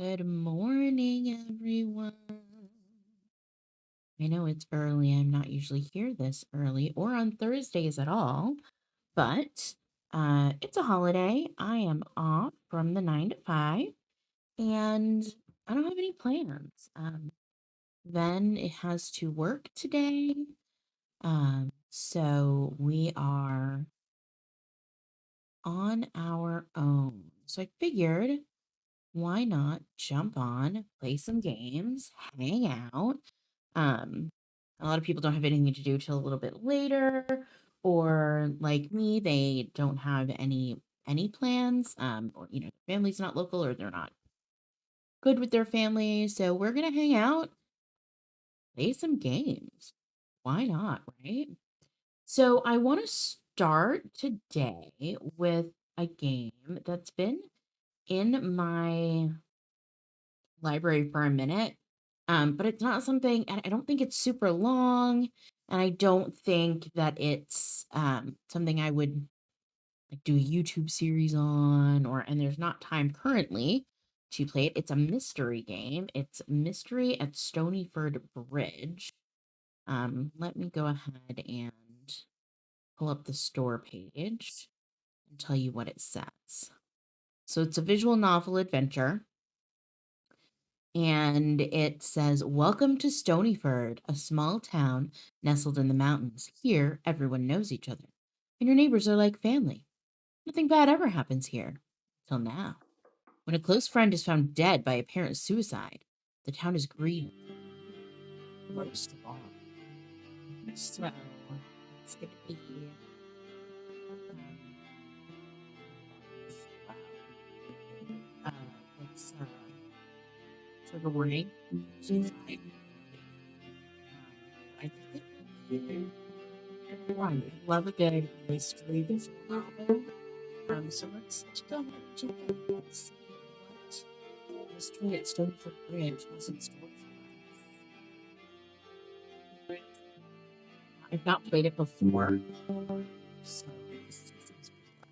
Good morning, everyone. I know it's early. I'm not usually here this early or on Thursdays at all, but it's a holiday. I am off from the 9 to 5, and I don't have any plans. Then it has to work today. So we are on our own. So I figured, why not jump on, play some games, hang out. Um, a lot of people don't have anything to do till a little bit later, or like me, they don't have any plans. Or their family's not local, or they're not good with their family. So we're gonna hang out, play some games. Why not, right? So I want to start today with a game that's been in my library for a minute. But it's not something, and I don't think it's super long, and I don't think that it's something I would like do a YouTube series on, and there's not time currently to play it. It's a mystery game. It's Mystery at Stonyford Bridge. Let me go ahead and pull up the store page and tell you what it says. So it's a visual novel adventure. And it says, "Welcome to Stonyford, a small town nestled in the mountains. Here, everyone knows each other, and your neighbors are like family. Nothing bad ever happens here. Till now. When a close friend is found dead by apparent suicide, the town is grieved most of all." So, it's going to be... wow. It's trigger warning. Suicide. I think I love a good mystery visual novel. So let's go ahead and jump in. Let's see what Mystery at Stonyford Bridge has in store for us. I've not played it before, so this seems pretty loud.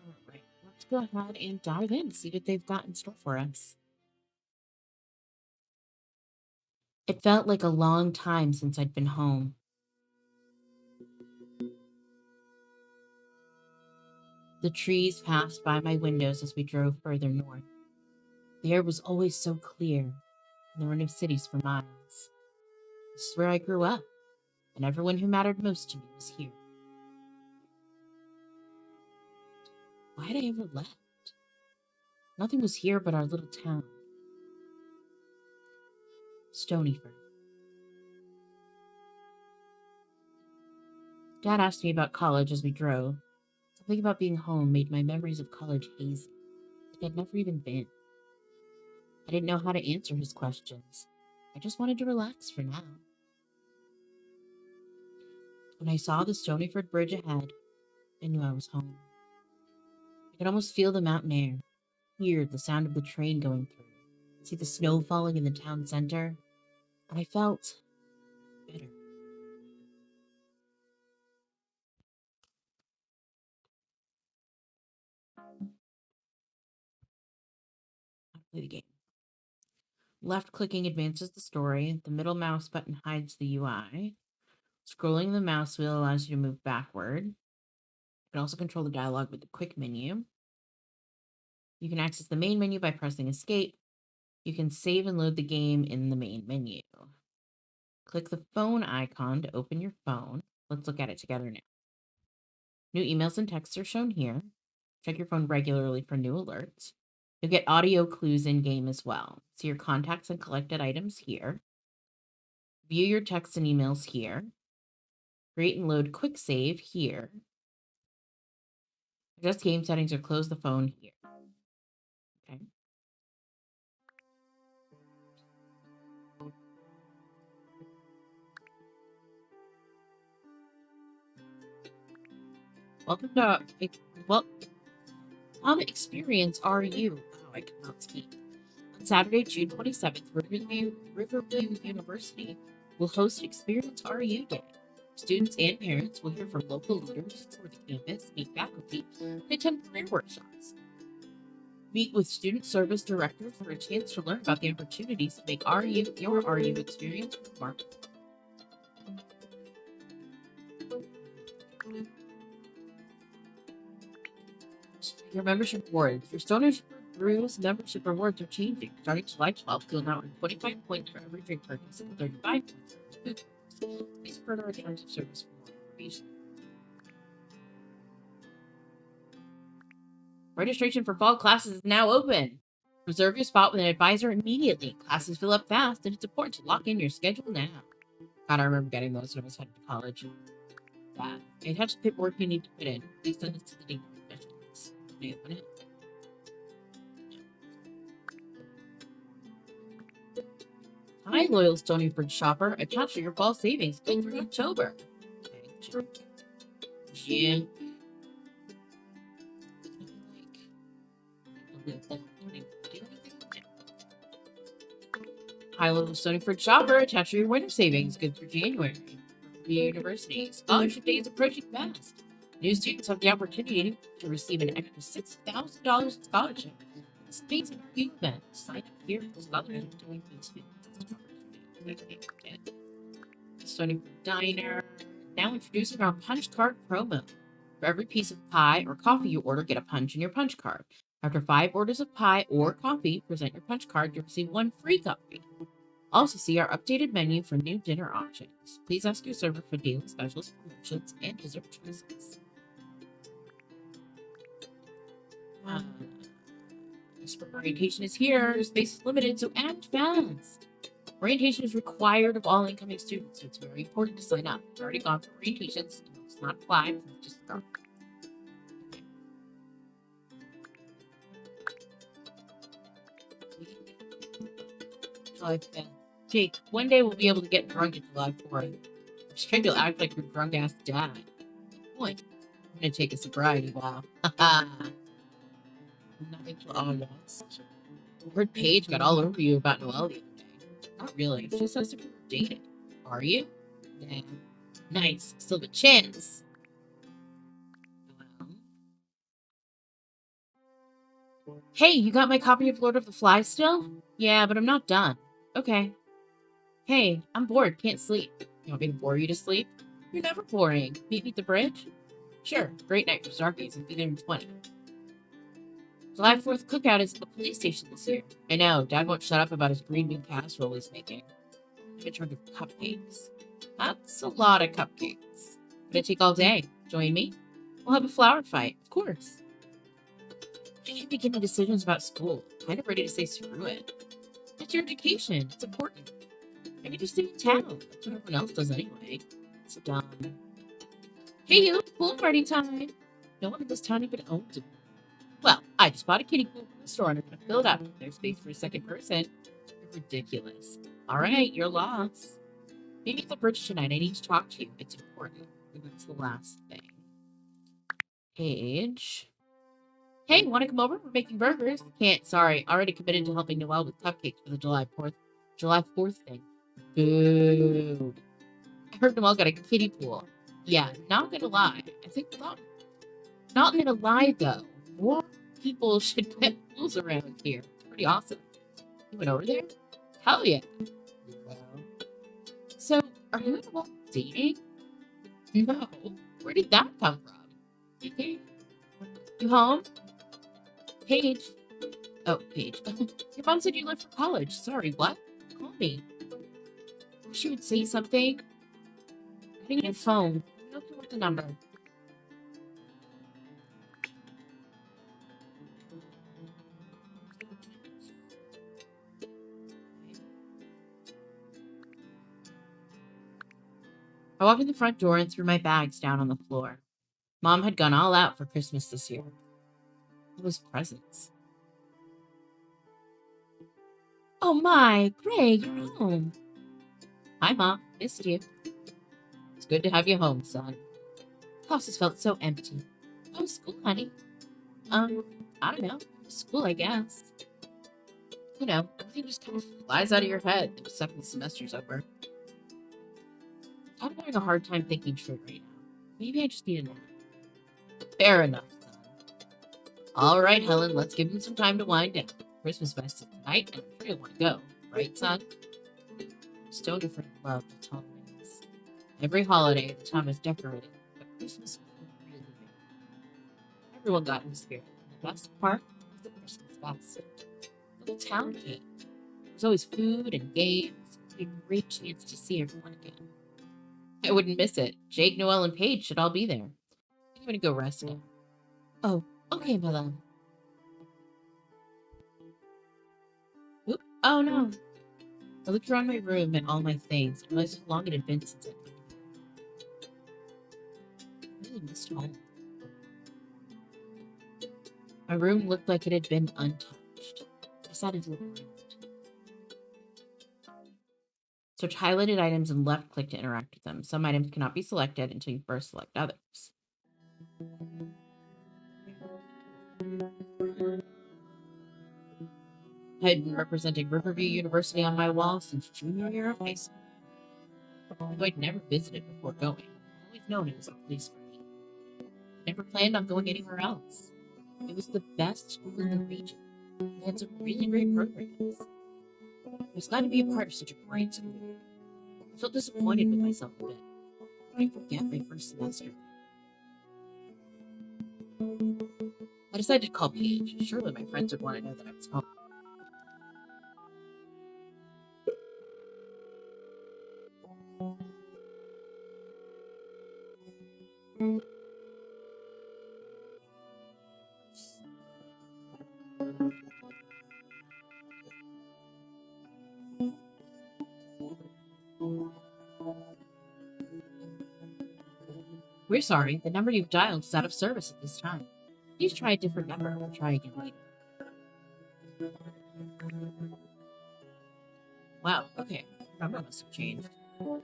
All right, let's go ahead and dive in, see what they've got in store for us. It felt like a long time since I'd been home. The trees passed by my windows as we drove further north. The air was always so clear, and there were no cities for miles. This is where I grew up, and everyone who mattered most to me was here. Why had I ever left? Nothing was here but our little town, Stonyford. Dad asked me about college as we drove. Something about being home made my memories of college hazy, like I'd never even been. I didn't know how to answer his questions. I just wanted to relax for now. When I saw the Stonyford Bridge ahead, I knew I was home. I could almost feel the mountain air, hear the sound of the train going through, see the snow falling in the town center, and I felt better. I'll play the game. Left clicking advances the story. The middle mouse button hides the UI. Scrolling the mouse wheel allows you to move backward. You can also control the dialogue with the quick menu. You can access the main menu by pressing escape. You can save and load the game in the main menu. Click the phone icon to open your phone. Let's look at it together now. New emails and texts are shown here. Check your phone regularly for new alerts. You'll get audio clues in game as well. See your contacts and collected items here. View your texts and emails here. Create and load quick save here. Adjust game settings or close the phone here. Okay. Welcome to how the experience are you? Oh, I cannot speak. On Saturday, June 27th, Riverview University will host Experience RU Day. Students and parents will hear from local leaders, tour the campus, meet faculty, and attend career workshops. Meet with student service directors for a chance to learn about the opportunities to make your RU experience remarkable. Your membership rewards. Your Stonyford Brew's membership rewards are changing. Starting July 12th, you'll now earn 25 points for every drink purchase and 35 points for food purchase. Please refer to our terms of service for more information. Registration for fall classes is now open. Reserve your spot with an advisor immediately. Classes fill up fast, and it's important to lock in your schedule now. God, I remember getting those when I was heading to college. Yeah, it has the paperwork you need to put in. Please send this to the Ding professionals. Can I open it? Hi, loyal Stonyford shopper. Attach your fall savings good through October. Okay, June. Hi, loyal Stonyford shopper. Attach your winter savings good through January. University. Scholarship Day is approaching fast. New students have the opportunity to receive an extra $6,000 in scholarship. This is based on our youth event. Sign up here for scholarship day for this Stonyford Diner. Now introducing our punch card promo. For every piece of pie or coffee you order, get a punch in your punch card. After 5 orders of pie or coffee, present your punch card to receive 1 free coffee. Also see our updated menu for new dinner options. Please ask your server for daily specials, promotions, and dessert choices. Spring orientation is here. Space is limited, so act fast. Orientation is required of all incoming students, so it's very important to sign up. It's already gone through orientations, and it's not applied, just go. July 5th. Jake, one day we'll be able to get drunk at July 4th. I'm scared you'll act like your drunk ass dad. Good point. I'm gonna take a sobriety vow. Nothing to August. I heard Paige got all over you about Noelle the other day. Not really. She just asked if you were dating. Are you? Yeah. Nice. Still have a chance. Hey, you got my copy of Lord of the Flies still? Yeah, but I'm not done. Okay. Hey, I'm bored. Can't sleep. You want me to bore you to sleep? You're never boring. Meet me at the bridge? Sure. Great night for Zarkies and be there in 20. July 4th cookout is at the police station this year. I know. Dad won't shut up about his green bean casserole he's making. I'm in charge of cupcakes. That's a lot of cupcakes. Gonna take all day. Join me? We'll have a flower fight. Of course. I can't make any decisions about school. Kind of ready to say screw it. It's your education. It's important. I can just stay in town. That's what everyone else does anyway. It's dumb. Hey, look, pool party time. No one in this town even owns it. Well, I just bought a kiddie pool from the store and I'm gonna fill it up. There's space for a second person. You're ridiculous. Alright, you're lost. Maybe at the bridge tonight. I need to talk to you. It's important. And that's the last thing. Paige. Hey, wanna come over? We're making burgers. Can't, sorry. Already committed to helping Noelle with cupcakes for the July 4th thing. Boo. I heard Noelle got a kiddie pool. Yeah, not gonna lie. Not gonna lie though. More people should get pools around here. It's pretty awesome. You went over there? Hell yeah. So, are you and Noelle dating? No. Where did that come from? Okay. You home? Paige. Oh, Paige. Your mom said you left for college. Sorry, what? Call me. She would say something. I think your phone. I don't know what the number. I walked in the front door and threw my bags down on the floor. Mom had gone all out for Christmas this year. All those presents. Oh my, Greg, you're home. Hi, Mom. Missed you. It's good to have you home, son. The house has felt so empty. How was school, honey? I don't know. School, I guess. You know, everything just kind of flies out of your head the second the semester's over. kind of having a hard time thinking straight right now. Maybe I just need a nap. Fair enough, son. All right, Helen, let's give him some time to wind down. Christmas fest is tonight, and I'm sure you'll want to go. Right, son? Stonyford loved its holidays. Every holiday, the town was decorated, but Christmas was really big. Everyone got in the spirit. The best part was the Christmas fest. The whole town came. There was always food and games. It was a great chance to see everyone again. I wouldn't miss it. Jake, Noel, and Paige should all be there. I'm gonna go rest now. Oh, okay, my love. Oop. Oh no. I looked around my room at all my things and realized how long it had been since I really missed home. My room looked like it had been untouched. I decided to look around. Search highlighted items and left-click to interact with them. Some items cannot be selected until you first select others. I had been representing Riverview University on my wall since junior year of high school. Although I'd never visited before going, I always known it was a place for me. I never planned on going anywhere else. It was the best school in the region. They had some really great programs. I was glad to be a part of such a great school. I felt disappointed with myself a bit. How did I forget my first semester? I decided to call Paige. Surely my friends would want to know that I was home. We're sorry, the number you've dialed is out of service at this time. Please try a different number or try again later. Wow, okay. The number must have changed. I have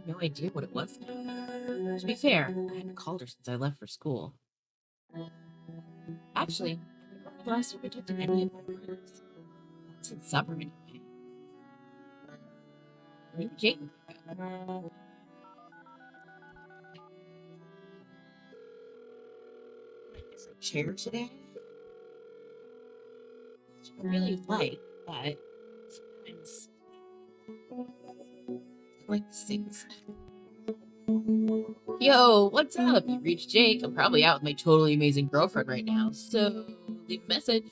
no idea what it was now. To be fair, I hadn't called her since I left for school. Actually, I don't remember the last time I talked to any of my friends. Since summer, anyway. Maybe Jake would be back. Different chair today, which I really like, but sometimes I like the things. Yo, what's up? You reached Jake. I'm probably out with my totally amazing girlfriend right now, so leave a message.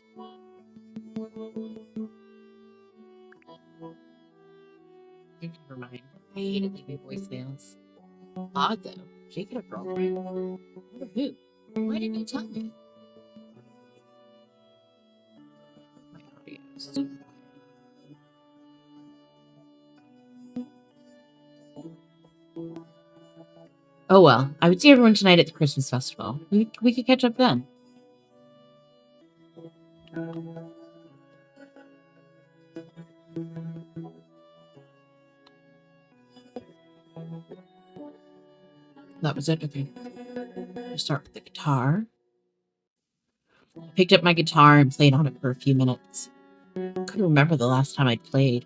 Never mind. I hated leaving voicemails. Odd though. Jake had a girlfriend. I wonder who. Why didn't you tell me? My audio is so quiet. Oh well, I would see everyone tonight at the Christmas festival. We could catch up then. That was it. Okay. I start with the guitar. I picked up my guitar and played on it for a few minutes. I couldn't remember the last time I'd played.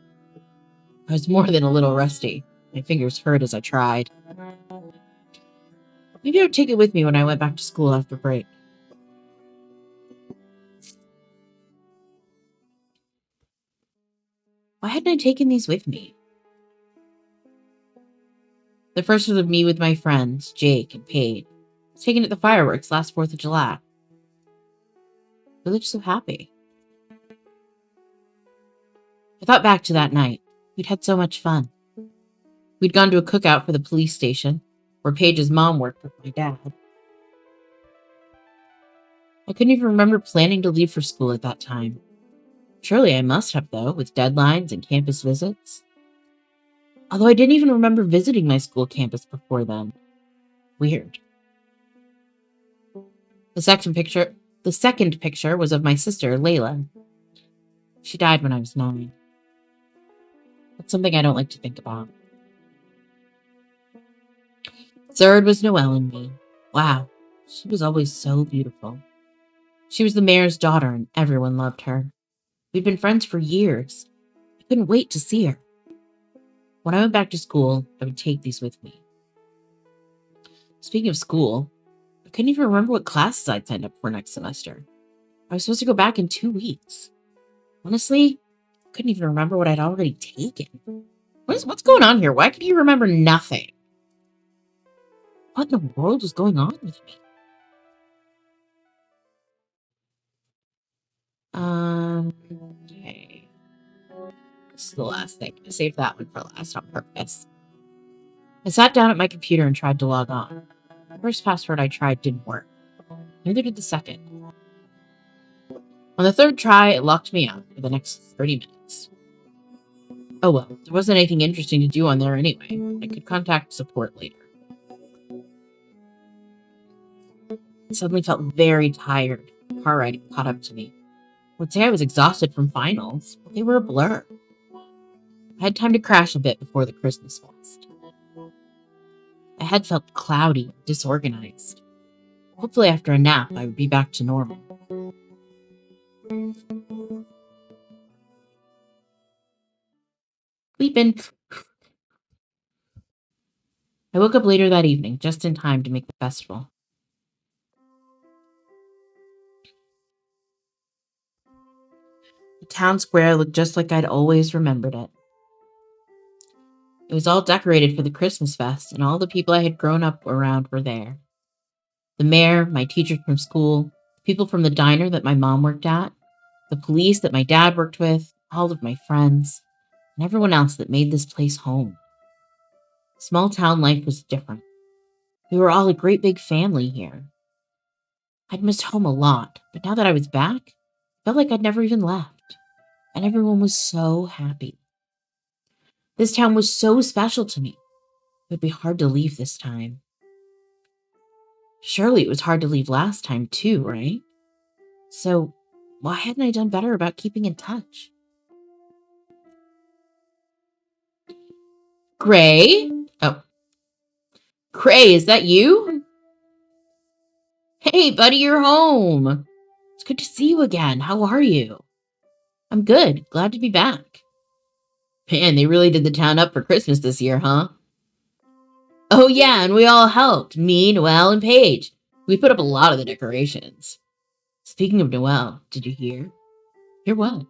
I was more than a little rusty. My fingers hurt as I tried. Maybe I would take it with me when I went back to school after break. Why hadn't I taken these with me? The first was of me with my friends, Jake and Paige. I was taken at the fireworks last 4th of July. They looked so happy. I thought back to that night. We'd had so much fun. We'd gone to a cookout for the police station, where Paige's mom worked with my dad. I couldn't even remember planning to leave for school at that time. Surely I must have, though, with deadlines and campus visits. Although I didn't even remember visiting my school campus before then. Weird. The second picture was of my sister, Layla. She died when I was 9. That's something I don't like to think about. Third was Noelle and me. Wow, she was always so beautiful. She was the mayor's daughter and everyone loved her. We'd been friends for years. I couldn't wait to see her. When I went back to school, I would take these with me. Speaking of school, I couldn't even remember what classes I'd signed up for next semester. I was supposed to go back in 2 weeks. Honestly, I couldn't even remember what I'd already taken. What's going on here? Why could you remember nothing? What in the world was going on with me? Okay. This is the last thing. I saved that one for last on purpose. I sat down at my computer and tried to log on. The first password I tried didn't work. Neither did the second. On the third try, it locked me out for the next 30 minutes. Oh well, there wasn't anything interesting to do on there anyway. I could contact support later. I suddenly felt very tired. Car ride caught up to me. I would say I was exhausted from finals, but they were a blur. I had time to crash a bit before the Christmas fest. My head felt cloudy, disorganized. Hopefully after a nap, I would be back to normal. Sleeping. I woke up later that evening, just in time to make the festival. The town square looked just like I'd always remembered it. It was all decorated for the Christmas fest, and all the people I had grown up around were there. The mayor, my teachers from school, people from the diner that my mom worked at, the police that my dad worked with, all of my friends, and everyone else that made this place home. Small town life was different. We were all a great big family here. I'd missed home a lot, but now that I was back, I felt like I'd never even left, and everyone was so happy. This town was so special to me. It would be hard to leave this time. Surely it was hard to leave last time too, right? So why hadn't I done better about keeping in touch? Gray? Oh. Gray, is that you? Hey, buddy, you're home. It's good to see you again. How are you? I'm good. Glad to be back. Man, they really did the town up for Christmas this year, huh? Oh, yeah, and we all helped. Me, Noelle, and Paige. We put up a lot of the decorations. Speaking of Noelle, did you hear? Hear what?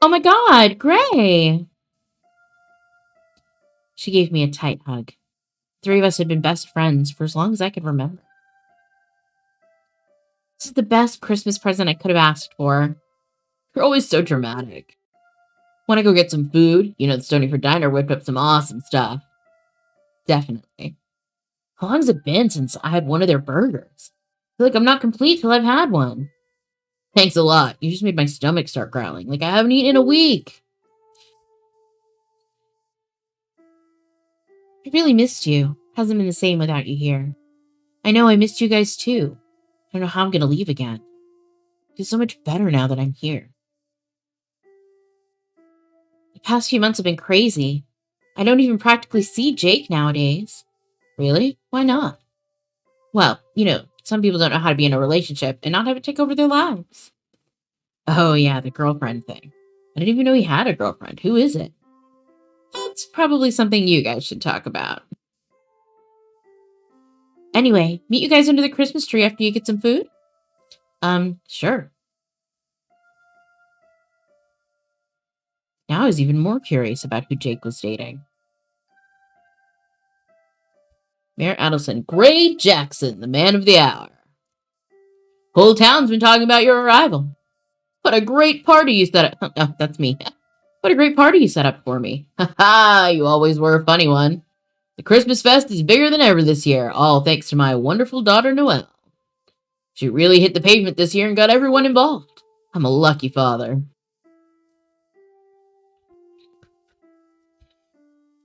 Oh my God, Gray! She gave me a tight hug. The three of us had been best friends for as long as I could remember. This is the best Christmas present I could have asked for. You're always so dramatic. Want to go get some food? You know, the Stonyford Diner whipped up some awesome stuff. Definitely. How long has it been since I had one of their burgers? I feel like I'm not complete till I've had one. Thanks a lot. You just made my stomach start growling like I haven't eaten in a week. I really missed you. Hasn't been the same without you here. I know I missed you guys too. I don't know how I'm going to leave again. I feel so much better now that I'm here. The past few months have been crazy. I don't even practically see Jake nowadays. Really? Why not? Well, some people don't know how to be in a relationship and not have it take over their lives. Oh yeah, the girlfriend thing. I didn't even know he had a girlfriend. Who is it? That's probably something you guys should talk about. Anyway, meet you guys under the Christmas tree after you get some food? Sure. Now I was even more curious about who Jake was dating. Mayor Adelson, Gray Jackson, the man of the hour. Whole town's been talking about your arrival. What a great party you set up. Oh, that's me. What a great party you set up for me. Ha ha, you always were a funny one. The Christmas fest is bigger than ever this year, all thanks to my wonderful daughter, Noelle. She really hit the pavement this year and got everyone involved. I'm a lucky father.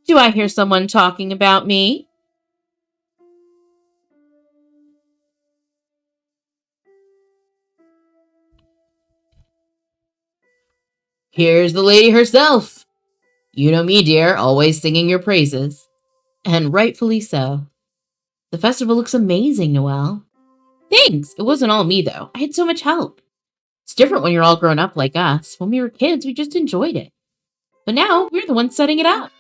Do I hear someone talking about me? Here's the lady herself. You know me, dear, always singing your praises. And rightfully so. The festival looks amazing, Noelle. Thanks. It wasn't all me, though. I had so much help. It's different when you're all grown up like us. When we were kids, we just enjoyed it. But now, we're the ones setting it up.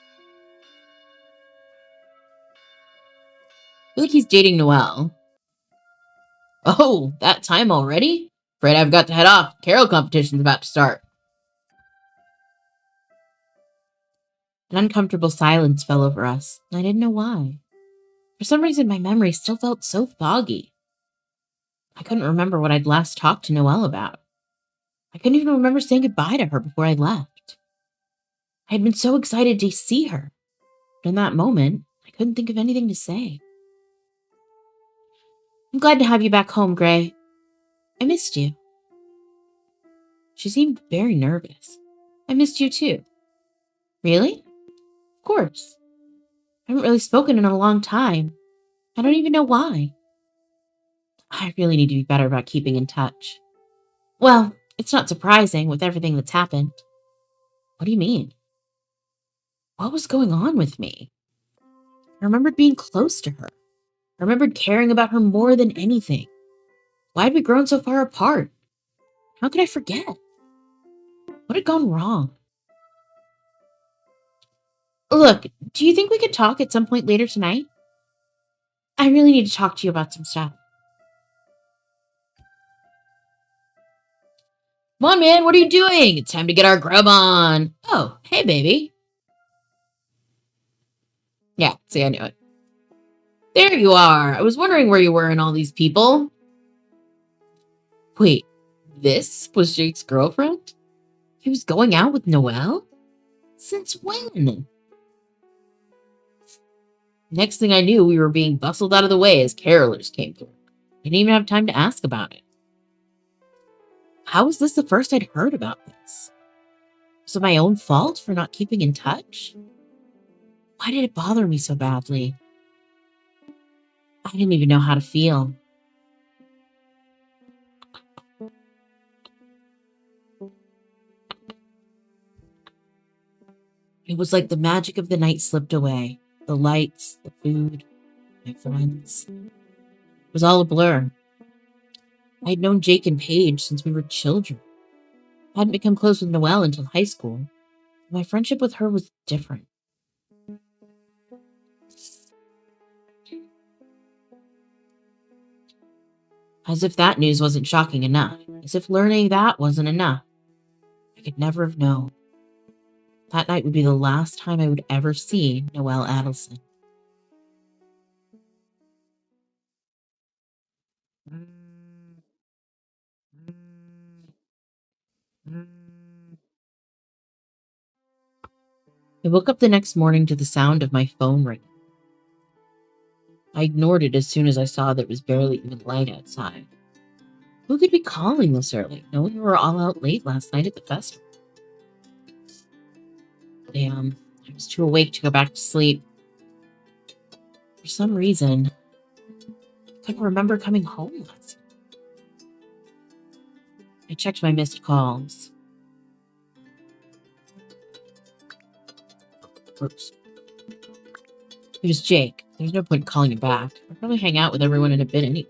feel like he's dating Noelle. Oh, that time already? Afraid I've got to head off. Carol competition's about to start. An uncomfortable silence fell over us, and I didn't know why. For some reason, my memory still felt so foggy. I couldn't remember what I'd last talked to Noelle about. I couldn't even remember saying goodbye to her before I left. I had been so excited to see her, but in that moment, I couldn't think of anything to say. I'm glad to have you back home, Gray. I missed you. She seemed very nervous. I missed you too. Really? Of course. I haven't really spoken in a long time. I don't even know why. I really need to be better about keeping in touch. Well, it's not surprising with everything that's happened. What do you mean? What was going on with me? I remembered being close to her. I remembered caring about her more than anything. Why had we grown so far apart? How could I forget? What had gone wrong? Look, do you think we could talk at some point later tonight? I really need to talk to you about some stuff. Come on, man, what are you doing? It's time to get our grub on. Oh, hey, baby. Yeah, see, I knew it. There you are. I was wondering where you were and all these people. Wait, this was Jake's girlfriend? He was going out with Noelle? Since when? Next thing I knew, we were being bustled out of the way as carolers came through. I didn't even have time to ask about it. How was this the first I'd heard about this? Was it my own fault for not keeping in touch? Why did it bother me so badly? I didn't even know how to feel. It was like the magic of the night slipped away. The lights, the food, my friends. It was all a blur. I had known Jake and Paige since we were children. I hadn't become close with Noelle until high school. My friendship with her was different. As if that news wasn't shocking enough. As if learning that wasn't enough. I could never have known. That night would be the last time I would ever see Noelle Adelson. I woke up the next morning to the sound of my phone ringing. I ignored it as soon as I saw that it was barely even light outside. Who could be calling this early, knowing we were all out late last night at the festival? Damn, I was too awake to go back to sleep. For some reason, I couldn't remember coming home last night. I checked my missed calls. Oops. It was Jake. There's no point in calling him back. I'll probably hang out with everyone in a bit anyway.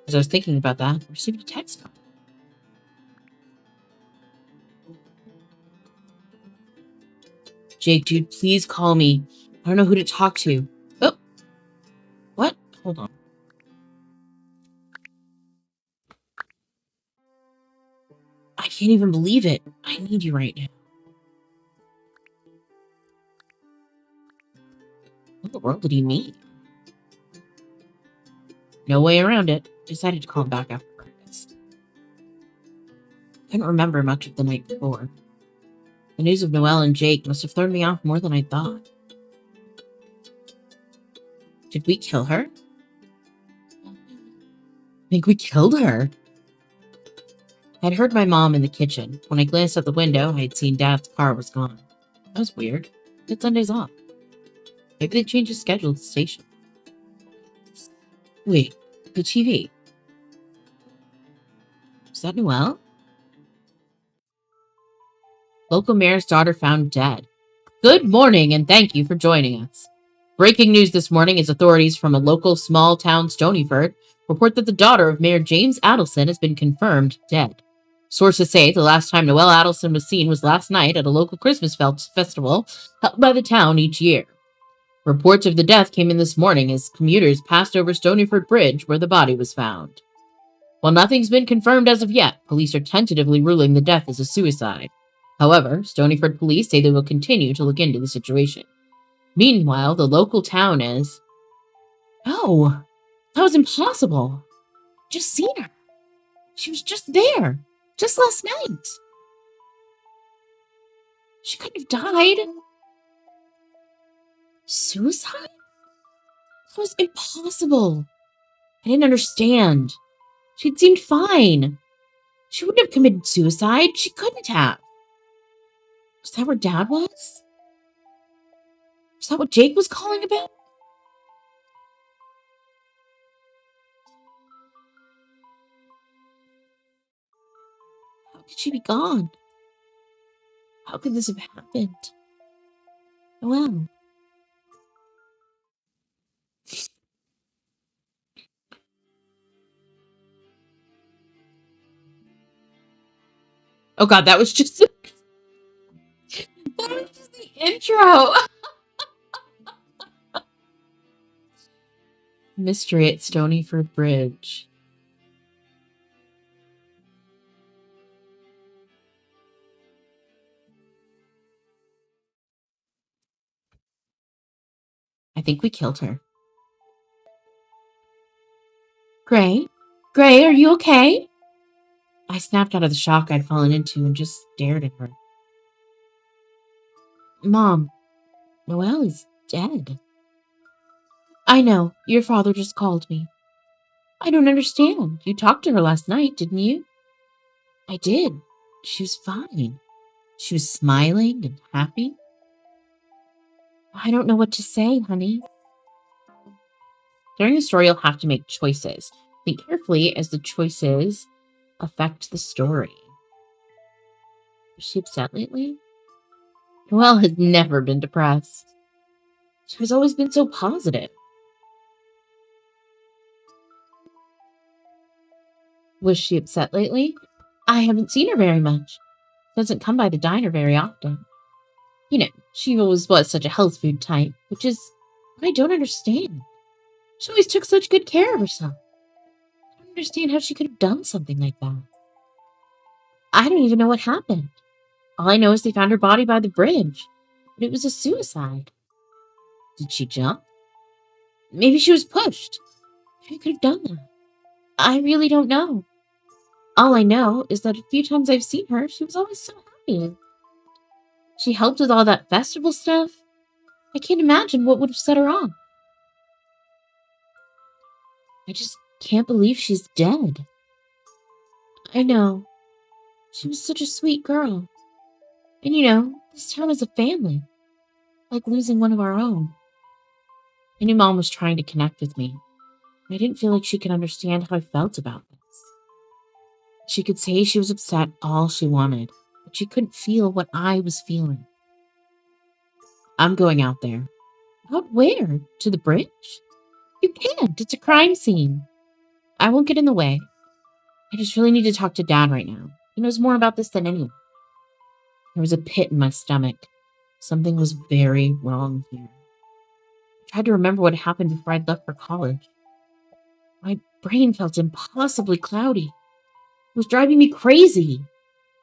As I was thinking about that, I received a text from him. Jake, dude, please call me. I don't know who to talk to. Oh. What? Hold on. I can't even believe it. I need you right now. What in the world did he mean? No way around it. Decided to call him back after breakfast. Couldn't remember much of the night before. The news of Noelle and Jake must have thrown me off more than I thought. Did we kill her? I think we killed her. I'd heard my mom in the kitchen. When I glanced out the window, I had seen Dad's car was gone. That was weird. He had Sundays off. Maybe they changed his schedule at the station. Wait, the TV. Is that Noelle? Local mayor's daughter found dead. Good morning, and thank you for joining us. Breaking news this morning is authorities from a local small town, Stonyford, report that the daughter of Mayor James Adelson has been confirmed dead. Sources say the last time Noelle Adelson was seen was last night at a local Christmas festival held by the town each year. Reports of the death came in this morning as commuters passed over Stonyford Bridge where the body was found. While nothing's been confirmed as of yet, police are tentatively ruling the death as a suicide. However, Stonyford police say they will continue to look into the situation. Meanwhile, the local town is... No, that was impossible. Just seen her. She was just there, just last night. She couldn't have died. Suicide? That was impossible. I didn't understand. She'd seemed fine. She wouldn't have committed suicide. She couldn't have. Was that where Dad was? Was that what Jake was calling about? How could she be gone? How could this have happened? Well, oh god, that was just that was just the intro. Mystery at Stonyford Bridge. I think we killed her. Gray? Gray, are you okay? I snapped out of the shock I'd fallen into and just stared at her. Mom, Noelle is dead. I know. Your father just called me. I don't understand. You talked to her last night, didn't you? I did. She was fine. She was smiling and happy. I don't know what to say, honey. During the story, you'll have to make choices. Think carefully as the choices affect the story. Was she upset lately? Noelle has never been depressed. She has always been so positive. Was she upset lately? I haven't seen her very much. Doesn't come by the diner very often. You know, she always was such a health food type, which is what I don't understand. She always took such good care of herself. I don't understand how she could have done something like that. I don't even know what happened. All I know is they found her body by the bridge, but it was a suicide. Did she jump? Maybe she was pushed. Who could have done that? I really don't know. All I know is that a few times I've seen her, she was always so happy. She helped with all that festival stuff. I can't imagine what would have set her off. I just can't believe she's dead. I know. She was such a sweet girl. And you know, this town is a family. Like losing one of our own. I knew Mom was trying to connect with me. I didn't feel like she could understand how I felt about this. She could say she was upset all she wanted, but she couldn't feel what I was feeling. I'm going out there. Out where? To the bridge? You can't. It's a crime scene. I won't get in the way. I just really need to talk to Dad right now. He knows more about this than anyone. There was a pit in my stomach. Something was very wrong here. I tried to remember what happened before I'd left for college. My brain felt impossibly cloudy. It was driving me crazy.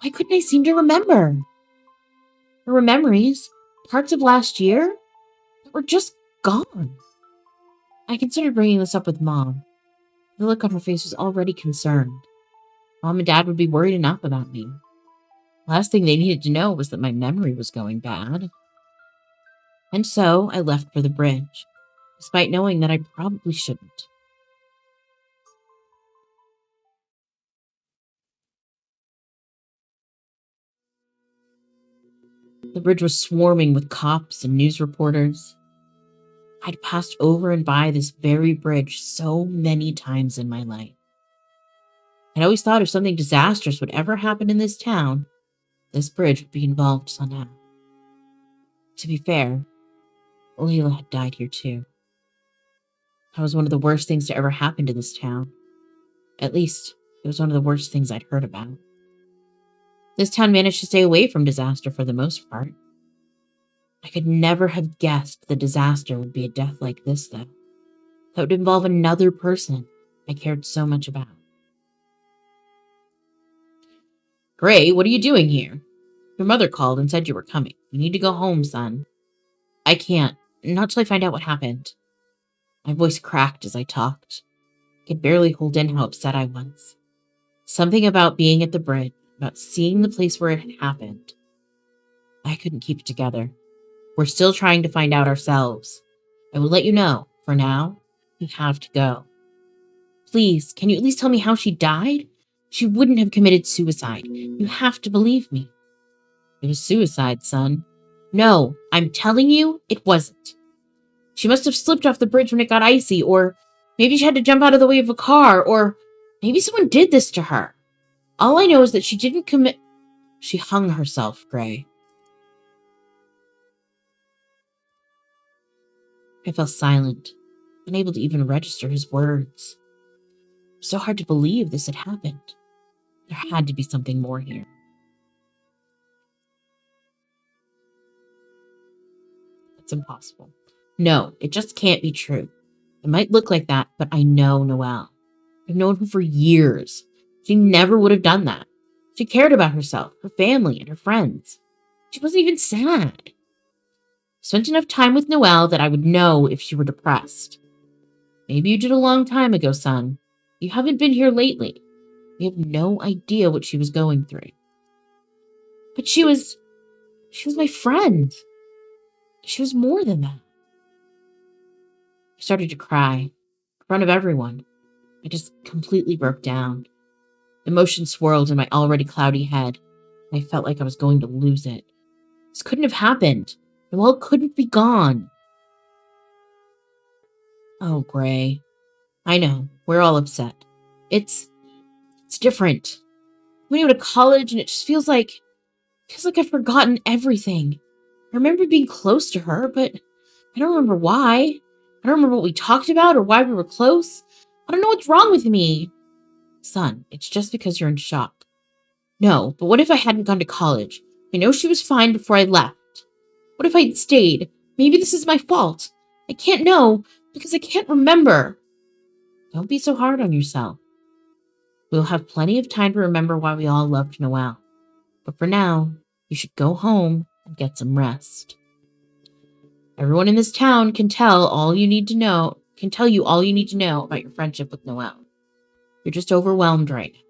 Why couldn't I seem to remember? There were memories, parts of last year, that were just gone. I considered bringing this up with Mom. The look on her face was already concerned. Mom and Dad would be worried enough about me. Last thing they needed to know was that my memory was going bad. And so I left for the bridge, despite knowing that I probably shouldn't. The bridge was swarming with cops and news reporters. I'd passed over and by this very bridge so many times in my life. I'd always thought if something disastrous would ever happen in this town, this bridge would be involved somehow. To be fair, Leila had died here too. That was one of the worst things to ever happen to this town. At least, it was one of the worst things I'd heard about. This town managed to stay away from disaster for the most part. I could never have guessed the disaster would be a death like this, though. That would involve another person I cared so much about. Gray, what are you doing here? Your mother called and said you were coming. You need to go home, son. I can't. Not till I find out what happened. My voice cracked as I talked. I could barely hold in how upset I was. Something about being at the bridge, about seeing the place where it had happened. I couldn't keep it together. We're still trying to find out ourselves. I will let you know. For now, we have to go. Please, can you at least tell me how she died? She wouldn't have committed suicide. You have to believe me. It was suicide, son. No, I'm telling you, it wasn't. She must have slipped off the bridge when it got icy, or maybe she had to jump out of the way of a car, or maybe someone did this to her. All I know is that she didn't commit... She hung herself, Gray. I fell silent, unable to even register his words. It was so hard to believe this had happened. There had to be something more here. It's impossible. No, it just can't be true. It might look like that, but I know Noelle. I've known her for years. She never would have done that. She cared about herself, her family, and her friends. She wasn't even sad. Spent enough time with Noelle that I would know if she were depressed. Maybe you did a long time ago, son. You haven't been here lately. We have no idea what she was going through. But she was my friend. She was more than that. I started to cry in front of everyone. I just completely broke down. Emotions swirled in my already cloudy head, and I felt like I was going to lose it. This couldn't have happened. Noelle couldn't be gone. Oh, Gray. I know, we're all upset. It's different. We went to college and it just feels like I've forgotten everything. I remember being close to her, but I don't remember why. I don't remember what we talked about or why we were close. I don't know what's wrong with me. Son, it's just because you're in shock. No, but what if I hadn't gone to college? I know she was fine before I left. What if I'd stayed? Maybe this is my fault. I can't know because I can't remember. Don't be so hard on yourself. We'll have plenty of time to remember why we all loved Noelle. But for now, you should go home and get some rest. Everyone in this town can tell you all you need to know about your friendship with Noelle. You're just overwhelmed right now.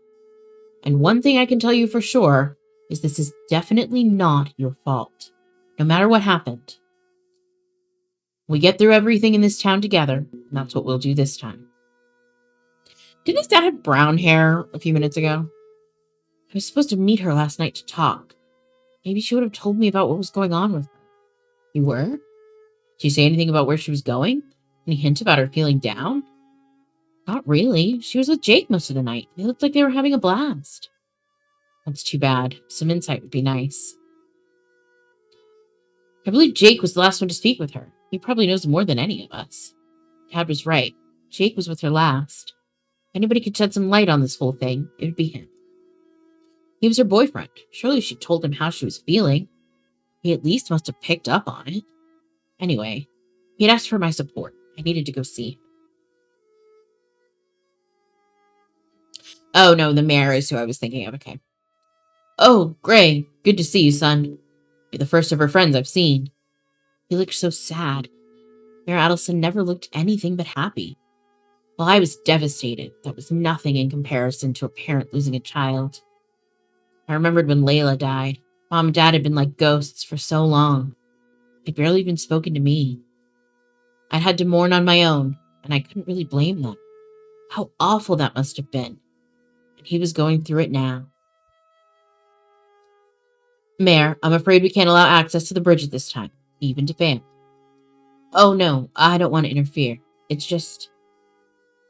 And one thing I can tell you for sure is this is definitely not your fault, no matter what happened. We get through everything in this town together, and that's what we'll do this time. Didn't his dad have brown hair a few minutes ago? I was supposed to meet her last night to talk. Maybe she would have told me about what was going on with her. You were? Did she say anything about where she was going? Any hint about her feeling down? Not really. She was with Jake most of the night. They looked like they were having a blast. That's too bad. Some insight would be nice. I believe Jake was the last one to speak with her. He probably knows more than any of us. Dad was right. Jake was with her last. If anybody could shed some light on this whole thing, it would be him. He was her boyfriend. Surely she told him how she was feeling. He at least must have picked up on it. Anyway, he had asked for my support. I needed to go see him. Oh, no, the mayor is who I was thinking of. Okay. Oh, Gray. Good to see you, son. You're the first of her friends I've seen. He looked so sad. Mayor Adelson never looked anything but happy. While I was devastated, that was nothing in comparison to a parent losing a child. I remembered when Layla died. Mom and Dad had been like ghosts for so long. They'd barely even spoken to me. I'd had to mourn on my own, and I couldn't really blame them. How awful that must have been. And he was going through it now. Mayor, I'm afraid we can't allow access to the bridge at this time, even to fans. Oh no, I don't want to interfere. It's just...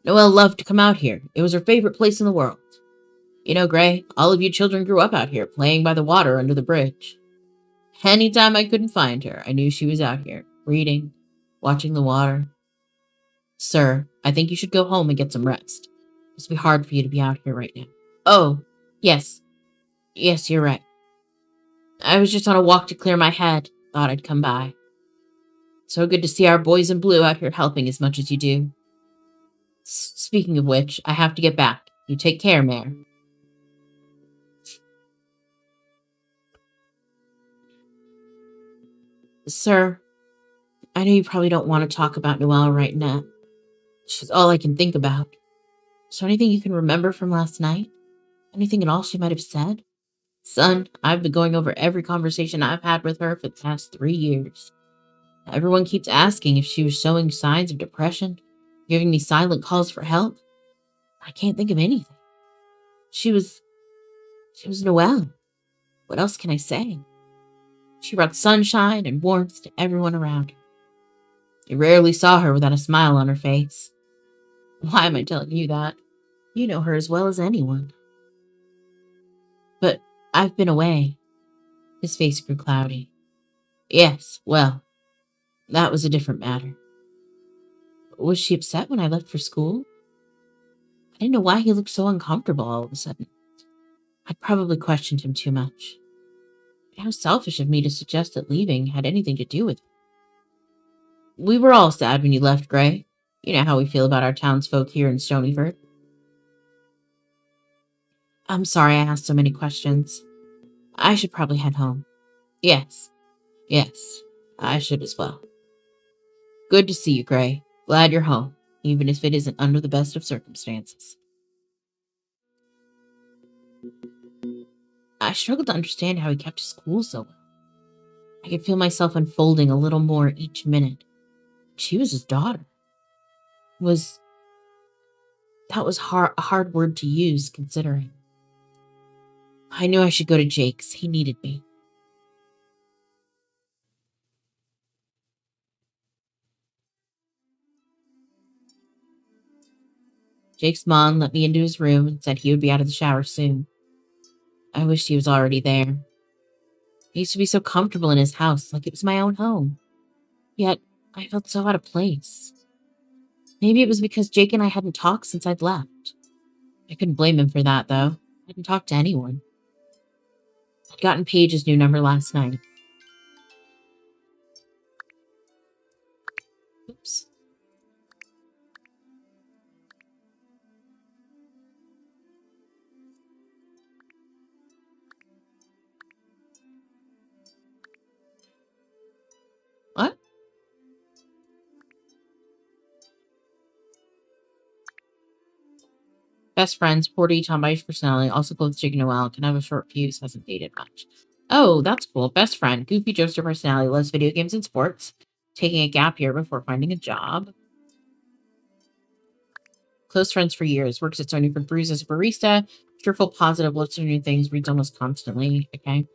Noelle loved to come out here. It was her favorite place in the world. You know, Gray, all of you children grew up out here, playing by the water under the bridge. Anytime I couldn't find her, I knew she was out here, reading, watching the water. Sir, I think you should go home and get some rest. It's be hard for you to be out here right now. Oh, yes. Yes, you're right. I was just on a walk to clear my head. Thought I'd come by. So good to see our boys in blue out here helping as much as you do. Speaking of which, I have to get back. You take care, Mare. Sir, I know you probably don't want to talk about Noelle right now. She's all I can think about. Is there anything you can remember from last night? Anything at all she might have said? Son, I've been going over every conversation I've had with her for the past 3 years. Everyone keeps asking if she was showing signs of depression, giving me silent calls for help. I can't think of anything. She was Noelle. What else can I say? She brought sunshine and warmth to everyone around her. You rarely saw her without a smile on her face. Why am I telling you that? You know her as well as anyone. But I've been away. His face grew cloudy. Yes, well, that was a different matter. Was she upset when I left for school? I didn't know why he looked so uncomfortable all of a sudden. I'd probably questioned him too much. How selfish of me to suggest that leaving had anything to do with it. We were all sad when you left, Gray. You know how we feel about our townsfolk here in Stonyford. I'm sorry I asked so many questions. I should probably head home. Yes, yes, I should as well. Good to see you, Gray. Glad you're home, even if it isn't under the best of circumstances. I struggled to understand how he kept his cool so well. I could feel myself unfolding a little more each minute. She was his daughter. That was a hard word to use, considering. I knew I should go to Jake's. He needed me. Jake's mom let me into his room and said he would be out of the shower soon. I wished he was already there. He used to be so comfortable in his house, like it was my own home. Yet, I felt so out of place. Maybe it was because Jake and I hadn't talked since I'd left. I couldn't blame him for that, though. I hadn't talked to anyone. I'd gotten Paige's new number last night. Oops. What? Best friends, Porty, tomboyish personality, also clothes Jake and Noelle, can have a short fuse, hasn't dated much. Oh, that's cool. Best friend, goofy jokester personality, loves video games and sports, taking a gap year before finding a job. Close friends for years, works at Stonyford Brews as a barista, cheerful, positive, loves to do new things, reads almost constantly. Okay.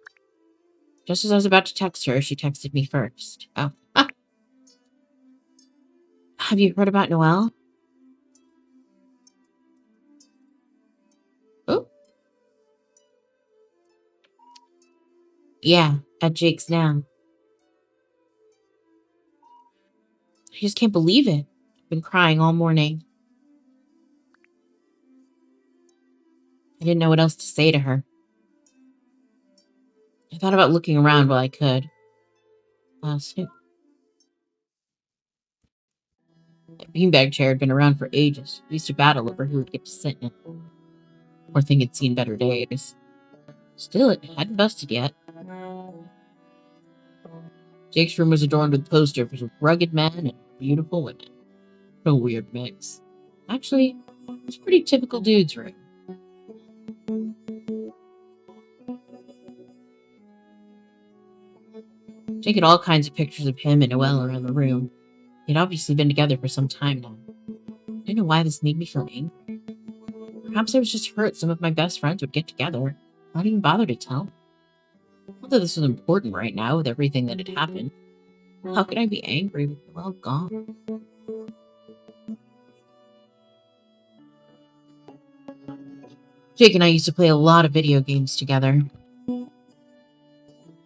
Just as I was about to text her, she texted me first. Oh. Ah. Have you heard about Noelle? Oh. Yeah, at Jake's now. I just can't believe it. I've been crying all morning. I didn't know what else to say to her. I thought about looking around while I could. Snoop. That beanbag chair had been around for ages. We used to battle over who would get to sit in it. Poor thing had seen better days. Still, it hadn't busted yet. Jake's room was adorned with posters of rugged men and beautiful women. What a weird mix. Actually, it was a pretty typical dude's room. Jake had all kinds of pictures of him and Noelle around the room. They'd obviously been together for some time now. I didn't know why this made me feel angry. Perhaps I was just hurt some of my best friends would get together. I didn't even bother to tell them. Not that this was important right now with everything that had happened. How could I be angry with Noelle gone? Jake and I used to play a lot of video games together.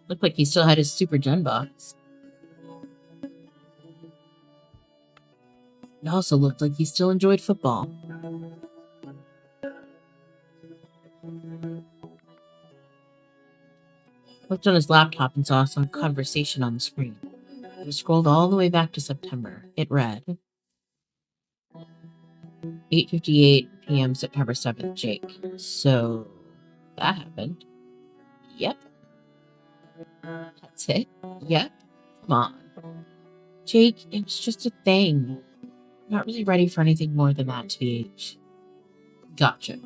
Looked like he still had his Super Gen box. It also looked like he still enjoyed football. Looked on his laptop and saw some conversation on the screen. He scrolled all the way back to September. It read, 8:58 p.m. September 7th, Jake. So that happened. Yep. That's it. Yep. Come on. Jake, it was just a thing. I'm not really ready for anything more than that, TH. Gotcha.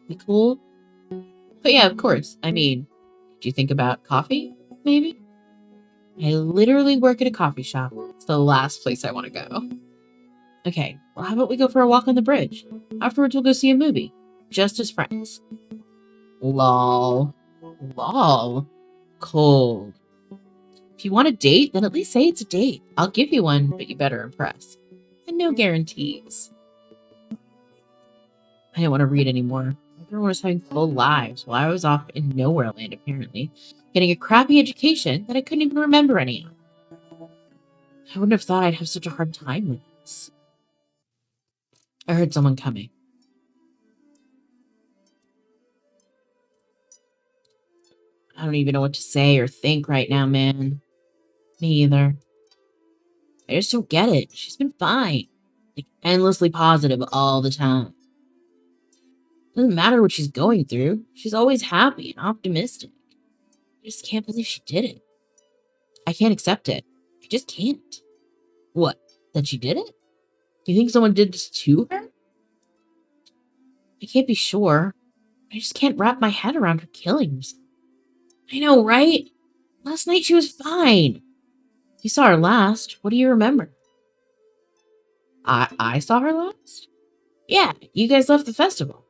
You cool? But yeah, of course. I mean, do you think about coffee, maybe? I literally work at a coffee shop. It's the last place I want to go. Okay, well, how about we go for a walk on the bridge? Afterwards, we'll go see a movie. Just as friends. Lol. Lol. Cold. If you want a date, then at least say it's a date. I'll give you one, but you better impress. And no guarantees. I didn't want to read anymore. Everyone was having full lives while I was off in nowhere land, apparently, getting a crappy education that I couldn't even remember any of. I wouldn't have thought I'd have such a hard time with this. I heard someone coming. I don't even know what to say or think right now, man. Me either. I just don't get it. She's been fine. Like, endlessly positive all the time. Doesn't matter what she's going through. She's always happy and optimistic. I just can't believe she did it. I can't accept it. I just can't. What? That she did it? You think someone did this to her? I can't be sure. I just can't wrap my head around her killing herself. I know, right? Last night she was fine. You saw her last. What do you remember? I saw her last? Yeah, you guys left the festival.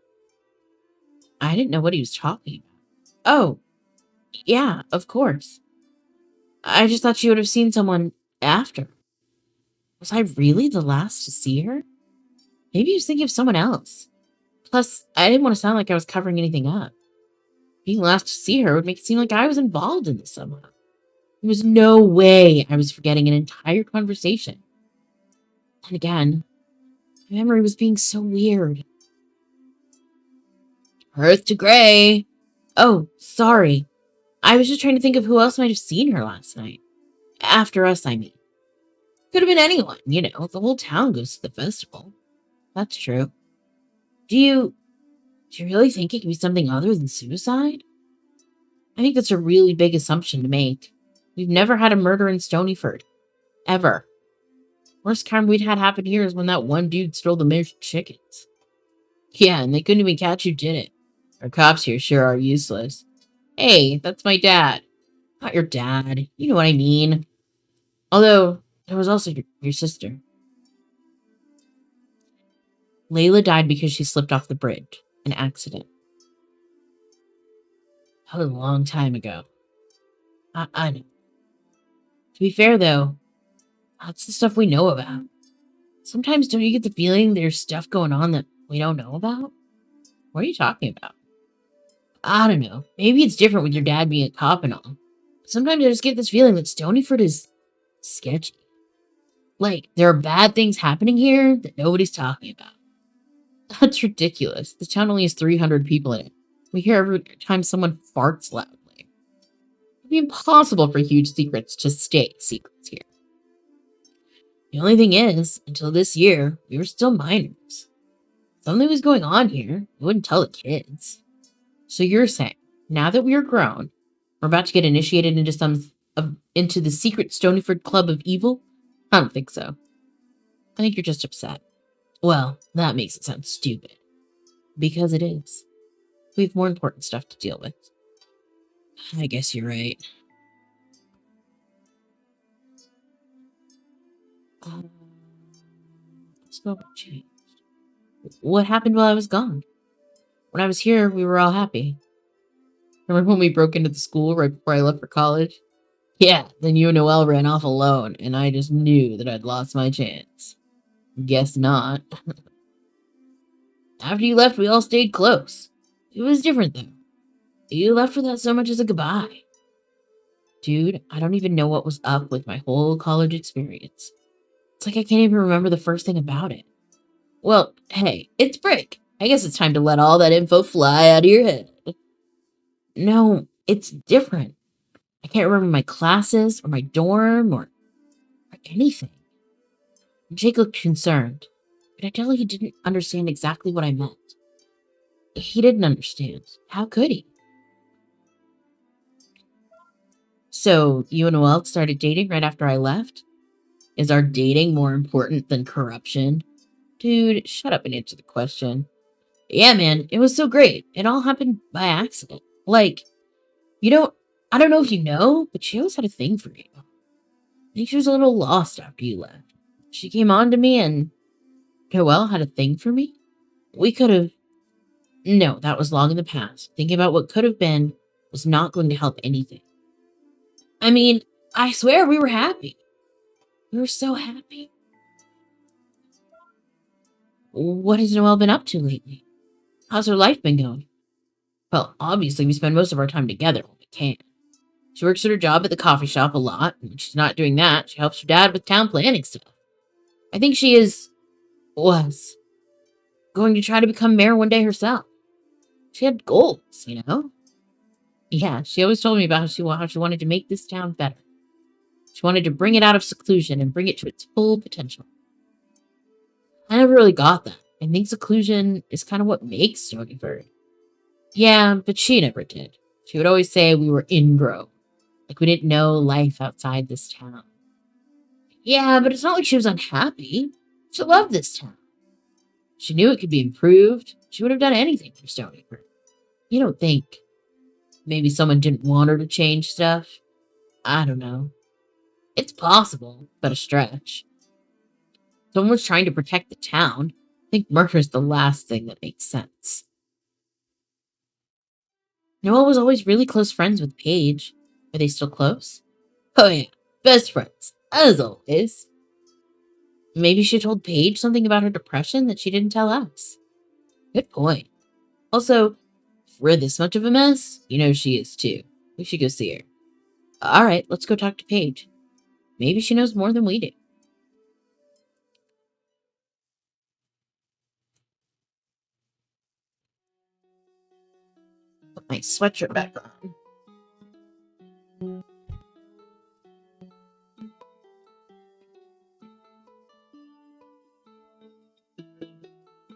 I didn't know what he was talking about. Oh, yeah, of course. I just thought she would have seen someone after. Was I really the last to see her? Maybe he was thinking of someone else. Plus, I didn't want to sound like I was covering anything up. Being last to see her would make it seem like I was involved in this somehow. There was no way I was forgetting an entire conversation. And again, my memory was being so weird. Earth to gray. Oh, sorry. I was just trying to think of who else might have seen her last night. After us, I mean. Could have been anyone, you know. The whole town goes to the festival. That's true. Do you really think it could be something other than suicide? I think that's a really big assumption to make. We've never had a murder in Stonyford. Ever. Worst crime we'd had happen here is when that one dude stole the mayor's chickens. Yeah, and they couldn't even catch who did it. Our cops here sure are useless. Hey, that's my dad. Not your dad. You know what I mean. Although, there was also your sister. Layla died because she slipped off the bridge. An accident. That was a long time ago. I know. To be fair, though, that's the stuff we know about. Sometimes don't you get the feeling there's stuff going on that we don't know about? What are you talking about? I don't know. Maybe it's different with your dad being a cop and all. Sometimes I just get this feeling that Stonyford is sketchy. Like, there are bad things happening here that nobody's talking about. That's ridiculous. The town only has 300 people in it. We hear every time someone farts loudly. It'd be impossible for huge secrets to stay secrets here. The only thing is, until this year, we were still minors. Something was going on here. We wouldn't tell the kids. So you're saying, now that we are grown, we're about to get initiated into the secret Stonyford Club of Evil? I don't think so. I think you're just upset. Well, that makes it sound stupid. Because it is. We have more important stuff to deal with. I guess you're right. So what changed? What happened while I was gone? When I was here, we were all happy. Remember when we broke into the school right before I left for college? Yeah, then you and Noelle ran off alone, and I just knew that I'd lost my chance. Guess not. After you left, we all stayed close. It was different, though. You left without so much as a goodbye. Dude, I don't even know what was up with my whole college experience. It's like I can't even remember the first thing about it. Well, hey, it's break. I guess it's time to let all that info fly out of your head. No, it's different. I can't remember my classes or my dorm or anything. Jake looked concerned, but I tell he didn't understand exactly what I meant. He didn't understand. How could he? So, you and Noel started dating right after I left? Is our dating more important than corruption? Dude, shut up and answer the question. Yeah, man, it was so great. It all happened by accident. Like, you don't, I don't know if you know, but she always had a thing for you. I think she was a little lost after you left. She came on to me and Noelle had a thing for me. We could have. No, that was long in the past. Thinking about what could have been was not going to help anything. I mean, I swear we were happy. We were so happy. What has Noelle been up to lately? How's her life been going? Well, obviously, we spend most of our time together when we can. She works at her job at the coffee shop a lot, and when she's not doing that, she helps her dad with town planning stuff. I think she was, going to try to become mayor one day herself. She had goals, you know? Yeah, she always told me about how she wanted to make this town better. She wanted to bring it out of seclusion and bring it to its full potential. I never really got that. I think seclusion is kind of what makes Stonyford. Yeah, but she never did. She would always say we were ingrown, like we didn't know life outside this town. Yeah, but it's not like she was unhappy. She loved this town. She knew it could be improved. She would have done anything for Stonyford. You don't think maybe someone didn't want her to change stuff? I don't know. It's possible, but a stretch. Someone was trying to protect the town. I think murder is the last thing that makes sense. Noel was always really close friends with Paige. Are they still close? Oh yeah, best friends, as always. Maybe she told Paige something about her depression that she didn't tell us. Good point. Also, if we're this much of a mess, you know she is too. We should go see her. Alright, let's go talk to Paige. Maybe she knows more than we do. Put my sweatshirt back on.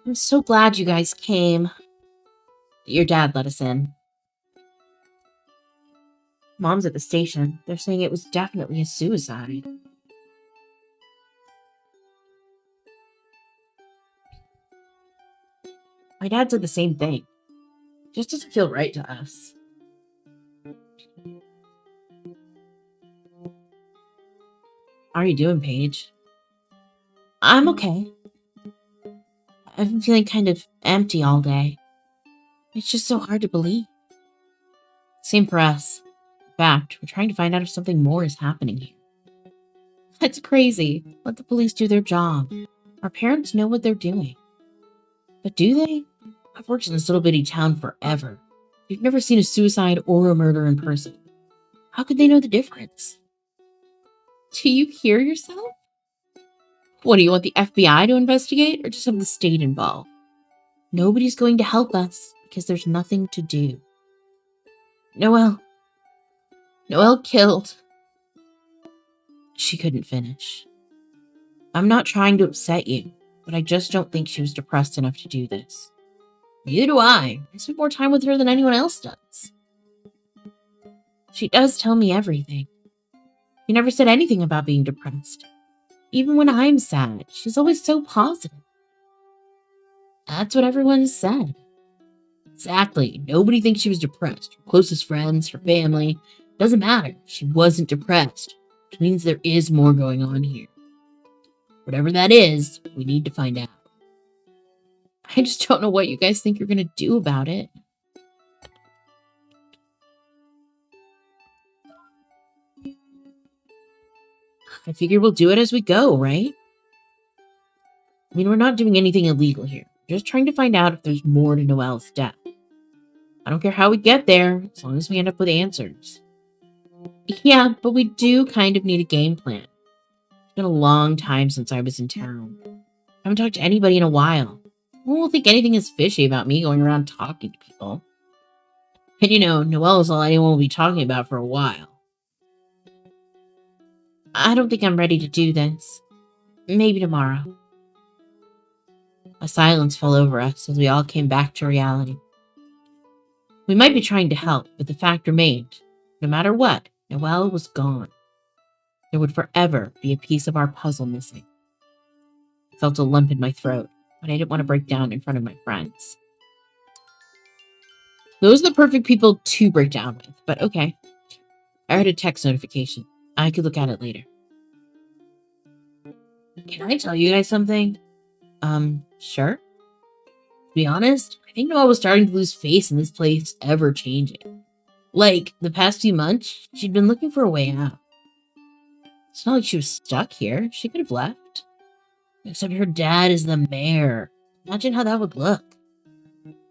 I'm so glad you guys came. Your dad let us in. Mom's at the station. They're saying it was definitely a suicide. My dad said the same thing. It just doesn't feel right to us. How are you doing, Paige? I'm okay. I've been feeling kind of empty all day. It's just so hard to believe. Same for us. In fact, we're trying to find out if something more is happening here. That's crazy. Let the police do their job. Our parents know what they're doing. But do they? I've worked in this little bitty town forever. We've never seen a suicide or a murder in person. How could they know the difference? Do you hear yourself? What, do you want the FBI to investigate or just have the state involved? Nobody's going to help us because there's nothing to do. Noelle killed. She couldn't finish. I'm not trying to upset you, but I just don't think she was depressed enough to do this. Neither do I. I spend more time with her than anyone else does. She does tell me everything. She never said anything about being depressed. Even when I'm sad, she's always so positive. That's what everyone has said. Exactly. Nobody thinks she was depressed. Her closest friends, her family. Doesn't matter. She wasn't depressed. Which means there is more going on here. Whatever that is, we need to find out. I just don't know what you guys think you're going to do about it. I figure we'll do it as we go, right? I mean, we're not doing anything illegal here. We're just trying to find out if there's more to Noelle's death. I don't care how we get there, as long as we end up with answers. Yeah, but we do kind of need a game plan. It's been a long time since I was in town. I haven't talked to anybody in a while. No one will think anything is fishy about me going around talking to people. And you know, Noelle is all anyone will be talking about for a while. I don't think I'm ready to do this. Maybe tomorrow. A silence fell over us as we all came back to reality. We might be trying to help, but the fact remained. No matter what, Noelle was gone. There would forever be a piece of our puzzle missing. I felt a lump in my throat, but I didn't want to break down in front of my friends. Those are the perfect people to break down with, but okay. I heard a text notification. I could look at it later. Can I tell you guys something? Sure. To be honest, I think Noelle was starting to lose face in this place ever changing. Like, the past few months, she'd been looking for a way out. It's not like she was stuck here. She could have left. Except her dad is the mayor. Imagine how that would look.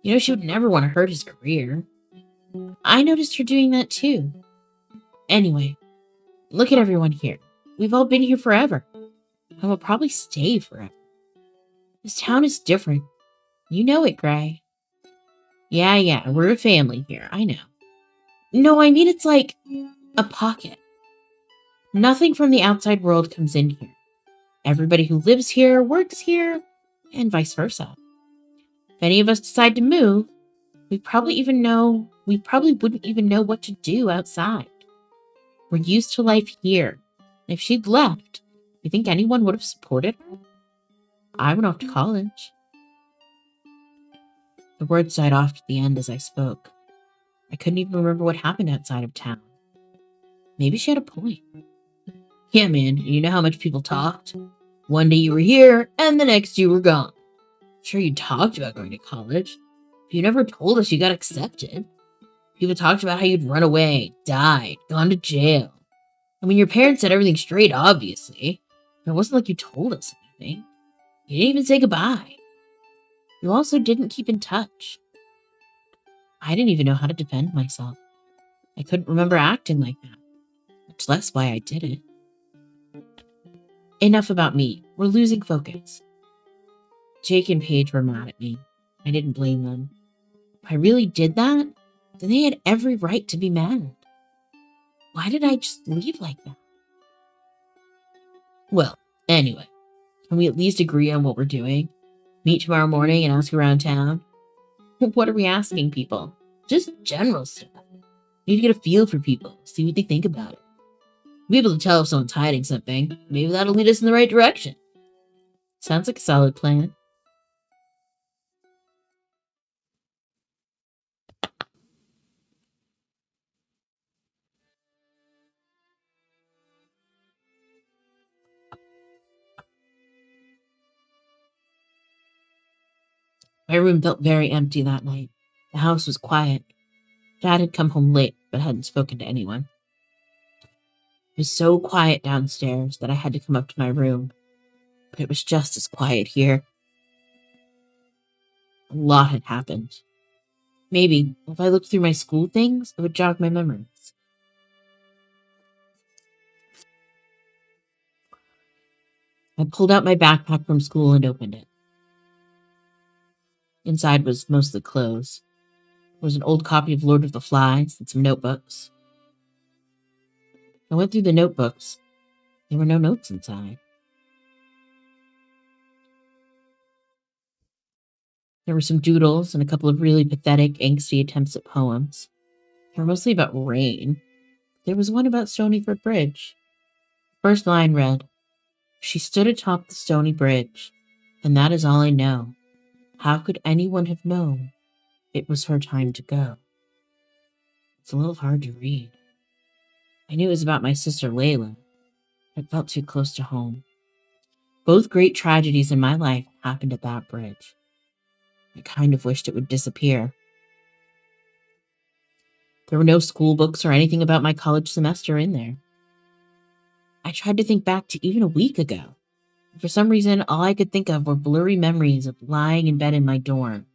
You know, she would never want to hurt his career. I noticed her doing that too. Anyway, look at everyone here. We've all been here forever. And we'll probably stay forever. This town is different. You know it, Gray. Yeah, we're a family here. I know. No, I mean it's like a pocket. Nothing from the outside world comes in here. Everybody who lives here works here, and vice versa. If any of us decide to move, we probably wouldn't even know what to do outside. We're used to life here. And if she'd left, you think anyone would have supported her? I went off to college. The words died off at the end as I spoke. I couldn't even remember what happened outside of town. Maybe she had a point. Yeah, man, you know how much people talked? One day you were here, and the next you were gone. Sure, you talked about going to college, but you never told us you got accepted. People talked about how you'd run away, died, gone to jail. I mean, your parents said everything straight, obviously, but it wasn't like you told us anything. You didn't even say goodbye. You also didn't keep in touch. I didn't even know how to defend myself. I couldn't remember acting like that, much less why I did it. Enough about me. We're losing focus. Jake and Paige were mad at me. I didn't blame them. If I really did that, then they had every right to be mad. Why did I just leave like that? Well, anyway, can we at least agree on what we're doing? Meet tomorrow morning and ask around town? What are we asking people? Just general stuff. We need to get a feel for people, see what they think about it. We'll be able to tell if someone's hiding something. Maybe that'll lead us in the right direction. Sounds like a solid plan. My room felt very empty that night. The house was quiet. Dad had come home late, but hadn't spoken to anyone. It was so quiet downstairs that I had to come up to my room, but it was just as quiet here. A lot had happened. Maybe, if I looked through my school things, it would jog my memories. I pulled out my backpack from school and opened it. Inside was mostly clothes. There was an old copy of Lord of the Flies and some notebooks. I went through the notebooks. There were no notes inside. There were some doodles and a couple of really pathetic, angsty attempts at poems. They were mostly about rain. There was one about Stonyford Bridge. First line read, "She stood atop the stony bridge, and that is all I know. How could anyone have known it was her time to go?" It's a little hard to read. I knew it was about my sister Layla. It felt too close to home. Both great tragedies in my life happened at that bridge. I kind of wished it would disappear. There were no school books or anything about my college semester in there. I tried to think back to even a week ago. For some reason, all I could think of were blurry memories of lying in bed in my dorm,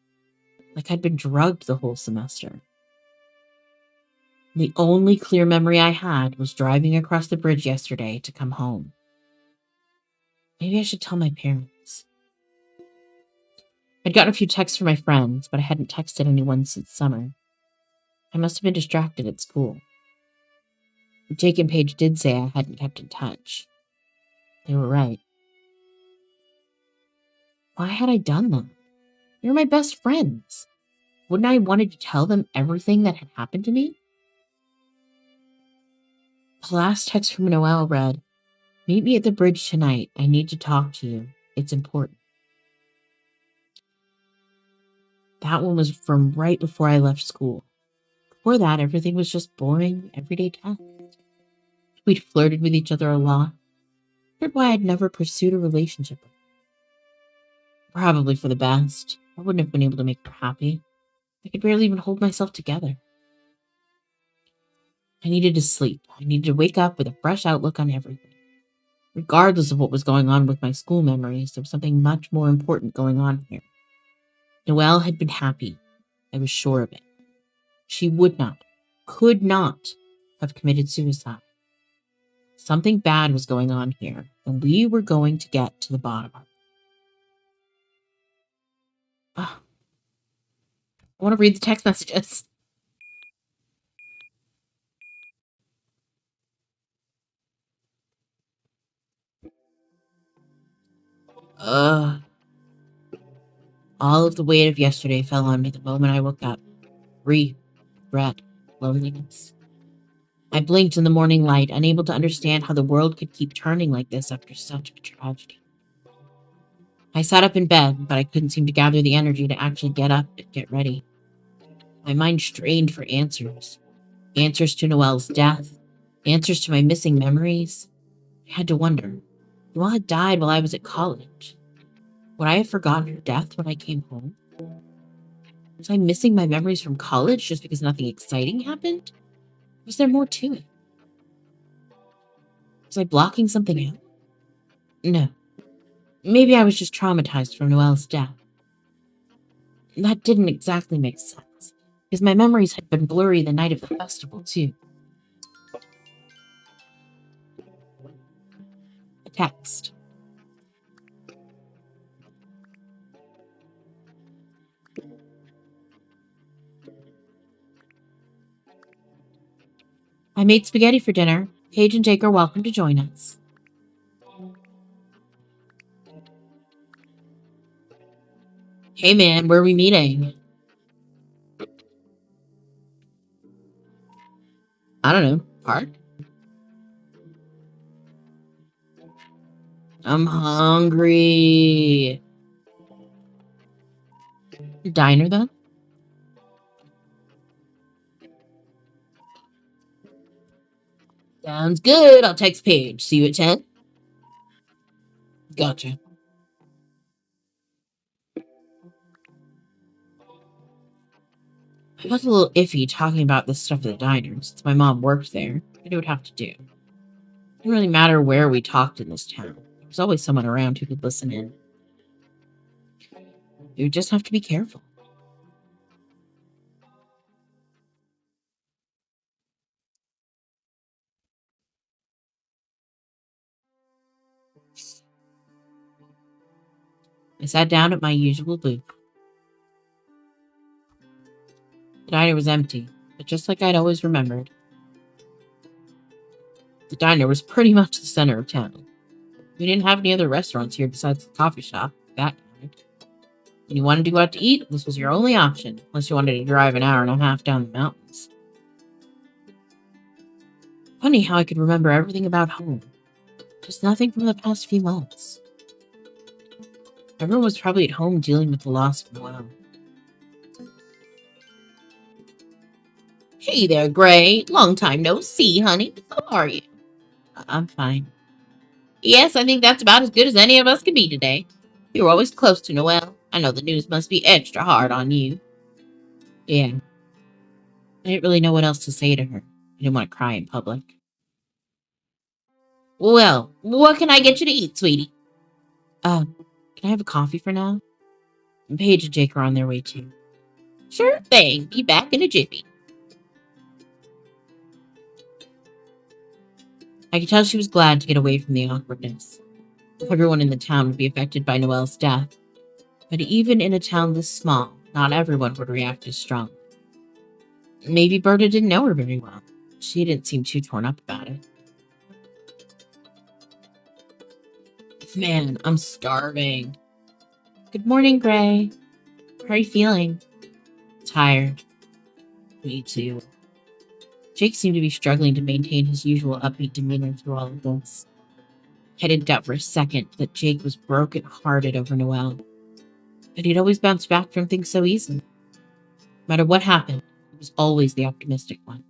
like I'd been drugged the whole semester. The only clear memory I had was driving across the bridge yesterday to come home. Maybe I should tell my parents. I'd gotten a few texts from my friends, but I hadn't texted anyone since summer. I must have been distracted at school. Jake and Paige did say I hadn't kept in touch. They were right. Why had I done that? They were my best friends. Wouldn't I have wanted to tell them everything that had happened to me? The last text from Noelle read, "Meet me at the bridge tonight. I need to talk to you. It's important." That one was from right before I left school. Before that, everything was just boring, everyday text. We'd flirted with each other a lot. Wondered why I'd never pursued a relationship with her. Probably for the best. I wouldn't have been able to make her happy. I could barely even hold myself together. I needed to sleep. I needed to wake up with a fresh outlook on everything. Regardless of what was going on with my school memories, there was something much more important going on here. Noelle had been happy. I was sure of it. She would not, could not have committed suicide. Something bad was going on here, and we were going to get to the bottom of it. I want to read the text messages. All of the weight of yesterday fell on me the moment I woke up. Grief, regret, loneliness. I blinked in the morning light, unable to understand how the world could keep turning like this after such a tragedy. I sat up in bed, but I couldn't seem to gather the energy to actually get up and get ready. My mind strained for answers. Answers to Noelle's death. Answers to my missing memories. I had to wonder. Noelle had died while I was at college. Would I have forgotten her death when I came home? Was I missing my memories from college just because nothing exciting happened? Was there more to it? Was I blocking something out? No. Maybe I was just traumatized from Noelle's death. That didn't exactly make sense, because my memories had been blurry the night of the festival, too. A text. I made spaghetti for dinner. Paige and Jake are welcome to join us. Hey man, where are we meeting? I don't know. Park? I'm hungry. Diner, then? Sounds good. I'll text Paige. See you at 10? Gotcha. I felt a little iffy talking about this stuff at the diner, since my mom worked there. I knew what I'd have to do. It didn't really matter where we talked in this town. There was always someone around who could listen in. You just have to be careful. I sat down at my usual booth. The diner was empty, but just like I'd always remembered. The diner was pretty much the center of town. We didn't have any other restaurants here besides the coffee shop. That counted. When you wanted to go out to eat, this was your only option, unless you wanted to drive an hour and a half down the mountains. Funny how I could remember everything about home. Just nothing from the past few months. Everyone was probably at home dealing with the loss of Noelle. Hey there, Gray. Long time no see, honey. How are you? I'm fine. Yes, I think that's about as good as any of us could be today. You were always close to Noelle. I know the news must be extra hard on you. Yeah. I didn't really know what else to say to her. I didn't want to cry in public. Well, what can I get you to eat, sweetie? Can I have a coffee for now? Paige and Jake are on their way too. Sure thing. Be back in a jiffy. I could tell she was glad to get away from the awkwardness. Everyone in the town would be affected by Noelle's death. But even in a town this small, not everyone would react as strong. Maybe Berta didn't know her very well. She didn't seem too torn up about it. Man, I'm starving. Good morning, Gray. How are you feeling? Tired. Me too. Jake seemed to be struggling to maintain his usual upbeat demeanor through all of this. I didn't doubt for a second that Jake was broken-hearted over Noelle, but he'd always bounced back from things so easily. No matter what happened, he was always the optimistic one.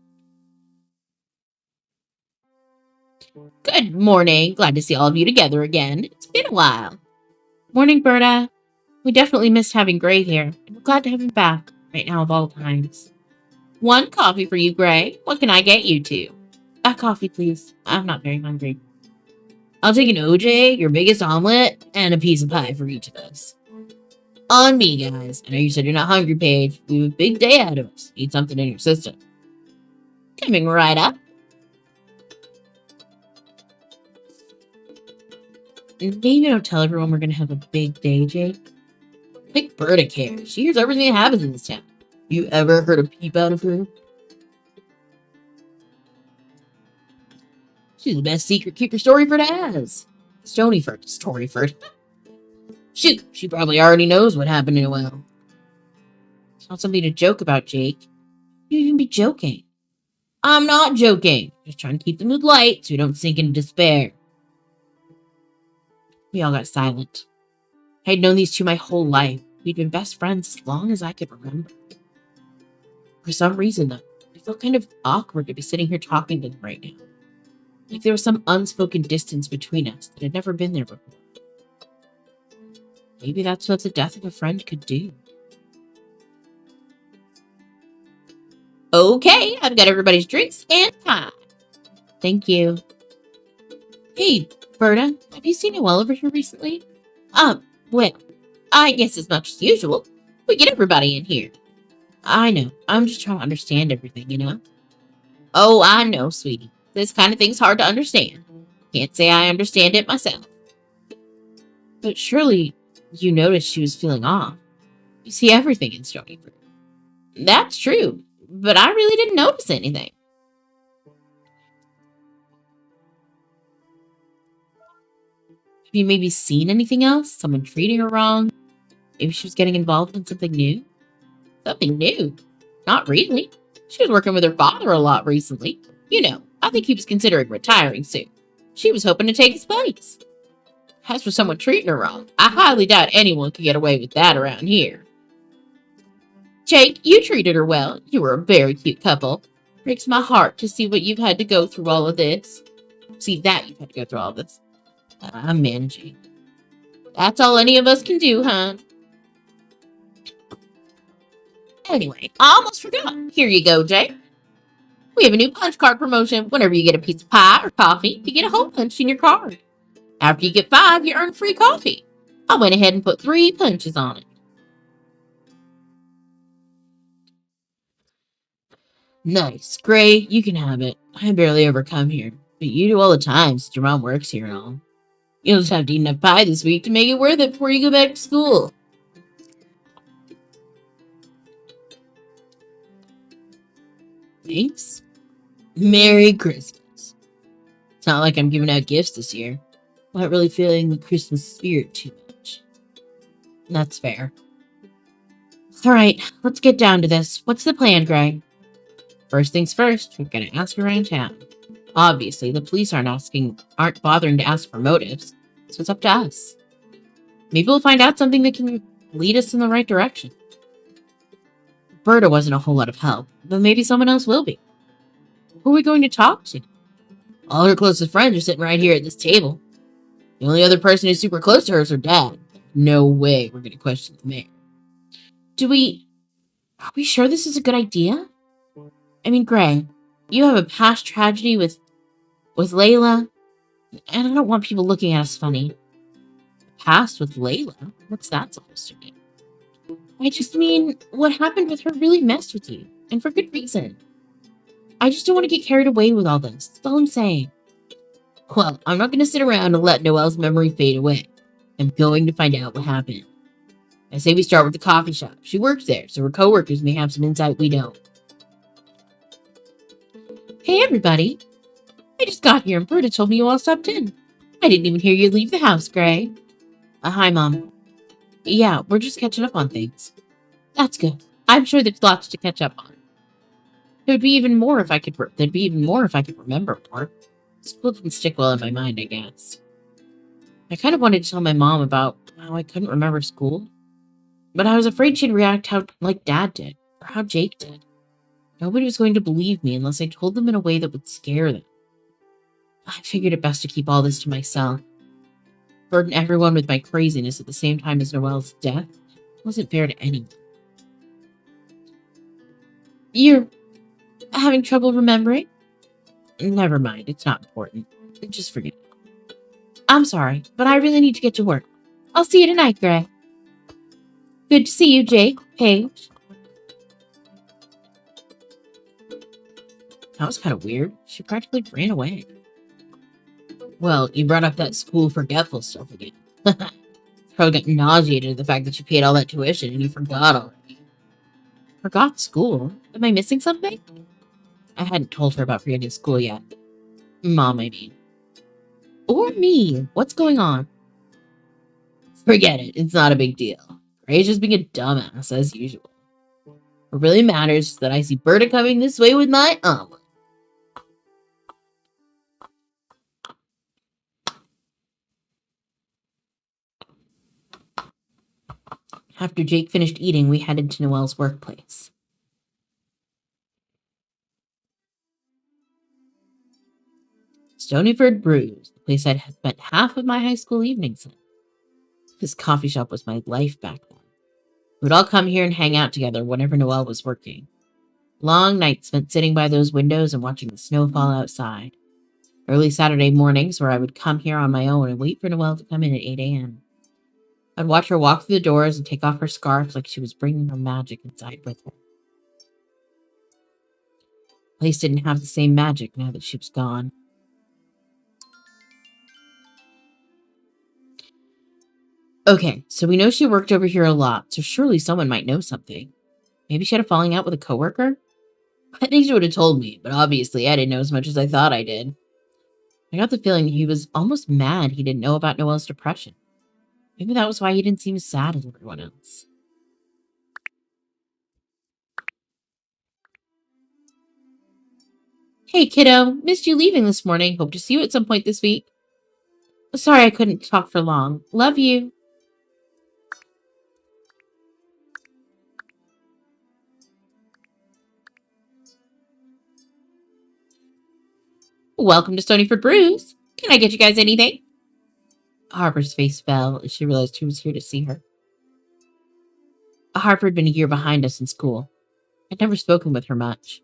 Good morning. Glad to see all of you together again. It's been a while. Morning, Berta. We definitely missed having Gray here, and we're glad to have him back right now of all times. One coffee for you, Gray. What can I get you to? A coffee, please. I'm not very hungry. I'll take an OJ, your biggest omelet, and a piece of pie for each of us. On me, guys. I know you said you're not hungry, Paige. We have a big day ahead of us. Need something in your system. Coming right up. Maybe don't tell everyone we're going to have a big day, Jake. Like Berta cares. She hears everything that happens in this town. You ever heard a peep out of her? She's the best secret keeper Stonyford has. Stonyford. Shoot, she probably already knows what happened to Noelle. It's not something to joke about, Jake. You'd even be joking. I'm not joking. Just trying to keep the mood light so we don't sink into despair. We all got silent. I had known these two my whole life. We'd been best friends as long as I could remember. For some reason, though, it felt kind of awkward to be sitting here talking to them right now. Like there was some unspoken distance between us that had never been there before. Maybe that's what the death of a friend could do. Okay, I've got everybody's drinks and pie. Thank you. Hey, Berta, have you seen Noelle over here recently? Well, I guess as much as usual. We get everybody in here. I know. I'm just trying to understand everything, you know? Oh, I know, sweetie. This kind of thing's hard to understand. Can't say I understand it myself. But surely you noticed she was feeling off. You see everything in Stonyford. That's true, but I really didn't notice anything. Have you maybe seen anything else? Someone treating her wrong? Maybe she was getting involved in something new? Something new? Not really. She was working with her father a lot recently. You know, I think he was considering retiring soon. She was hoping to take his place. As for someone treating her wrong, I highly doubt anyone could get away with that around here. Jake, you treated her well. You were a very cute couple. Breaks my heart to see what you've had to go through all of this. See that you've had to go through all of this. I'm managing. That's all any of us can do, huh? Anyway, I almost forgot. Here you go, Jake. We have a new punch card promotion. Whenever you get a piece of pie or coffee, you get a hole punch in your card. After you get 5, you earn free coffee. I went ahead and put 3 punches on it. Nice. Gray, you can have it. I barely ever come here, but you do all the time since your mom works here and all. You'll just have to eat enough pie this week to make it worth it before you go back to school. Thanks. Merry Christmas. It's not like I'm giving out gifts this year. I'm not really feeling the Christmas spirit too much. That's fair. Alright, let's get down to this. What's the plan, Gray? First things first, we're gonna ask around town. Obviously, the police aren't bothering to ask for motives, so it's up to us. Maybe we'll find out something that can lead us in the right direction. Berta wasn't a whole lot of help, but maybe someone else will be. Who are we going to talk to? All her closest friends are sitting right here at this table. The only other person who's super close to her is her dad. No way we're going to question the mayor. Are we sure this is a good idea? I mean, Gray, you have a past tragedy with Layla, and I don't want people looking at us funny. Past with Layla? What's that supposed to mean? I just mean, what happened with her really messed with you, and for good reason. I just don't want to get carried away with all this. That's all I'm saying. Well, I'm not going to sit around and let Noelle's memory fade away. I'm going to find out what happened. I say we start with the coffee shop. She works there, so her coworkers may have some insight we don't. Hey, everybody. I just got here and Berta told me you all stopped in. I didn't even hear you leave the house, Gray. Hi, Mom. Yeah, we're just catching up on things. That's good. I'm sure there's lots to catch up on. There'd be even more if I could remember more. School didn't stick well in my mind, I guess. I kind of wanted to tell my mom about how I couldn't remember school, but I was afraid she'd react like Dad did, or how Jake did. Nobody was going to believe me unless I told them in a way that would scare them. I figured it best to keep all this to myself. Burden everyone with my craziness at the same time as Noelle's death wasn't fair to anyone. You're having trouble remembering? Never mind, it's not important. Just forget it. I'm sorry, but I really need to get to work. I'll see you tonight, Gray. Good to see you, Jake, Paige. That was kind of weird. She practically ran away. Well, you brought up that school forgetful stuff again. Probably got nauseated at the fact that you paid all that tuition and you forgot already. Forgot school? Am I missing something? I hadn't told her about forgetting school yet. Mom, I mean. Or me. What's going on? Forget it. It's not a big deal. Gray's just being a dumbass, as usual. What really matters is that I see Berta coming this way with my omelet. After Jake finished eating, we headed to Noelle's workplace. Stonyford Brews, the place I'd spent half of my high school evenings in. This coffee shop was my life back then. We would all come here and hang out together whenever Noelle was working. Long nights spent sitting by those windows and watching the snow fall outside. Early Saturday mornings where I would come here on my own and wait for Noelle to come in at 8 a.m. I'd watch her walk through the doors and take off her scarf like she was bringing her magic inside with her. The place didn't have the same magic now that she was gone. Okay, so we know she worked over here a lot, so surely someone might know something. Maybe she had a falling out with a coworker? I think she would have told me, but obviously I didn't know as much as I thought I did. I got the feeling he was almost mad he didn't know about Noelle's depression. Maybe that was why he didn't seem as sad as everyone else. Hey, kiddo. Missed you leaving this morning. Hope to see you at some point this week. Sorry I couldn't talk for long. Love you. Welcome to Stonyford Brews. Can I get you guys anything? Harper's face fell as she realized who was here to see her. Harper had been a year behind us in school. I'd never spoken with her much.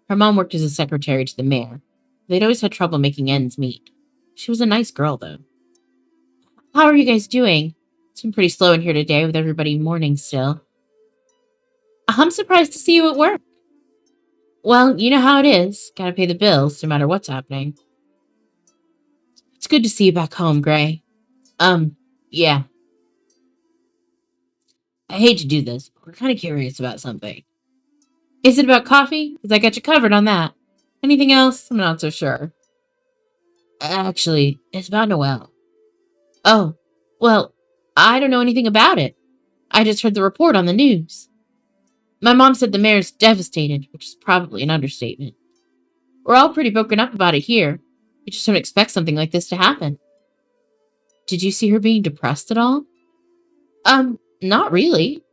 Her mom worked as a secretary to the mayor. They'd always had trouble making ends meet. She was a nice girl, though. How are you guys doing? It's been pretty slow in here today with everybody mourning still. I'm surprised to see you at work. Well, you know how it is. Gotta pay the bills, no matter what's happening. It's good to see you back home, Gray. Yeah. I hate to do this, but we're kind of curious about something. Is it about coffee? Because I got you covered on that. Anything else? I'm not so sure. Actually, it's about Noelle. Oh, well, I don't know anything about it. I just heard the report on the news. My mom said the mayor's devastated, which is probably an understatement. We're all pretty broken up about it here. We just don't expect something like this to happen. Did you see her being depressed at all? Not really.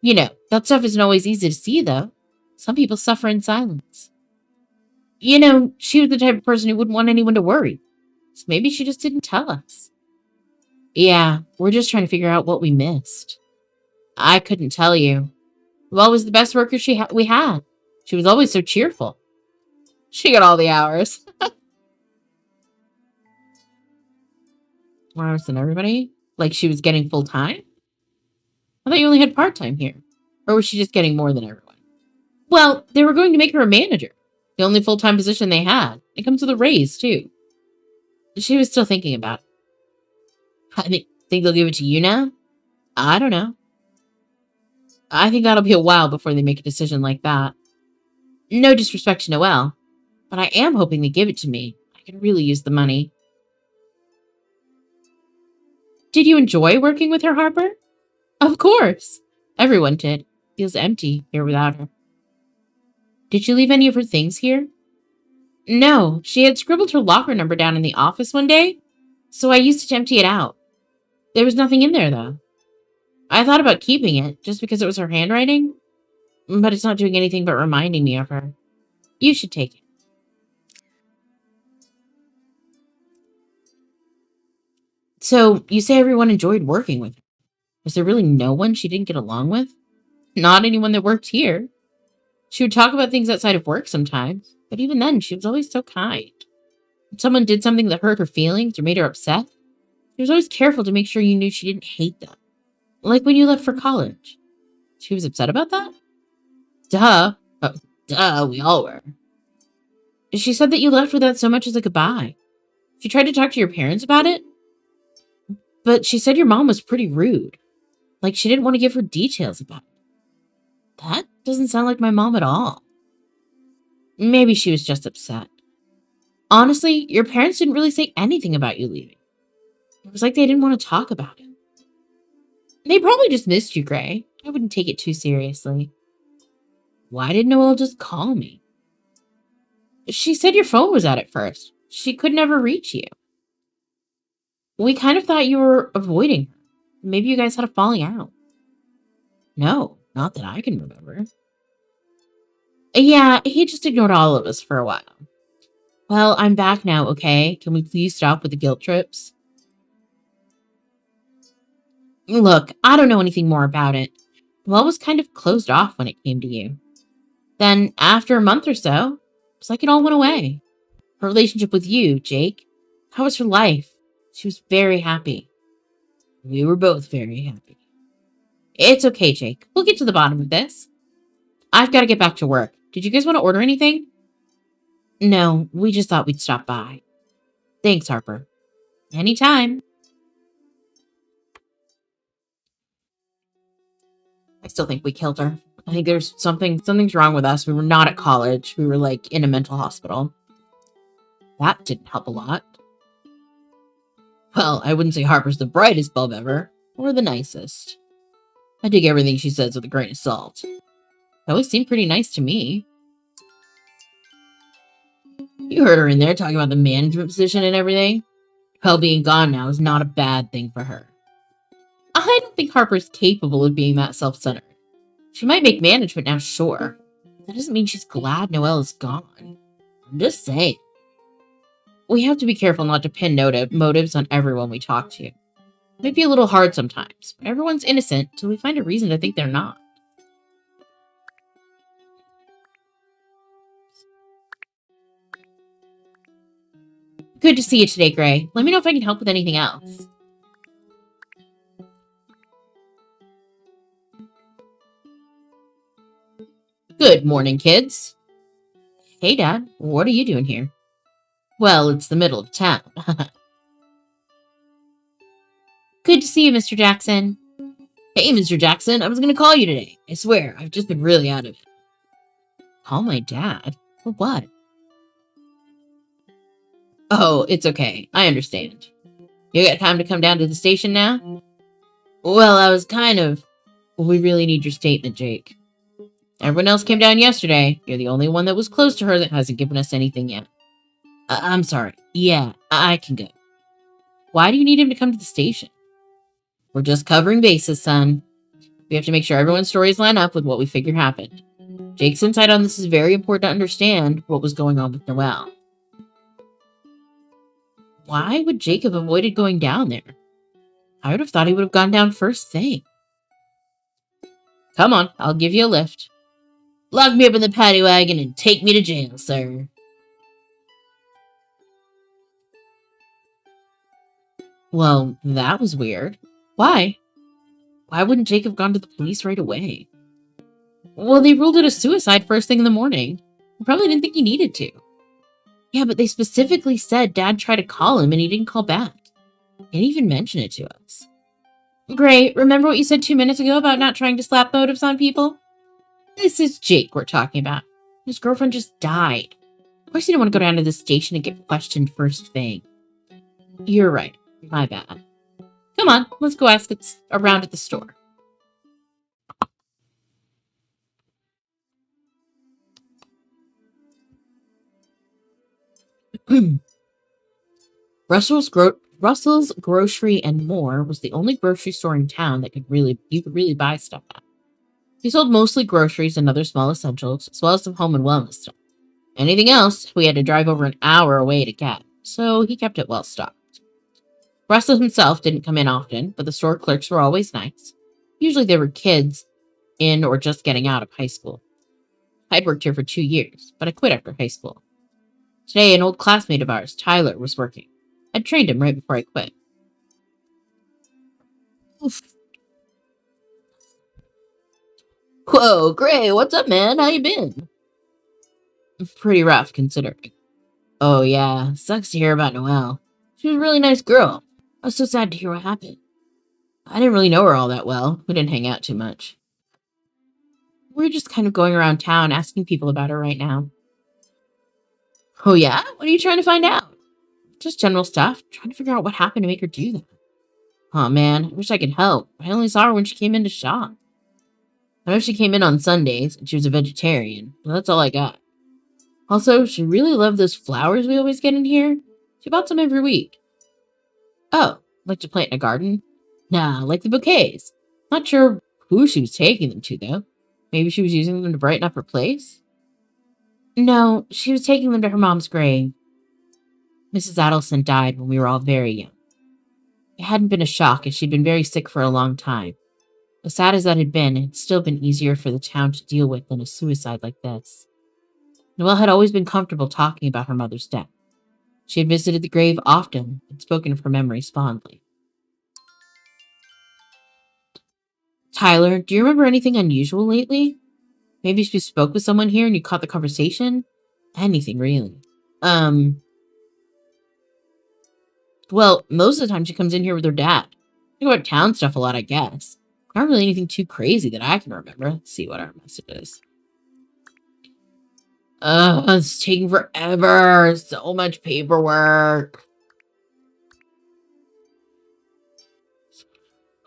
You know, that stuff isn't always easy to see, though. Some people suffer in silence. You know, she was the type of person who wouldn't want anyone to worry. So maybe she just didn't tell us. Yeah, we're just trying to figure out what we missed. I couldn't tell you. Well, was the best worker we had. She was always so cheerful. She got all the hours. More hours than everybody? Like she was getting full time? I thought you only had part time here. Or was she just getting more than everyone? Well, they were going to make her a manager. The only full time position they had. It comes with a raise, too. She was still thinking about it. I think they'll give it to you now? I don't know. I think that'll be a while before they make a decision like that. No disrespect to Noelle, but I am hoping they give it to me. I could really use the money. Did you enjoy working with her, Harper? Of course. Everyone did. Feels empty here without her. Did she leave any of her things here? No, she had scribbled her locker number down in the office one day, so I used it to empty it out. There was nothing in there, though. I thought about keeping it, just because it was her handwriting, but it's not doing anything but reminding me of her. You should take it. So, you say everyone enjoyed working with her. Was there really no one she didn't get along with? Not anyone that worked here. She would talk about things outside of work sometimes, but even then, she was always so kind. If someone did something that hurt her feelings or made her upset, she was always careful to make sure you knew she didn't hate them. Like when you left for college. She was upset about that? Duh. Oh, duh, we all were. She said that you left without so much as a goodbye. She tried to talk to your parents about it, but she said your mom was pretty rude. Like she didn't want to give her details about it. That doesn't sound like my mom at all. Maybe she was just upset. Honestly, your parents didn't really say anything about you leaving. It was like they didn't want to talk about it. They probably just missed you, Gray. I wouldn't take it too seriously. Why didn't Noelle just call me? She said your phone was out at first. She could never reach you. We kind of thought you were avoiding her. Maybe you guys had a falling out. No, not that I can remember. Yeah, he just ignored all of us for a while. Well, I'm back now, okay? Can we please stop with the guilt trips? Look, I don't know anything more about it. Noelle was kind of closed off when it came to you. Then, after a month or so, it's like it all went away. Her relationship with you, Jake. How was her life? She was very happy. We were both very happy. It's okay, Jake. We'll get to the bottom of this. I've got to get back to work. Did you guys want to order anything? No, we just thought we'd stop by. Thanks, Harper. Anytime. I still think we killed her. I think there's something's wrong with us. We were not at college. We were like in a mental hospital. That didn't help a lot. Well, I wouldn't say Harper's the brightest bulb ever, or the nicest. I take everything she says with a grain of salt. She always seemed pretty nice to me. You heard her in there talking about the management position and everything. Well, being gone now is not a bad thing for her. I don't think Harper's capable of being that self-centered. She might make management now, sure. That doesn't mean she's glad Noelle is gone. I'm just saying. We have to be careful not to pin motives on everyone we talk to. It might be a little hard sometimes, but everyone's innocent till we find a reason to think they're not. Good to see you today, Gray. Let me know if I can help with anything else. Good morning, kids. Hey, Dad. What are you doing here? Well, it's the middle of town. Good to see you, Mr. Jackson. Hey, Mr. Jackson. I was going to call you today. I swear, I've just been really out of it. Call my dad? For what? Oh, it's okay. I understand. You got time to come down to the station now? Well, I was kind of... We really need your statement, Jake. Everyone else came down yesterday. You're the only one that was close to her that hasn't given us anything yet. I'm sorry. Yeah, I can go. Why do you need him to come to the station? We're just covering bases, son. We have to make sure everyone's stories line up with what we figure happened. Jake's insight on this is very important to understand what was going on with Noelle. Why would Jake have avoided going down there? I would have thought he would have gone down first thing. Come on, I'll give you a lift. Lock me up in the paddy wagon and take me to jail, sir. Well, that was weird. Why? Why wouldn't Jake have gone to the police right away? Well, they ruled it a suicide first thing in the morning. He probably didn't think he needed to. Yeah, but they specifically said Dad tried to call him and he didn't call back. He didn't even mention it to us. Great. Remember what you said 2 minutes ago about not trying to slap motives on people? This is Jake we're talking about. His girlfriend just died. Of course you don't want to go down to the station and get questioned first thing. You're right. My bad. Come on, let's go ask around at the store. Russell's Grocery and More was the only grocery store in town that you could really buy stuff at. He sold mostly groceries and other small essentials, as well as some home and wellness stuff. Anything else, we had to drive over an hour away to get, so he kept it well stocked. Russell himself didn't come in often, but the store clerks were always nice. Usually they were kids in or just getting out of high school. I'd worked here for 2 years, but I quit after high school. Today, an old classmate of ours, Tyler, was working. I'd trained him right before I quit. Oof. Whoa, Gray, what's up, man? How you been? Pretty rough, considering. Oh, yeah, sucks to hear about Noelle. She was a really nice girl. I was so sad to hear what happened. I didn't really know her all that well. We didn't hang out too much. We're just kind of going around town asking people about her right now. Oh, yeah? What are you trying to find out? Just general stuff. Trying to figure out what happened to make her do that. Oh, man, I wish I could help. I only saw her when she came in to shop. I know she came in on Sundays, and she was a vegetarian, but that's all I got. Also, she really loved those flowers we always get in here. She bought some every week. Oh, like to plant in a garden? Nah, like the bouquets. Not sure who she was taking them to, though. Maybe she was using them to brighten up her place? No, she was taking them to her mom's grave. Mrs. Adelson died when we were all very young. It hadn't been a shock, as she'd been very sick for a long time. As sad as that had been, it had still been easier for the town to deal with than a suicide like this. Noelle had always been comfortable talking about her mother's death. She had visited the grave often and spoken of her memories fondly. Tyler, do you remember anything unusual lately? Maybe she spoke with someone here and you caught the conversation? Anything, really. Well, most of the time she comes in here with her dad. Think about town stuff a lot, I guess. Not really anything too crazy that I can remember. Let's see what our message is. It's taking forever. So much paperwork.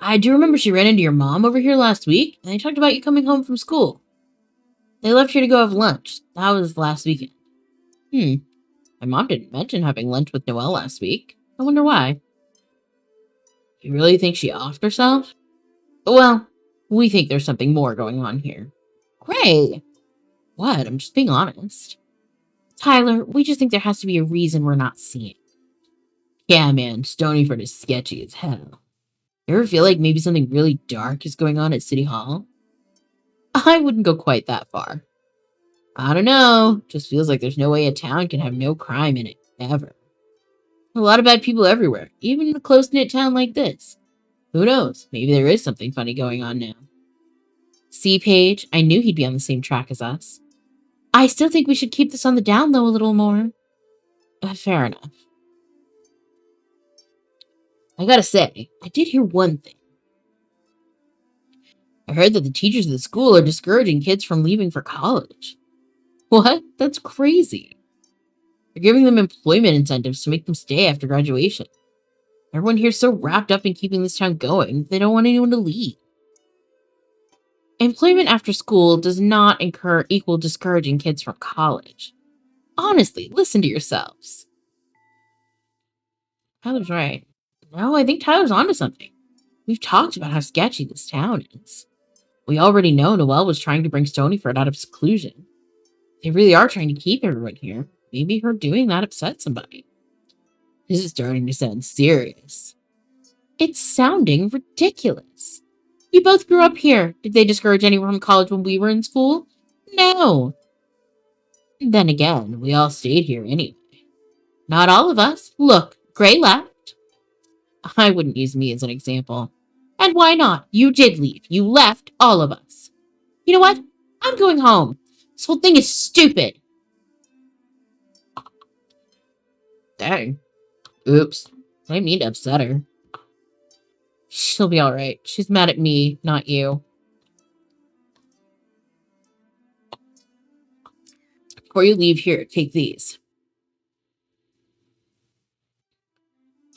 I do remember she ran into your mom over here last week, and they talked about you coming home from school. They left here to go have lunch. That was last weekend. My mom didn't mention having lunch with Noelle last week. I wonder why. You really think she offed herself? Well, we think there's something more going on here. Gray! What? I'm just being honest. Tyler, we just think there has to be a reason we're not seeing. Yeah, man, Stonyford is sketchy as hell. You ever feel like maybe something really dark is going on at City Hall? I wouldn't go quite that far. I don't know. Just feels like there's no way a town can have no crime in it, ever. A lot of bad people everywhere, even in a close-knit town like this. Who knows? Maybe there is something funny going on now. See, Paige, I knew he'd be on the same track as us. I still think we should keep this on the down low a little more. Fair enough. I gotta say, I did hear one thing. I heard that the teachers of the school are discouraging kids from leaving for college. What? That's crazy. They're giving them employment incentives to make them stay after graduation. Everyone here's so wrapped up in keeping this town going, they don't want anyone to leave. Employment after school does not equal discouraging kids from college. Honestly, listen to yourselves. Tyler's right. No, I think Tyler's onto something. We've talked about how sketchy this town is. We already know Noelle was trying to bring Stonyford out of seclusion. They really are trying to keep everyone here. Maybe her doing that upset somebody. This is starting to sound serious. It's sounding ridiculous. You both grew up here. Did they discourage anyone from college when we were in school? No. Then again, we all stayed here anyway. Not all of us. Look, Gray left. I wouldn't use me as an example. And why not? You did leave. You left all of us. You know what? I'm going home. This whole thing is stupid. Dang. Oops. I didn't mean to upset her. She'll be alright. She's mad at me, not you. Before you leave, here, take these.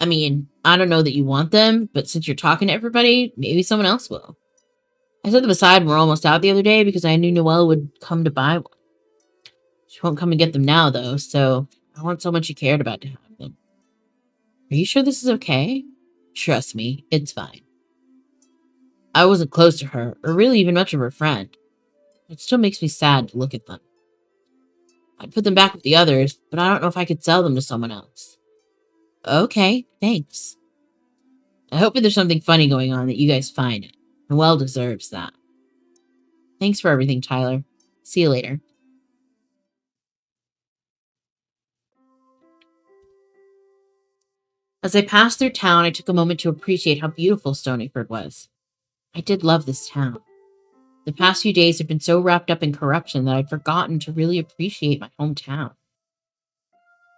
I mean, I don't know that you want them, but since you're talking to everybody, maybe someone else will. I set them aside when we're almost out the other day because I knew Noelle would come to buy one. She won't come and get them now, though, so I want someone she cared about to have them. Are you sure this is okay? Trust me, it's fine. I wasn't close to her, or really even much of her friend. It still makes me sad to look at them. I'd put them back with the others, but I don't know if I could sell them to someone else. Okay, thanks. I hope that there's something funny going on that you guys find it. Noelle deserves that. Thanks for everything, Tyler. See you later. As I passed through town, I took a moment to appreciate how beautiful Stonyford was. I did love this town. The past few days had been so wrapped up in corruption that I'd forgotten to really appreciate my hometown.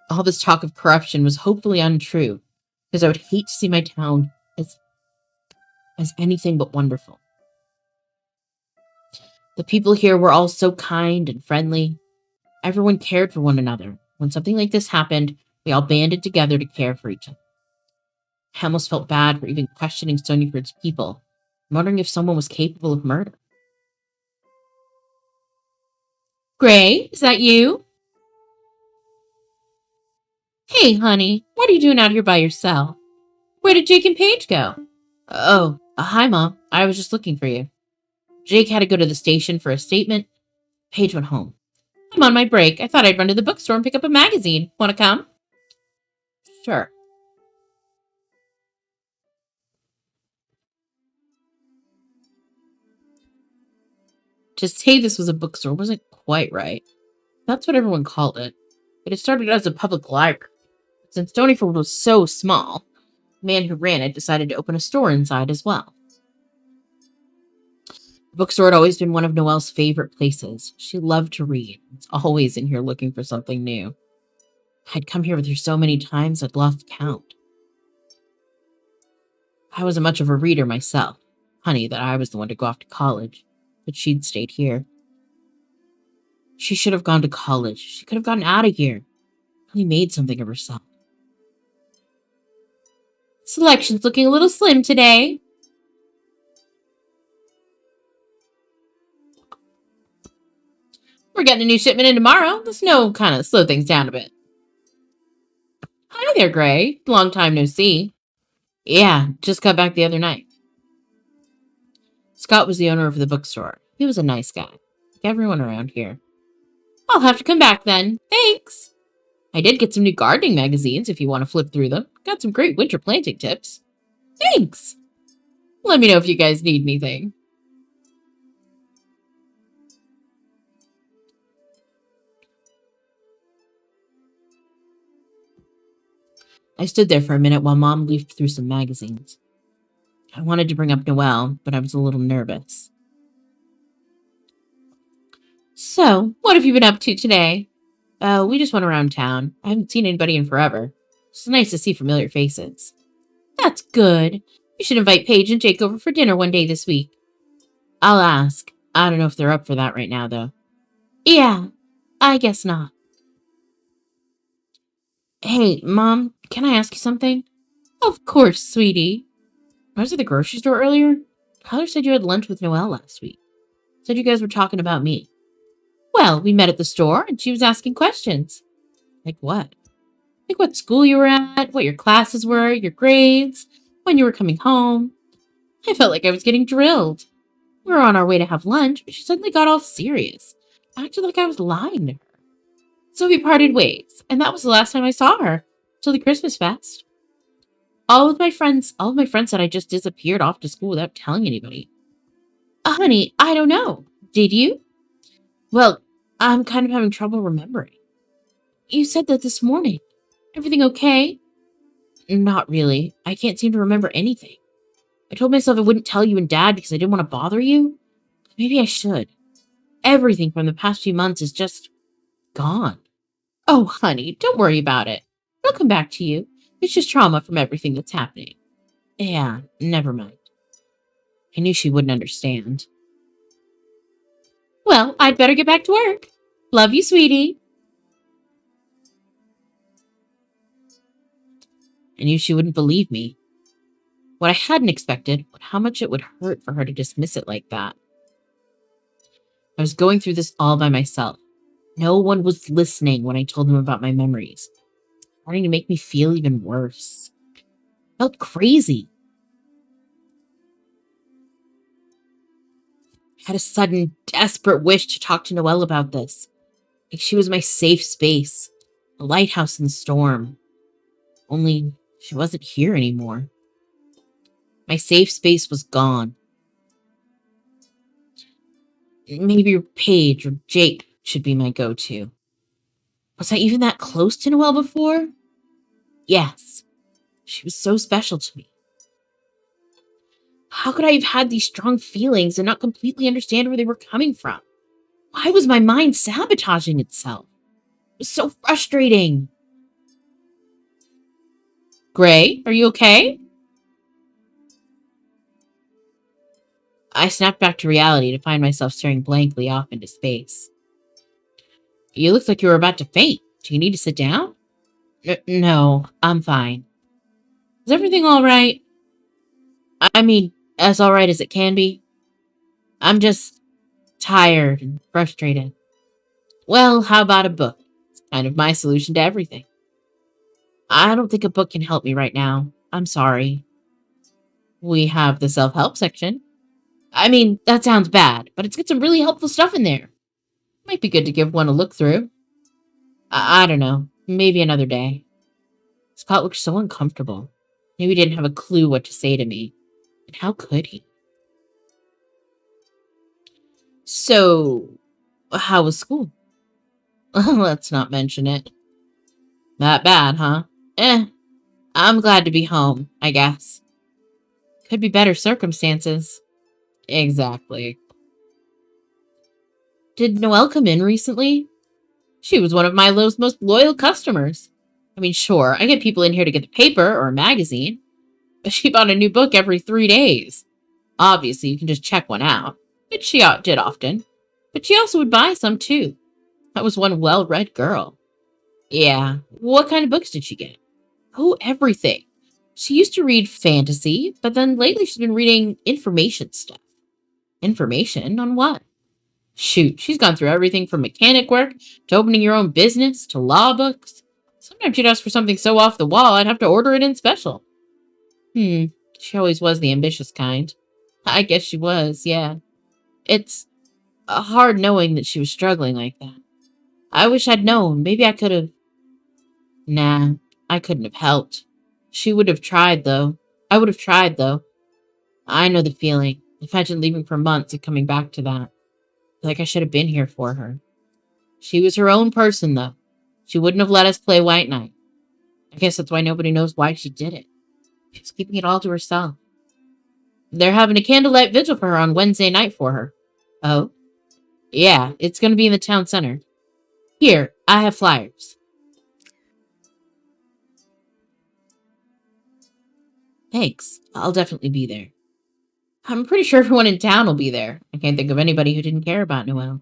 All this talk of corruption was hopefully untrue, because I would hate to see my town as anything but wonderful. The people here were all so kind and friendly. Everyone cared for one another. When something like this happened, we all banded together to care for each other. I almost felt bad for even questioning Stonyford's people, wondering if someone was capable of murder. Gray, is that you? Hey, honey, what are you doing out here by yourself? Where did Jake and Paige go? Oh, hi, Mom. I was just looking for you. Jake had to go to the station for a statement. Paige went home. I'm on my break. I thought I'd run to the bookstore and pick up a magazine. Want to come? Sure. To say this was a bookstore wasn't quite right. That's what everyone called it. But it started as a public library. Since Stonyford was so small, the man who ran it decided to open a store inside as well. The bookstore had always been one of Noelle's favorite places. She loved to read. It's always in here looking for something new. I'd come here with her so many times I'd lost count. I wasn't much of a reader myself. Funny that I was the one to go off to college, but she'd stayed here. She should have gone to college. She could have gotten out of here. Really made something of herself. Selection's looking a little slim today. We're getting a new shipment in tomorrow. The snow kind of slow things down a bit. Hi there, Gray. Long time no see. Yeah, just got back the other night. Scott was the owner of the bookstore. He was a nice guy, like everyone around here. I'll have to come back then. Thanks. I did get some new gardening magazines if you want to flip through them. Got some great winter planting tips. Thanks. Let me know if you guys need anything. I stood there for a minute while Mom leafed through some magazines. I wanted to bring up Noelle, but I was a little nervous. So, what have you been up to today? We just went around town. I haven't seen anybody in forever. It's nice to see familiar faces. That's good. You should invite Paige and Jake over for dinner one day this week. I'll ask. I don't know if they're up for that right now, though. Yeah, I guess not. Hey, Mom, can I ask you something? Of course, sweetie. I was at the grocery store earlier. Tyler said you had lunch with Noelle last week. Said you guys were talking about me. Well, we met at the store, and she was asking questions. Like what? Like what school you were at, what your classes were, your grades, when you were coming home. I felt like I was getting drilled. We were on our way to have lunch, but she suddenly got all serious. Acted like I was lying to her. So we parted ways, and that was the last time I saw her, till the Christmas fest. All of my friends said I just disappeared off to school without telling anybody. Honey, I don't know. Did you? Well, I'm kind of having trouble remembering. You said that this morning. Everything okay? Not really. I can't seem to remember anything. I told myself I wouldn't tell you and Dad because I didn't want to bother you. Maybe I should. Everything from the past few months is just gone. Oh, honey, don't worry about it. It'll come back to you. It's just trauma from everything that's happening. Yeah, never mind. I knew she wouldn't understand. Well, I'd better get back to work. Love you, sweetie. I knew she wouldn't believe me. What I hadn't expected was how much it would hurt for her to dismiss it like that. I was going through this all by myself. No one was listening when I told them about my memories. Starting to make me feel even worse. Felt crazy. I had a sudden, desperate wish to talk to Noelle about this. Like she was my safe space. A lighthouse in the storm. Only she wasn't here anymore. My safe space was gone. Maybe Paige or Jake should be my go-to. Was I even that close to Noelle before? Yes. She was so special to me. How could I have had these strong feelings and not completely understand where they were coming from? Why was my mind sabotaging itself? It was so frustrating. Gray, are you okay? I snapped back to reality to find myself staring blankly off into space. You looked like you were about to faint. Do you need to sit down? No, I'm fine. Is everything all right? I mean, as all right as it can be. I'm just tired and frustrated. Well, how about a book? It's kind of my solution to everything. I don't think a book can help me right now. I'm sorry. We have the self-help section. I mean, that sounds bad, but it's got some really helpful stuff in there. Might be good to give one a look through. I don't know. Maybe another day. Scott looked so uncomfortable. Maybe he didn't have a clue what to say to me. And how could he? So, how was school? Let's not mention it. That bad, huh? I'm glad to be home, I guess. Could be better circumstances. Exactly. Did Noelle come in recently? She was one of Milo's most loyal customers. I mean, sure, I get people in here to get the paper or a magazine, but she bought a new book every 3 days. Obviously, you can just check one out, which she did often. But she also would buy some, too. That was one well-read girl. Yeah, what kind of books did she get? Oh, everything. She used to read fantasy, but then lately she's been reading information stuff. Information on what? Shoot, she's gone through everything from mechanic work to opening your own business to law books. Sometimes she'd ask for something so off the wall I'd have to order it in special. She always was the ambitious kind. I guess she was, yeah. It's hard knowing that she was struggling like that. I wish I'd known. Maybe I could have. Nah, I couldn't have helped. She would have tried, though. I would have tried, though. I know the feeling. Imagine leaving for months and coming back to that. Like I should have been here for her. She was her own person, though. She wouldn't have let us play White Knight. I guess that's why nobody knows why she did it. She's keeping it all to herself. They're having a candlelight vigil for her on Wednesday night for her. Oh? Yeah, it's going to be in the town center. Here, I have flyers. Thanks. I'll definitely be there. I'm pretty sure everyone in town will be there. I can't think of anybody who didn't care about Noelle.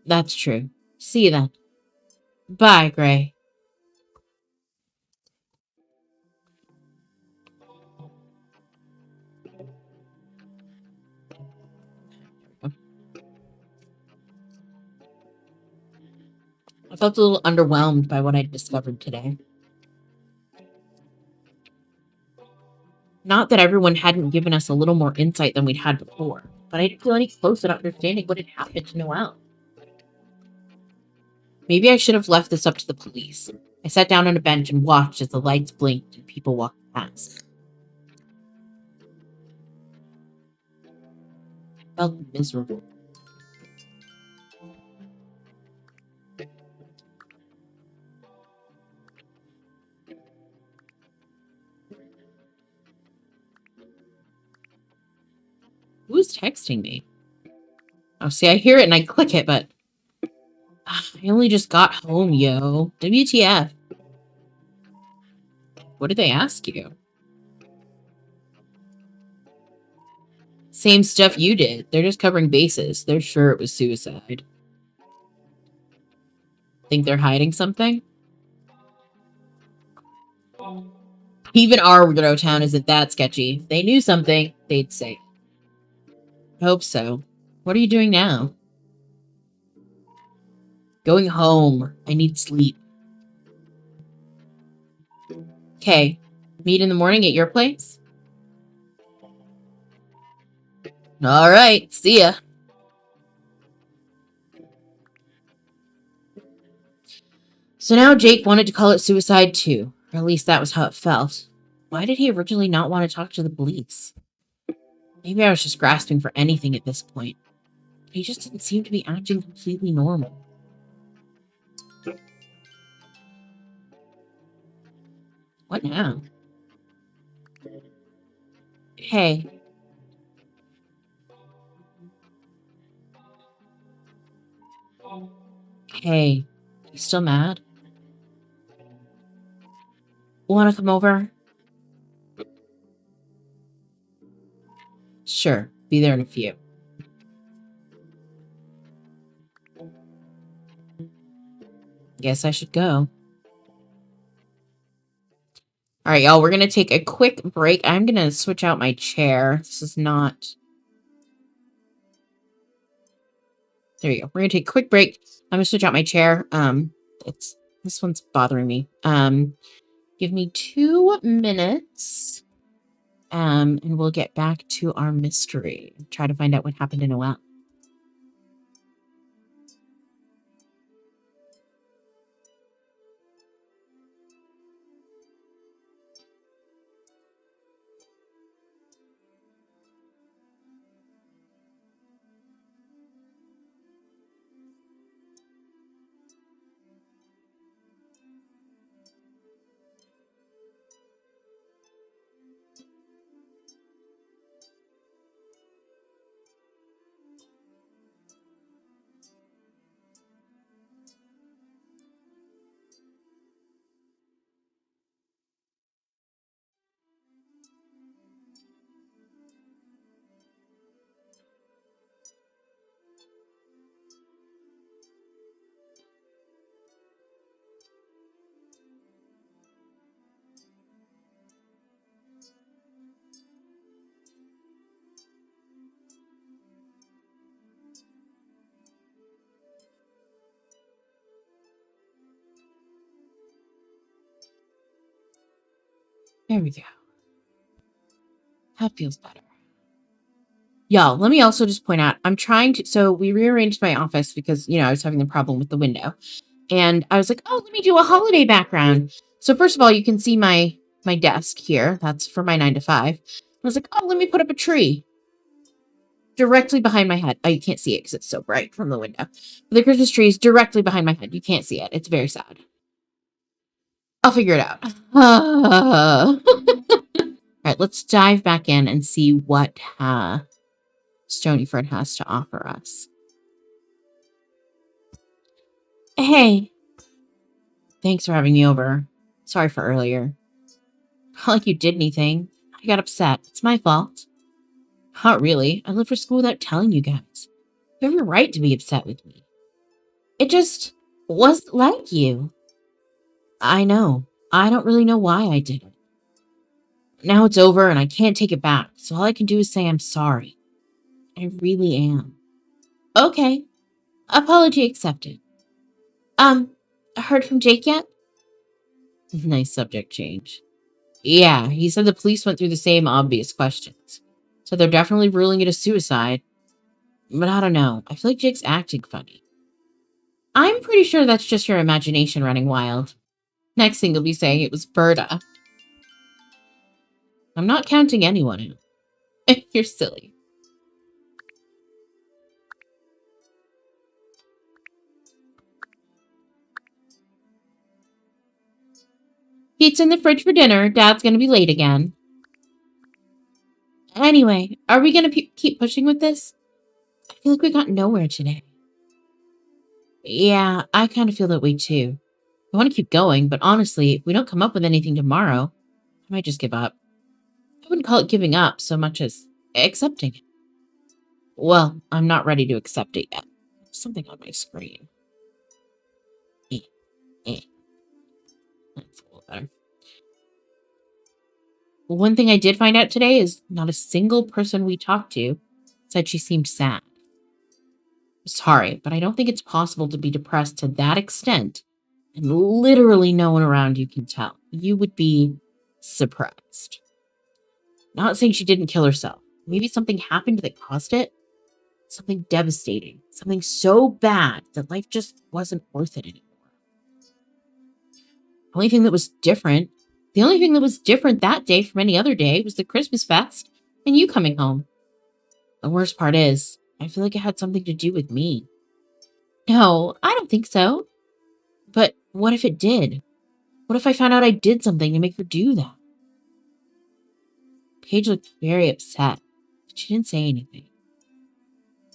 That's true. See you then. Bye, Gray. I felt a little underwhelmed by what I'd discovered today. Not that everyone hadn't given us a little more insight than we'd had before, but I didn't feel any closer to understanding what had happened to Noelle. Maybe I should have left this up to the police. I sat down on a bench and watched as the lights blinked and people walked past. I felt miserable. Who's texting me? Oh, see, I hear it and I click it, but I only just got home, yo. WTF? What did they ask you? Same stuff you did. They're just covering bases. They're sure it was suicide. Think they're hiding something? Even our weirdo town isn't that sketchy. If they knew something, they'd say. Hope so. What are you doing now? Going home. I need sleep. Okay. Meet in the morning at your place? All right. See ya. So now Jake wanted to call it suicide too. Or at least that was how it felt. Why did he originally not want to talk to the police? Maybe I was just grasping for anything at this point. He just didn't seem to be acting completely normal. What now? Hey. Hey. You still mad? Wanna come over? Sure. Be there in a few. Guess I should go. Alright, y'all. We're gonna take a quick break. I'm gonna switch out my chair. This is not... There you go. We're gonna take a quick break. I'm gonna switch out my chair. This one's bothering me. Give me 2 minutes. And we'll get back to our mystery. Try to find out what happened to Noelle. There we go. That feels better. Y'all, let me also just point out, I'm trying to, so we rearranged my office because, I was having the problem with the window. And I was like, oh, let me do a holiday background. So first of all, you can see my desk here. That's for my 9 to 5. I was like, oh, let me put up a tree directly behind my head. Oh, you can't see it because it's so bright from the window. But the Christmas tree is directly behind my head. You can't see it. It's very sad. I'll figure it out. All right, let's dive back in and see what Stonyford has to offer us. Hey. Thanks for having me over. Sorry for earlier. Not like you did anything. I got upset. It's my fault. Not really. I left for school without telling you guys. You have every right to be upset with me. It just wasn't like you. I know. I don't really know why I did it. Now it's over and I can't take it back, so all I can do is say I'm sorry. I really am. Okay. Apology accepted. Heard from Jake yet? Nice subject change. Yeah, he said the police went through the same obvious questions. So they're definitely ruling it a suicide. But I don't know. I feel like Jake's acting funny. I'm pretty sure that's just your imagination running wild. Next thing you'll be saying it was Berta. I'm not counting anyone out. You're silly. Pizza in the fridge for dinner. Dad's gonna be late again. Anyway, are we gonna keep pushing with this? I feel like we got nowhere today. Yeah, I kind of feel that way too. I want to keep going, but honestly, if we don't come up with anything tomorrow, I might just give up. I wouldn't call it giving up so much as accepting it. Well, I'm not ready to accept it yet. Something on my screen. Eh, eh. That's a little better. One thing I did find out today is not a single person we talked to said she seemed sad. Sorry, but I don't think it's possible to be depressed to that extent and literally no one around you can tell. You would be surprised. Not saying she didn't kill herself. Maybe something happened that caused it. Something devastating. Something so bad that life just wasn't worth it anymore. The only thing that was different that day from any other day was the Christmas fest and you coming home. The worst part is, I feel like it had something to do with me. No, I don't think so. But what if it did? What if I found out I did something to make her do that? Paige looked very upset, but she didn't say anything.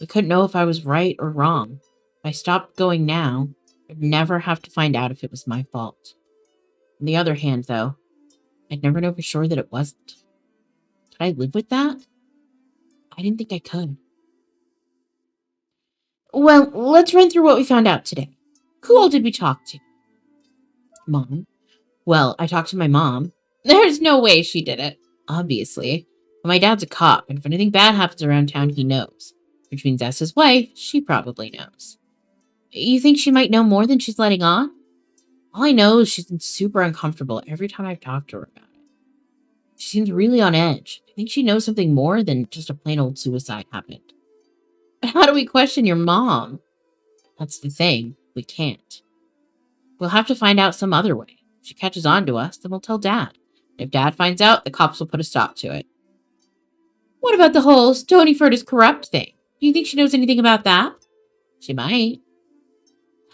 I couldn't know if I was right or wrong. If I stopped going now, I'd never have to find out if it was my fault. On the other hand, though, I'd never know for sure that it wasn't. Could I live with that? I didn't think I could. Well, let's run through what we found out today. Who all did we talk to? Mom. Well, I talked to my mom. There's no way she did it. Obviously. But my dad's a cop, and if anything bad happens around town, he knows. Which means as his wife, she probably knows. You think she might know more than she's letting on? All I know is she's been super uncomfortable every time I've talked to her about it. She seems really on edge. I think she knows something more than just a plain old suicide happened. But how do we question your mom? That's the thing. We can't. We'll have to find out some other way. If she catches on to us, then we'll tell Dad. And if Dad finds out, the cops will put a stop to it. What about the whole Stonyford is corrupt thing? Do you think she knows anything about that? She might.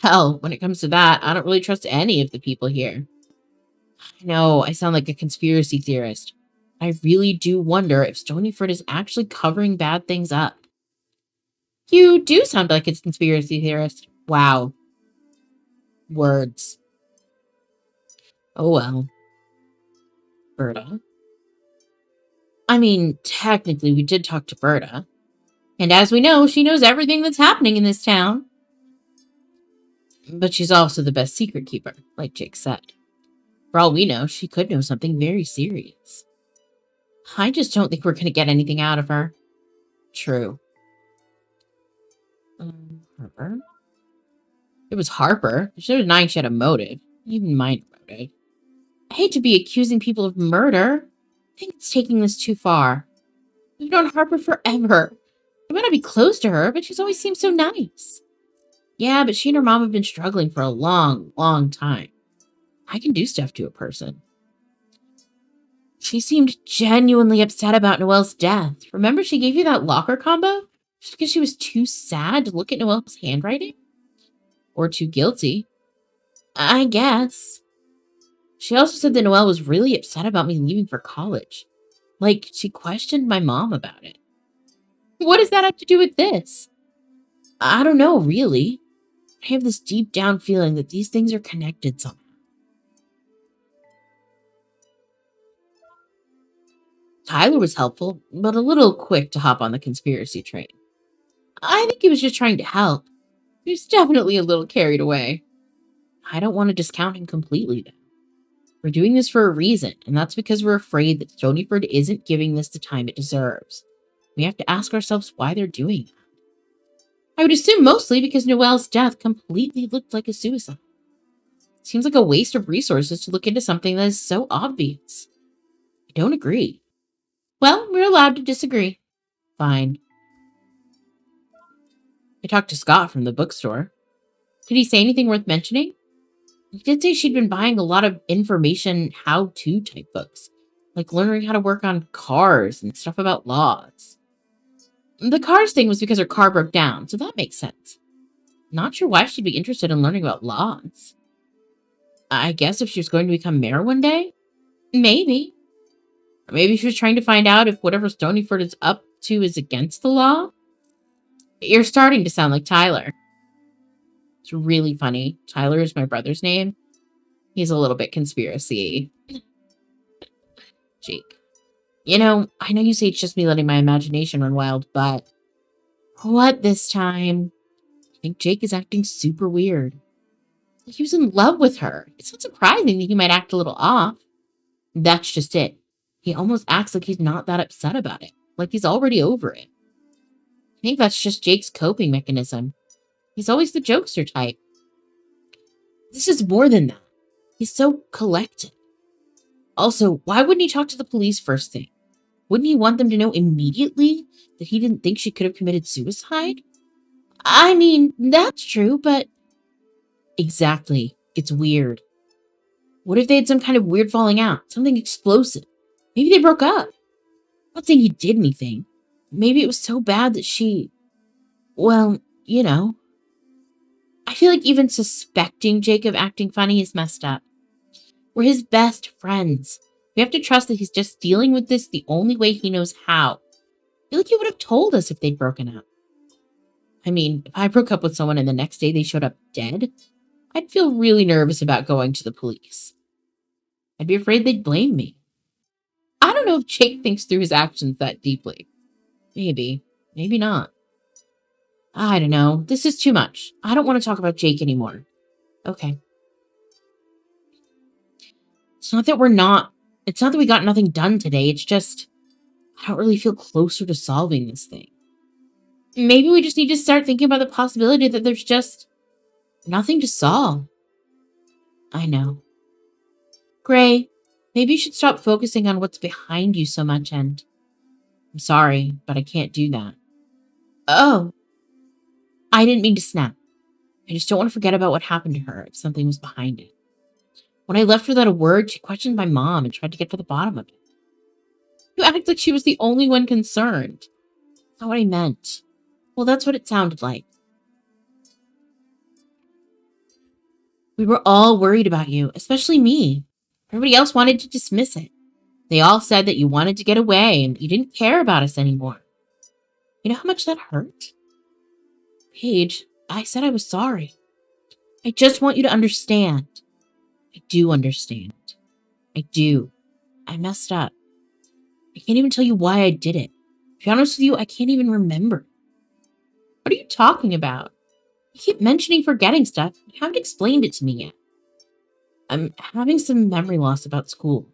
Hell, when it comes to that, I don't really trust any of the people here. I know, I sound like a conspiracy theorist. I really do wonder if Stonyford is actually covering bad things up. You do sound like a conspiracy theorist. Wow. Words. Oh well. Berta. I mean, technically we did talk to Berta. And as we know, she knows everything that's happening in this town. But she's also the best secret keeper, like Jake said. For all we know, she could know something very serious. I just don't think we're going to get anything out of her. True. Harper? It was Harper. She was denying she had a motive. Even minor motive. I hate to be accusing people of murder. I think it's taking this too far. We've known Harper forever. I might not be close to her, but she's always seemed so nice. Yeah, but she and her mom have been struggling for a long, long time. I can do stuff to a person. She seemed genuinely upset about Noelle's death. Remember she gave you that locker combo? Just because she was too sad to look at Noelle's handwriting? Or too guilty? I guess. She also said that Noelle was really upset about me leaving for college. Like, she questioned my mom about it. What does that have to do with this? I don't know, really. I have this deep down feeling that these things are connected somehow. Tyler was helpful, but a little quick to hop on the conspiracy train. I think he was just trying to help. He was definitely a little carried away. I don't want to discount him completely, though. We're doing this for a reason, and that's because we're afraid that Stonyford isn't giving this the time it deserves. We have to ask ourselves why they're doing that. I would assume mostly because Noelle's death completely looked like a suicide. It seems like a waste of resources to look into something that is so obvious. I don't agree. Well, we're allowed to disagree. Fine. I talked to Scott from the bookstore. Did he say anything worth mentioning? He did say she'd been buying a lot of information how-to type books, like learning how to work on cars and stuff about laws. The cars thing was because her car broke down, so that makes sense. Not sure why she'd be interested in learning about laws. I guess if she was going to become mayor one day? Maybe. Or maybe she was trying to find out if whatever Stonyford is up to is against the law? You're starting to sound like Tyler. It's really funny. Tyler is my brother's name. He's a little bit conspiracy. Jake. You know, I know you say it's just me letting my imagination run wild, but what this time? I think Jake is acting super weird. He was in love with her. It's not surprising that he might act a little off. That's just it. He almost acts like he's not that upset about it, like he's already over it. I think that's just Jake's coping mechanism. He's always the jokester type. This is more than that. He's so collected. Also, why wouldn't he talk to the police first thing? Wouldn't he want them to know immediately that he didn't think she could have committed suicide? I mean, that's true, but... Exactly. It's weird. What if they had some kind of weird falling out? Something explosive? Maybe they broke up. I'm not saying he did anything. Maybe it was so bad that she... Well, you know. I feel like even suspecting Jake of acting funny is messed up. We're his best friends. We have to trust that he's just dealing with this the only way he knows how. I feel like he would have told us if they'd broken up. I mean, if I broke up with someone and the next day they showed up dead, I'd feel really nervous about going to the police. I'd be afraid they'd blame me. I don't know if Jake thinks through his actions that deeply. Maybe. Maybe not. I don't know. This is too much. I don't want to talk about Jake anymore. Okay. It's not that we got nothing done today. It's just, I don't really feel closer to solving this thing. Maybe we just need to start thinking about the possibility that there's just nothing to solve. I know. Gray, maybe you should stop focusing on what's behind you so much, and I'm sorry, but I can't do that. Oh. I didn't mean to snap. I just don't want to forget about what happened to her if something was behind it. When I left without a word, she questioned my mom and tried to get to the bottom of it. You act like she was the only one concerned. That's not what I meant. Well, that's what it sounded like. We were all worried about you, especially me. Everybody else wanted to dismiss it. They all said that you wanted to get away and you didn't care about us anymore. You know how much that hurt? Paige, I said I was sorry. I just want you to understand. I do understand. I do. I messed up. I can't even tell you why I did it. To be honest with you, I can't even remember. What are you talking about? You keep mentioning forgetting stuff. You haven't explained it to me yet. I'm having some memory loss about school.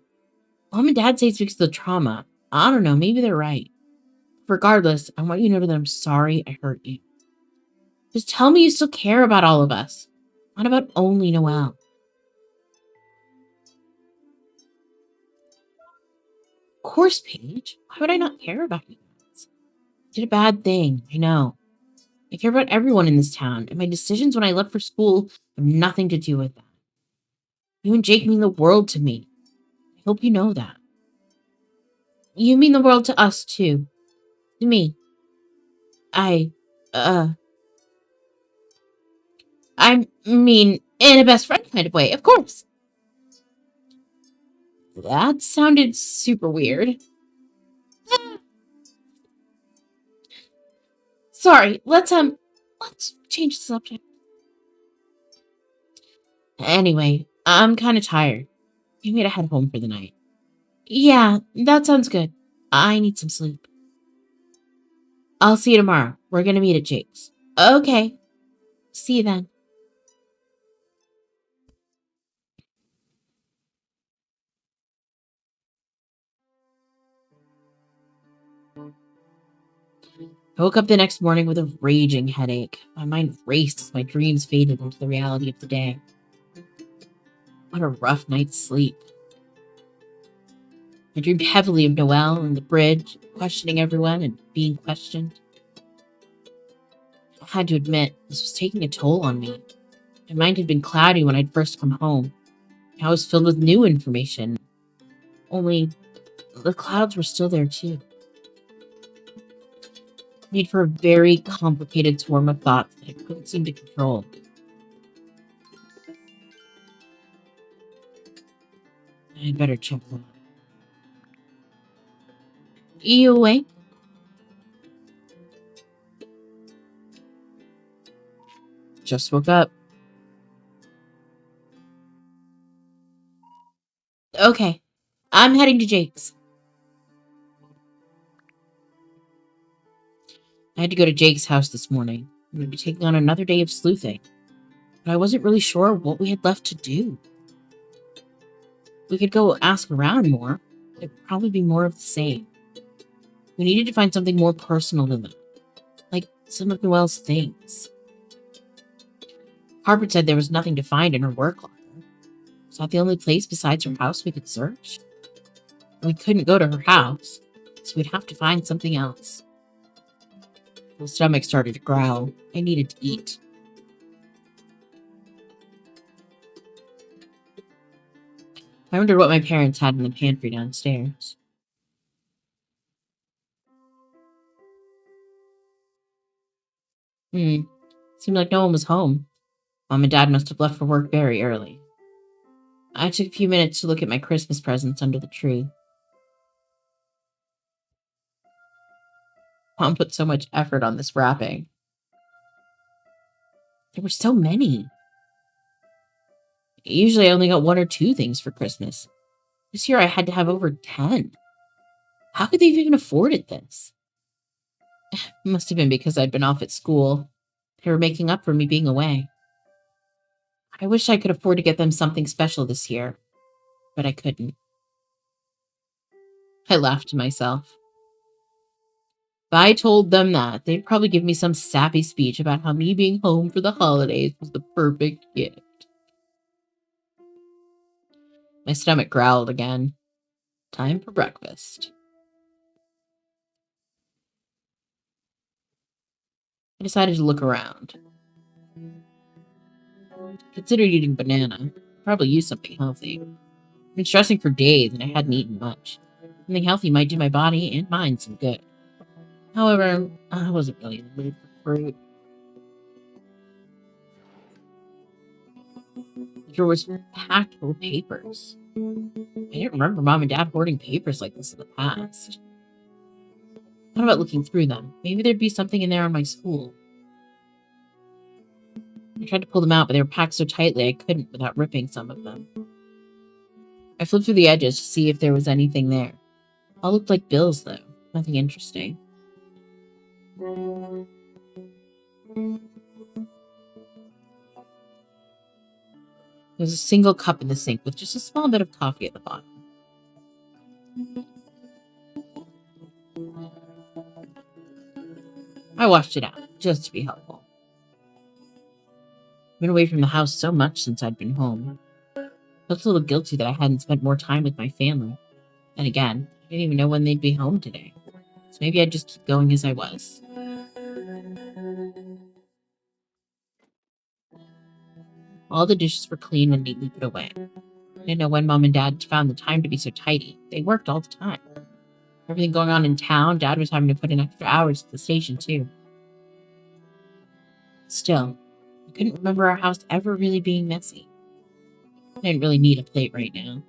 Mom and Dad say it's because of the trauma. I don't know, maybe they're right. Regardless, I want you to know that I'm sorry I hurt you. Just tell me you still care about all of us. Not about only Noelle. Of course, Paige. Why would I not care about you guys? I did a bad thing, I know. I care about everyone in this town, and my decisions when I left for school have nothing to do with that. You and Jake mean the world to me. I hope you know that. You mean the world to us, too. To me. I mean, in a best friend kind of way, of course. That sounded super weird. Sorry, let's change the subject. Anyway, I'm kind of tired. You need to head home for the night. Yeah, that sounds good. I need some sleep. I'll see you tomorrow. We're gonna meet at Jake's. Okay. See you then. I woke up the next morning with a raging headache. My mind raced as my dreams faded into the reality of the day. What a rough night's sleep. I dreamed heavily of Noelle and the bridge, questioning everyone and being questioned. I had to admit, this was taking a toll on me. My mind had been cloudy when I'd first come home. Now I was filled with new information. Only, the clouds were still there too. It made for a very complicated swarm of thoughts that I couldn't seem to control. I'd better check them out. You awake? Just woke up. Okay, I'm heading to Jake's. I had to go to Jake's house this morning. I'm going to be taking on another day of sleuthing. But I wasn't really sure what we had left to do. We could go ask around more. It'd probably be more of the same. We needed to find something more personal than that, like some of Noelle's things. Harper said there was nothing to find in her work locker. Was that the only place besides her house we could search? We couldn't go to her house, so we'd have to find something else. My stomach started to growl. I needed to eat. I wondered what my parents had in the pantry downstairs. Seemed like no one was home. Mom and Dad must have left for work very early. I took a few minutes to look at my Christmas presents under the tree. Mom put so much effort on this wrapping. There were so many. Usually I only got 1 or 2 things for Christmas. This year I had to have over 10. How could they have even afforded this? It must have been because I'd been off at school. They were making up for me being away. I wish I could afford to get them something special this year, but I couldn't. I laughed to myself. If I told them that, they'd probably give me some sappy speech about how me being home for the holidays was the perfect gift. My stomach growled again. Time for breakfast. I decided to look around. Considered eating banana. Probably use something healthy. I've been stressing for days and I hadn't eaten much. Something healthy might do my body and mind some good. However, I wasn't really in the mood for fruit. The drawer was packed full of papers. I didn't remember Mom and Dad hoarding papers like this in the past. I thought about looking through them. Maybe there'd be something in there on my school. I tried to pull them out, but they were packed so tightly I couldn't without ripping some of them. I flipped through the edges to see if there was anything there. All looked like bills, though. Nothing interesting. There was a single cup in the sink with just a small bit of coffee at the bottom. I washed it out, just to be helpful. I've been away from the house so much since I'd been home. I felt a little guilty that I hadn't spent more time with my family. And again, I didn't even know when they'd be home today. So maybe I'd just keep going as I was. All the dishes were clean and neatly put away. I didn't know when Mom and Dad found the time to be so tidy. They worked all the time. Everything going on in town, Dad was having to put in extra hours at the station, too. Still, I couldn't remember our house ever really being messy. I didn't really need a plate right now.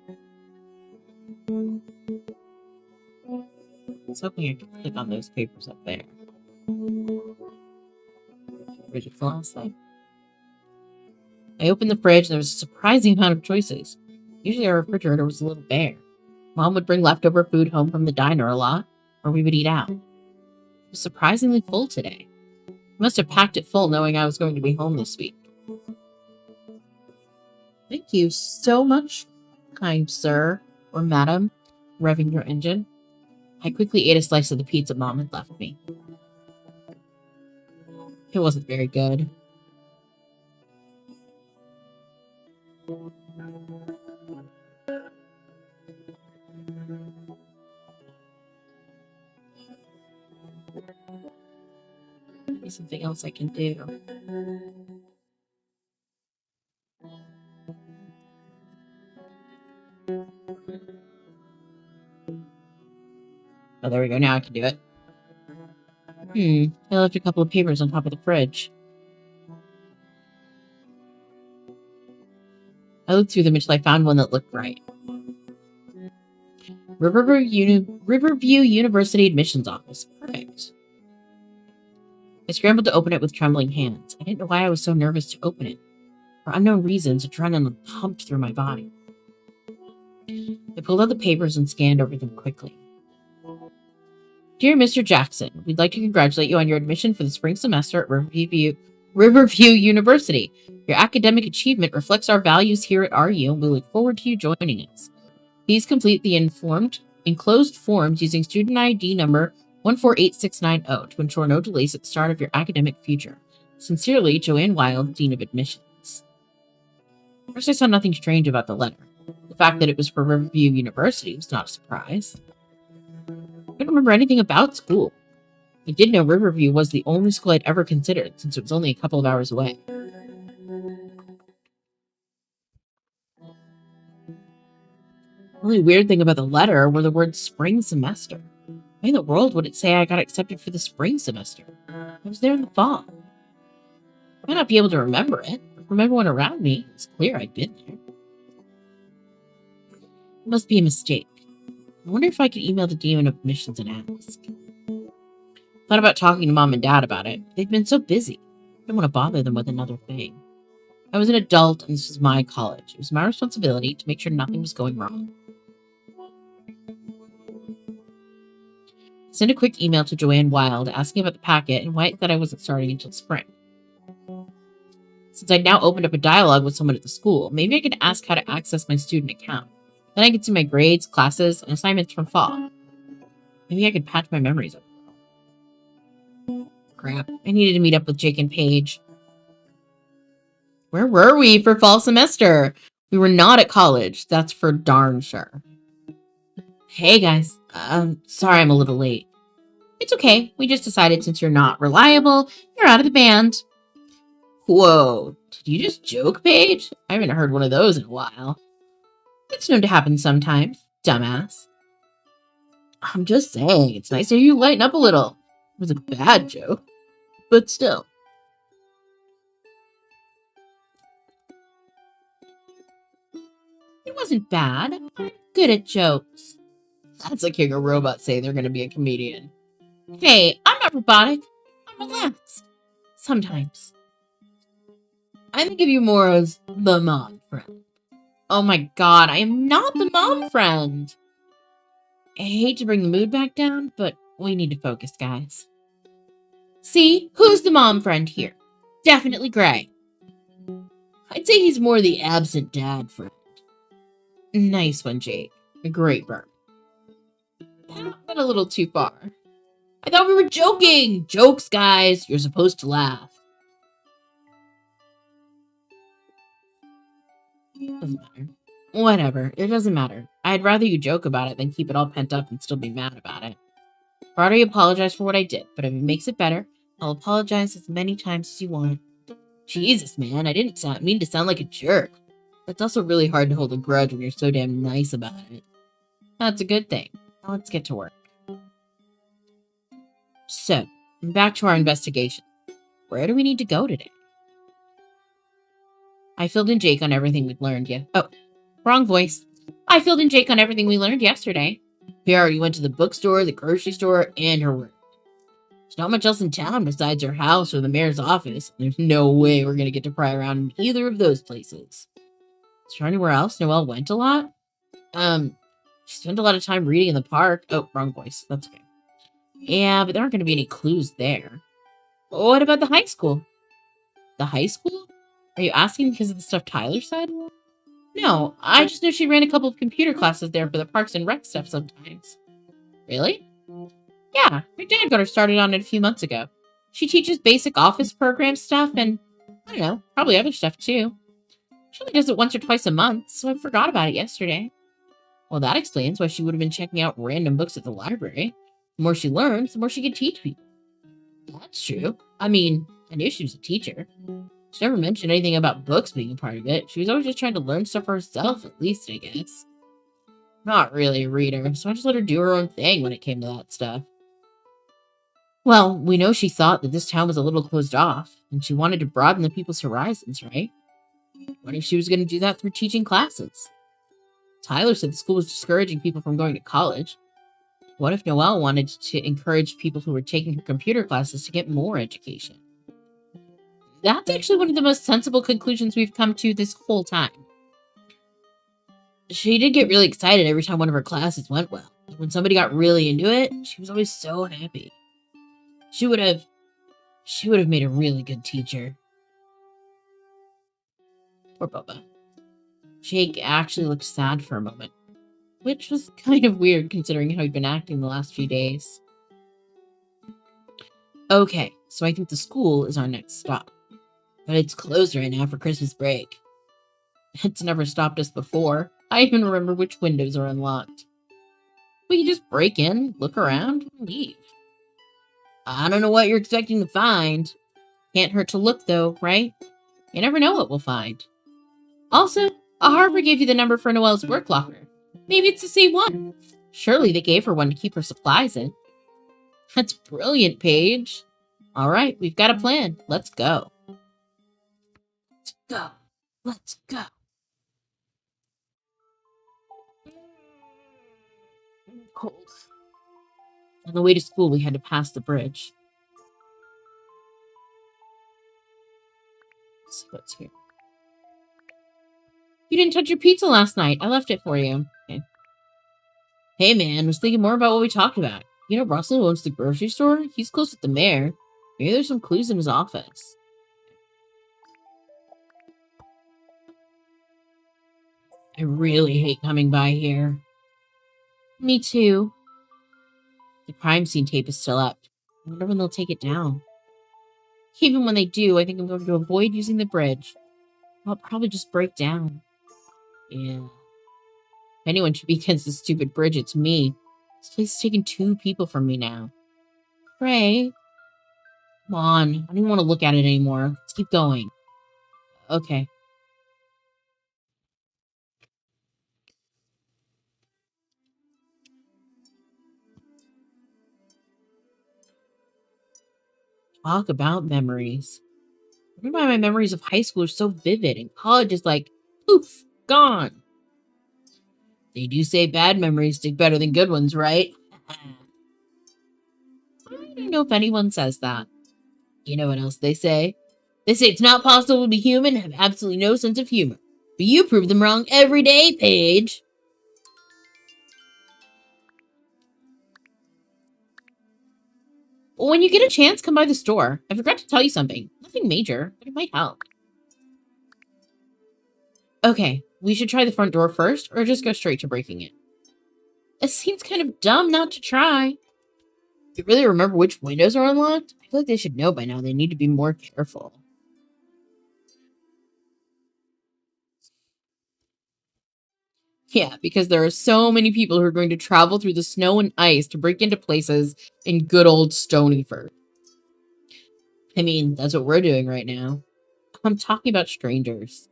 I was hoping I could click on those papers up there. Rigid philosophy. I opened the fridge and there was a surprising amount of choices. Usually our refrigerator was a little bare. Mom would bring leftover food home from the diner a lot, or we would eat out. It was surprisingly full today. I must have packed it full knowing I was going to be home this week. Thank you so much, kind sir, or madam, revving your engine. I quickly ate a slice of the pizza Mom had left me. It wasn't very good. Maybe something else I can do. Oh, there we go. Now I can do it. I left a couple of papers on top of the fridge. I looked through them until I found one that looked right. Riverview University Admissions Office. Perfect. I scrambled to open it with trembling hands. I didn't know why I was so nervous to open it. For unknown reasons, adrenaline pumped through my body. I pulled out the papers and scanned over them quickly. Dear Mr. Jackson, we'd like to congratulate you on your admission for the spring semester at Riverview University. Your academic achievement reflects our values here at RU, and we look forward to you joining us. Please complete the informed enclosed forms using student ID number 148690 to ensure no delays at the start of your academic future. Sincerely, Joanne Wilde, Dean of Admissions. First, I saw nothing strange about the letter. The fact that it was for Riverview University was not a surprise. I don't remember anything about school. I did know Riverview was the only school I'd ever considered, since it was only a couple of hours away. The only weird thing about the letter were the words spring semester. Why in the world would it say I got accepted for the spring semester? I was there in the fall. I might not be able to remember it, but from everyone around me, it's clear I'd been there. It must be a mistake. I wonder if I could email the Dean of Admissions and ask. Thought about talking to Mom and Dad about it. They've been so busy. I don't want to bother them with another thing. I was an adult, and this was my college. It was my responsibility to make sure nothing was going wrong. I sent a quick email to Joanne Wilde asking about the packet and why it said I wasn't starting until spring. Since I'd now opened up a dialogue with someone at the school, maybe I could ask how to access my student account. Then I could see my grades, classes, and assignments from fall. Maybe I could patch my memories up. Crap. I needed to meet up with Jake and Paige. Where were we for fall semester? We were not at college. That's for darn sure. Hey guys. Sorry I'm a little late. It's okay. We just decided since you're not reliable, you're out of the band. Whoa. Did you just joke, Paige? I haven't heard one of those in a while. It's known to happen sometimes, dumbass. I'm just saying, it's nice to hear you lighten up a little. It was a bad joke, but still. It wasn't bad. I'm good at jokes. That's like hearing a robot say they're going to be a comedian. Hey, I'm not robotic. I'm relaxed. Sometimes. I think of you more as the mom friend. Oh my god, I am not the mom friend. I hate to bring the mood back down, but we need to focus, guys. See, who's the mom friend here? Definitely Gray. I'd say he's more the absent dad friend. Nice one, Jake. A great burn. That went a little too far. I thought we were joking! Jokes, guys. You're supposed to laugh. Doesn't matter. Whatever. It doesn't matter. I'd rather you joke about it than keep it all pent up and still be mad about it. I've already apologized for what I did, but if it makes it better, I'll apologize as many times as you want. Jesus, man. I didn't mean to sound like a jerk. It's also really hard to hold a grudge when you're so damn nice about it. That's a good thing. Now let's get to work. So, back to our investigation. Where do we need to go today? I filled in Jake on everything we'd learned wrong voice. I filled in Jake on everything we learned yesterday. We already went to the bookstore, the grocery store, and her work. There's not much else in town besides her house or the mayor's office. There's no way we're going to get to pry around in either of those places. Is there anywhere else Noelle went a lot? She spent a lot of time reading in the park. Oh, wrong voice. That's okay. Yeah, but there aren't going to be any clues there. What about the high school? The high school? Are you asking because of the stuff Tyler said? No, I just know she ran a couple of computer classes there for the Parks and Rec stuff sometimes. Really? Yeah, her dad got her started on it a few months ago. She teaches basic office program stuff and, I don't know, probably other stuff too. She only does it once or twice a month, so I forgot about it yesterday. Well, that explains why she would have been checking out random books at the library. The more she learns, the more she could teach people. That's true. I mean, I knew she was a teacher. She never mentioned anything about books being a part of it. She was always just trying to learn stuff for herself, at least, I guess. Not really a reader, so I just let her do her own thing when it came to that stuff. Well, we know she thought that this town was a little closed off, and she wanted to broaden the people's horizons, right? What if she was going to do that through teaching classes? Tyler said the school was discouraging people from going to college. What if Noelle wanted to encourage people who were taking her computer classes to get more education? That's actually one of the most sensible conclusions we've come to this whole time. She did get really excited every time one of her classes went well. When somebody got really into it, she was always so happy. She would have made a really good teacher. Poor Bubba. Jake actually looked sad for a moment. which was kind of weird considering how he'd been acting the last few days. Okay, so I think the school is our next stop. But it's closed right now for Christmas break. It's never stopped us before. I even remember which windows are unlocked. We can just break in, look around, and leave. I don't know what you're expecting to find. Can't hurt to look, though, right? You never know what we'll find. Also, Harper gave you the number for Noelle's work locker. Maybe it's the same one. Surely they gave her one to keep her supplies in. That's brilliant, Paige. All right, we've got a plan. Let's go. Let's go. Let's go. Cold. On the way to school, we had to pass the bridge. Let's see what's here. You didn't touch your pizza last night. I left it for you. Okay. Hey, man, was thinking more about what we talked about. You know, Russell owns the grocery store. He's close with the mayor. Maybe there's some clues in his office. I really hate coming by here. Me too. The crime scene tape is still up. I wonder when they'll take it down. Even when they do, I think I'm going to avoid using the bridge. I'll probably just break down. Yeah. If anyone should be against this stupid bridge, it's me. This place is taking 2 people from me now. Ray. Come on. I don't even want to look at it anymore. Let's keep going. Okay. Talk about memories. I wonder why my memories of high school are so vivid and college is like, poof, gone. They do say bad memories stick better than good ones, right? I don't know if anyone says that. You know what else they say? They say it's not possible to be human and have absolutely no sense of humor. But you prove them wrong every day, Paige. Well, when you get a chance, come by the store. I forgot to tell you something. Nothing major, but it might help. Okay, we should try the front door first, or just go straight to breaking it. It seems kind of dumb not to try. You really remember which windows are unlocked? I feel like they should know by now. They need to be more careful. Yeah, because there are so many people who are going to travel through the snow and ice to break into places in good old Stonyford. I mean, that's what we're doing right now. I'm talking about strangers.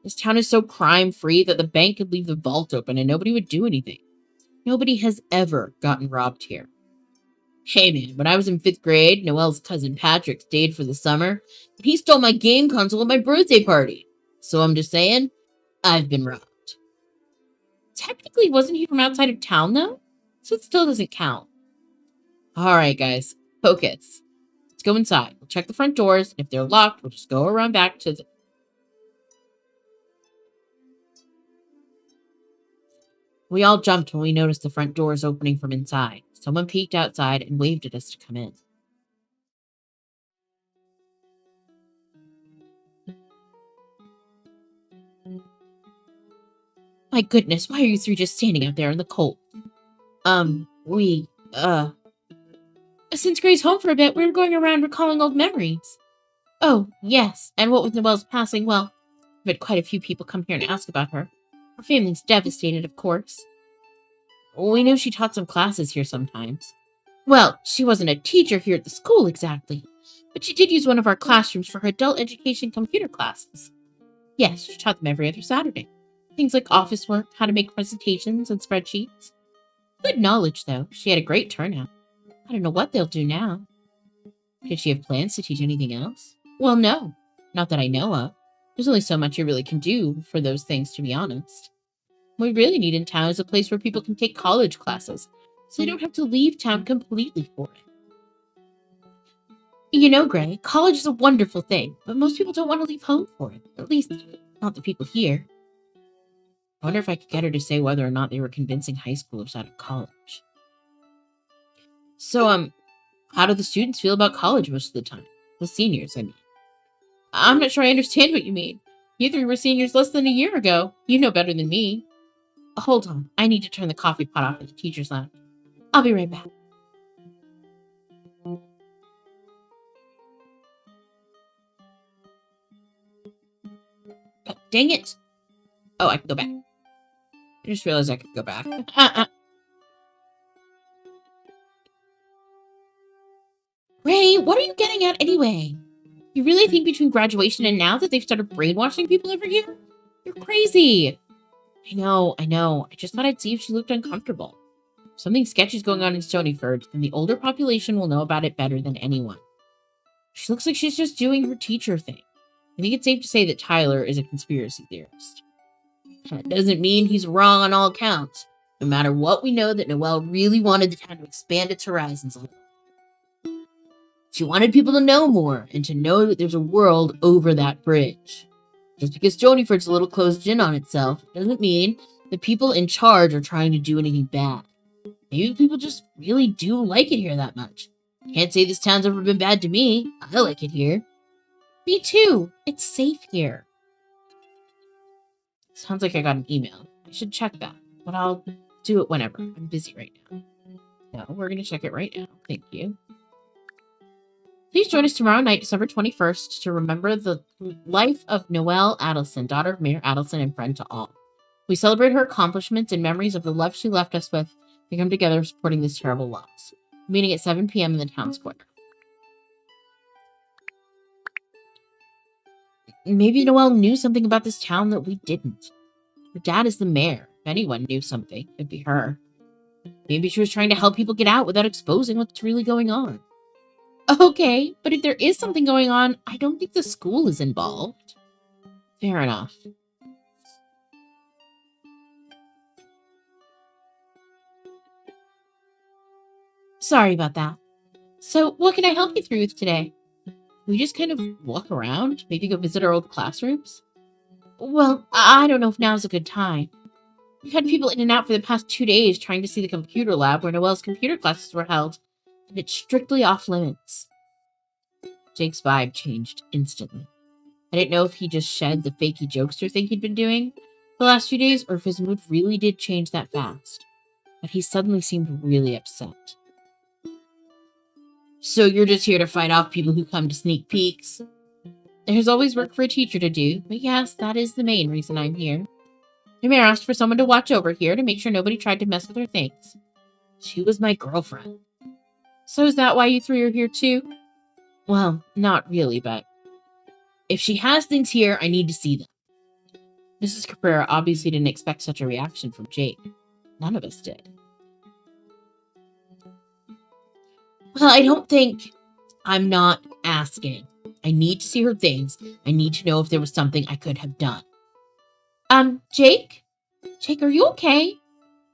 This town is so crime-free that the bank could leave the vault open and nobody would do anything. Nobody has ever gotten robbed here. Hey man, when I was in 5th grade, Noelle's cousin Patrick stayed for the summer, and he stole my game console at my birthday party. So I'm just saying, I've been robbed. Technically, wasn't he from outside of town, though? So it still doesn't count. Alright, guys. Focus. Let's go inside. We'll check the front doors, and if they're locked, we'll just go around back to the... We all jumped when we noticed the front doors opening from inside. Someone peeked outside and waved at us to come in. My goodness, why are you 3 just standing out there in the cold? Since Gray's home for a bit, we were going around recalling old memories. Oh, yes, and what with Noelle's passing, well, I've had quite a few people come here and ask about her. Her family's devastated, of course. We know she taught some classes here sometimes. Well, she wasn't a teacher here at the school exactly, but she did use one of our classrooms for her adult education computer classes. Yes, she taught them every other Saturday. Things like office work, how to make presentations, and spreadsheets. Good knowledge, though. She had a great turnout. I don't know what they'll do now. Did she have plans to teach anything else? Well, no. Not that I know of. There's only so much you really can do for those things, to be honest. What we really need in town is a place where people can take college classes, so they don't have to leave town completely for it. You know, Gray, college is a wonderful thing, but most people don't want to leave home for it. At least, not the people here. I wonder if I could get her to say whether or not they were convincing high schoolers out of college. So, how do the students feel about college most of the time? The seniors, I mean. I'm not sure I understand what you mean. You 3 were seniors less than a year ago. You know better than me. Hold on. I need to turn the coffee pot off in the teacher's lounge. I'll be right back. Oh, dang it. Oh, I can go back. I just realized I could go back. Ray, what are you getting at anyway? You really think between graduation and now that they've started brainwashing people over here? You're crazy. I know. I just thought I'd see if she looked uncomfortable. If something sketchy's going on in Stonyford, then the older population will know about it better than anyone. She looks like she's just doing her teacher thing. I think it's safe to say that Tyler is a conspiracy theorist. That doesn't mean he's wrong on all counts. No matter what, we know that Noelle really wanted the town to expand its horizons a little. She wanted people to know more and to know that there's a world over that bridge. Just because Stonyford's a little closed in on itself doesn't mean the people in charge are trying to do anything bad. Maybe people just really do like it here that much. Can't say this town's ever been bad to me. I like it here. Me too. It's safe here. Sounds like I got an email. I should check that, but I'll do it whenever. I'm busy right now. No, we're going to check it right now. Thank you. Please join us tomorrow night, December 21st, to remember the life of Noelle Adelson, daughter of Mayor Adelson and friend to all. We celebrate her accomplishments and memories of the love she left us with. We come together supporting this terrible loss. Meeting at 7 p.m. in the town square. Maybe Noelle knew something about this town that we didn't. Her dad is the mayor. If anyone knew something, it'd be her. Maybe she was trying to help people get out without exposing what's really going on. Okay, but if there is something going on, I don't think the school is involved. Fair enough. Sorry about that. So, what can I help you through with today? We just kind of walk around, maybe go visit our old classrooms? Well, I don't know if now's a good time. We've had people in and out for the past 2 days trying to see the computer lab where Noelle's computer classes were held, and it's strictly off limits. Jake's vibe changed instantly. I didn't know if he just shed the fakey jokester thing he'd been doing the last few days, or if his mood really did change that fast. But he suddenly seemed really upset. So you're just here to fight off people who come to sneak peeks? There's always work for a teacher to do, but yes, that is the main reason I'm here. The mayor asked for someone to watch over here to make sure nobody tried to mess with her things. She was my girlfriend. So is that why you three are here too? Well, not really, but if she has things here, I need to see them. Mrs. Cabrera obviously didn't expect such a reaction from Jake. None of us did. Well, I don't think... I'm not asking. I need to see her things. I need to know if there was something I could have done. Jake? Jake, are you okay?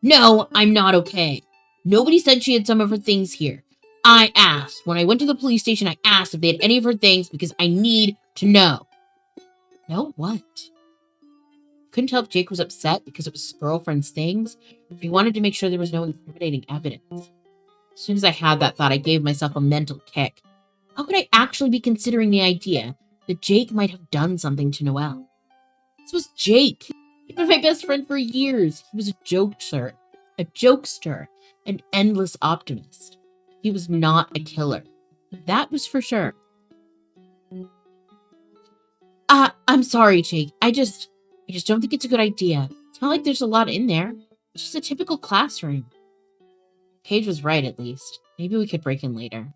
No, I'm not okay. Nobody said she had some of her things here. I asked. When I went to the police station, I asked if they had any of her things because I need to know. Know what? Couldn't tell if Jake was upset because it was his girlfriend's things, or if he wanted to make sure there was no incriminating evidence. As soon as I had that thought, I gave myself a mental kick. How could I actually be considering the idea that Jake might have done something to Noelle? This was Jake. He'd been my best friend for years. He was a jokester, an endless optimist. He was not a killer. That was for sure. I'm sorry, Jake. I just don't think it's a good idea. It's not like there's a lot in there. It's just a typical classroom. Paige was right, at least. Maybe we could break in later.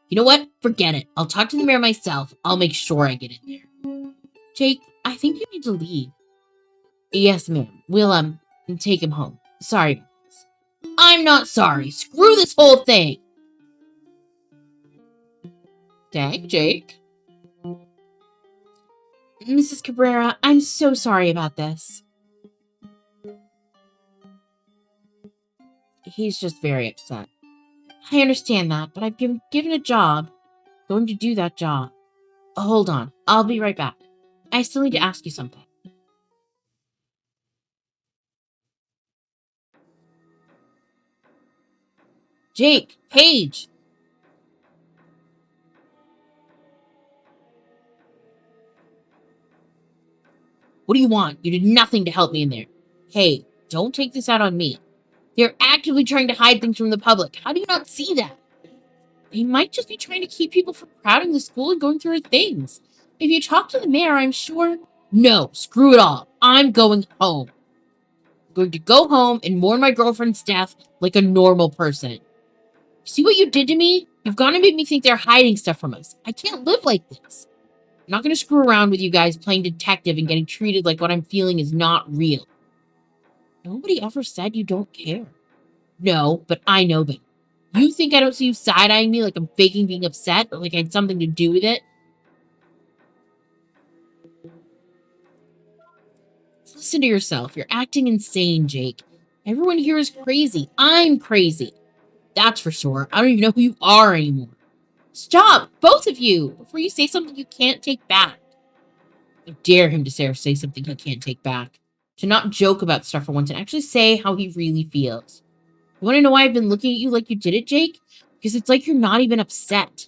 You know what? Forget it. I'll talk to the mayor myself. I'll make sure I get in there. Jake, I think you need to leave. Yes, ma'am. We'll, take him home. Sorry about this. I'm not sorry. Screw this whole thing. Dang, Jake. Mrs. Cabrera, I'm so sorry about this. He's just very upset. I understand that, but I've been given a job. Going to do that job. Hold on. I'll be right back. I still need to ask you something. Jake, Paige. What do you want? You did nothing to help me in there. Hey, don't take this out on me. They're actively trying to hide things from the public. How do you not see that? They might just be trying to keep people from crowding the school and going through our things. If you talk to the mayor, I'm sure... No, screw it all. I'm going home. I'm going to go home and mourn my girlfriend's death like a normal person. See what you did to me? You've gone and made me think they're hiding stuff from us. I can't live like this. I'm not going to screw around with you guys playing detective and getting treated like what I'm feeling is not real. Nobody ever said you don't care. No, but I know better. You think I don't see you side-eyeing me like I'm faking being upset or like I had something to do with it? Listen to yourself. You're acting insane, Jake. Everyone here is crazy. I'm crazy. That's for sure. I don't even know who you are anymore. Stop, both of you, before you say something you can't take back. I dare him to say something he can't take back. To not joke about stuff for once and actually say how he really feels. You want to know why I've been looking at you like you did it, Jake? Because it's like you're not even upset.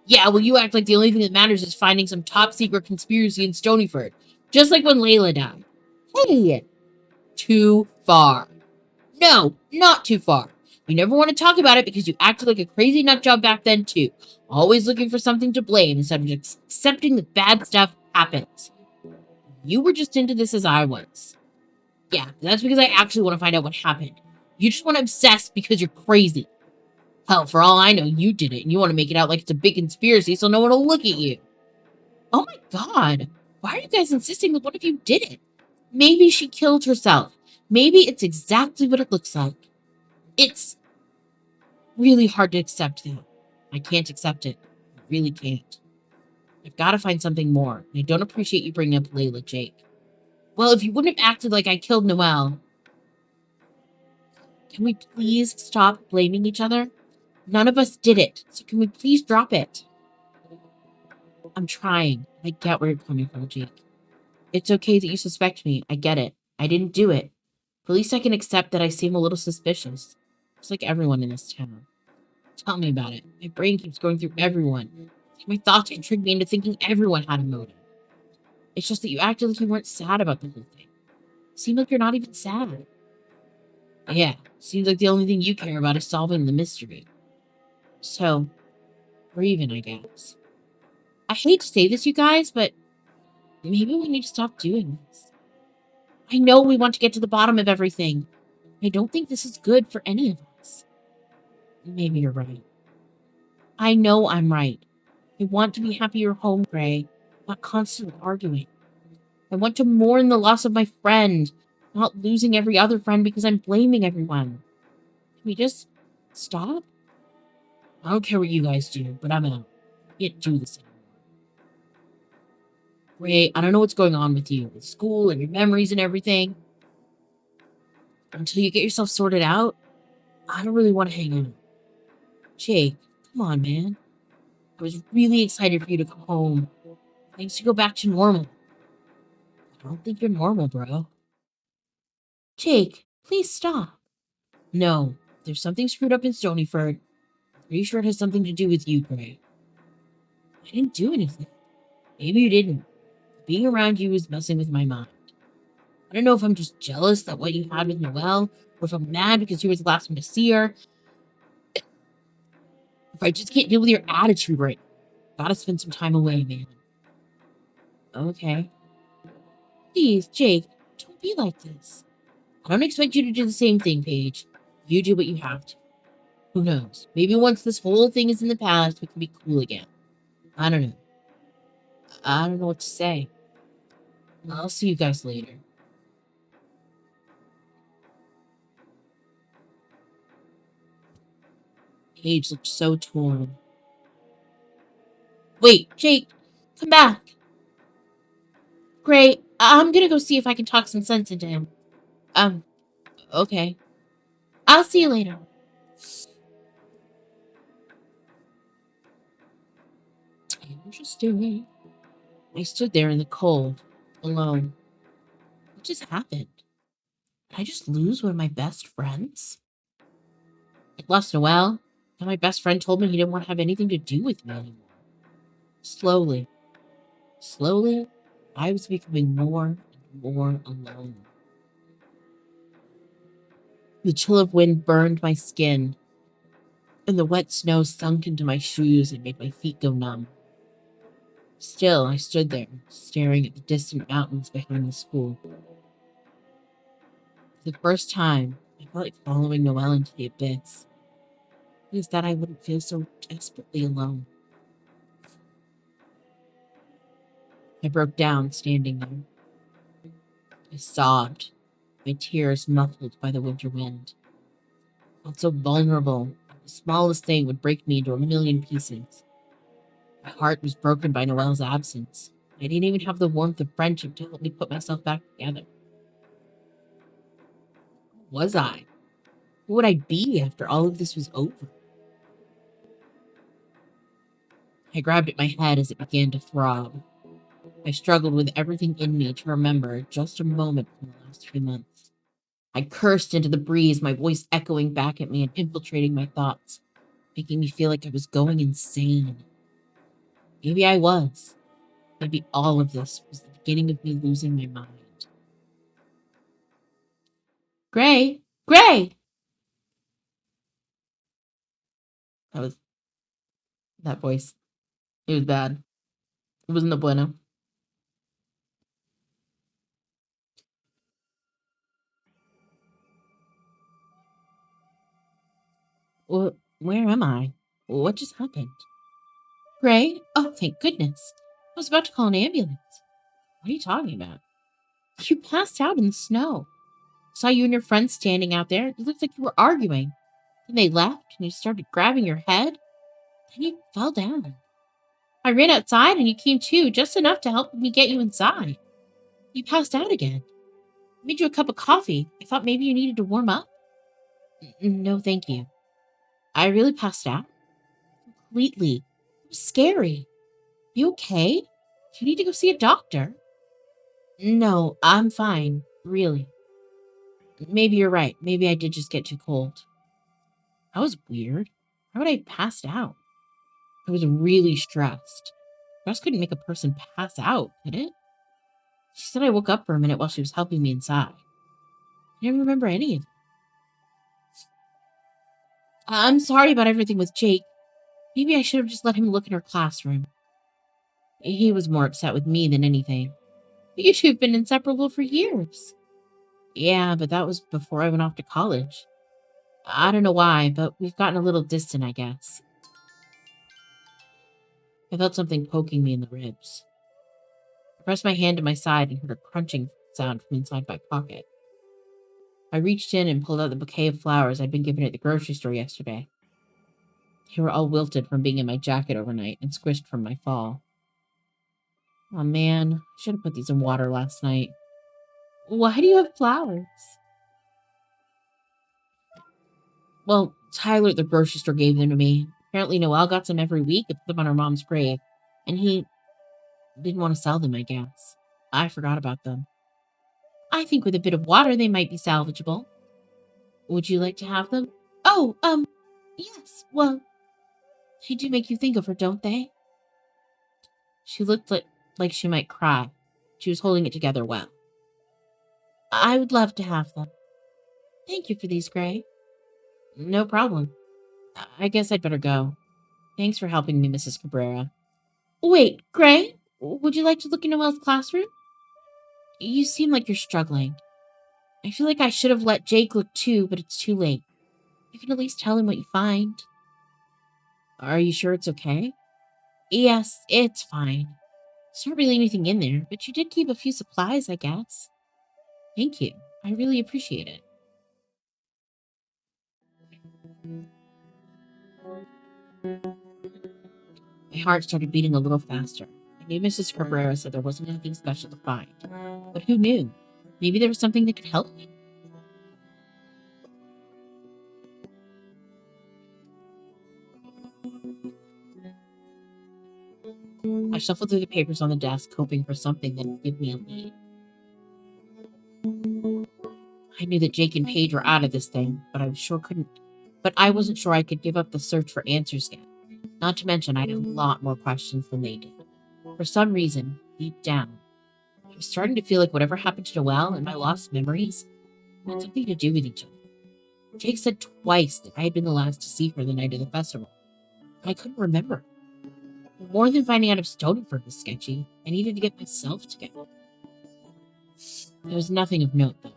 Yeah, well, you act like the only thing that matters is finding some top-secret conspiracy in Stonyford. Just like when Layla died. Hey! Too far. No, not too far. You never want to talk about it because you acted like a crazy nutjob back then, too. Always looking for something to blame instead of just accepting that bad stuff happens. You were just into this as I was. Yeah, that's because I actually want to find out what happened. You just want to obsess because you're crazy. Hell, for all I know, you did it, and you want to make it out like it's a big conspiracy so no one will look at you. Oh my god. Why are you guys insisting that one of you did it? Maybe she killed herself. Maybe it's exactly what it looks like. It's really hard to accept that. I can't accept it. I really can't. I've got to find something more. And I don't appreciate you bringing up Layla, Jake. Well, if you wouldn't have acted like I killed Noelle... Can we please stop blaming each other? None of us did it, so can we please drop it? I'm trying. I get where you're coming from, Jake. It's okay that you suspect me. I get it. I didn't do it. At least I can accept that I seem a little suspicious. Just like everyone in this town. Tell me about it. My brain keeps going through everyone. My thoughts can trick me into thinking everyone had a motive. It's just that you acted like you weren't sad about the whole thing. It seemed like you're not even sad. Yeah, seems like the only thing you care about is solving the mystery. So, we're even, I guess. I hate to say this, you guys, but maybe we need to stop doing this. I know we want to get to the bottom of everything. I don't think this is good for any of us. Maybe you're right. I know I'm right. I want to be happier home, Gray, not constantly arguing. I want to mourn the loss of my friend, not losing every other friend because I'm blaming everyone. Can we just stop? I don't care what you guys do, but I'm out. I can't do this anymore. Gray, I don't know what's going on with you, with school and your memories and everything. Until you get yourself sorted out, I don't really want to hang out. Jake, come on, man. I was really excited for you to come home. Things to go back to normal. I don't think you're normal, bro. Jake, please stop. No, there's something screwed up in Stonyford. Pretty sure it has something to do with you, Gray. I didn't do anything. Maybe you didn't. Being around you is messing with my mind. I don't know if I'm just jealous that what you had with Noelle, or if I'm mad because you were the last one to see her. If I just can't deal with your attitude right now. Gotta spend some time away, man. Okay. Please, Jake, don't be like this. I don't expect you to do the same thing, Paige. You do what you have to. Who knows? Maybe once this whole thing is in the past, we can be cool again. I don't know. I don't know what to say. I'll see you guys later. Paige looked so torn. Wait, Jake, come back. Great. I'm gonna go see if I can talk some sense into him. Okay. I'll see you later. Interesting. I stood there in the cold, alone. What just happened? Did I just lose one of my best friends? I lost Noelle, and my best friend told me he didn't want to have anything to do with me anymore. Slowly, I was becoming more and more alone. The chill of wind burned my skin, and the wet snow sunk into my shoes and made my feet go numb. Still, I stood there, staring at the distant mountains behind the school. For the first time, I felt like following Noelle into the abyss. It was that I wouldn't feel so desperately alone. I broke down standing there. I sobbed, my tears muffled by the winter wind. I felt so vulnerable. The smallest thing would break me into a million pieces. My heart was broken by Noelle's absence. I didn't even have the warmth of friendship to help me put myself back together. Who was I? Who would I be after all of this was over? I grabbed at my head as it began to throb. I struggled with everything in me to remember just a moment from the last few months. I cursed into the breeze, my voice echoing back at me and infiltrating my thoughts, making me feel like I was going insane. Maybe I was. Maybe all of this was the beginning of me losing my mind. Gray! Gray! That was that voice. It was bad. It wasn't a bueno. Where am I? What just happened? Gray? Oh, thank goodness. I was about to call an ambulance. What are you talking about? You passed out in the snow. Saw you and your friends standing out there. It looked like you were arguing. Then they left and you started grabbing your head. Then you fell down. I ran outside and you came to just enough to help me get you inside. You passed out again. I made you a cup of coffee. I thought maybe you needed to warm up. No, thank you. I really passed out. Completely. It was scary. You okay? You need to go see a doctor. No, I'm fine. Really. Maybe you're right. Maybe I did just get too cold. That was weird. How would I have passed out? I was really stressed. Stress couldn't make a person pass out, could it? She said I woke up for a minute while she was helping me inside. I didn't remember any of it. I'm sorry about everything with Jake. Maybe I should have just let him look in her classroom. He was more upset with me than anything. You two have been inseparable for years. Yeah, but that was before I went off to college. I don't know why, but we've gotten a little distant, I guess. I felt something poking me in the ribs. I pressed my hand to my side and heard a crunching sound from inside my pocket. I reached in and pulled out the bouquet of flowers I'd been given at the grocery store yesterday. They were all wilted from being in my jacket overnight and squished from my fall. Oh man, I should have put these in water last night. Why do you have flowers? Well, Tyler at the grocery store gave them to me. Apparently Noelle got some every week and put them on her mom's grave. And he didn't want to sell them, I guess. I forgot about them. I think with a bit of water they might be salvageable. Would you like to have them? Oh, yes. Well, they do make you think of her, don't they? She looked like she might cry. She was holding it together well. I would love to have them. Thank you for these, Gray. No problem. I guess I'd better go. Thanks for helping me, Mrs. Cabrera. Wait, Gray? Would you like to look in Noelle's classroom? You seem like you're struggling. I feel like I should have let Jake look too, but it's too late. You can at least tell him what you find. Are you sure it's okay? Yes, it's fine. There's not really anything in there, but you did keep a few supplies, I guess. Thank you. I really appreciate it. My heart started beating a little faster. I knew Mrs. Cabrera said there wasn't anything special to find. But who knew? Maybe there was something that could help me. I shuffled through the papers on the desk, hoping for something that would give me a lead. I knew that Jake and Paige were out of this thing, but I wasn't sure I could give up the search for answers yet. Not to mention, I had a lot more questions than they did. For some reason, deep down, I was starting to feel like whatever happened to Noelle and my lost memories had something to do with each other. Jake said twice that I had been the last to see her the night of the festival, but I couldn't remember. More than finding out if Stonyford was sketchy, I needed to get myself together. There was nothing of note, though.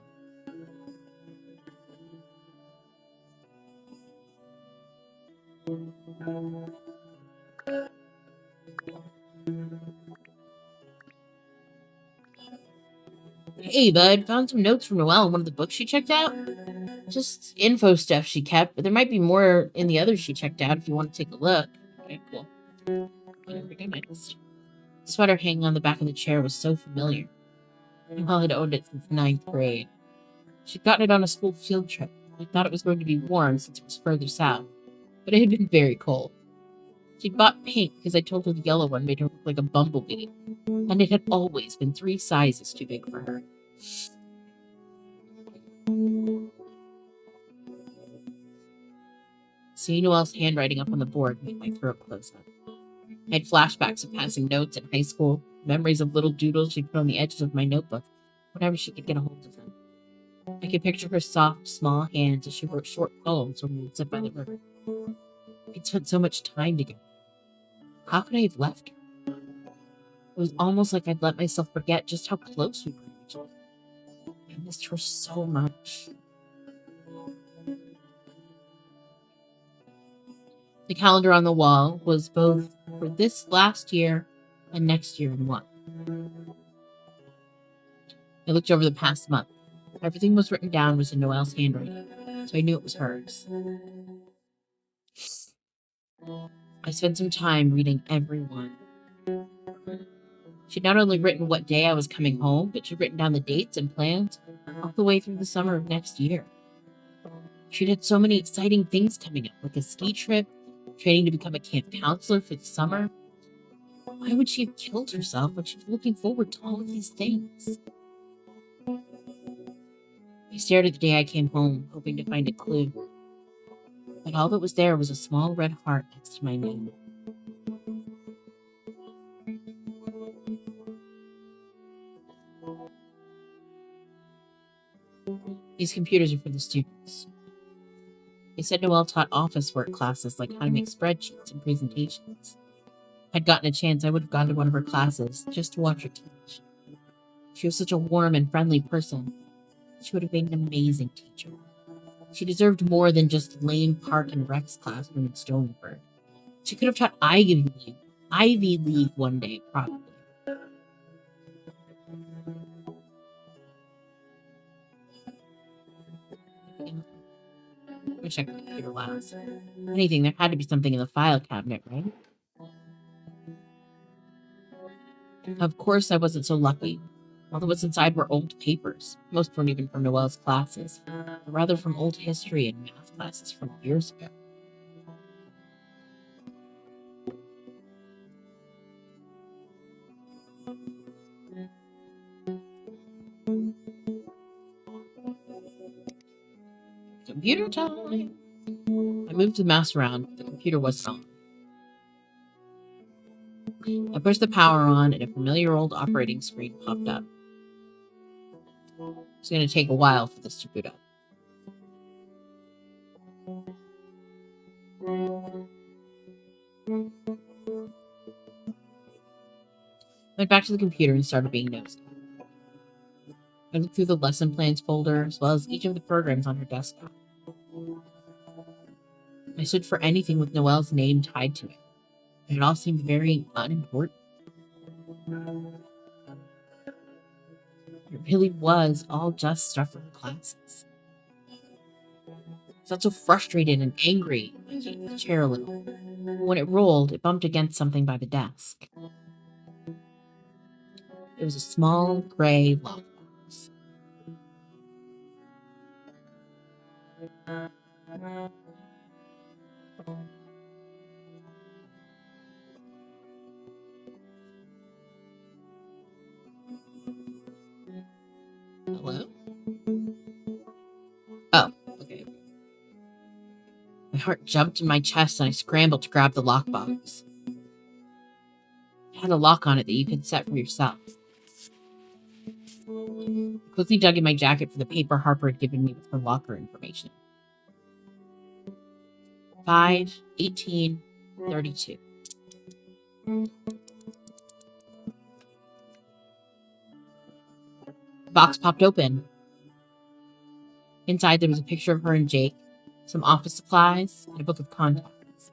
Hey, bud, found some notes from Noelle in one of the books she checked out. Just info stuff she kept, but there might be more in the others she checked out if you want to take a look. Okay, cool. Where we go next? The sweater hanging on the back of the chair was so familiar. Noelle had owned it since 9th grade. She'd gotten it on a school field trip. I thought it was going to be warm since it was further south, but it had been very cold. She'd bought pink because I told her the yellow one made her look like a bumblebee, and it had always been 3 sizes too big for her. Seeing Noelle's handwriting up on the board made my throat close up. I had flashbacks of passing notes in high school, memories of little doodles she'd put on the edges of my notebook whenever she could get a hold of them. I could picture her soft, small hands as she wrote short poems when we would sit by the river. We'd spent so much time together. How could I have left her? It was almost like I'd let myself forget just how close we were to each other. I missed her so much. The calendar on the wall was both for this last year and next year in one. I looked over the past month. Everything was written down was in Noelle's handwriting, so I knew it was hers. I spent some time reading every one. She'd not only written what day I was coming home, but she'd written down the dates and plans all the way through the summer of next year. She'd had so many exciting things coming up, like a ski trip, training to become a camp counselor for the summer. Why would she have killed herself when she was looking forward to all of these things? I stared at the day I came home, hoping to find a clue. But all that was there was a small red heart next to my name. These computers are for the students. They said Noelle taught office work classes like how to make spreadsheets and presentations. If I'd gotten a chance, I would have gone to one of her classes just to watch her teach. She was such a warm and friendly person. She would have made an amazing teacher. She deserved more than just lame Park and Rex classroom in Stonyford. She could have taught Ivy League one day, probably. Let me check the computer last. Anything, there had to be something in the file cabinet, right? Of course, I wasn't so lucky. All that was inside were old papers. Most weren't even from Noelle's classes, but rather from old history and math classes from years ago. Computer time! I moved the mouse around, but the computer wasn't on. I pushed the power on, and a familiar old operating screen popped up. It's going to take a while for this to boot up. I went back to the computer and started being nosy. I looked through the lesson plans folder, as well as each of the programs on her desktop. I stood for anything with Noelle's name tied to it, and it all seemed very unimportant. It really was all just stuff for her classes. I felt so frustrated and angry. I kicked the chair a little. When it rolled, it bumped against something by the desk. It was a small, gray lockbox. Hello? Oh, okay. My heart jumped in my chest and I scrambled to grab the lockbox. It had a lock on it that you could set for yourself. I quickly dug in my jacket for the paper Harper had given me with her locker information. 5/18/32. The box popped open. Inside, there was a picture of her and Jake, some office supplies, and a book of contacts.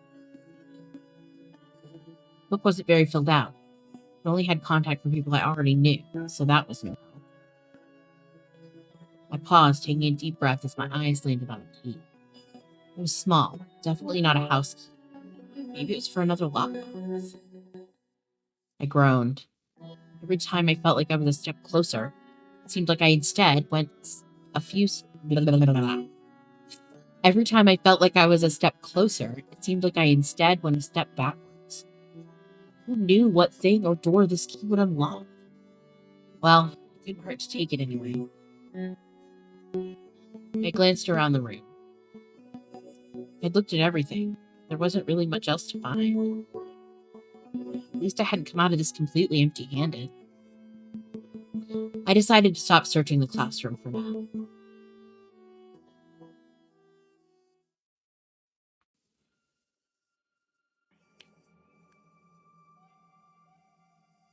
The book wasn't very filled out. It only had contact from people I already knew, so that was no help. I paused, taking a deep breath as my eyes landed on a key. It was small, definitely not a house key. Maybe it was for another lockbox. I groaned. Every time I felt like I was a step closer, it seemed like I instead went a few... Every time I felt like I was a step closer, it seemed like I instead went a step backwards. Who knew what thing or door this key would unlock? Well, it couldn't hurt to take it anyway. I glanced around the room. I'd looked at everything. There wasn't really much else to find. At least I hadn't come out of this completely empty-handed. I decided to stop searching the classroom for now.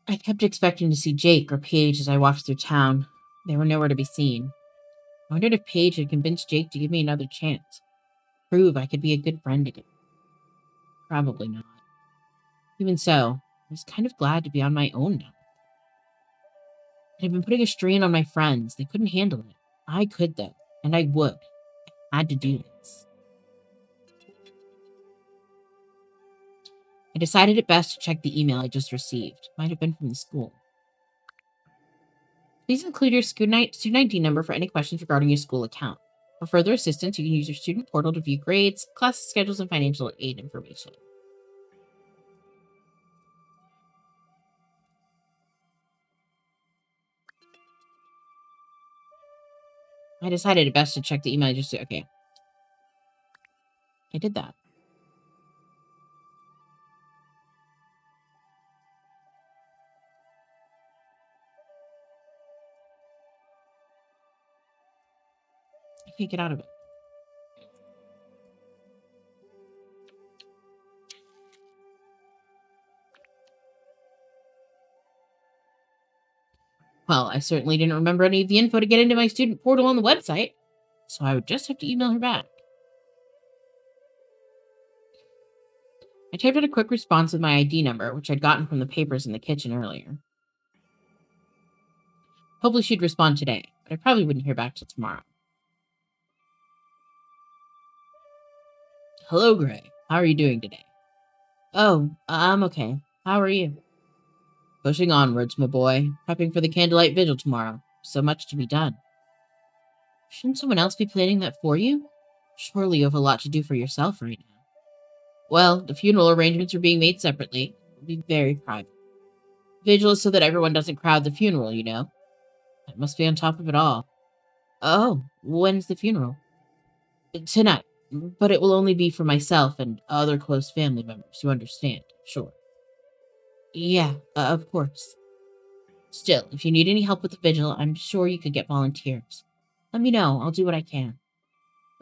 I kept expecting to see Jake or Paige as I walked through town. They were nowhere to be seen. I wondered if Paige had convinced Jake to give me another chance. Prove I could be a good friend again. Probably not. Even so, I was kind of glad to be on my own now. It had been putting a strain on my friends. They couldn't handle it. I could, though, and I would. I had to do this. I decided it best to check the email I just received. Might have been from the school. Please include your student ID number for any questions regarding your school account. For further assistance, you can use your student portal to view grades, class schedules, and financial aid information. I decided it best to check the email I just... Okay. I did that. I can't get out of it. Well, I certainly didn't remember any of the info to get into my student portal on the website, so I would just have to email her back. I typed out a quick response with my ID number, which I'd gotten from the papers in the kitchen earlier. Hopefully she'd respond today, but I probably wouldn't hear back till tomorrow. Hello, Gray. How are you doing today? Oh, I'm okay. How are you? Pushing onwards, my boy. Prepping for the candlelight vigil tomorrow. So much to be done. Shouldn't someone else be planning that for you? Surely you have a lot to do for yourself right now. Well, the funeral arrangements are being made separately. It'll be very private. Vigil is so that everyone doesn't crowd the funeral, you know. I must be on top of it all. Oh, when's the funeral? Tonight, but it will only be for myself and other close family members, you understand, sure. Yeah, of course. Still, if you need any help with the vigil, I'm sure you could get volunteers. Let me know, I'll do what I can.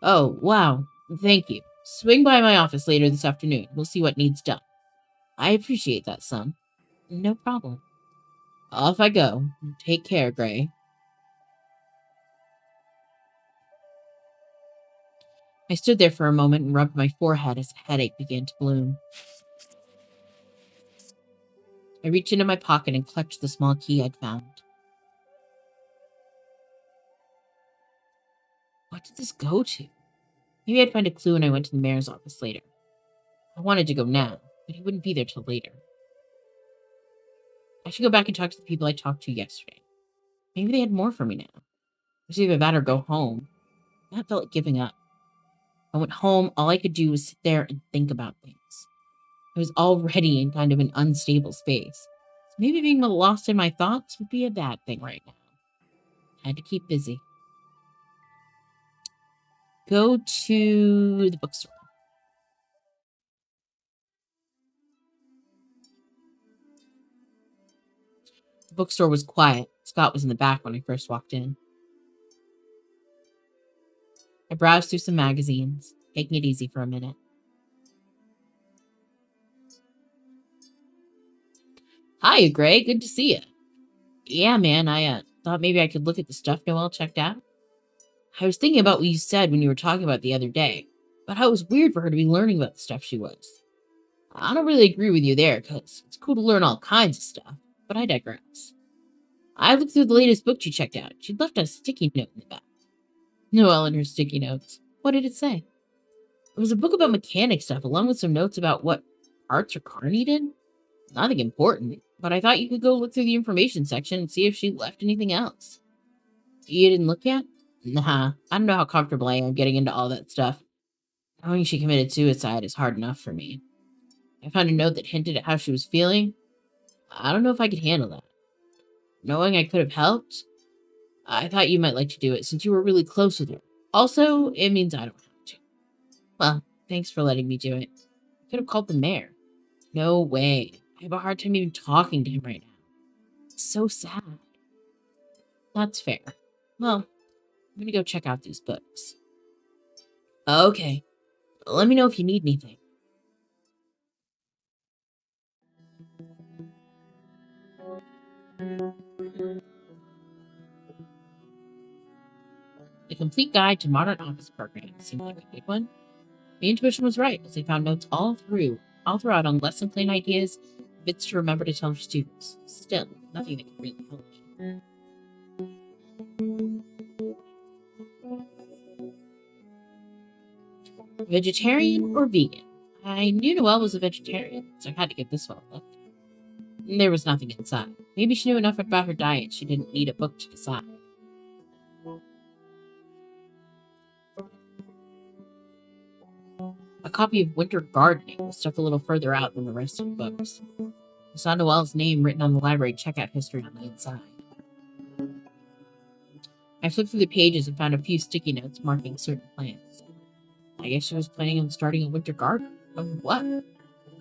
Oh, wow, thank you. Swing by my office later this afternoon. We'll see what needs done. I appreciate that, son. No problem. Off I go. Take care, Gray. I stood there for a moment and rubbed my forehead as a headache began to bloom. I reached into my pocket and clutched the small key I'd found. What did this go to? Maybe I'd find a clue when I went to the mayor's office later. I wanted to go now, but he wouldn't be there till later. I should go back and talk to the people I talked to yesterday. Maybe they had more for me now. It was either that or go home. That felt like giving up. I went home, all I could do was sit there and think about things. I was already in kind of an unstable space. So maybe being lost in my thoughts would be a bad thing right now. I had to keep busy. Go to the bookstore. The bookstore was quiet. Scott was in the back when I first walked in. I browsed through some magazines, taking it easy for a minute. Hi, Gray. Good to see you. Yeah, man, I thought maybe I could look at the stuff Noelle checked out. I was thinking about what you said when you were talking about the other day, about how it was weird for her to be learning about the stuff she was. I don't really agree with you there, because it's cool to learn all kinds of stuff, but I digress. I looked through the latest book she checked out. She'd left a sticky note in the back. Noelle and her sticky notes. What did it say? It was a book about mechanic stuff, along with some notes about what parts her car needed. Nothing important, but I thought you could go look through the information section and see if she left anything else. You didn't look yet? Nah, I don't know how comfortable I am getting into all that stuff. Knowing she committed suicide is hard enough for me. I found a note that hinted at how she was feeling. I don't know if I could handle that. Knowing I could have helped, I thought you might like to do it since you were really close with her. Also, it means I don't have to. Well, thanks for letting me do it. I could have called the mayor. No way. I have a hard time even talking to him right now. It's so sad. That's fair. Well, I'm gonna go check out these books. Okay. Let me know if you need anything. The Complete Guide to Modern Office Programs seemed like a good one. The intuition was right, as I found notes all throughout on lesson plan ideas, bits to remember to tell your students. Still, nothing that could really help me. Vegetarian or vegan? I knew Noelle was a vegetarian, so I had to give this one a look. There was nothing inside. Maybe she knew enough about her diet she didn't need a book to decide. A copy of Winter Gardening was stuck a little further out than the rest of the books. I saw Noelle's name written on the library checkout history on the inside. I flipped through the pages and found a few sticky notes marking certain plants. I guess she was planning on starting a winter garden. Of what?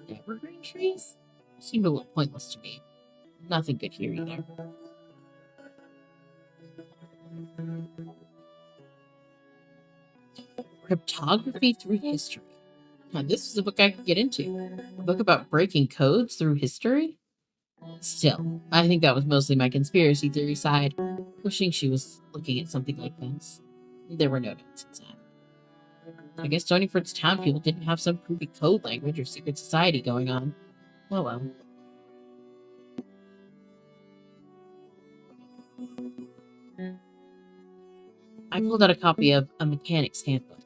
Evergreen trees? Seemed a little pointless to me. Nothing good here either. Cryptography through history. Now, this is a book I could get into. A book about breaking codes through history? Still, I think that was mostly my conspiracy theory side, wishing she was looking at something like this. There were no notes inside. I guess Stonyford's town people didn't have some creepy code language or secret society going on. Oh well. I pulled out a copy of A Mechanic's Handbook.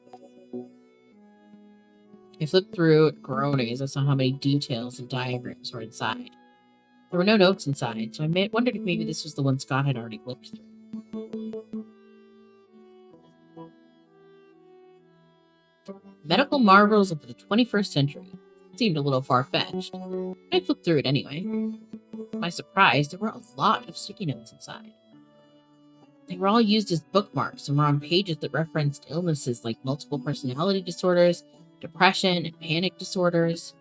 I flipped through it, groaning as I saw how many details and diagrams were inside. There were no notes inside, so I wondered if maybe this was the one Scott had already looked through. Medical Marvels of the 21st Century. It seemed a little far-fetched, but I flipped through it anyway. To my surprise, there were a lot of sticky notes inside. They were all used as bookmarks and were on pages that referenced illnesses like multiple personality disorders, depression, and panic disorders.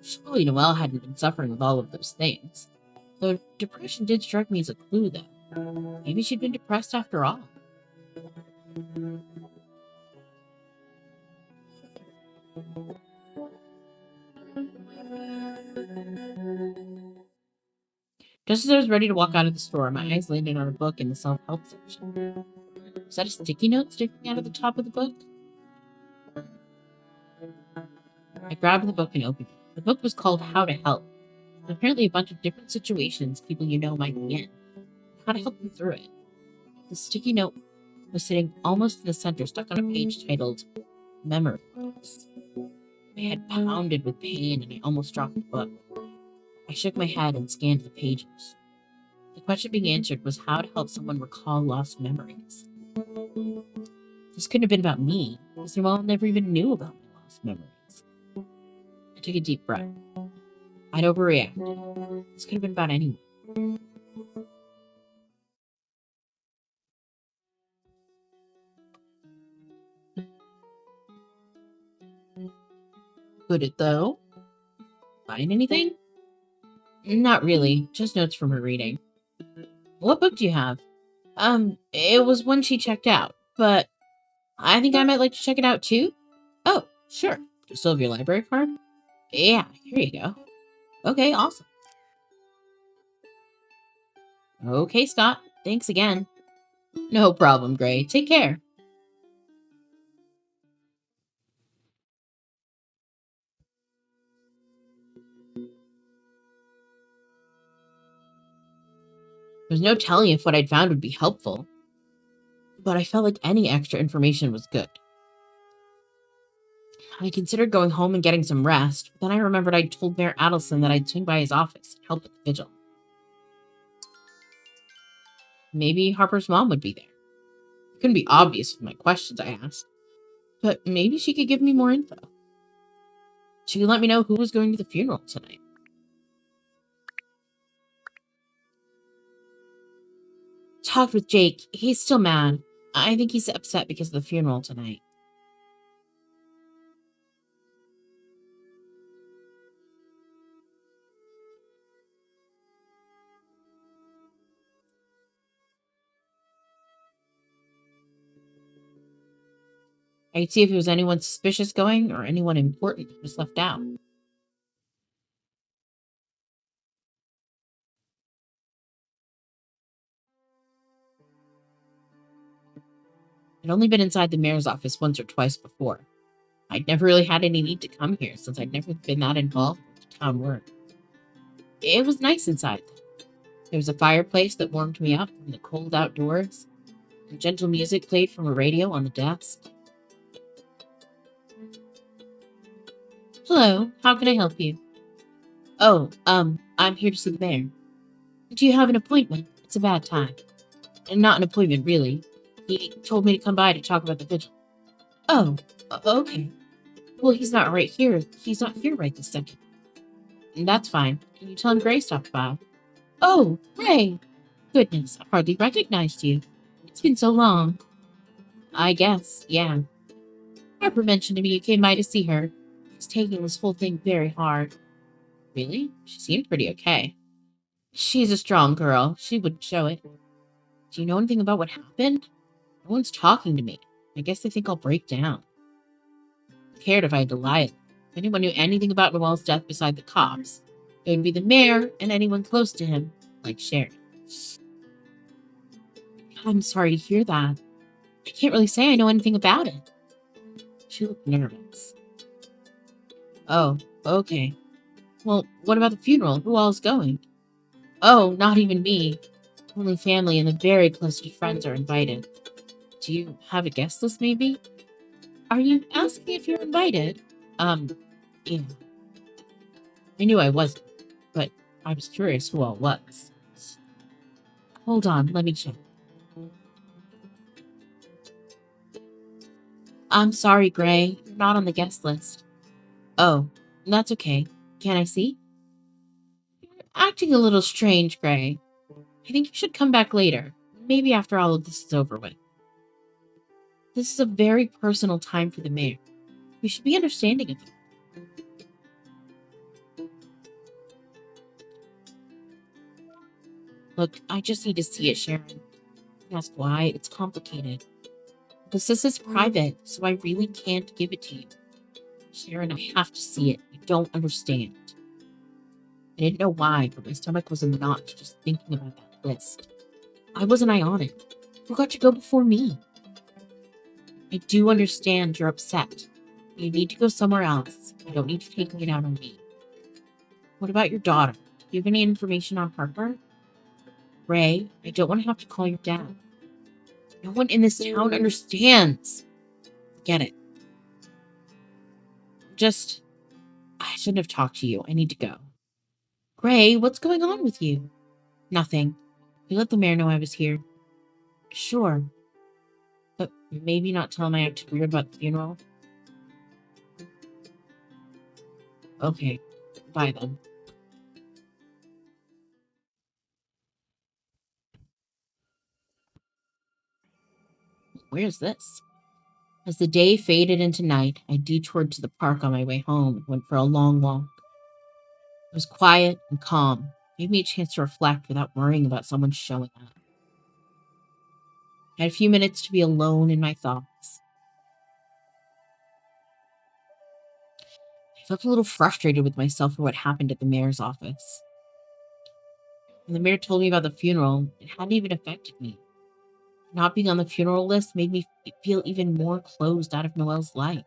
Surely Noelle hadn't been suffering with all of those things. Though depression did strike me as a clue, though. Maybe she'd been depressed after all. Just as I was ready to walk out of the store, my eyes landed on a book in the self-help section. Was that a sticky note sticking out of the top of the book? I grabbed the book and opened it. The book was called How to Help. Apparently a bunch of different situations people you know might be in. How to help them through it. The sticky note was sitting almost in the center, stuck on a page titled Memory Loss. My head pounded with pain and I almost dropped the book. I shook my head and scanned the pages. The question being answered was how to help someone recall lost memories. This couldn't have been about me, because Noelle never even knew about my lost memories. I took a deep breath. I'd overreacted. This could have been about anyone. Could it, though? Find anything? Not really, just notes from her reading. What book do you have? It was one she checked out, but I think I might like to check it out too. Oh, sure. Do you still have your library card? Yeah, here you go. Okay, awesome. Okay, Scott. Thanks again. No problem, Gray. Take care. There's no telling if what I'd found would be helpful, but I felt like any extra information was good. I considered going home and getting some rest, but then I remembered I'd told Mayor Adelson that I'd swing by his office and help with the vigil. Maybe Harper's mom would be there. It couldn't be obvious with my questions I asked, but maybe she could give me more info. She could let me know who was going to the funeral tonight. Talked with Jake. He's still mad. I think he's upset because of the funeral tonight. I'd see if it was anyone suspicious going or anyone important that was left out. I'd only been inside the mayor's office once or twice before. I'd never really had any need to come here since I'd never been that involved with the town work. It was nice inside. There was a fireplace that warmed me up from the cold outdoors, and gentle music played from a radio on the desk. Hello, how can I help you? Oh, I'm here to see the mayor. Do you have an appointment? It's a bad time. And not an appointment, really. He told me to come by to talk about the vigil. Oh, okay. Well, he's not right here. He's not here right this second. That's fine. Can you tell him Gray stopped by? Oh, Gray! Goodness, I hardly recognized you. It's been so long. I guess, yeah. Harper mentioned to me you came by to see her. She's taking this whole thing very hard. Really? She seemed pretty okay. She's a strong girl. She wouldn't show it. Do you know anything about what happened? No one's talking to me. I guess they think I'll break down. I cared if I had to lie. If anyone knew anything about Noel's death beside the cops, it would be the mayor and anyone close to him, like Sharon. I'm sorry to hear that. I can't really say I know anything about it. She looked nervous. Oh, okay. Well, what about the funeral? Who all is going? Oh, not even me. Only family and the very closest friends are invited. Do you have a guest list, maybe? Are you asking if you're invited? Yeah. I knew I wasn't, but I was curious who all was. Hold on, let me check. I'm sorry, Gray. You're not on the guest list. Oh, that's okay. Can I see? You're acting a little strange, Gray. I think you should come back later. Maybe after all of this is over with. This is a very personal time for the mayor. You should be understanding of it. Look, I just need to see it, Sharon. Ask why. It's complicated. This is private, so I really can't give it to you. Sharon, I have to see it. You don't understand. I didn't know why, but my stomach was in knots just thinking about that list. Why wasn't I on it? Who got to go before me? I do understand you're upset. You need to go somewhere else. You don't need to take it out on me. What about your daughter? Do you have any information on Harper? Ray, I don't want to have to call your dad. No one in this town understands. Get it. Just, I shouldn't have talked to you. I need to go. Gray, what's going on with you? Nothing. You let the mayor know I was here. Sure. But maybe not tell him I acted weird about the funeral. Okay. Bye then. Where's this? As the day faded into night, I detoured to the park on my way home and went for a long walk. It was quiet and calm, gave me a chance to reflect without worrying about someone showing up. I had a few minutes to be alone in my thoughts. I felt a little frustrated with myself for what happened at the mayor's office. When the mayor told me about the funeral, it hadn't even affected me. Not being on the funeral list made me feel even more closed out of Noelle's life.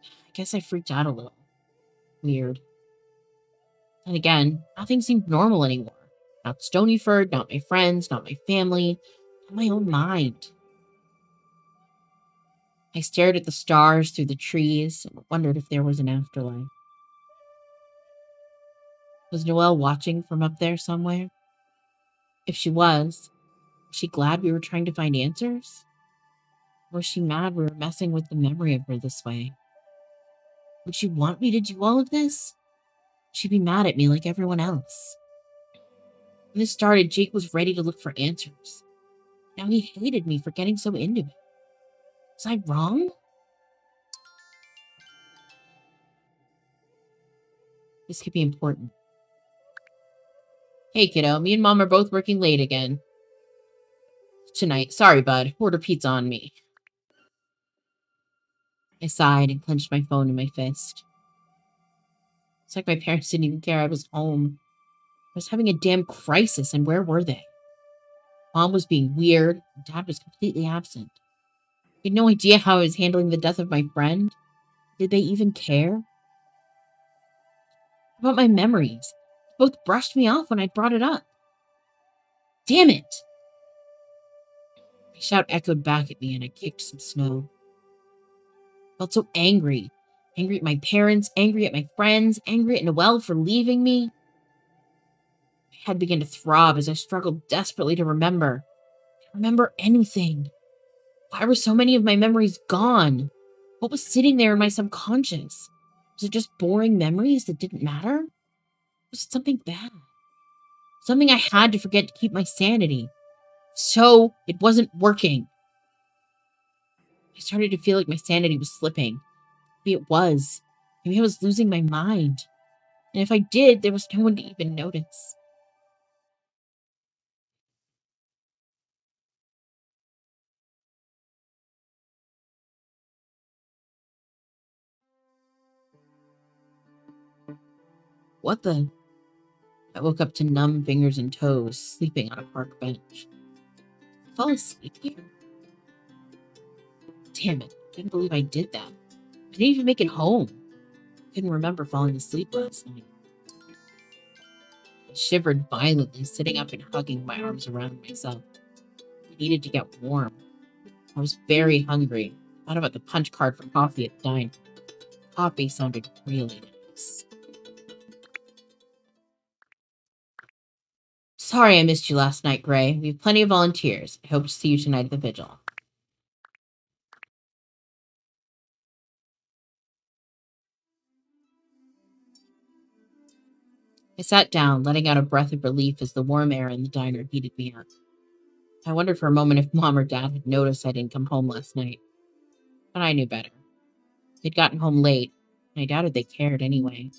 I guess I freaked out a little. Weird. And again, nothing seemed normal anymore. Not Stonyford, not my friends, not my family, not my own mind. I stared at the stars through the trees and wondered if there was an afterlife. Was Noelle watching from up there somewhere? If she was she glad we were trying to find answers? Or was she mad we were messing with the memory of her this way? Would she want me to do all of this? She'd be mad at me like everyone else. When this started, Jake was ready to look for answers. Now he hated me for getting so into it. Was I wrong? This could be important. Hey, kiddo, me and Mom are both working late again tonight. Sorry, bud. Order pizza on me. I sighed and clenched my phone in my fist. It's like my parents didn't even care I was home. I was having a damn crisis, and where were they? Mom was being weird, and Dad was completely absent. He had no idea how I was handling the death of my friend. Did they even care? About my memories. They both brushed me off when I brought it up. Damn it! My shout echoed back at me, and I kicked some snow. I felt so angry. Angry at my parents, angry at my friends, angry at Noelle for leaving me. My head began to throb as I struggled desperately to remember. Remember anything. Why were so many of my memories gone? What was sitting there in my subconscious? Was it just boring memories that didn't matter? Was it something bad? Something I had to forget to keep my sanity. So it wasn't working. I started to feel like my sanity was slipping. Maybe it was. Maybe I was losing my mind. And if I did, there was no one to even notice. What the? I woke up to numb fingers and toes, sleeping on a park bench. I fell asleep here? Damn it. I didn't believe I did that. I didn't even make it home. I couldn't remember falling asleep last night. I shivered violently, sitting up and hugging my arms around myself. I needed to get warm. I was very hungry. I thought about the punch card for coffee at the diner. Coffee sounded really nice. Sorry I missed you last night, Gray. We have plenty of volunteers. I hope to see you tonight at the vigil. I sat down, letting out a breath of relief as the warm air in the diner heated me up. I wondered for a moment if Mom or Dad had noticed I didn't come home last night. But I knew better. They'd gotten home late, and I doubted they cared anyway.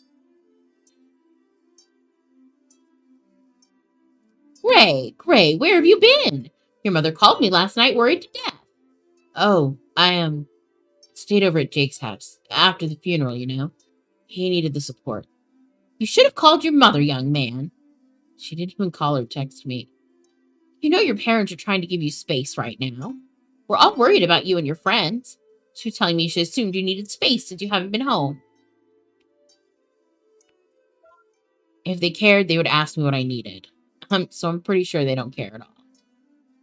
Gray, where have you been? Your mother called me last night, worried to death. Oh, I stayed over at Jake's house. After the funeral, you know. He needed the support. You should have called your mother, young man. She didn't even call or text me. You know your parents are trying to give you space right now. We're all worried about you and your friends. She was telling me she assumed you needed space since you haven't been home. If they cared, they would ask me what I needed. So I'm pretty sure they don't care at all.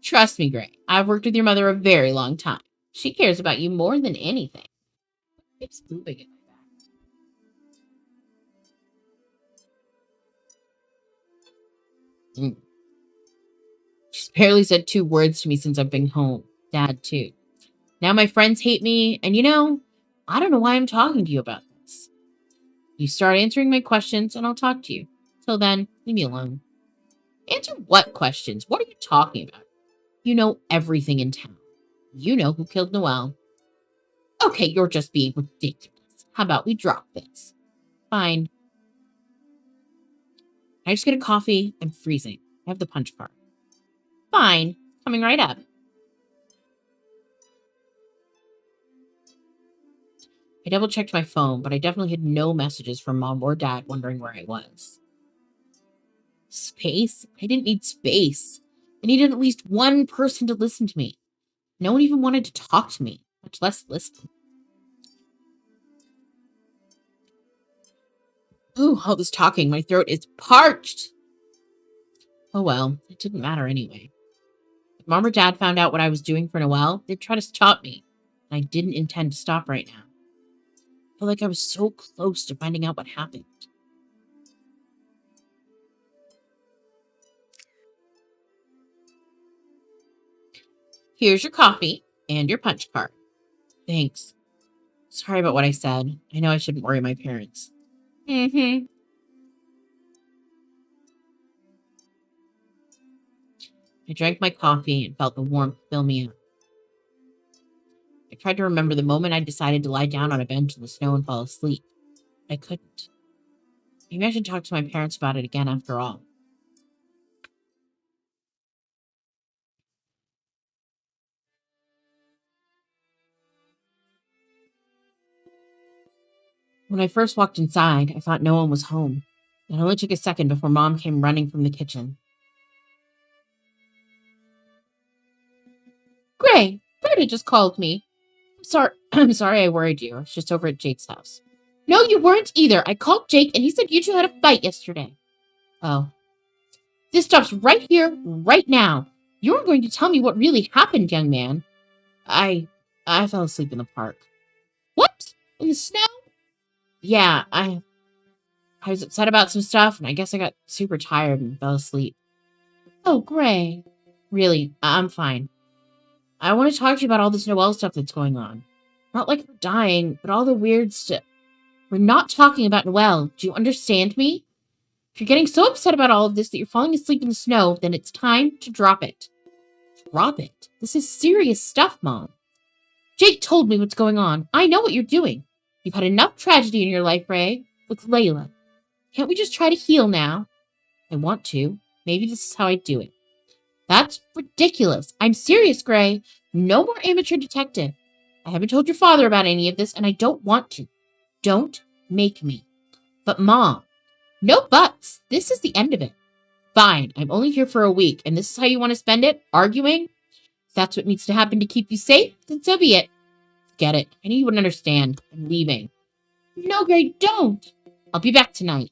Trust me, Gray. I've worked with your mother a very long time. She cares about you more than anything. Keeps moving in my back. Mm. She's barely said 2 words to me since I've been home. Dad, too. Now my friends hate me, and I don't know why I'm talking to you about this. You start answering my questions, and I'll talk to you. Till then, leave me alone. Answer what questions? What are you talking about? You know everything in town. You know who killed Noelle. Okay, you're just being ridiculous. How about we drop this? Fine. I just get a coffee. I'm freezing. I have the punch card. Fine. Coming right up. I double checked my phone, but I definitely had no messages from Mom or Dad wondering where I was. Space? I didn't need space. I needed at least one person to listen to me. No one even wanted to talk to me, much less listen. Ooh, all this talking, my throat is parched. Oh well, it didn't matter anyway. If Mom or Dad found out what I was doing for Noelle, they'd try to stop me. And I didn't intend to stop right now. I felt like I was so close to finding out what happened. Here's your coffee and your punch card. Thanks. Sorry about what I said. I know I shouldn't worry my parents. Mm-hmm. I drank my coffee and felt the warmth fill me up. I tried to remember the moment I decided to lie down on a bench in the snow and fall asleep. I couldn't. Maybe I should talk to my parents about it again after all. When I first walked inside, I thought no one was home. It only took a second before Mom came running from the kitchen. Gray, Berta just called me. Sorry, I'm sorry I worried you. I was just over at Jake's house. No, you weren't either. I called Jake and he said you two had a fight yesterday. Oh. This stops right here, right now. You're going to tell me what really happened, young man. I fell asleep in the park. What? In the snow? Yeah, I was upset about some stuff and I guess I got super tired and fell asleep. Oh, Gray. Really, I'm fine. I want to talk to you about all this Noelle stuff that's going on. Not like we're dying, but all the weird stuff. We're not talking about Noelle. Do you understand me? If you're getting so upset about all of this that you're falling asleep in the snow, then it's time to drop it. Drop it? This is serious stuff, Mom. Jake told me what's going on. I know what you're doing. You've had enough tragedy in your life, Ray. With Layla. Can't we just try to heal now? I want to. Maybe this is how I do it. That's ridiculous. I'm serious, Gray. No more amateur detective. I haven't told your father about any of this, and I don't want to. Don't make me. But, Mom, no buts. This is the end of it. Fine, I'm only here for a week, and this is how you want to spend it? Arguing? If that's what needs to happen to keep you safe, then so be it. Get it. I knew you wouldn't understand. I'm leaving. No, Gray, don't. I'll be back tonight.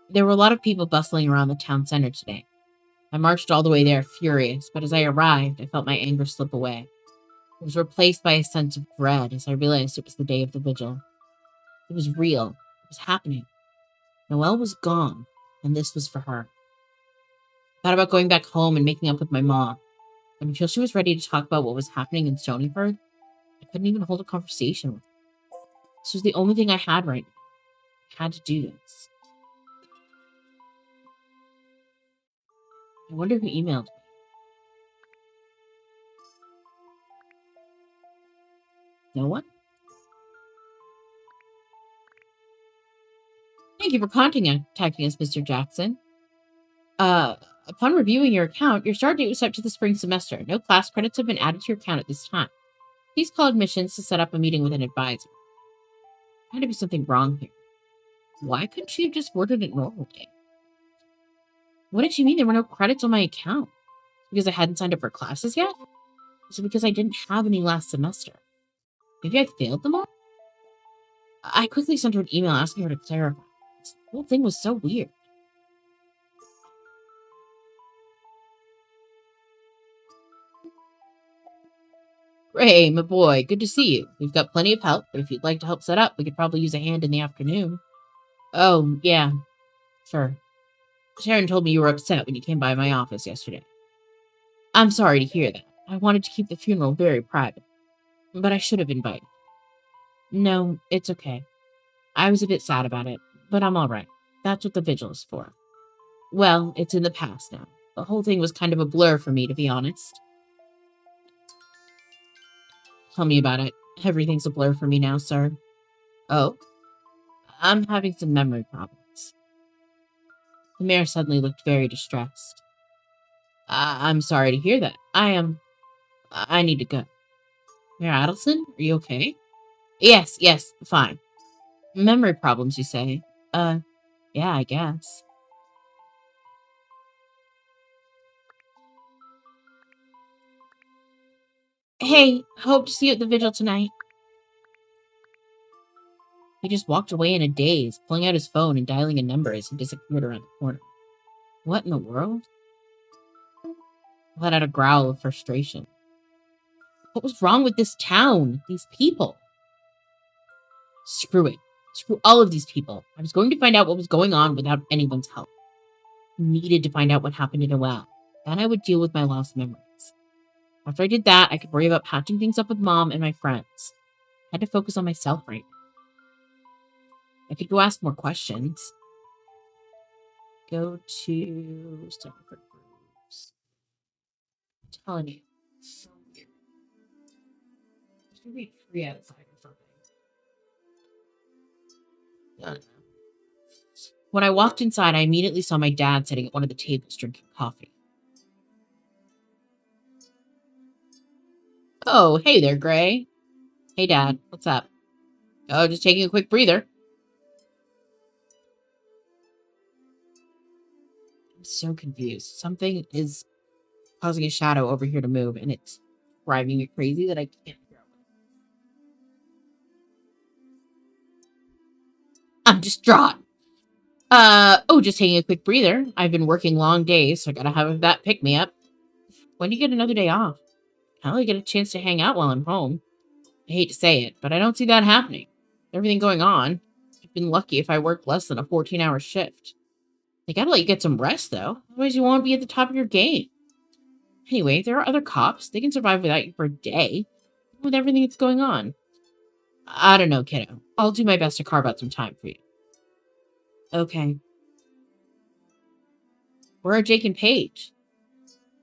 There were a lot of people bustling around the town center today. I marched all the way there, furious, but as I arrived, I felt my anger slip away. It was replaced by a sense of dread as I realized it was the day of the vigil. It was real. It was happening. Noelle was gone, and this was for her. I thought about going back home and making up with my mom, but until she was ready to talk about what was happening in Stonyford, I couldn't even hold a conversation with her. This was the only thing I had right now. I had to do this. I wonder who emailed me. No one? Thank you for contacting us, Mr. Jackson. Upon reviewing your account, your start date was set to the spring semester. No class credits have been added to your account at this time. Please call admissions to set up a meeting with an advisor. There had to be something wrong here. Why couldn't she have just worded it normally? What did she mean there were no credits on my account? Because I hadn't signed up for classes yet? Was it because I didn't have any last semester? Maybe I failed them all? I quickly sent her an email asking her to clarify. This whole thing was so weird. Ray, my boy, good to see you. We've got plenty of help, but if you'd like to help set up, we could probably use a hand in the afternoon. Oh, yeah, sure. Sharon told me you were upset when you came by my office yesterday. I'm sorry to hear that. I wanted to keep the funeral very private, but I should have invited. No, it's okay. I was a bit sad about it, but I'm all right. That's what the vigil is for. Well, it's in the past now. The whole thing was kind of a blur for me, to be honest. Tell me about it. Everything's a blur for me now, sir. Oh, I'm having some memory problems. The mayor suddenly looked very distressed. I'm sorry to hear that. I need to go. Mayor Adelson, are you okay? Yes, fine. Memory problems, you say? Yeah, I guess. Hey, hope to see you at the vigil tonight. He just walked away in a daze, pulling out his phone and dialing a number as he disappeared around the corner. What in the world? I let out a growl of frustration. What was wrong with this town? These people? Screw it. Screw all of these people. I was going to find out what was going on without anyone's help. I needed to find out what happened to Noelle. Then I would deal with my lost memories. After I did that, I could worry about patching things up with Mom and my friends. I had to focus on myself right now. I could go ask more questions. Go to Stonyford groups. I'm telling you, it's so weird. There's gonna be a tree outside or something. I don't know. When I walked inside, I immediately saw my dad sitting at one of the tables drinking coffee. Oh, hey there, Gray. Hey, Dad. What's up? Oh, just taking a quick breather. I'm so confused. Something is causing a shadow over here to move, and it's driving me crazy that I can't figure out. I'm distraught. Just taking a quick breather. I've been working long days, so I gotta have that pick me up. When do you get another day off? I only get a chance to hang out while I'm home. I hate to say it, but I don't see that happening. Everything going on. I've been lucky if I work less than a 14-hour shift. They gotta let you get some rest, though. Otherwise, you won't be at the top of your game. Anyway, there are other cops. They can survive without you for a day. With everything that's going on. I don't know, kiddo. I'll do my best to carve out some time for you. Okay. Where are Jake and Paige?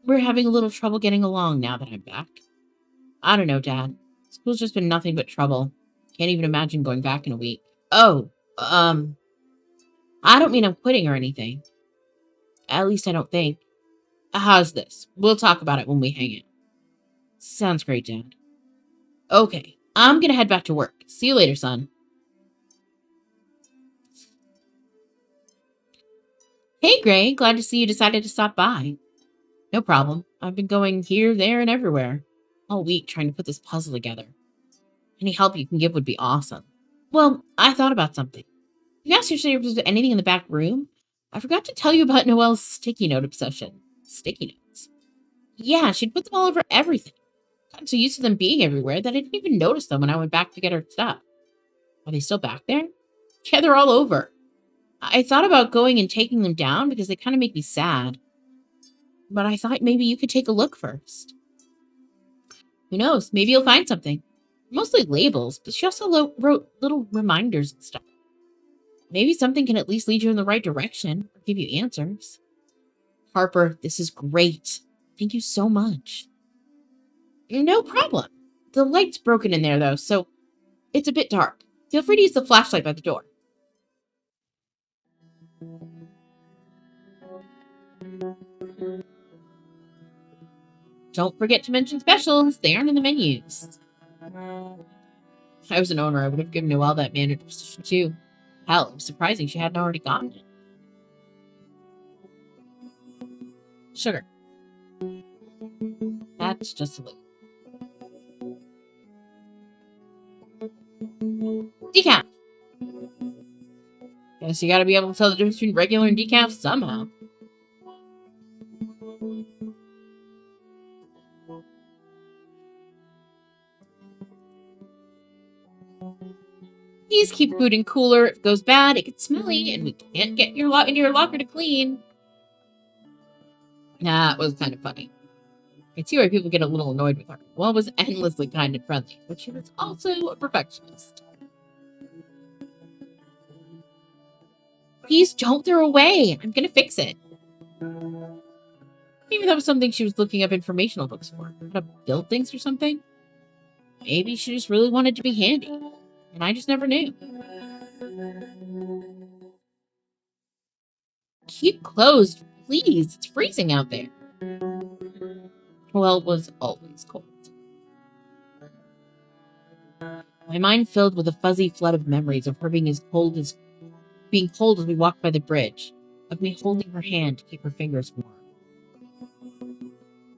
We're having a little trouble getting along now that I'm back. I don't know, Dad. School's just been nothing but trouble. Can't even imagine going back in a week. Oh, I don't mean I'm quitting or anything. At least I don't think. How's this? We'll talk about it when we hang out. Sounds great, Dad. Okay, I'm gonna head back to work. See you later, son. Hey, Gray. Glad to see you decided to stop by. No problem. I've been going here, there, and everywhere. All week trying to put this puzzle together. Any help you can give would be awesome. Well, I thought about something. You asked yourself if there's anything in the back room. I forgot to tell you about Noelle's sticky note obsession. Sticky notes. Yeah, she'd put them all over everything. Got so used to them being everywhere that I didn't even notice them when I went back to get her stuff. Are they still back there? Yeah, they're all over. I thought about going and taking them down because they kind of make me sad. But I thought maybe you could take a look first. Who knows? Maybe you'll find something. Mostly labels, but she also wrote little reminders and stuff. Maybe something can at least lead you in the right direction or give you answers. Harper, this is great. Thank you so much. No problem. The light's broken in there, though, so it's a bit dark. Feel free to use the flashlight by the door. Don't forget to mention specials. They aren't in the menus. If I was an owner, I would have given Noelle that manager position too. Hell, it was surprising she hadn't already gotten it. Sugar. That's just a little. Decaf. Guess you gotta be able to tell the difference between regular and decaf somehow. Please keep food in cooler. If it goes bad, it gets smelly, and we can't get your into your locker to clean. Nah, it was kind of funny. I can see why people get a little annoyed with her. Well, was endlessly kind and friendly, but she was also a perfectionist. Please don't throw away. I'm gonna fix it. Maybe that was something she was looking up informational books for. How to build things or something? Maybe she just really wanted to be handy. And I just never knew. Keep closed, please. It's freezing out there. Well, it was always cold. My mind filled with a fuzzy flood of memories of her being cold as we walked by the bridge, of me holding her hand to keep her fingers warm.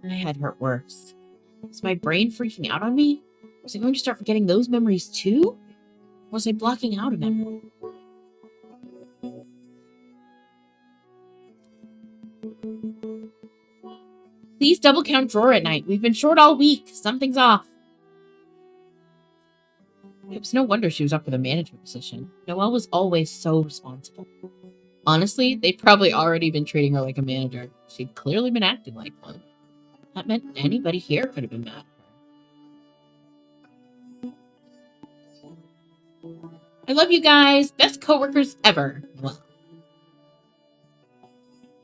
My head hurt worse. Was my brain freaking out on me? Was I going to start forgetting those memories too? Or was I blocking out a memory? Please double count drawer at night. We've been short all week. Something's off. It was no wonder she was up for the management position. Noelle was always so responsible. Honestly, they'd probably already been treating her like a manager. She'd clearly been acting like one. That meant anybody here could have been mad at her. I love you guys. Best coworkers ever. Well,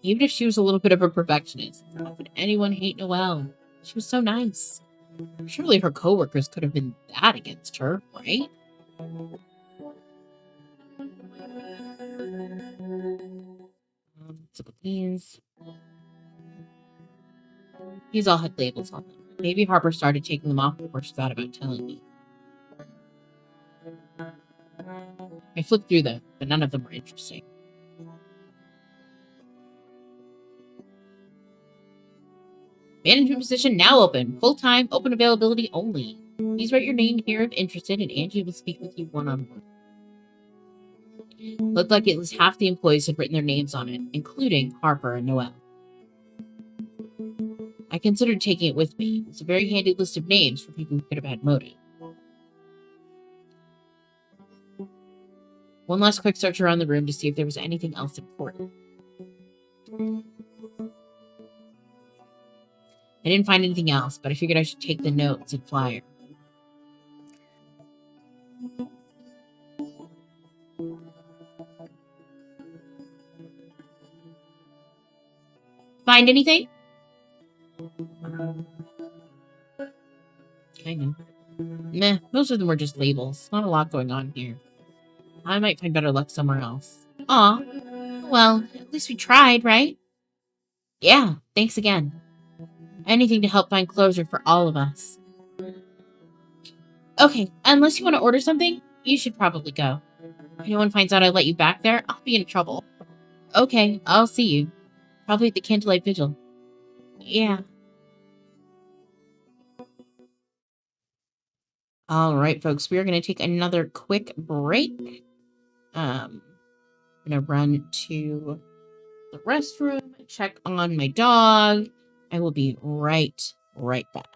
even if she was a little bit of a perfectionist, how could anyone hate Noelle? She was so nice. Surely her coworkers could have been that against her, right? These all had labels on them. Maybe Harper started taking them off before she thought about telling me. I flipped through them, but none of them were interesting. Management position now open. Full-time, open availability only. Please write your name here if interested, and Angie will speak with you one-on-one. Looked like at least half the employees had written their names on it, including Harper and Noelle. I considered taking it with me. It's a very handy list of names for people who could have had motive. One last quick search around the room to see if there was anything else important. I didn't find anything else, but I figured I should take the notes and flyer. Find anything? Kind of. Meh, most of them were just labels. Not a lot going on here. I might find better luck somewhere else. Aw. Well, at least we tried, right? Yeah, thanks again. Anything to help find closure for all of us. Okay, unless you want to order something, you should probably go. If anyone finds out I let you back there, I'll be in trouble. Okay, I'll see you. Probably at the Candlelight Vigil. Yeah. All right, folks, we are going to take another quick break. I'm going to run to the restroom, check on my dog. I will be right back.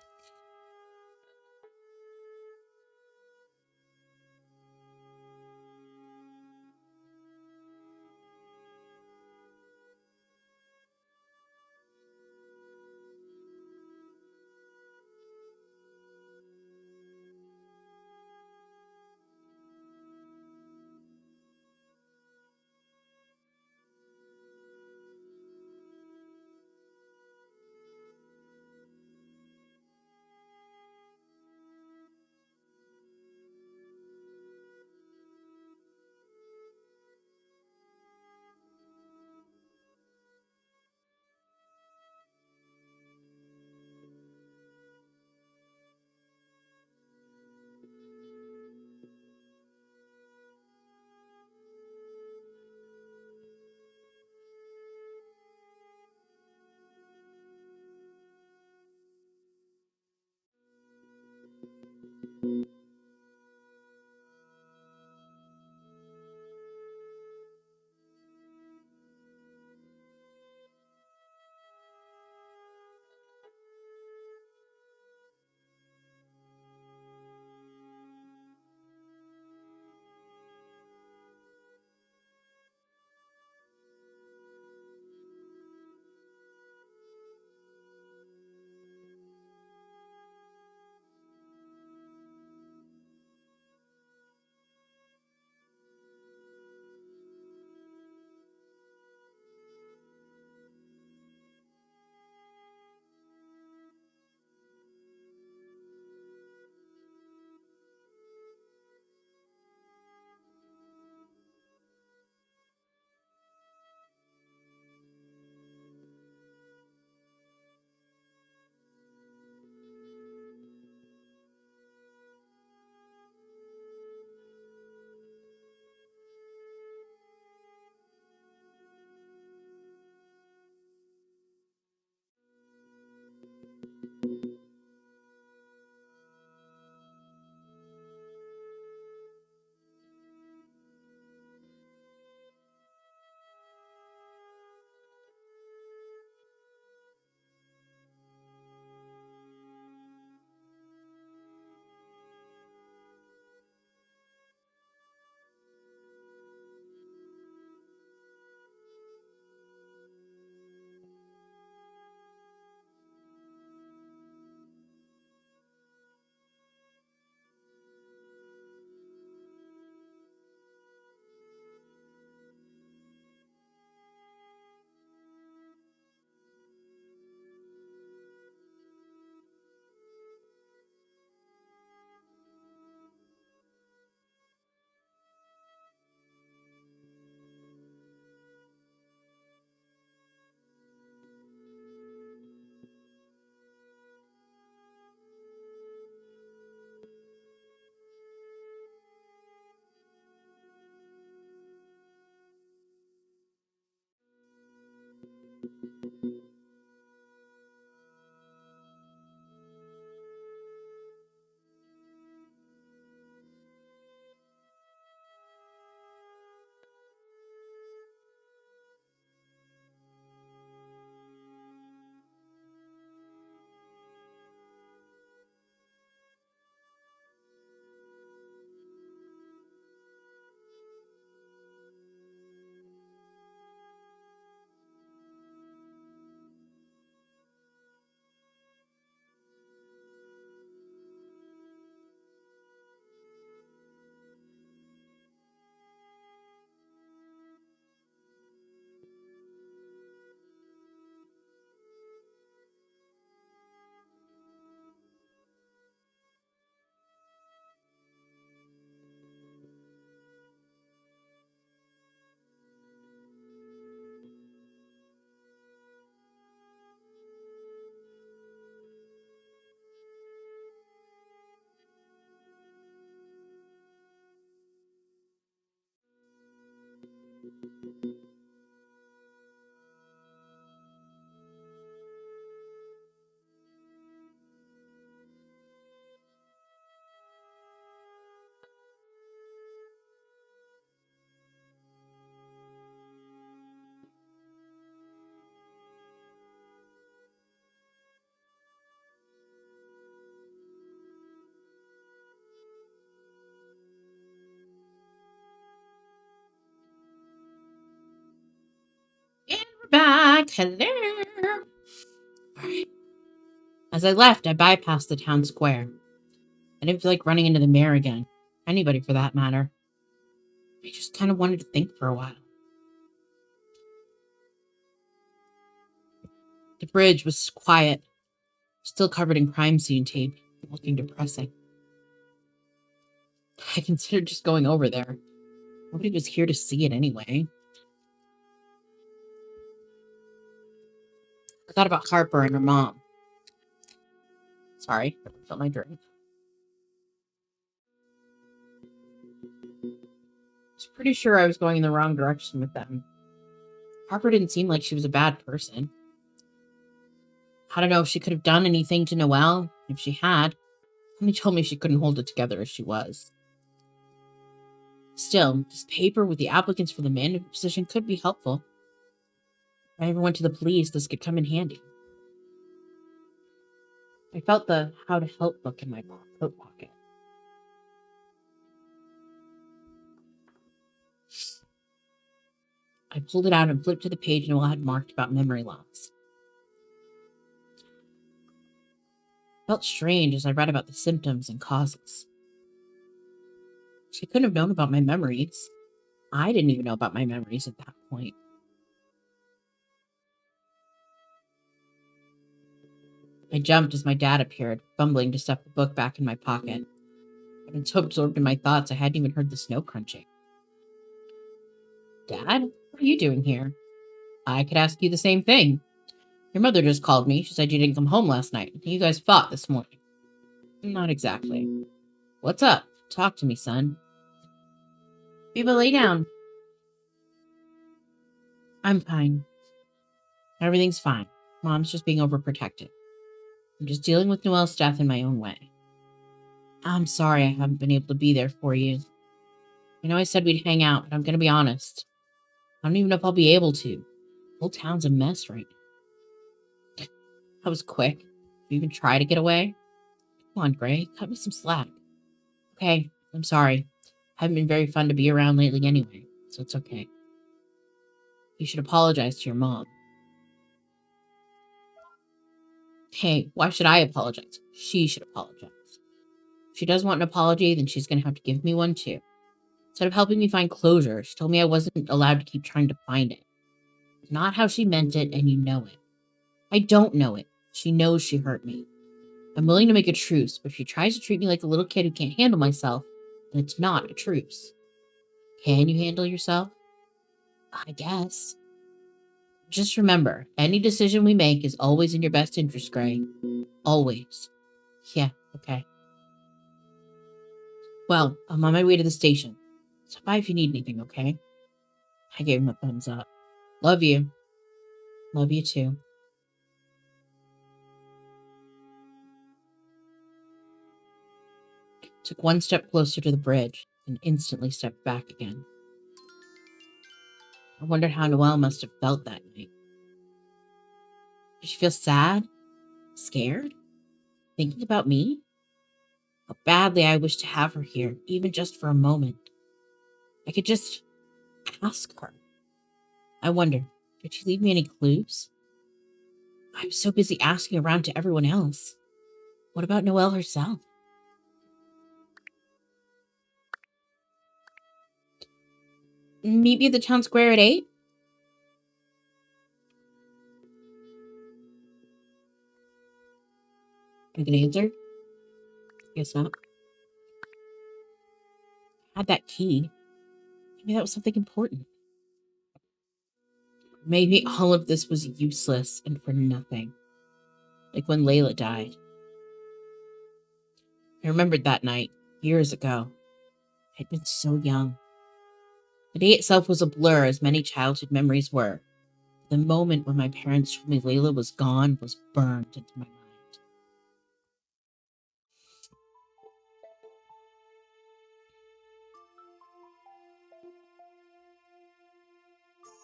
And we're back. Hello. All right. As I left, I bypassed the town square. I didn't feel like running into the mayor again. Anybody for that matter. I just kind of wanted to think for a while. The bridge was quiet, still covered in crime scene tape, looking depressing. I considered just going over there. Nobody was here to see it anyway. I thought about Harper and her mom. Sorry, I filled my drink. I was pretty sure I was going in the wrong direction with them. Harper didn't seem like she was a bad person. I don't know if she could have done anything to Noelle. If she had, only told me she couldn't hold it together as she was. Still, this paper with the applicants for the manager position could be helpful. If I ever went to the police, this could come in handy. I felt the how to help book in my coat pocket. I pulled it out and flipped to the page Noelle had marked about memory loss. It felt strange as I read about the symptoms and causes. She couldn't have known about my memories. I didn't even know about my memories at that point. I jumped as my dad appeared, fumbling to stuff the book back in my pocket. I'd been so absorbed in my thoughts I hadn't even heard the snow crunching. Dad, what are you doing here? I could ask you the same thing. Your mother just called me. She said you didn't come home last night. You guys fought this morning. Not exactly. What's up? Talk to me, son. Biba, lay down. I'm fine. Everything's fine. Mom's just being overprotective. I'm just dealing with Noelle's death in my own way. I'm sorry I haven't been able to be there for you. I know I said we'd hang out, but I'm going to be honest. I don't even know if I'll be able to. The whole town's a mess right now. That was quick. You even try to get away? Come on, Gray. Cut me some slack. Okay, I'm sorry. Haven't been very fun to be around lately anyway, so it's okay. You should apologize to your mom. Hey, why should I apologize? She should apologize. If she does want an apology, then she's going to have to give me one too. Instead of helping me find closure, she told me I wasn't allowed to keep trying to find it. It's not how she meant it, and you know it. I don't know it. She knows she hurt me. I'm willing to make a truce, but if she tries to treat me like a little kid who can't handle myself, then it's not a truce. Can you handle yourself? I guess. Just remember, any decision we make is always in your best interest, Gray. Always. Yeah, okay. Well, I'm on my way to the station. Stop by if you need anything, okay? I gave him a thumbs up. Love you. Love you too. Took one step closer to the bridge and instantly stepped back again. I wondered how Noelle must have felt that night. Did she feel sad? Scared? Thinking about me? How badly I wished to have her here, even just for a moment. I could just ask her. I wonder, did she leave me any clues? I was so busy asking around to everyone else. What about Noelle herself? Meet me at the town square at 8? I can answer. Guess not. I had that key. Maybe that was something important. Maybe all of this was useless and for nothing. Like when Layla died. I remembered that night, years ago. I'd been so young. The day itself was a blur, as many childhood memories were. The moment when my parents told me Layla was gone was burned into my mind.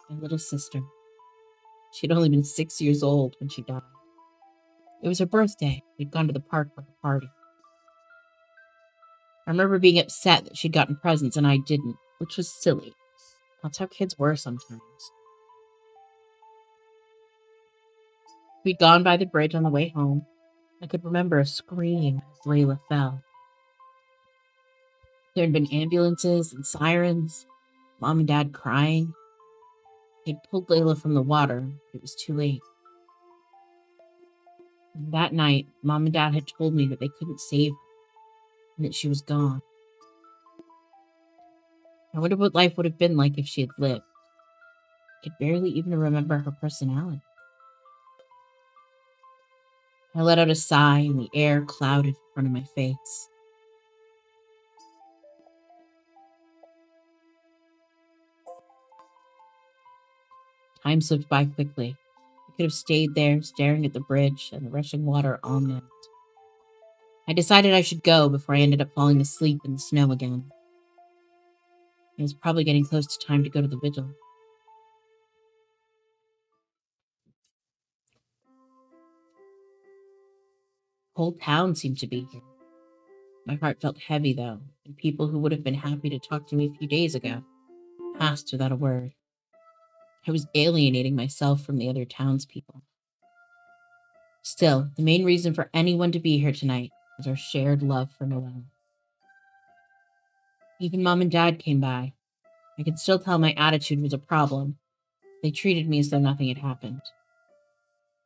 My little sister. She'd only been 6 years old when she died. It was her birthday. We'd gone to the park for her party. I remember being upset that she'd gotten presents and I didn't, which was silly. That's how kids were sometimes. We'd gone by the bridge on the way home. I could remember a scream as Layla fell. There had been ambulances and sirens, Mom and Dad crying. They'd pulled Layla from the water, but it was too late. That night, Mom and Dad had told me that they couldn't save her and that she was gone. I wonder what life would have been like if she had lived. I could barely even remember her personality. I let out a sigh and the air clouded in front of my face. Time slipped by quickly. I could have stayed there, staring at the bridge and the rushing water all night. I decided I should go before I ended up falling asleep in the snow again. It was probably getting close to time to go to the vigil. The whole town seemed to be here. My heart felt heavy, though, and people who would have been happy to talk to me a few days ago passed without a word. I was alienating myself from the other townspeople. Still, the main reason for anyone to be here tonight was our shared love for Noelle. Even Mom and Dad came by. I could still tell my attitude was a problem. They treated me as though nothing had happened.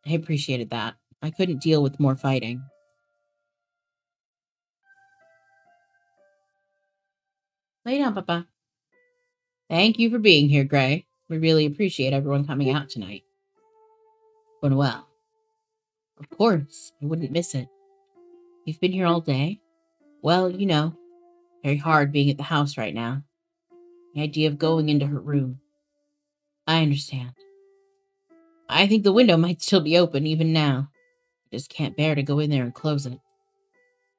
I appreciated that. I couldn't deal with more fighting. Lay down, Papa. Thank you for being here, Gray. We really appreciate everyone coming out tonight. For Noelle. Of course, I wouldn't miss it. You've been here all day? Well, very hard being at the house right now. The idea of going into her room. I understand. I think the window might still be open even now. I just can't bear to go in there and close it.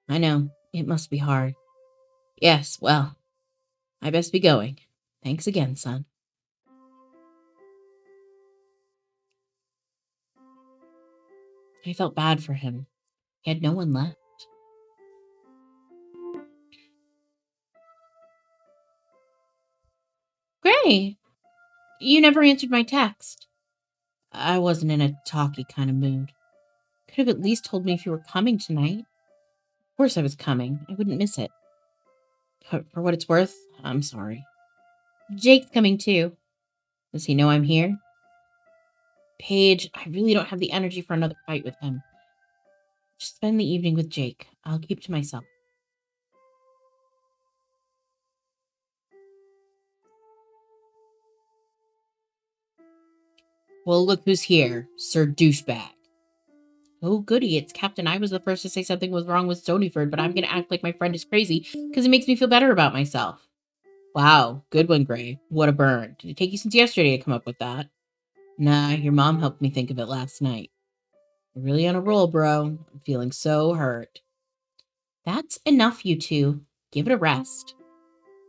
I know, it must be hard. Yes, well, I best be going. Thanks again, son. I felt bad for him. He had no one left. Gray, you never answered my text. I wasn't in a talky kind of mood. Could have at least told me if you were coming tonight. Of course I was coming. I wouldn't miss it. But for what it's worth, I'm sorry. Jake's coming too. Does he know I'm here? Paige, I really don't have the energy for another fight with him. Just spend the evening with Jake. I'll keep to myself. Well, look who's here. Sir Douchebag. Oh, goody. It's Captain. I was the first to say something was wrong with Stonyford, but I'm going to act like my friend is crazy because it makes me feel better about myself. Wow. Good one, Gray. What a burn. Did it take you since yesterday to come up with that? Nah, your mom helped me think of it last night. You're really on a roll, bro. I'm feeling so hurt. That's enough, you two. Give it a rest.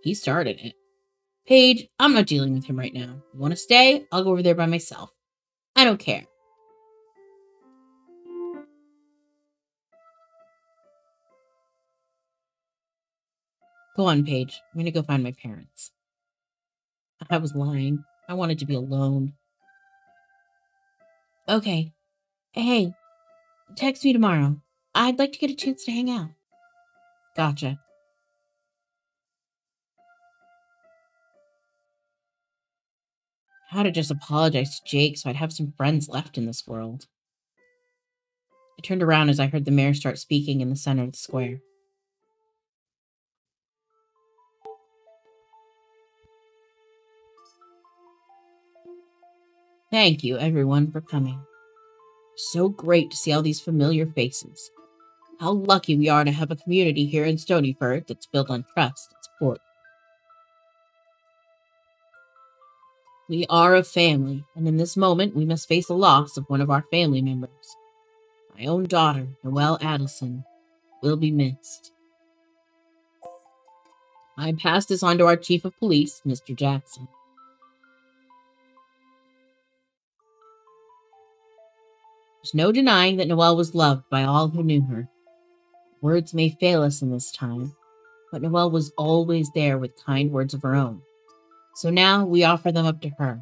He started it. Paige, I'm not dealing with him right now. You want to stay? I'll go over there by myself. I don't care. Go on, Paige. I'm going to go find my parents. I was lying. I wanted to be alone. Okay. Hey, text me tomorrow. I'd like to get a chance to hang out. Gotcha. I had to just apologize to Jake so I'd have some friends left in this world. I turned around as I heard the mayor start speaking in the center of the square. Thank you, everyone, for coming. So great to see all these familiar faces. How lucky we are to have a community here in Stonyford that's built on trust and support. We are a family, and in this moment we must face the loss of one of our family members. My own daughter, Noelle Adelson, will be missed. I pass this on to our chief of police, Mr. Jackson. There's no denying that Noelle was loved by all who knew her. Words may fail us in this time, but Noelle was always there with kind words of her own. So now we offer them up to her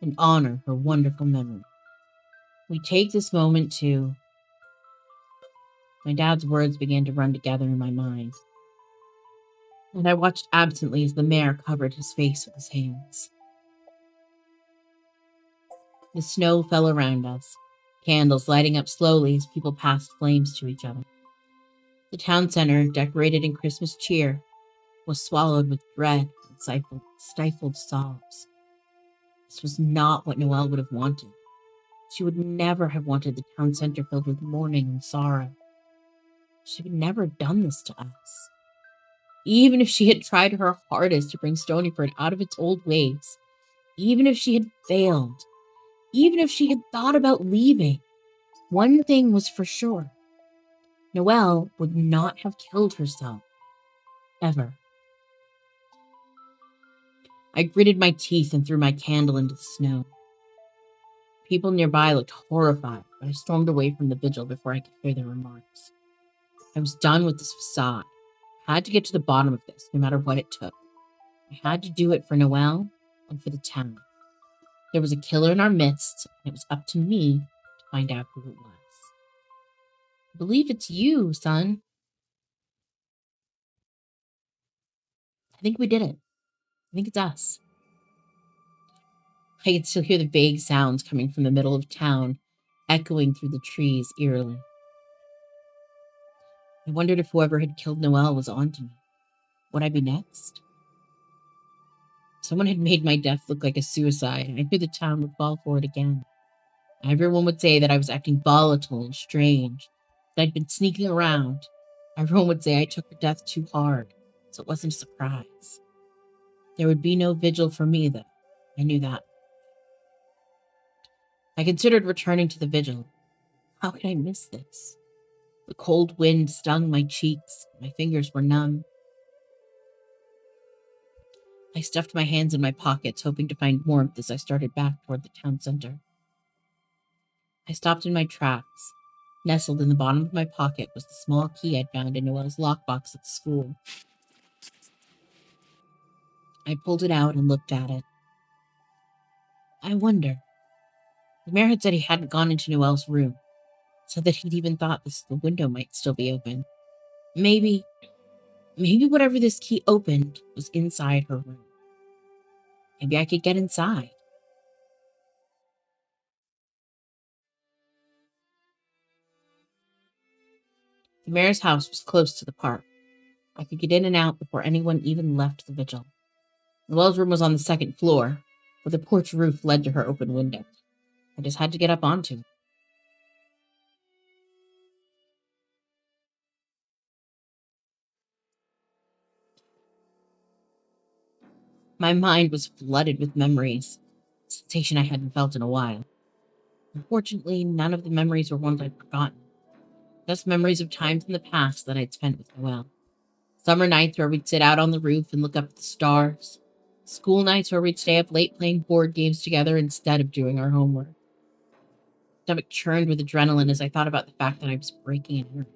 and honor her wonderful memory. We take this moment to... My dad's words began to run together in my mind, and I watched absently as the mayor covered his face with his hands. The snow fell around us, candles lighting up slowly as people passed flames to each other. The town center, decorated in Christmas cheer, was swallowed with dread and stifled sobs. This was not what Noelle would have wanted. She would never have wanted the town center filled with mourning and sorrow. She would never have done this to us. Even if she had tried her hardest to bring Stonyford out of its old ways, even if she had failed, even if she had thought about leaving, one thing was for sure. Noelle would not have killed herself. Ever. I gritted my teeth and threw my candle into the snow. People nearby looked horrified, but I stormed away from the vigil before I could hear their remarks. I was done with this facade. I had to get to the bottom of this, no matter what it took. I had to do it for Noelle and for the town. There was a killer in our midst, and it was up to me to find out who it was. I believe it's you, son. I think we did it. I think it's us. I could still hear the vague sounds coming from the middle of town, echoing through the trees eerily. I wondered if whoever had killed Noelle was onto me. Would I be next? Someone had made my death look like a suicide, and I knew the town would fall for it again. Everyone would say that I was acting volatile and strange, that I'd been sneaking around. Everyone would say I took her death too hard, so it wasn't a surprise. There would be no vigil for me, though. I knew that. I considered returning to the vigil. How could I miss this? The cold wind stung my cheeks. My fingers were numb. I stuffed my hands in my pockets, hoping to find warmth as I started back toward the town center. I stopped in my tracks. Nestled in the bottom of my pocket was the small key I'd found in Noelle's lockbox at the school. I pulled it out and looked at it. I wonder. The mayor had said he hadn't gone into Noelle's room, said that he'd even thought the window might still be open. Maybe whatever this key opened was inside her room. Maybe I could get inside. The mayor's house was close to the park. I could get in and out before anyone even left the vigil. Noelle's room was on the second floor, where the porch roof led to her open window. I just had to get up onto it. My mind was flooded with memories. sensation I hadn't felt in a while. Unfortunately, none of the memories were ones I'd forgotten, just memories of times in the past that I'd spent with Noelle. Summer nights where we'd sit out on the roof and look up at the stars. School nights where we'd stay up late playing board games together instead of doing our homework. Stomach churned with adrenaline as I thought about the fact that I was breaking an internet.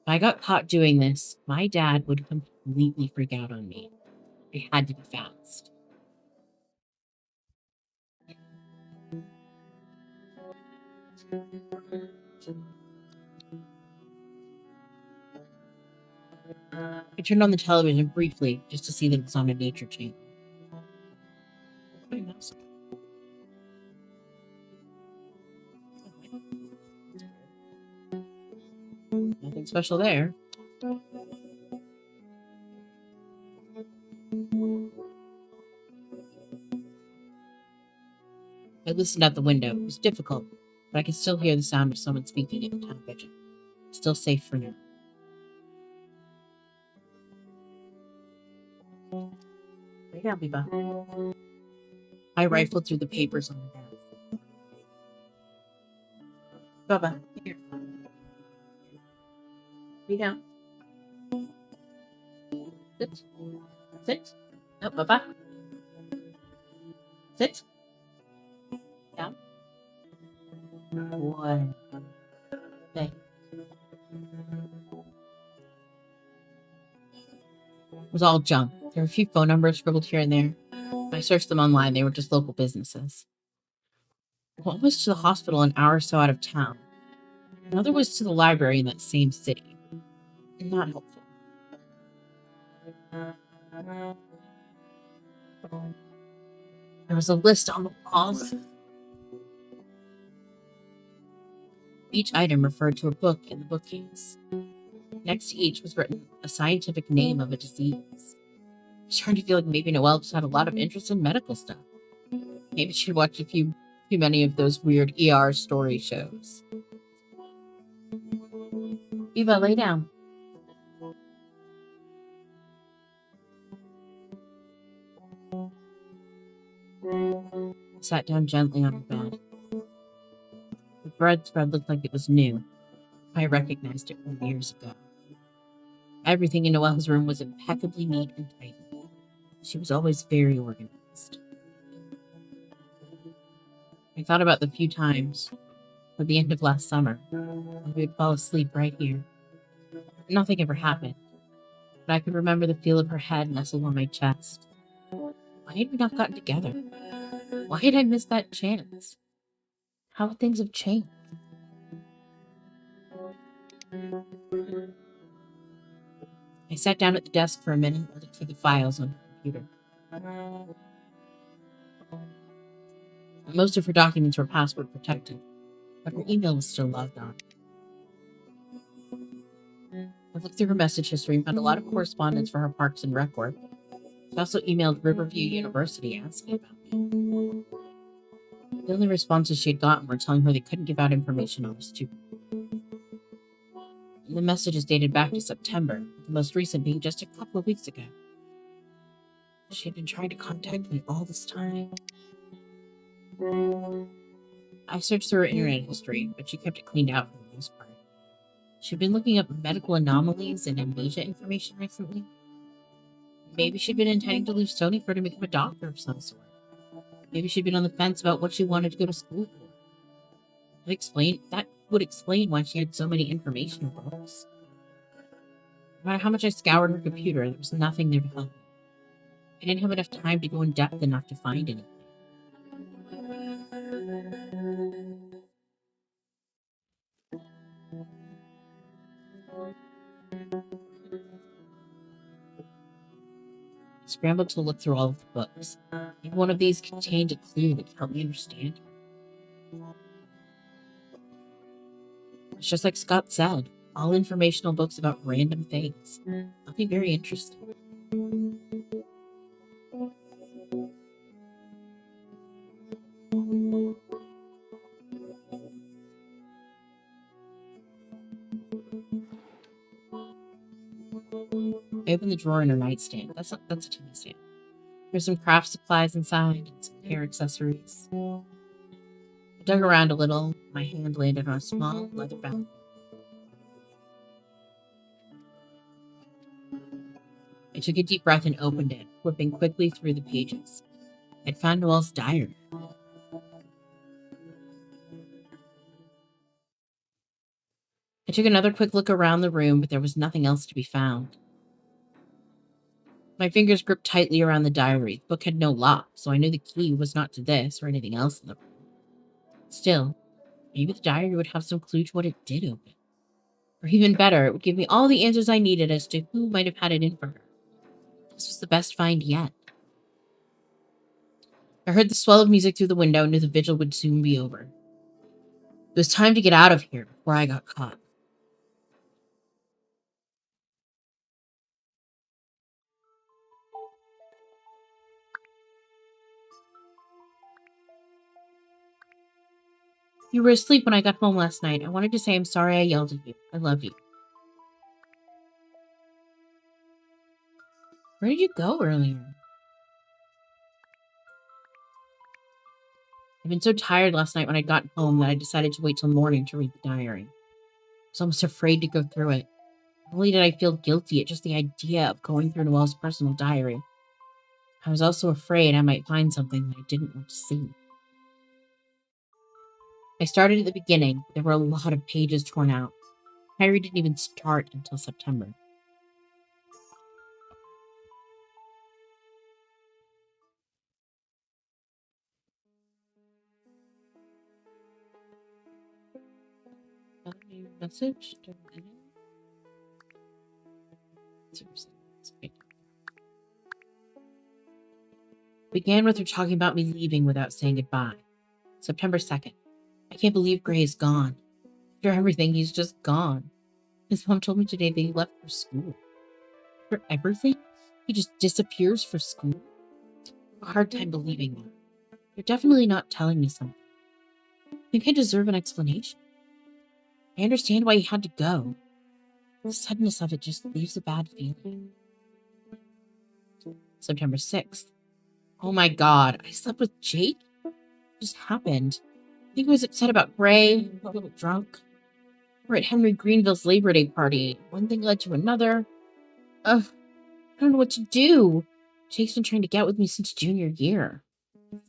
If I got caught doing this, my dad would completely freak out on me. I had to be fast. I turned on the television briefly just to see that it was on a nature channel. Nothing special there. I listened out the window. It was difficult, but I could still hear the sound of someone speaking at the television. Still safe for now. Lay down, Biba. I rifled through the papers on the desk. Bubba, here. Lay down. Sit. Sit. No, Bubba. Sit. Down. One. Okay. It was all junk. There were a few phone numbers scribbled here and there. When I searched them online, they were just local businesses. One was to the hospital an hour or so out of town. Another was to the library in that same city. Not helpful. There was a list on the wall. Each item referred to a book in the bookcase. Next to each was written a scientific name of a disease. I was starting to feel like maybe Noelle just had a lot of interest in medical stuff. Maybe she'd watched too many of those weird ER story shows. Eva, lay down. I sat down gently on her bed. The bedspread looked like it was new. I recognized it from years ago. Everything in Noelle's room was impeccably neat and tidy. She was always very organized. I thought about the few times at the end of last summer when we would fall asleep right here. Nothing ever happened, but I could remember the feel of her head nestled on my chest. Why had we not gotten together? Why had I missed that chance? How would things have changed? I sat down at the desk for a minute and looked through the files on her computer. Most of her documents were password protected, but her email was still logged on. I looked through her message history and found a lot of correspondence for her Parks and Rec work. She also emailed Riverview University asking about me. The only responses she had gotten were telling her they couldn't give out information on her student. The messages dated back to September, the most recent being just a couple of weeks ago. She had been trying to contact me all this time. I searched through her internet history, but she kept it cleaned out for the most part. She'd been looking up medical anomalies and amnesia information recently. Maybe she'd been intending to leave Stonyford and become a doctor of some sort. Maybe she'd been on the fence about what she wanted to go to school for. That would explain why she had so many informational books. No matter how much I scoured her computer, there was nothing there to help me. I didn't have enough time to go in depth enough to find anything. I scrambled to look through all of the books. Maybe one of these contained a clue that could help me understand her. It's just like Scott said, all informational books about random things. Nothing very interesting. I opened the drawer in her nightstand. That's a TV stand. There's some craft supplies inside and some hair accessories. I dug around a little. My hand landed on a small leather-bound. I took a deep breath and opened it, flipping quickly through the pages. I'd found Noelle's diary. I took another quick look around the room, but there was nothing else to be found. My fingers gripped tightly around the diary. The book had no lock, so I knew the key was not to this or anything else in the room. Still, maybe the diary would have some clue to what it did open. Or even better, it would give me all the answers I needed as to who might have had it in for her. This was the best find yet. I heard the swell of music through the window and knew the vigil would soon be over. It was time to get out of here before I got caught. You were asleep when I got home last night. I wanted to say I'm sorry I yelled at you. I love you. Where did you go earlier? I've been so tired last night when I got home that I decided to wait till morning to read the diary. I was almost afraid to go through it. Not only did I feel guilty at just the idea of going through Noelle's personal diary, I was also afraid I might find something that I didn't want to see. I started at the beginning. There were a lot of pages torn out. The diary didn't even start until September. Message. Began with her talking about me leaving without saying goodbye. September 2nd. I can't believe Gray is gone. After everything, he's just gone. His mom told me today that he left for school. For everything? He just disappears for school? I have a hard time believing that. You're definitely not telling me something. I think I deserve an explanation. I understand why he had to go. The suddenness of it just leaves a bad feeling. September 6th. Oh my god, I slept with Jake? What just happened? I think I was upset about Gray, a little drunk. We're at Henry Greenville's Labor Day party. One thing led to another. I don't know what to do. Jake's been trying to get with me since junior year.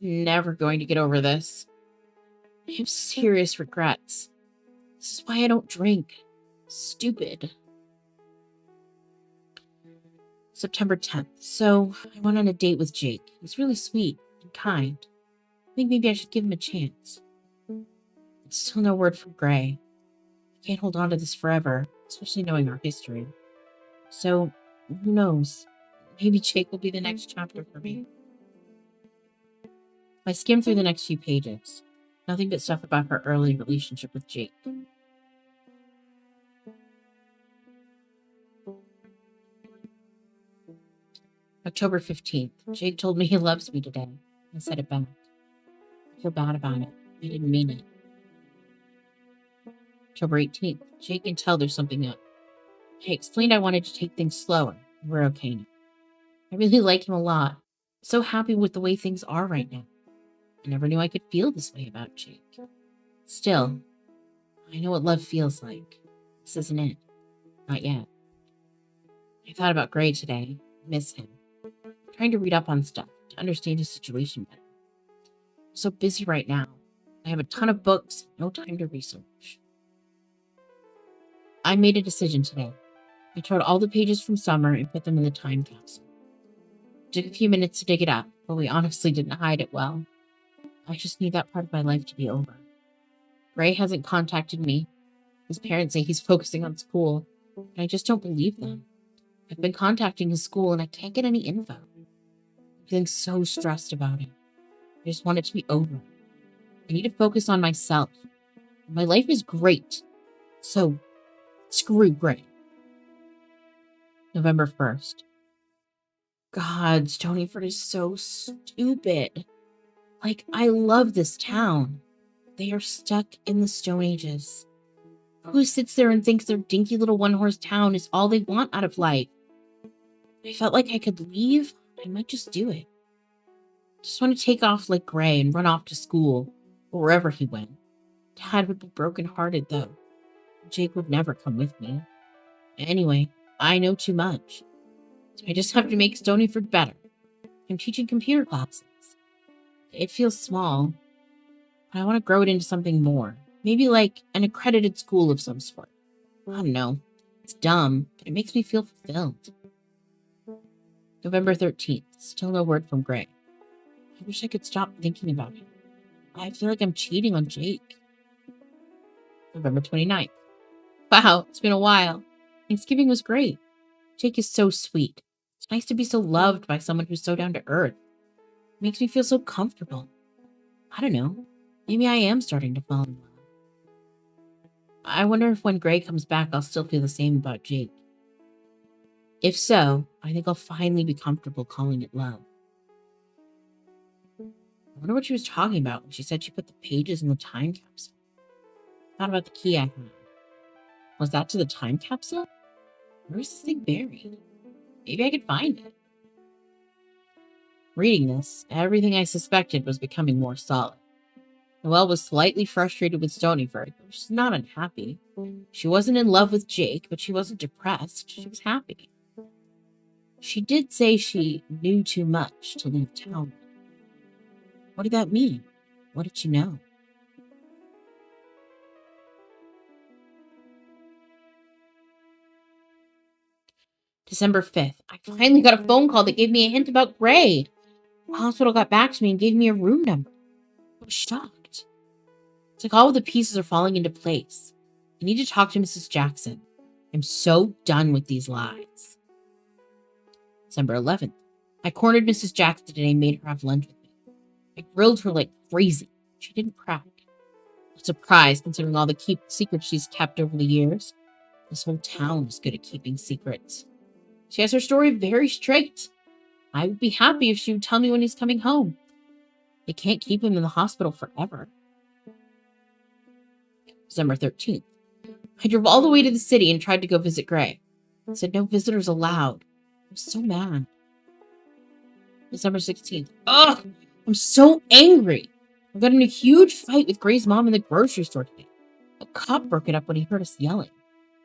Never going to get over this. I have serious regrets. This is why I don't drink. Stupid. September 10th. So, I went on a date with Jake. He's really sweet and kind. I think maybe I should give him a chance. Still no word from Gray. I can't hold on to this forever, especially knowing our history. So, who knows? Maybe Jake will be the next chapter for me. I skimmed through the next few pages. Nothing but stuff about her early relationship with Jake. October 15th. Jake told me he loves me today. I said it back. I feel bad about it. I didn't mean it. October 18th. Jake can tell there's something up. I explained I wanted to take things slower. We're okay now. I really like him a lot. So happy with the way things are right now. I never knew I could feel this way about Jake. Still, I know what love feels like. This isn't it. Not yet. I thought about Gray today. I miss him. I'm trying to read up on stuff to understand his situation better. I'm so busy right now. I have a ton of books, no time to research. I made a decision today. I tore all the pages from summer and put them in the time capsule. It took a few minutes to dig it up, but we honestly didn't hide it well. I just need that part of my life to be over. Gray hasn't contacted me. His parents say he's focusing on school, but I just don't believe them. I've been contacting his school and I can't get any info. I'm feeling so stressed about it. I just want it to be over. I need to focus on myself. My life is great. So, screw Gray. November 1st. God, Stonyford is so stupid. Like, I love this town. They are stuck in the Stone Ages. Who sits there and thinks their dinky little one-horse town is all they want out of life? If I felt like I could leave, I might just do it. Just want to take off like Gray and run off to school, or wherever he went. Dad would be brokenhearted, though. Jake would never come with me. Anyway, I know too much. So I just have to make Stonyford better. I'm teaching computer classes. It feels small, but I want to grow it into something more. Maybe like an accredited school of some sort. I don't know. It's dumb, but it makes me feel fulfilled. November 13th. Still no word from Gray. I wish I could stop thinking about him. I feel like I'm cheating on Jake. November 29th. Wow, it's been a while. Thanksgiving was great. Jake is so sweet. It's nice to be so loved by someone who's so down to earth. It makes me feel so comfortable. I don't know. Maybe I am starting to fall in love. I wonder if when Gray comes back, I'll still feel the same about Jake. If so, I think I'll finally be comfortable calling it love. I wonder what she was talking about when she said she put the pages in the time capsule. Thought about the key I had. Was that to the time capsule? Where is this thing buried? Maybe I could find it. Reading this, everything I suspected was becoming more solid. Noelle was slightly frustrated with Stonyford, but she's not unhappy. She wasn't in love with Jake, but she wasn't depressed. She was happy. She did say she knew too much to leave town. What did that mean? What did she know? December 5th. I finally got a phone call that gave me a hint about Gray. The hospital got back to me and gave me a room number. I was shocked. It's like all of the pieces are falling into place. I need to talk to Mrs. Jackson. I'm so done with these lies. December 11th. I cornered Mrs. Jackson today and made her have lunch with me. I grilled her like crazy. She didn't crack. I'm surprised considering all the secrets she's kept over the years. This whole town is good at keeping secrets. She has her story very straight. I would be happy if she would tell me when he's coming home. They can't keep him in the hospital forever. December 13th. I drove all the way to the city and tried to go visit Gray. It said no visitors allowed. I was so mad. December 16th. Ugh! I'm so angry. I got in a huge fight with Gray's mom in the grocery store today. A cop broke it up when he heard us yelling.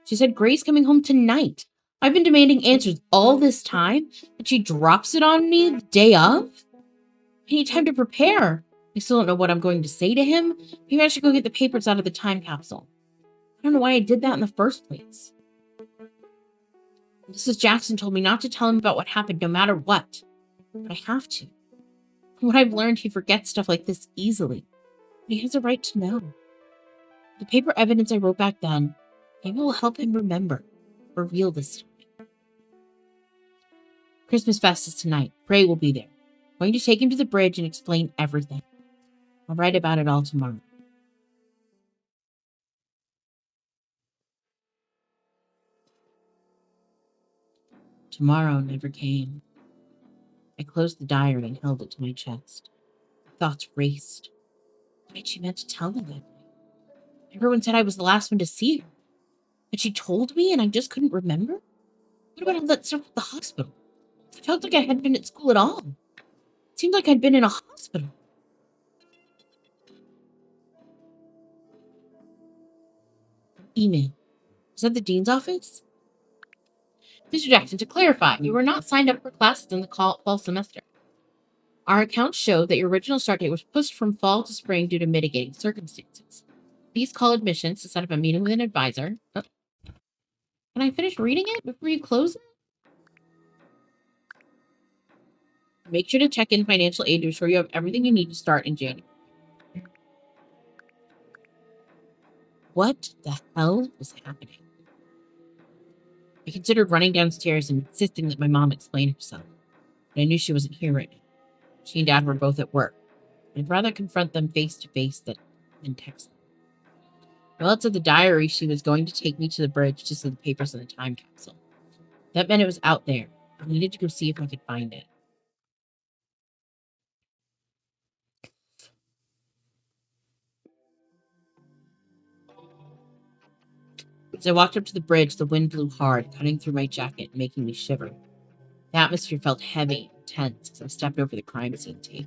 She said Gray's coming home tonight. I've been demanding answers all this time, and she drops it on me the day of? I need time to prepare. I still don't know what I'm going to say to him. Maybe I should go get the papers out of the time capsule. I don't know why I did that in the first place. Mrs. Jackson told me not to tell him about what happened no matter what. But I have to. From what I've learned, he forgets stuff like this easily. But he has a right to know. The paper evidence I wrote back then, maybe will help him remember. For real this time. Christmas fest is tonight. Gray will be there. I'm going to take him to the bridge and explain everything. I'll write about it all tomorrow. Tomorrow never came. I closed the diary and held it to my chest. Thoughts raced. What had she meant to tell me that night? Everyone said I was the last one to see her. But she told me and I just couldn't remember? What about all that stuff at the hospital? I felt like I hadn't been at school at all. It seemed like I'd been in a hospital. Email. Is that the dean's office? Mr. Jackson, to clarify, you were not signed up for classes in the fall semester. Our accounts show that your original start date was pushed from fall to spring due to mitigating circumstances. Please call admissions to set up a meeting with an advisor. Oh. Can I finish reading it before you close it? Make sure to check in financial aid to ensure you have everything you need to start in January. What the hell was happening? I considered running downstairs and insisting that my mom explain herself, but I knew she wasn't here right now. She and Dad were both at work. I'd rather confront them face to face than text them. Well, it said the diary she was going to take me to the bridge to see the papers in the time capsule. That meant it was out there. I needed to go see if I could find it. As I walked up to the bridge, the wind blew hard, cutting through my jacket and making me shiver. The atmosphere felt heavy and tense as I stepped over the crime scene tape.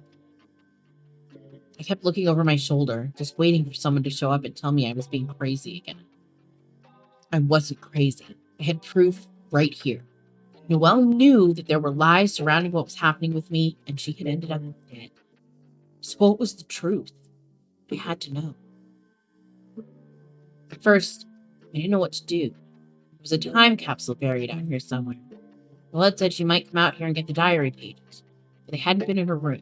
I kept looking over my shoulder, just waiting for someone to show up and tell me I was being crazy again. I wasn't crazy. I had proof right here. Noelle knew that there were lies surrounding what was happening with me, and she had ended up dead. So what was the truth? I had to know. At first, I didn't know what to do. There was a time capsule buried out here somewhere. Noelle said she might come out here and get the diary pages, but they hadn't been in her room.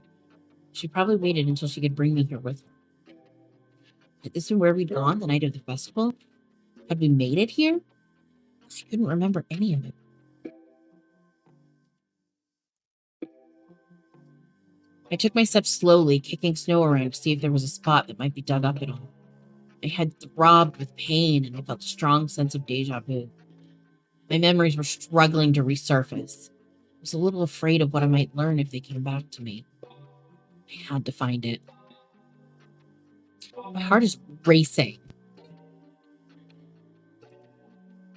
She probably waited until she could bring me here with her. Had this been where we'd gone the night of the festival? Had we made it here? I couldn't remember any of it. I took my steps slowly, kicking snow around to see if there was a spot that might be dug up at all. My head throbbed with pain, and I felt a strong sense of deja vu. My memories were struggling to resurface. I was a little afraid of what I might learn if they came back to me. I had to find it. My heart is racing.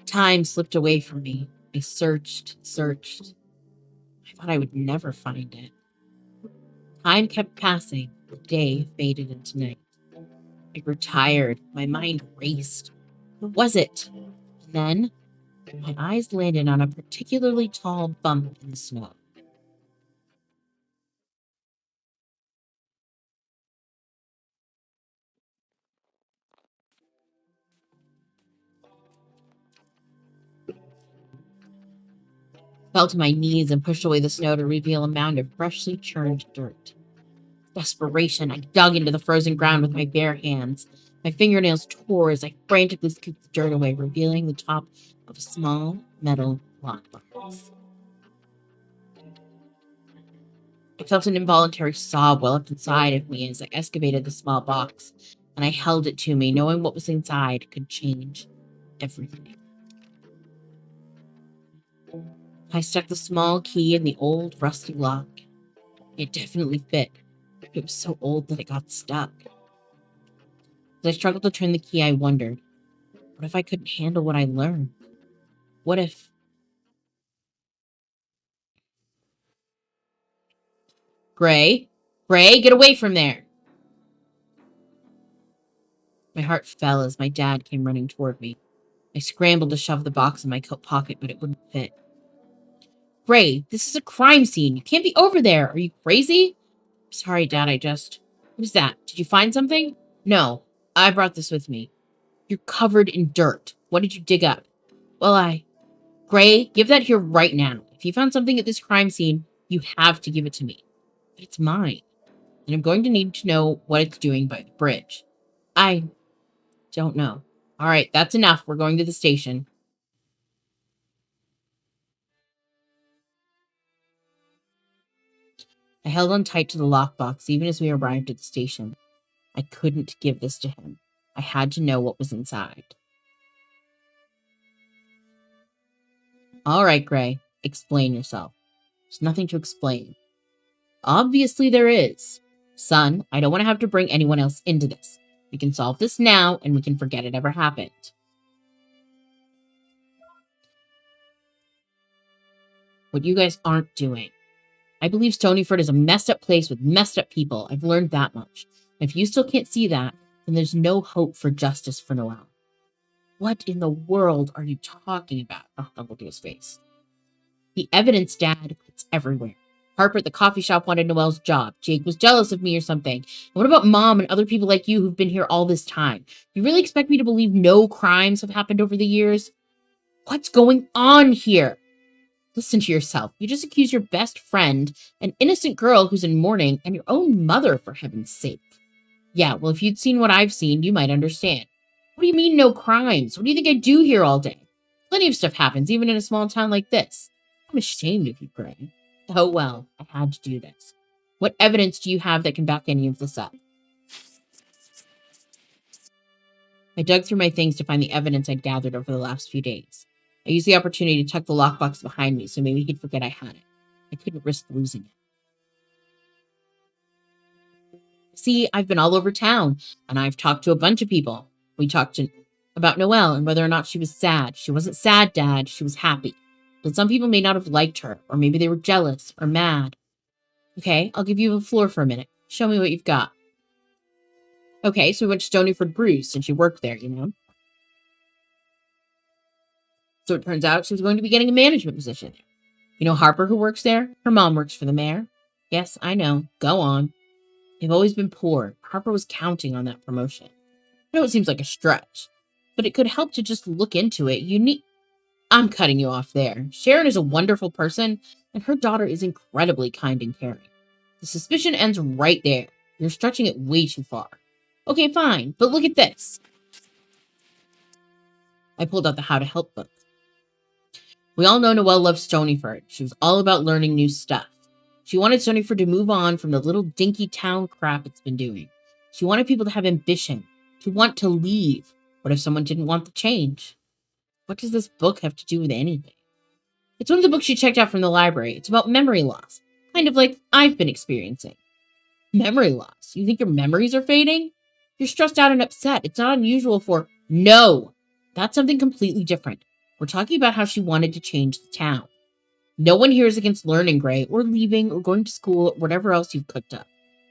Time slipped away from me. I searched. I thought I would never find it. Time kept passing. The day faded into night. I grew tired. My mind raced. What was it? And then my eyes landed on a particularly tall bump in the snow. I fell to my knees and pushed away the snow to reveal a mound of freshly churned dirt. Desperation, I dug into the frozen ground with my bare hands. My fingernails tore as I frantically scooped the dirt away, revealing the top of a small metal lockbox. I felt an involuntary sob well up inside of me as I excavated the small box, and I held it to me, knowing what was inside could change everything. I stuck the small key in the old, rusty lock. It definitely fit. It was so old that it got stuck. As I struggled to turn the key, I wondered, what if I couldn't handle what I learned? What if... Gray? Gray, get away from there! My heart fell as my dad came running toward me. I scrambled to shove the box in my coat pocket, but it wouldn't fit. Gray, this is a crime scene. You can't be over there. Are you crazy? Sorry, Dad, What is that? Did you find something? No, I brought this with me. You're covered in dirt. What did you dig up? Well, Gray, give that here right now. If you found something at this crime scene, you have to give it to me. But it's mine. And I'm going to need to know what it's doing by the bridge. I don't know. All right, that's enough. We're going to the station. I held on tight to the lockbox even as we arrived at the station. I couldn't give this to him. I had to know what was inside. All right, Gray, explain yourself. There's nothing to explain. Obviously there is. Son, I don't want to have to bring anyone else into this. We can solve this now, and we can forget it ever happened. What you guys aren't doing. I believe Stonyford is a messed up place with messed up people. I've learned that much. If you still can't see that, then there's no hope for justice for Noelle. What in the world are you talking about? Oh, don't look at his face. The evidence, Dad, it's everywhere. Harper at the coffee shop wanted Noelle's job. Jake was jealous of me or something. And what about Mom and other people like you who've been here all this time? You really expect me to believe no crimes have happened over the years? What's going on here? Listen to yourself. You just accused your best friend, an innocent girl who's in mourning, and your own mother, for heaven's sake. Yeah, well, if you'd seen what I've seen, you might understand. What do you mean no crimes? What do you think I do here all day? Plenty of stuff happens, even in a small town like this. I'm ashamed of you, Gray. Oh, well, I had to do this. What evidence do you have that can back any of this up? I dug through my things to find the evidence I'd gathered over the last few days. I used the opportunity to tuck the lockbox behind me so maybe he'd forget I had it. I couldn't risk losing it. See, I've been all over town, and I've talked to a bunch of people. We talked about Noelle and whether or not she was sad. She wasn't sad, Dad. She was happy. But some people may not have liked her, or maybe they were jealous or mad. Okay, I'll give you the floor for a minute. Show me what you've got. Okay, so we went to Stonyford Brews since you worked there, you know? So it turns out she was going to be getting a management position. You know Harper, who works there? Her mom works for the mayor. Yes, I know. Go on. They've always been poor. Harper was counting on that promotion. I know it seems like a stretch, but it could help to just look into it. I'm cutting you off there. Sharon is a wonderful person, and her daughter is incredibly kind and caring. The suspicion ends right there. You're stretching it way too far. Okay, fine, but look at this. I pulled out the How to Help book. We all know Noelle loved Stonyford. She was all about learning new stuff. She wanted Stonyford to move on from the little dinky town crap it's been doing. She wanted people to have ambition, to want to leave. What if someone didn't want the change? What does this book have to do with anything? It's one of the books she checked out from the library. It's about memory loss, kind of like I've been experiencing. Memory loss? You think your memories are fading? You're stressed out and upset. It's not unusual for... No! That's something completely different. We're talking about how she wanted to change the town. No one here is against learning, Gray, or leaving, or going to school, or whatever else you've cooked up.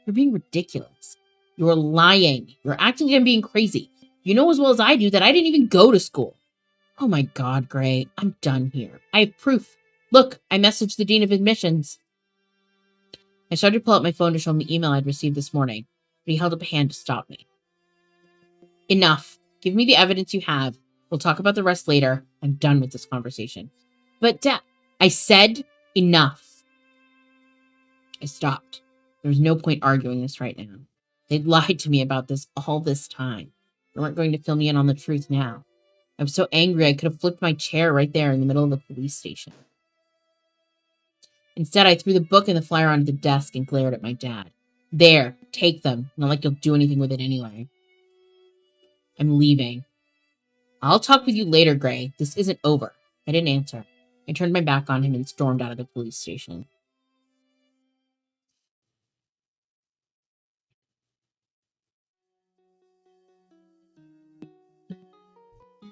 You're being ridiculous. You're lying. You're acting like I'm being crazy. You know as well as I do that I didn't even go to school. Oh my God, Gray. I'm done here. I have proof. Look, I messaged the Dean of Admissions. I started to pull out my phone to show him the email I'd received this morning, but he held up a hand to stop me. Enough. Give me the evidence you have. We'll talk about the rest later. I'm done with this conversation. But, Dad, I said enough. I stopped. There was no point arguing this right now. They'd lied to me about this all this time. They weren't going to fill me in on the truth now. I was so angry I could have flipped my chair right there in the middle of the police station. Instead, I threw the book and the flyer onto the desk and glared at my dad. There, take them. Not like you'll do anything with it anyway. I'm leaving. I'll talk with you later, Gray. This isn't over. I didn't answer. I turned my back on him and stormed out of the police station.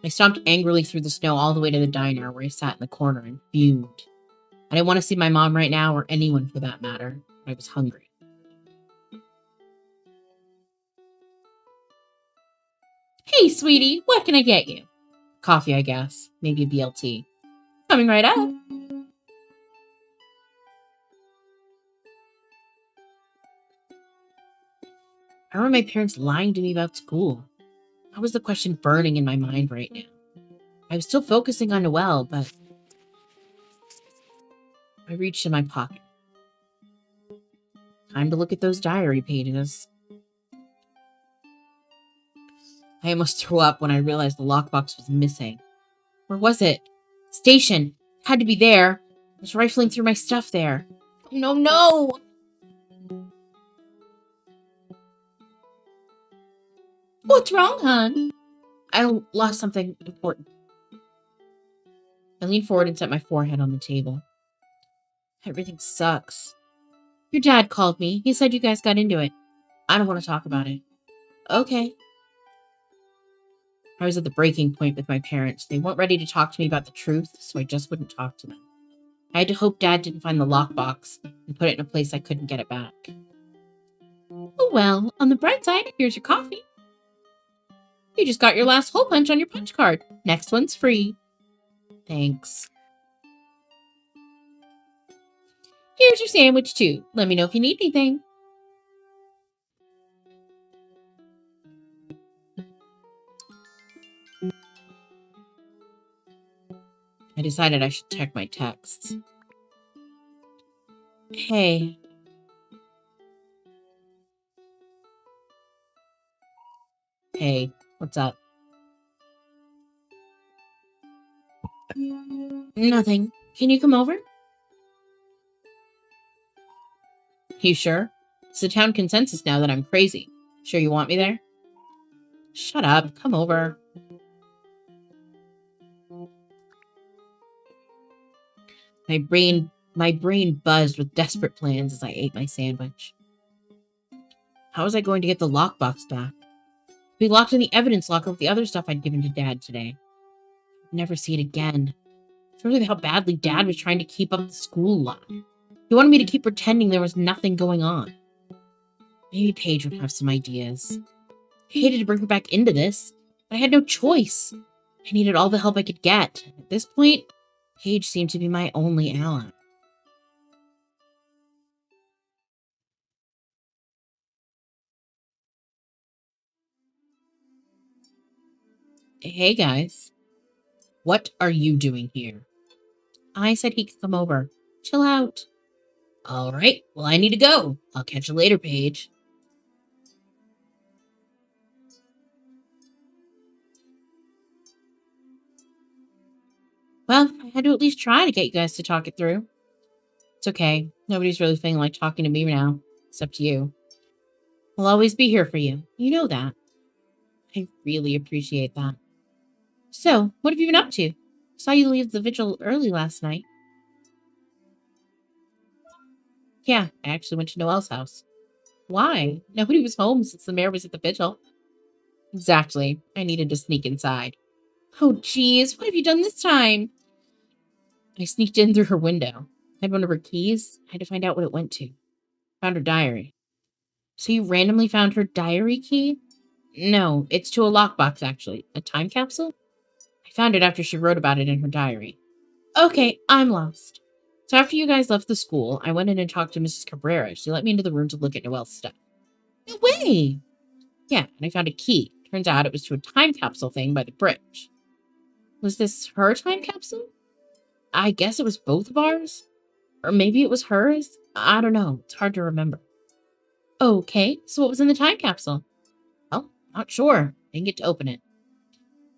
I stomped angrily through the snow all the way to the diner where I sat in the corner and fumed. I didn't want to see my mom right now, or anyone for that matter. I was hungry. Hey, sweetie, what can I get you? Coffee, I guess. Maybe a BLT. Coming right up. I remember my parents lying to me about school. That was the question burning in my mind right now. I was still focusing on Noelle, but I reached in my pocket. Time to look at those diary pages. I almost threw up when I realized the lockbox was missing. Where was it? Station. It had to be there. I was rifling through my stuff there. Oh, no! What's wrong, hon? I lost something important. I leaned forward and set my forehead on the table. Everything sucks. Your dad called me. He said you guys got into it. I don't want to talk about it. Okay. I was at the breaking point with my parents. They weren't ready to talk to me about the truth, so I just wouldn't talk to them. I had to hope Dad didn't find the lockbox and put it in a place I couldn't get it back. Oh well, on the bright side, here's your coffee. You just got your last hole punch on your punch card. Next one's free. Thanks. Here's your sandwich too. Let me know if you need anything. I decided I should check my texts. Hey. Hey, what's up? Nothing. Can you come over? You sure? It's the town consensus now that I'm crazy. Sure you want me there? Shut up. Come over. My brain buzzed with desperate plans as I ate my sandwich. How was I going to get the lockbox back? It'd be locked in the evidence locker with the other stuff I'd given to Dad today. I'd never see it again. Especially how badly Dad was trying to keep up the school lock. He wanted me to keep pretending there was nothing going on. Maybe Paige would have some ideas. I hated to bring her back into this, but I had no choice. I needed all the help I could get. At this point, Paige seemed to be my only ally. Hey guys, what are you doing here? I said he could come over. Chill out. All right, well, I need to go. I'll catch you later, Paige. Well, I had to at least try to get you guys to talk it through. It's okay. Nobody's really feeling like talking to me now, except you. I'll always be here for you. You know that. I really appreciate that. So, what have you been up to? Saw you leave the vigil early last night. Yeah, I actually went to Noelle's house. Why? Nobody was home since the mayor was at the vigil. Exactly. I needed to sneak inside. Oh, geez, what have you done this time? I sneaked in through her window. I had one of her keys. I had to find out what it went to. Found her diary. So you randomly found her diary key? No, it's to a lockbox, actually. A time capsule? I found it after she wrote about it in her diary. Okay, I'm lost. So after you guys left the school, I went in and talked to Mrs. Cabrera. She let me into the room to look at Noelle's stuff. No way! Yeah, and I found a key. Turns out it was to a time capsule thing by the bridge. Was this her time capsule? I guess it was both of ours? Or maybe it was hers? I don't know. It's hard to remember. Okay, so what was in the time capsule? Well, not sure. Didn't get to open it.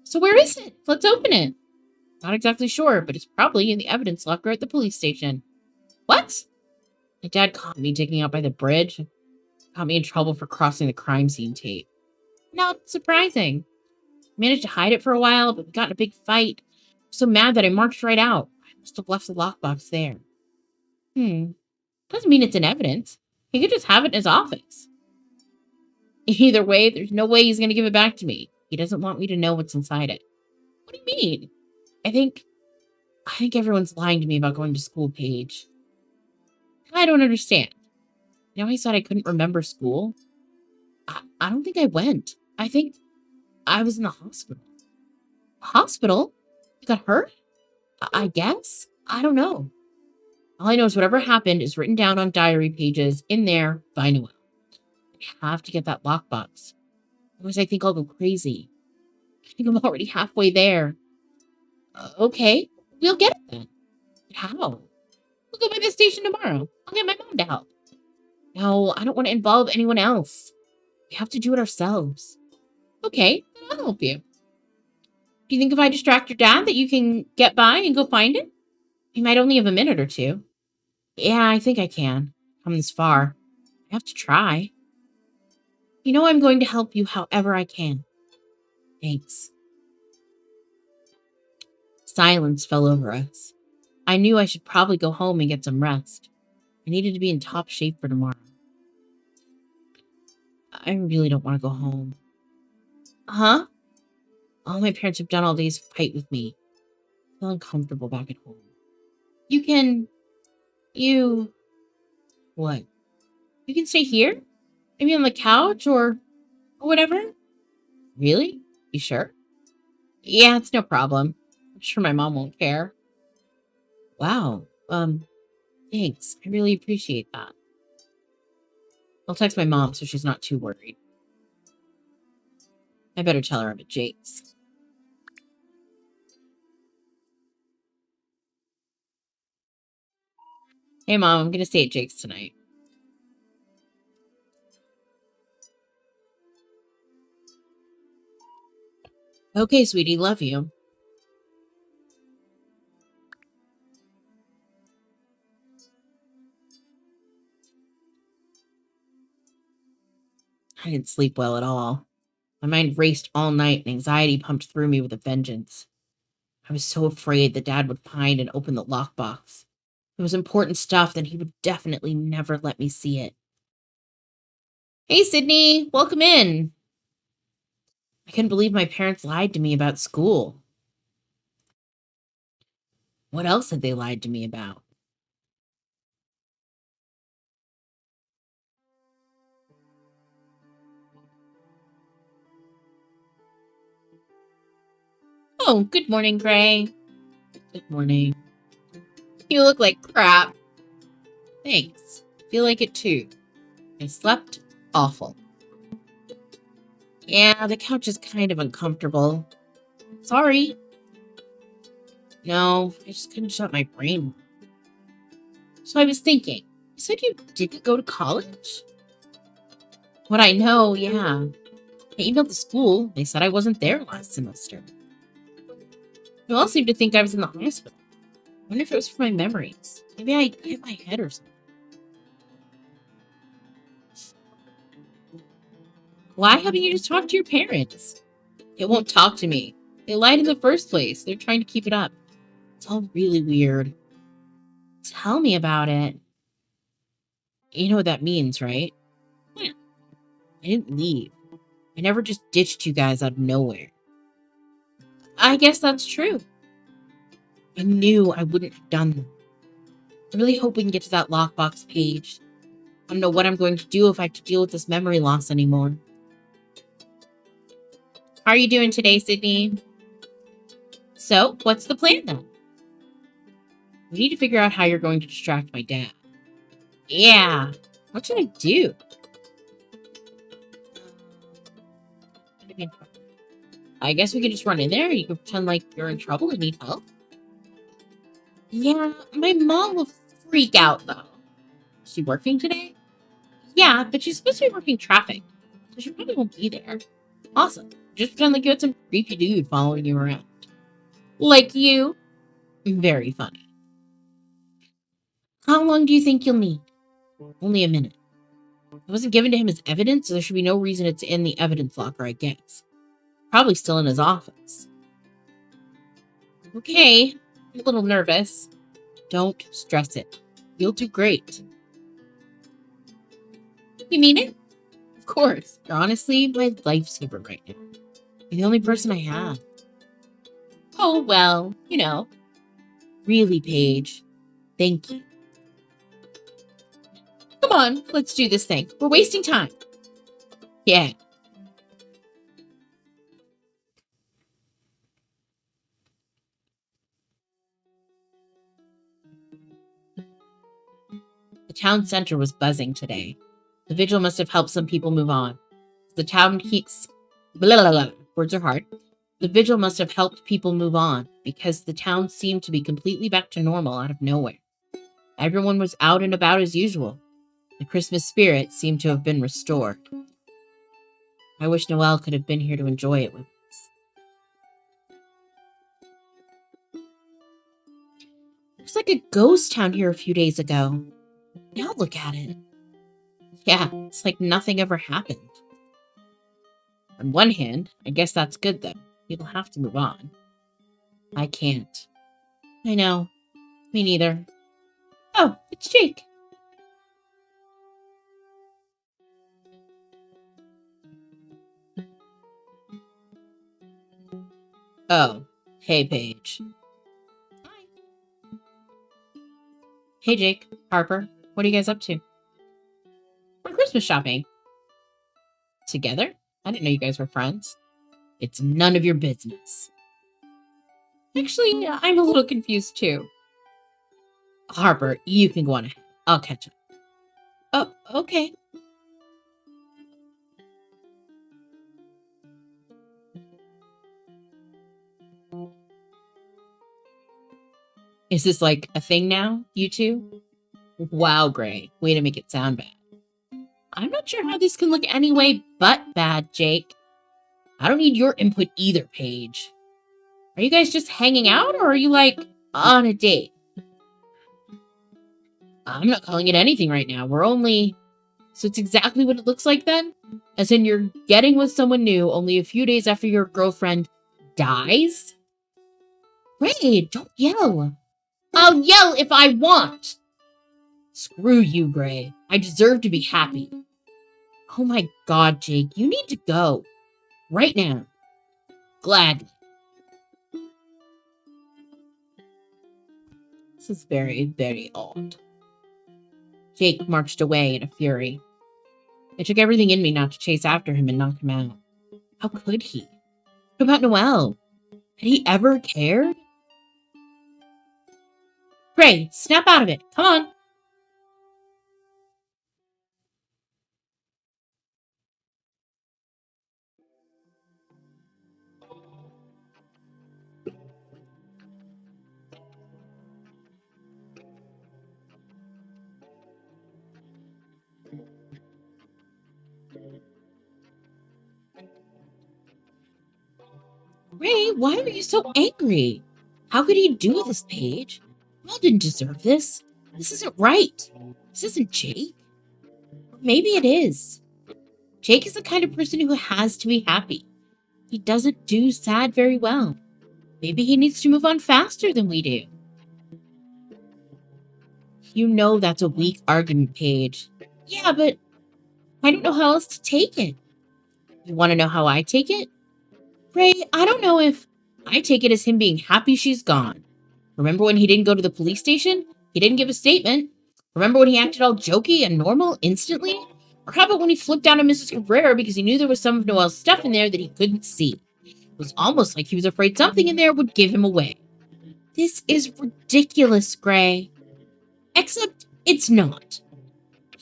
So where is it? Let's open it. Not exactly sure, but it's probably in the evidence locker at the police station. What? My dad caught me digging out by the bridge. Got me in trouble for crossing the crime scene tape. Not surprising. Managed to hide it for a while, but we got in a big fight. I was so mad that I marched right out. I must have left the lockbox there. Doesn't mean it's in evidence. He could just have it in his office. Either way, there's no way he's going to give it back to me. He doesn't want me to know what's inside it. What do you mean? I think everyone's lying to me about going to school, Paige. I don't understand. I said I couldn't remember school. I don't think I went. I think I was in the hospital. Hospital? You got hurt? I guess? I don't know. All I know is whatever happened is written down on diary pages in there by Noelle. I have to get that lockbox. Otherwise, I think I'll go crazy. I think I'm already halfway there. Okay, we'll get it then. How? We'll go by the station tomorrow. I'll get my mom to help. No, I don't want to involve anyone else. We have to do it ourselves. Okay, then I'll help you. Do you think if I distract your dad that you can get by and go find it? He might only have a minute or two. Yeah, I think I can. Come this far. I have to try. I'm going to help you however I can. Thanks. Silence fell over us. I knew I should probably go home and get some rest. I needed to be in top shape for tomorrow. I really don't want to go home. Huh? All my parents have done all day is fight with me. I feel uncomfortable back at home. You can... You... What? You can stay here? Maybe on the couch or whatever? Really? You sure? Yeah, it's no problem. I'm sure my mom won't care. Wow. Thanks. I really appreciate that. I'll text my mom so she's not too worried. I better tell her I'm at Jake's. Hey, Mom, I'm going to stay at Jake's tonight. Okay, sweetie, love you. I didn't sleep well at all. My mind raced all night and anxiety pumped through me with a vengeance. I was so afraid that Dad would find and open the lockbox. If it was important stuff, then he would definitely never let me see it. Hey, Sydney, welcome in. I couldn't believe my parents lied to me about school. What else had they lied to me about? Oh, good morning, Gray. Good morning. You look like crap. Thanks. Feel like it too. I slept awful. Yeah, the couch is kind of uncomfortable. Sorry. No, I just couldn't shut my brain off. So I was thinking, you said you didn't go to college? What I know, yeah. I emailed the school. They said I wasn't there last semester. They all seemed to think I was in the hospital. I wonder if it was for my memories. Maybe I hit my head or something. Why haven't you just talked to your parents? It won't talk to me. They lied in the first place. They're trying to keep it up. It's all really weird. Tell me about it. You know what that means, right? Yeah. I didn't leave. I never just ditched you guys out of nowhere. I guess that's true. I knew I wouldn't have done that. I really hope we can get to that lockbox page. I don't know what I'm going to do if I have to deal with this memory loss anymore. How are you doing today, Sydney? So, what's the plan then? We need to figure out how you're going to distract my dad. Yeah. What should I do? I guess we can just run in there. You can pretend like you're in trouble and need help. Yeah, my mom will freak out, though. Is she working today? Yeah, but she's supposed to be working traffic, so she probably won't be there. Awesome. Just pretend like you had some creepy dude following you around. Like you. Very funny. How long do you think you'll need? Only a minute. It wasn't given to him as evidence, so there should be no reason it's in the evidence locker, I guess. Probably still in his office. Okay, I'm a little nervous. Don't stress it. You'll do great. You mean it? Of course. You're honestly my lifesaver right now. You're the only person I have. Oh, well, you know. Really, Paige. Thank you. Come on, let's do this thing. We're wasting time. Yeah. The town center was buzzing today. The vigil must have helped some people move on. The town keeps... Blah, blah, blah. Words are hard. The vigil must have helped people move on because the town seemed to be completely back to normal out of nowhere. Everyone was out and about as usual. The Christmas spirit seemed to have been restored. I wish Noelle could have been here to enjoy it with us. Looks like a ghost town here a few days ago. Now look at it. Yeah, it's like nothing ever happened. On one hand, I guess that's good though. People have to move on. I can't. I know. Me neither. Oh, it's Jake. Oh, hey Paige. Hi. Hey Jake, Harper, what are you guys up to? We're Christmas shopping. Together? I didn't know you guys were friends. It's none of your business. Actually, I'm a little confused too. Harper, you can go on ahead. I'll catch up. Oh, okay. Is this like a thing now, you two? Wow, Gray. Way to make it sound bad. I'm not sure how this can look any way but bad, Jake. I don't need your input either, Paige. Are you guys just hanging out, or are you, like, on a date? I'm not calling it anything right now. We're only... So it's exactly what it looks like then? As in you're getting with someone new only a few days after your girlfriend dies? Gray, don't yell. I'll yell if I want. Screw you, Gray. I deserve to be happy. Oh my god, Jake, you need to go. Right now. Gladly. This is very, very odd. Jake marched away in a fury. It took everything in me not to chase after him and knock him out. How could he? What about Noelle? Had he ever cared? Gray, snap out of it. Come on. Ray, why are you so angry? How could he do this, Paige? Mel didn't deserve this. This isn't right. This isn't Jake. Or maybe it is. Jake is the kind of person who has to be happy. He doesn't do sad very well. Maybe he needs to move on faster than we do. You know that's a weak argument, Paige. Yeah, but I don't know how else to take it. You want to know how I take it? Ray, I don't know if I take it as him being happy she's gone. Remember when he didn't go to the police station? He didn't give a statement. Remember when he acted all jokey and normal instantly? Or how about when he flipped out on Mrs. Cabrera because he knew there was some of Noelle's stuff in there that he couldn't see? It was almost like he was afraid something in there would give him away. This is ridiculous, Gray. Except it's not.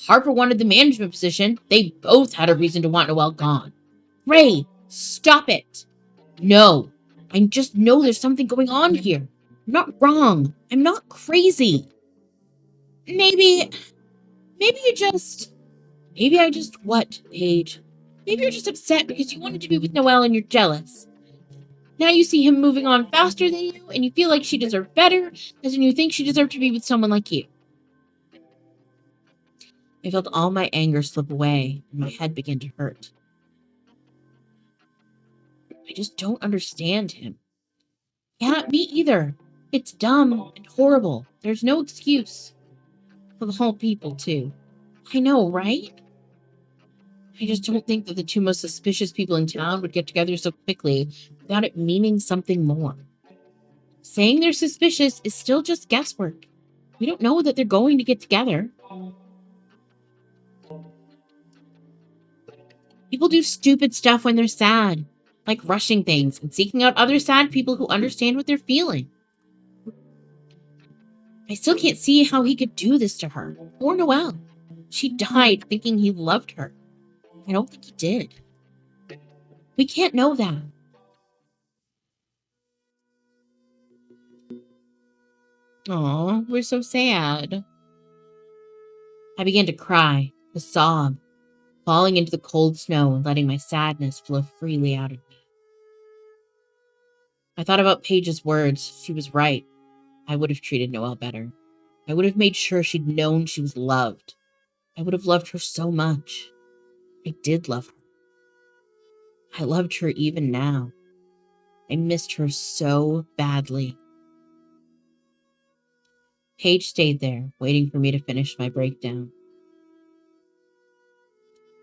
Harper wanted the management position. They both had a reason to want Noelle gone. Ray, stop it. No, I just know there's something going on here. I'm not wrong. I'm not crazy. Maybe I just what, Paige? Maybe you're just upset because you wanted to be with Noelle and you're jealous. Now you see him moving on faster than you and you feel like she deserved better, as in you think she deserved to be with someone like you. I felt all my anger slip away and my head began to hurt. I just don't understand him. Yeah, me either. It's dumb and horrible. There's no excuse. For the whole people, too. I know, right? I just don't think that the two most suspicious people in town would get together so quickly without it meaning something more. Saying they're suspicious is still just guesswork. We don't know that they're going to get together. People do stupid stuff when they're sad, like rushing things and seeking out other sad people who understand what they're feeling. I still can't see how he could do this to her, or Noelle. She died thinking he loved her. I don't think he did. We can't know that. Aw, we're so sad. I began to cry, to sob, falling into the cold snow and letting my sadness flow freely out of me. I thought about Paige's words. She was right. I would have treated Noelle better. I would have made sure she'd known she was loved. I would have loved her so much. I did love her. I loved her even now. I missed her so badly. Paige stayed there, waiting for me to finish my breakdown.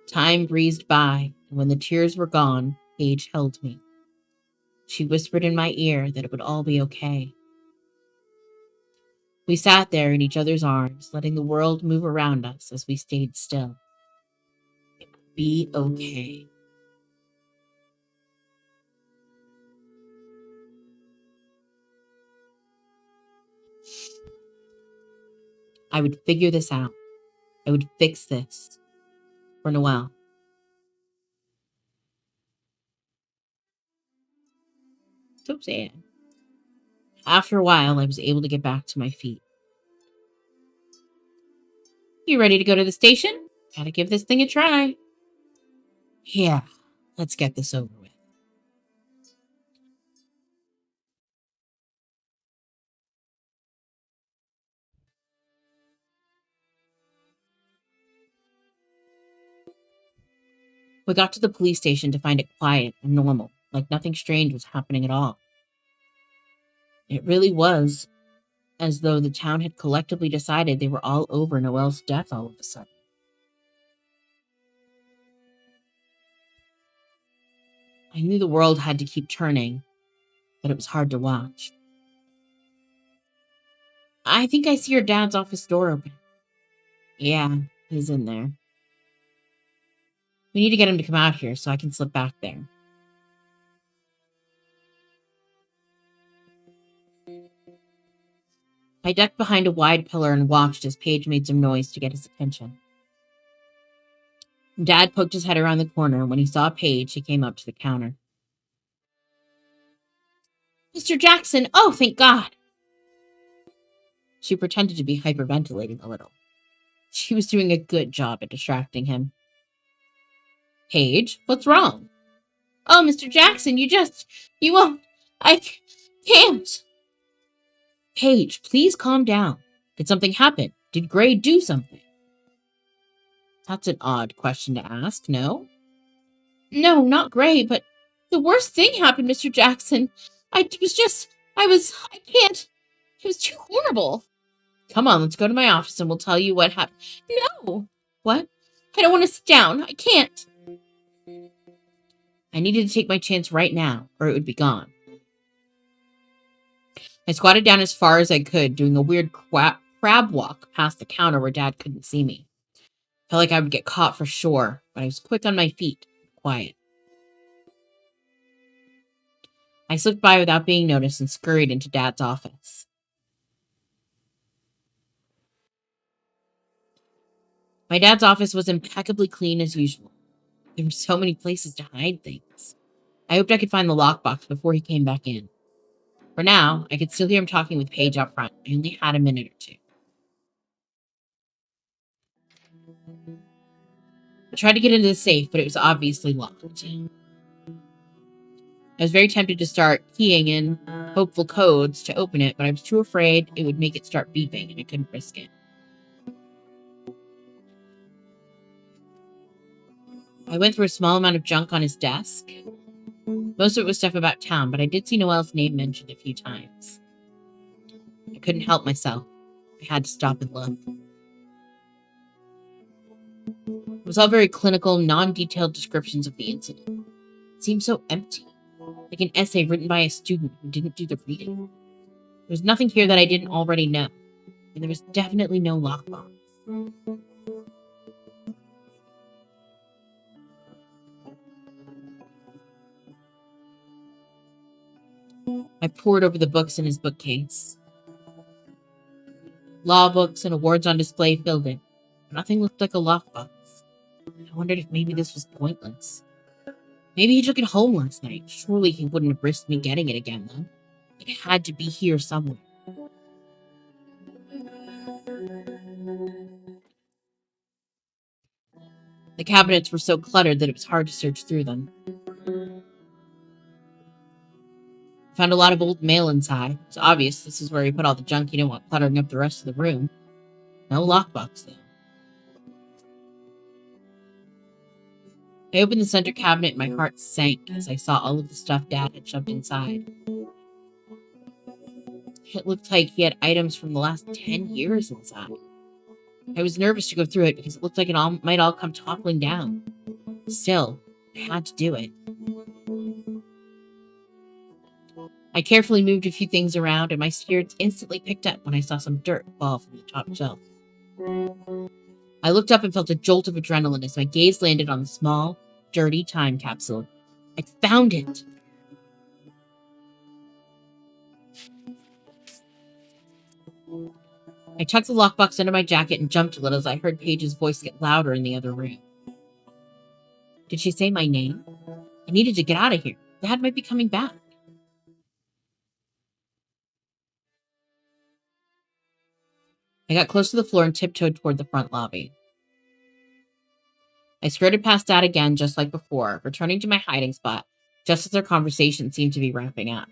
Time breezed by, and when the tears were gone, Paige held me. She whispered in my ear that it would all be okay. We sat there in each other's arms, letting the world move around us as we stayed still. It would be okay. I would figure this out. I would fix this. For Noelle. So sad. After a while, I was able to get back to my feet. You ready to go to the station? Gotta give this thing a try. Yeah, let's get this over with. We got to the police station to find it quiet and normal, like nothing strange was happening at all. It really was as though the town had collectively decided they were all over Noelle's death all of a sudden. I knew the world had to keep turning, but it was hard to watch. I think I see your dad's office door open. Yeah, he's in there. We need to get him to come out here so I can slip back there. I ducked behind a wide pillar and watched as Paige made some noise to get his attention. Dad poked his head around the corner, and when he saw Paige, he came up to the counter. Mr. Jackson, oh, thank God! She pretended to be hyperventilating a little. She was doing a good job at distracting him. Paige, what's wrong? Oh, Mr. Jackson, you won't, I can't. Paige, please calm down. Did something happen? Did Gray do something? That's an odd question to ask, no? No, not Gray, but the worst thing happened, Mr. Jackson. I can't. It was too horrible. Come on, let's go to my office and we'll tell you what happened. No! What? I don't want to sit down. I can't. I needed to take my chance right now, or it would be gone. I squatted down as far as I could, doing a weird crab walk past the counter where Dad couldn't see me. Felt like I would get caught for sure, but I was quick on my feet, quiet. I slipped by without being noticed and scurried into Dad's office. My dad's office was impeccably clean as usual. There were so many places to hide things. I hoped I could find the lockbox before he came back in. For now, I could still hear him talking with Paige out front. I only had a minute or two. I tried to get into the safe, but it was obviously locked. I was very tempted to start keying in hopeful codes to open it, but I was too afraid it would make it start beeping, and I couldn't risk it. I went through a small amount of junk on his desk. Most of it was stuff about town, but I did see Noelle's name mentioned a few times. I couldn't help myself. I had to stop and look. It was all very clinical, non-detailed descriptions of the incident. It seemed so empty, like an essay written by a student who didn't do the reading. There was nothing here that I didn't already know, and there was definitely no lockbox. I pored over the books in his bookcase. Law books and awards on display filled it. Nothing looked like a lockbox. I wondered if maybe this was pointless. Maybe he took it home last night. Surely he wouldn't have risked me getting it again, though. It had to be here somewhere. The cabinets were so cluttered that it was hard to search through them. I found a lot of old mail inside. It's obvious this is where he put all the junk he didn't want cluttering up the rest of the room. No lockbox, though. I opened the center cabinet and my heart sank as I saw all of the stuff Dad had shoved inside. It looked like he had items from the last 10 years inside. I was nervous to go through it because it looked like it might all come toppling down. Still, I had to do it. I carefully moved a few things around, and my spirits instantly picked up when I saw some dirt fall from the top shelf. I looked up and felt a jolt of adrenaline as my gaze landed on the small, dirty time capsule. I found it! I tucked the lockbox under my jacket and jumped a little as I heard Paige's voice get louder in the other room. Did she say my name? I needed to get out of here. Dad might be coming back. I got close to the floor and tiptoed toward the front lobby. I skirted past Dad again, just like before, returning to my hiding spot, just as our conversation seemed to be wrapping up.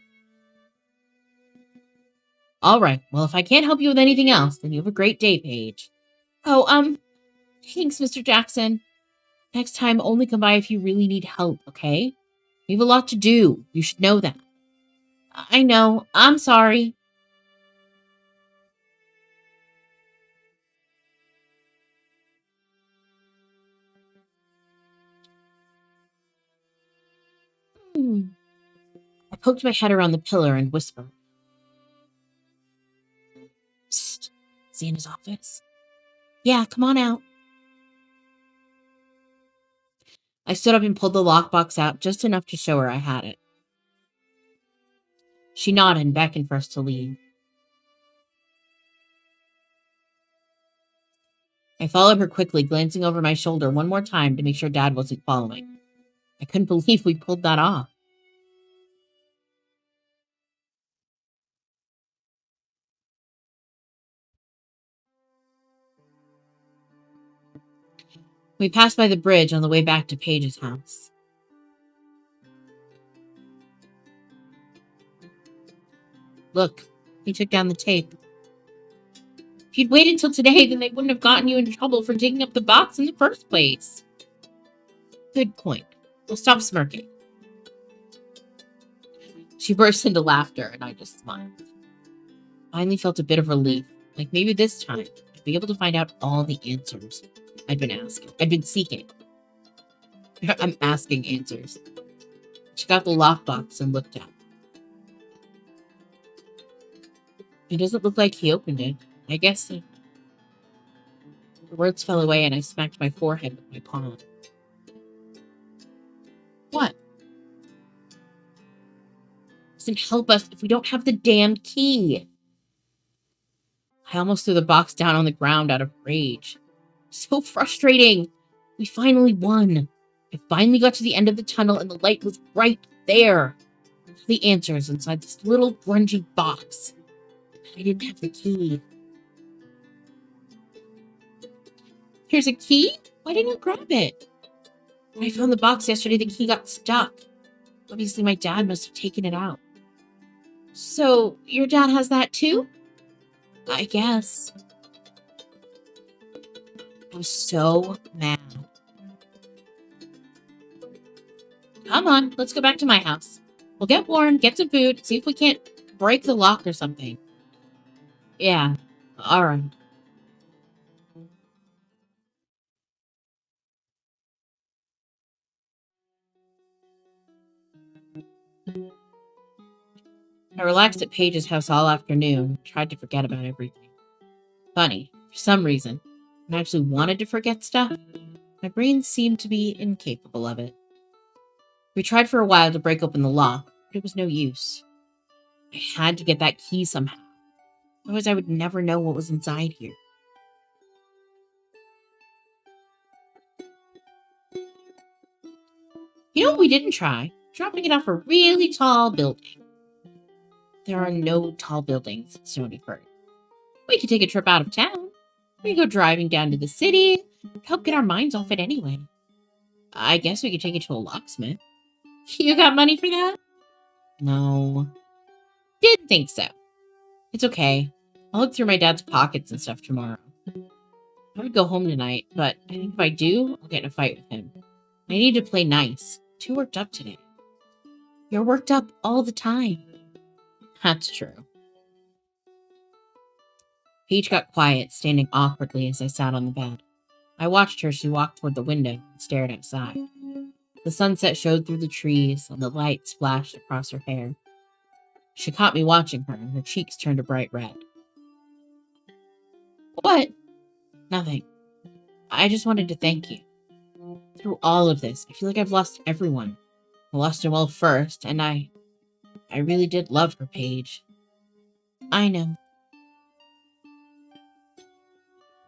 All right, well, if I can't help you with anything else, then you have a great day, Paige. Oh, thanks, Mr. Jackson. Next time, only come by if you really need help, okay? We have a lot to do. You should know that. I know. I'm sorry. I poked my head around the pillar and whispered. Psst. Is he in his office? Yeah, come on out. I stood up and pulled the lockbox out just enough to show her I had it. She nodded and beckoned for us to leave. I followed her quickly, glancing over my shoulder one more time to make sure Dad wasn't following. I couldn't believe we pulled that off. We passed by the bridge on the way back to Paige's house. Look, he took down the tape. If you'd waited till today, then they wouldn't have gotten you in trouble for digging up the box in the first place. Good point. Well, stop smirking. She burst into laughter, and I just smiled. Finally felt a bit of relief, like maybe this time I'd be able to find out all the answers I'd been seeking. I'm asking answers. She got the lockbox and looked at it. It doesn't look like he opened it. I guess the words fell away and I smacked my forehead with my palm. What? Doesn't help us if we don't have the damned key. I almost threw the box down on the ground out of rage. So frustrating. We finally won. I finally got to the end of the tunnel and the light was right there. The answers inside this little grungy box. I didn't have the key. Here's a key? Why didn't you grab it? When I found the box yesterday, the key got stuck. Obviously, my dad must have taken it out. So, your dad has that too? I guess. I was so mad. Come on, let's go back to my house. We'll get warm, get some food, see if we can't break the lock or something. Yeah, alright. I relaxed at Paige's house all afternoon, tried to forget about everything. Funny, for some reason, when I actually wanted to forget stuff, my brain seemed to be incapable of it. We tried for a while to break open the lock, but it was no use. I had to get that key somehow, otherwise I would never know what was inside here. You know what we didn't try? Dropping it off a really tall building. There are no tall buildings in Stonyford. We could take a trip out of town. We could go driving down to the city, help get our minds off it anyway. I guess we could take it to a locksmith. You got money for that? No. Didn't think so. It's okay. I'll look through my dad's pockets and stuff tomorrow. I would go home tonight, but I think if I do, I'll get in a fight with him. I need to play nice. Too worked up today. You're worked up all the time. That's true. Paige got quiet, standing awkwardly as I sat on the bed. I watched her as she walked toward the window and stared outside. The sunset showed through the trees, and the light splashed across her hair. She caught me watching her, and her cheeks turned a bright red. What? Nothing. I just wanted to thank you. Through all of this, I feel like I've lost everyone. I lost Noelle first, and I really did love her, Paige. I know.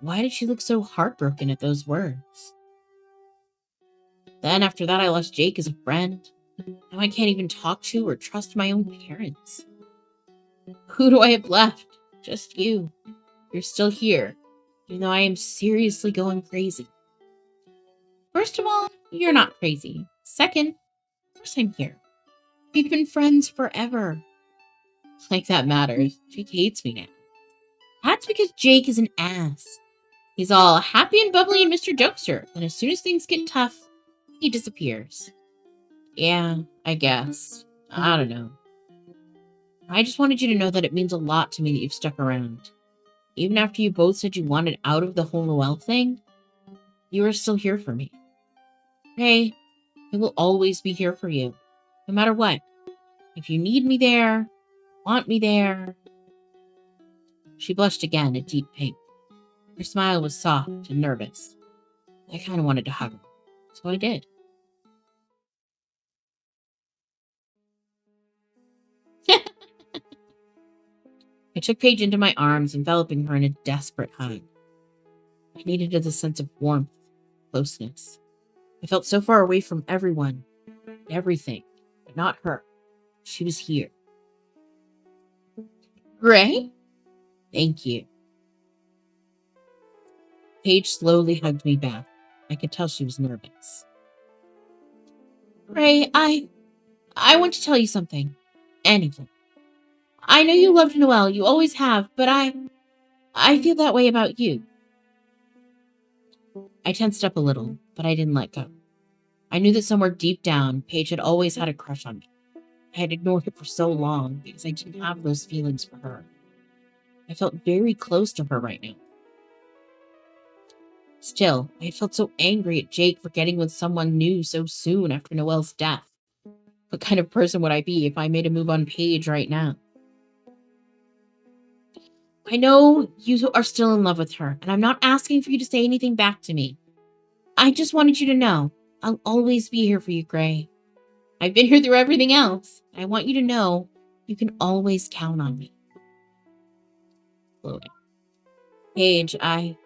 Why did she look so heartbroken at those words? Then after that, I lost Jake as a friend. Now I can't even talk to or trust my own parents. Who do I have left? Just you. You're still here, even though I am seriously going crazy. First of all, you're not crazy. Second, of course I'm here. We've been friends forever. Like that matters. Jake hates me now. That's because Jake is an ass. He's all happy and bubbly and Mr. Jokester, and as soon as things get tough, he disappears. Yeah, I guess. I don't know. I just wanted you to know that it means a lot to me that you've stuck around. Even after you both said you wanted out of the whole Noelle thing, you are still here for me. Hey, I will always be here for you, no matter what. If you need me there, want me there. She blushed again, a deep pink. Her smile was soft and nervous. I kind of wanted to hug her, so I did. I took Paige into my arms, enveloping her in a desperate hug. I needed a sense of warmth, closeness. I felt so far away from everyone, everything, but not her. She was here. Gray? Thank you. Paige slowly hugged me back. I could tell she was nervous. Gray, I want to tell you something. Anything. I know you loved Noelle, you always have, but I feel that way about you. I tensed up a little, but I didn't let go. I knew that somewhere deep down, Paige had always had a crush on me. I had ignored it for so long because I didn't have those feelings for her. I felt very close to her right now. Still, I felt so angry at Jake for getting with someone new so soon after Noelle's death. What kind of person would I be if I made a move on Paige right now? I know you are still in love with her, and I'm not asking for you to say anything back to me. I just wanted you to know I'll always be here for you, Gray. I've been here through everything else. I want you to know you can always count on me. Floating. Paige, I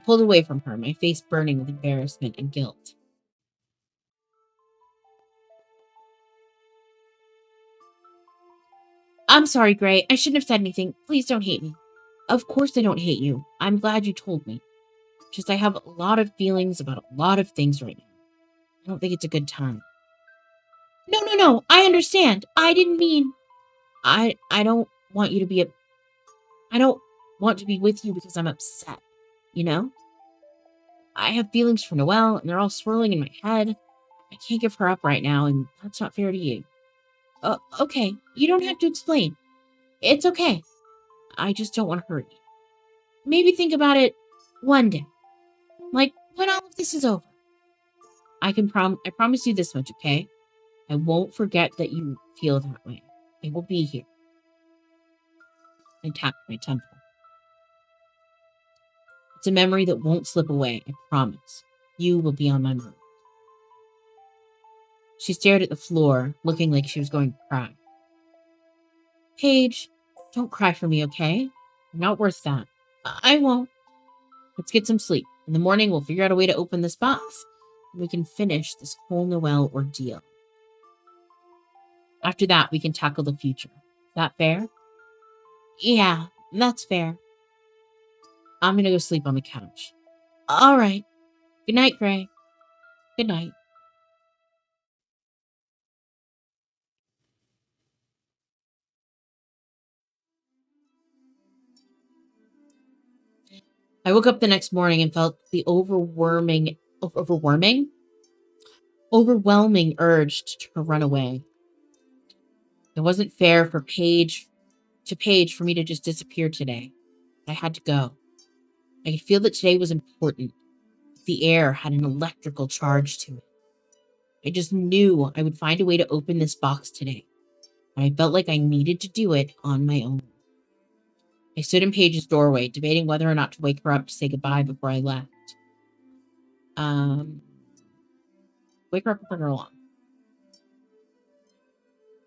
pulled away from her, my face burning with embarrassment and guilt. I'm sorry, Gray. I shouldn't have said anything. Please don't hate me. Of course I don't hate you. I'm glad you told me. Just I have a lot of feelings about a lot of things right now. I don't think it's a good time. No. I understand. I didn't mean... I don't want you to be... I don't want to be with you because I'm upset. You know? I have feelings for Noelle, and they're all swirling in my head. I can't give her up right now, and that's not fair to you. Okay. You don't have to explain. It's okay. I just don't want to hurt you. Maybe think about it one day. Like, when all of this is over. I promise you this much, okay? I won't forget that you feel that way. I will be here. I tapped my temple. It's a memory that won't slip away, I promise. You will be on my mind. She stared at the floor, looking like she was going to cry. Paige, don't cry for me, okay? I'm not worth that. I won't. Let's get some sleep. In the morning, we'll figure out a way to open this box, and we can finish this whole Noelle ordeal. After that, we can tackle the future. Is that fair? Yeah, that's fair. I'm gonna go sleep on the couch. All right. Good night, Gray. Good night. I woke up the next morning and felt the overwhelming urge to run away. It wasn't fair for Paige for me to just disappear today. I had to go. I could feel that today was important. The air had an electrical charge to it. I just knew I would find a way to open this box today. And I felt like I needed to do it on my own. I stood in Paige's doorway, debating whether or not to wake her up to say goodbye before I left. Wake her up and bring her along.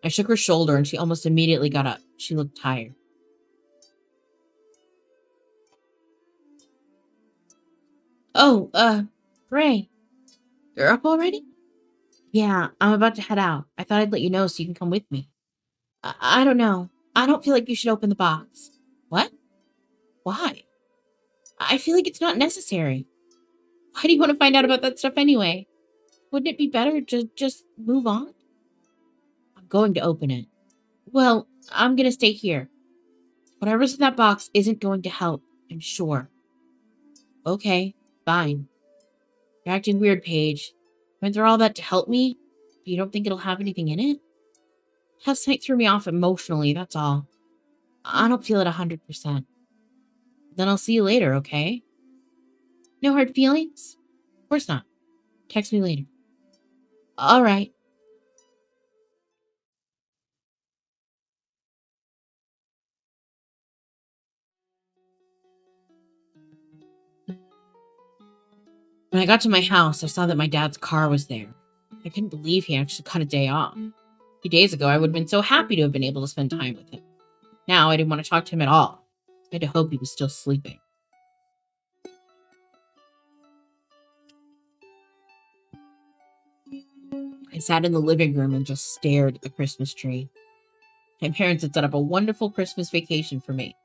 I shook her shoulder and she almost immediately got up. She looked tired. Oh, Gray, you're up already? Yeah, I'm about to head out. I thought I'd let you know so you can come with me. I don't know. I don't feel like you should open the box. What? Why? I feel like it's not necessary. Why do you want to find out about that stuff anyway? Wouldn't it be better to just move on? I'm going to open it. Well, I'm going to stay here. Whatever's in that box isn't going to help, I'm sure. Okay, fine. You're acting weird, Paige. Went through all that to help me, but you don't think it'll have anything in it? Last night threw me off emotionally, that's all. I don't feel it 100%. Then I'll see you later, okay? No hard feelings? Of course not. Text me later. All right. When I got to my house, I saw that my dad's car was there. I couldn't believe he actually got a day off. A few days ago, I would have been so happy to have been able to spend time with him. Now, I didn't want to talk to him at all. I had to hope he was still sleeping. I sat in the living room and just stared at the Christmas tree. My parents had set up a wonderful Christmas vacation for me,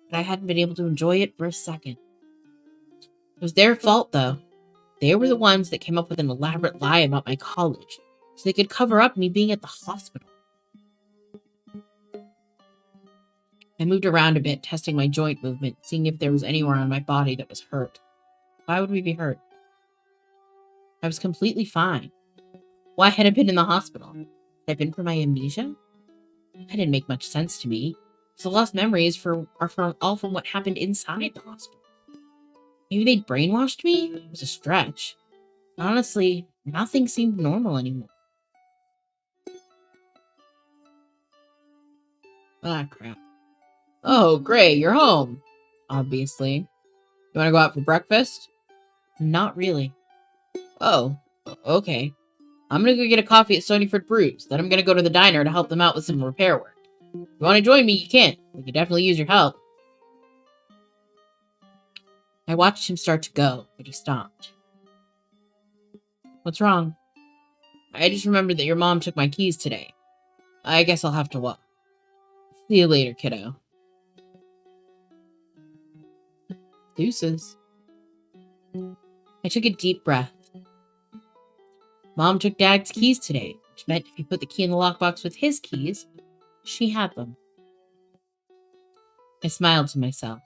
but I hadn't been able to enjoy it for a second. It was their fault, though. They were the ones that came up with an elaborate lie about my college, so they could cover up me being at the hospital. I moved around a bit, testing my joint movement, seeing if there was anywhere on my body that was hurt. Why would we be hurt? I was completely fine. Why had I been in the hospital? Had I been for my amnesia? That didn't make much sense to me. So lost memories are all from what happened inside the hospital. Maybe they'd brainwashed me? It was a stretch. Honestly, nothing seemed normal anymore. Ah, crap. Oh, great, you're home. Obviously. You want to go out for breakfast? Not really. Oh, okay. I'm gonna go get a coffee at Stonyford Brews. Then I'm gonna go to the diner to help them out with some repair work. If you want to join me, you can. We could definitely use your help. I watched him start to go, but he stopped. What's wrong? I just remembered that your mom took my keys today. I guess I'll have to walk. See you later, kiddo. Deuces. I took a deep breath. Mom took Dad's keys today, which meant if he put the key in the lockbox with his keys, she had them. I smiled to myself.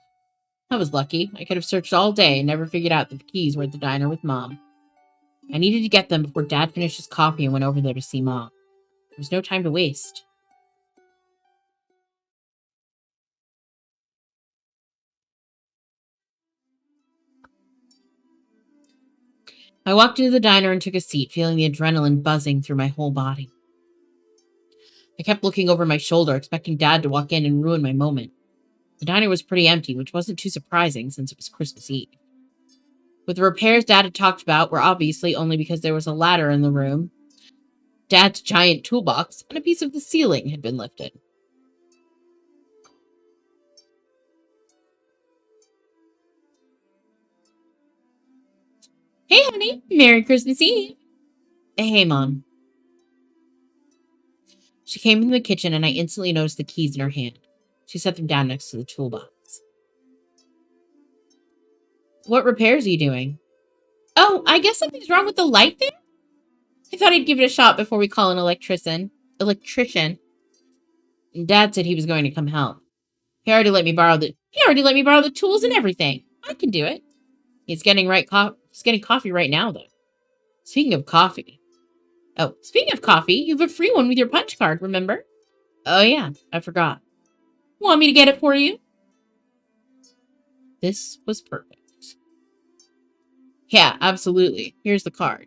I was lucky. I could have searched all day and never figured out that the keys were at the diner with Mom. I needed to get them before Dad finished his coffee and went over there to see Mom. There was no time to waste. I walked into the diner and took a seat, feeling the adrenaline buzzing through my whole body. I kept looking over my shoulder, expecting Dad to walk in and ruin my moment. The diner was pretty empty, which wasn't too surprising since it was Christmas Eve. But the repairs Dad had talked about were obviously only because there was a ladder in the room, Dad's giant toolbox, and a piece of the ceiling had been lifted. Hey, honey. Merry Christmas Eve. Hey, Mom. She came into the kitchen, and I instantly noticed the keys in her hand. She set them down next to the toolbox. What repairs are you doing? Oh, I guess something's wrong with the light there? I thought I'd give it a shot before we call an electrician. And Dad said he was going to come help. He already let me borrow the tools and everything. I can do it. He's getting coffee right now, though. Speaking of coffee. Speaking of coffee, you have a free one with your punch card, remember? Oh, yeah, I forgot. Want me to get it for you? This was perfect. Yeah, absolutely. Here's the card.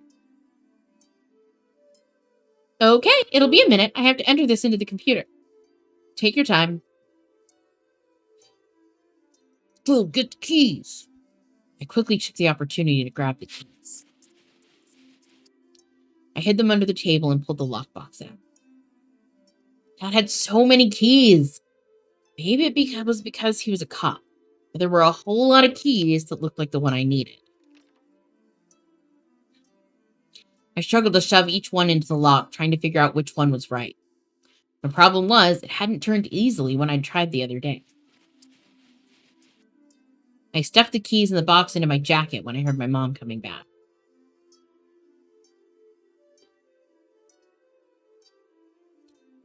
Okay, it'll be a minute. I have to enter this into the computer. Take your time. Go get the keys. I quickly took the opportunity to grab the keys. I hid them under the table and pulled the lockbox out. Dad had so many keys. Maybe it was because he was a cop. But there were a whole lot of keys that looked like the one I needed. I struggled to shove each one into the lock, trying to figure out which one was right. The problem was, it hadn't turned easily when I'd tried the other day. I stuffed the keys in the box into my jacket when I heard my mom coming back.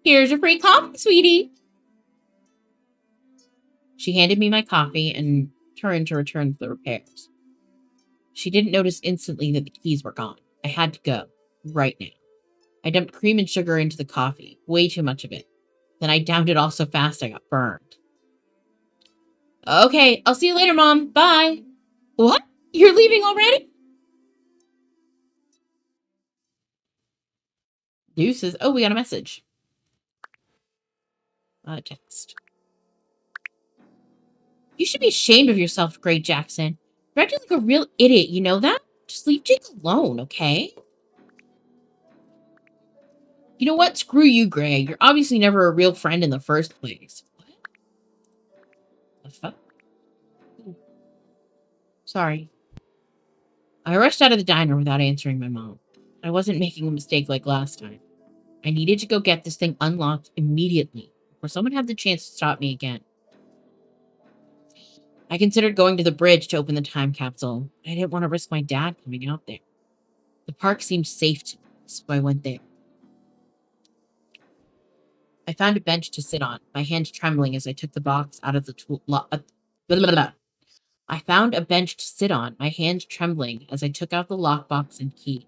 Here's your free coffee, sweetie. She handed me my coffee and turned to return to the repairs. She didn't notice instantly that the keys were gone. I had to go. Right now. I dumped cream and sugar into the coffee. Way too much of it. Then I downed it all so fast I got burned. Okay, I'll see you later, Mom. Bye. What? You're leaving already? Deuces. Oh, we got a message. Text. You should be ashamed of yourself, Gray Jackson. You're acting like a real idiot, you know that? Just leave Jake alone, okay? You know what? Screw you, Gray. You're obviously never a real friend in the first place. What? The fuck? Sorry. I rushed out of the diner without answering my mom. I wasn't making a mistake like last time. I needed to go get this thing unlocked immediately before someone had the chance to stop me again. I considered going to the bridge to open the time capsule, but I didn't want to risk my dad coming out there. The park seemed safe to me, so I went there. I found a bench to sit on, my hand trembling as I took the box out of the tool. I found a bench to sit on, my hand trembling as I took out the lockbox and key.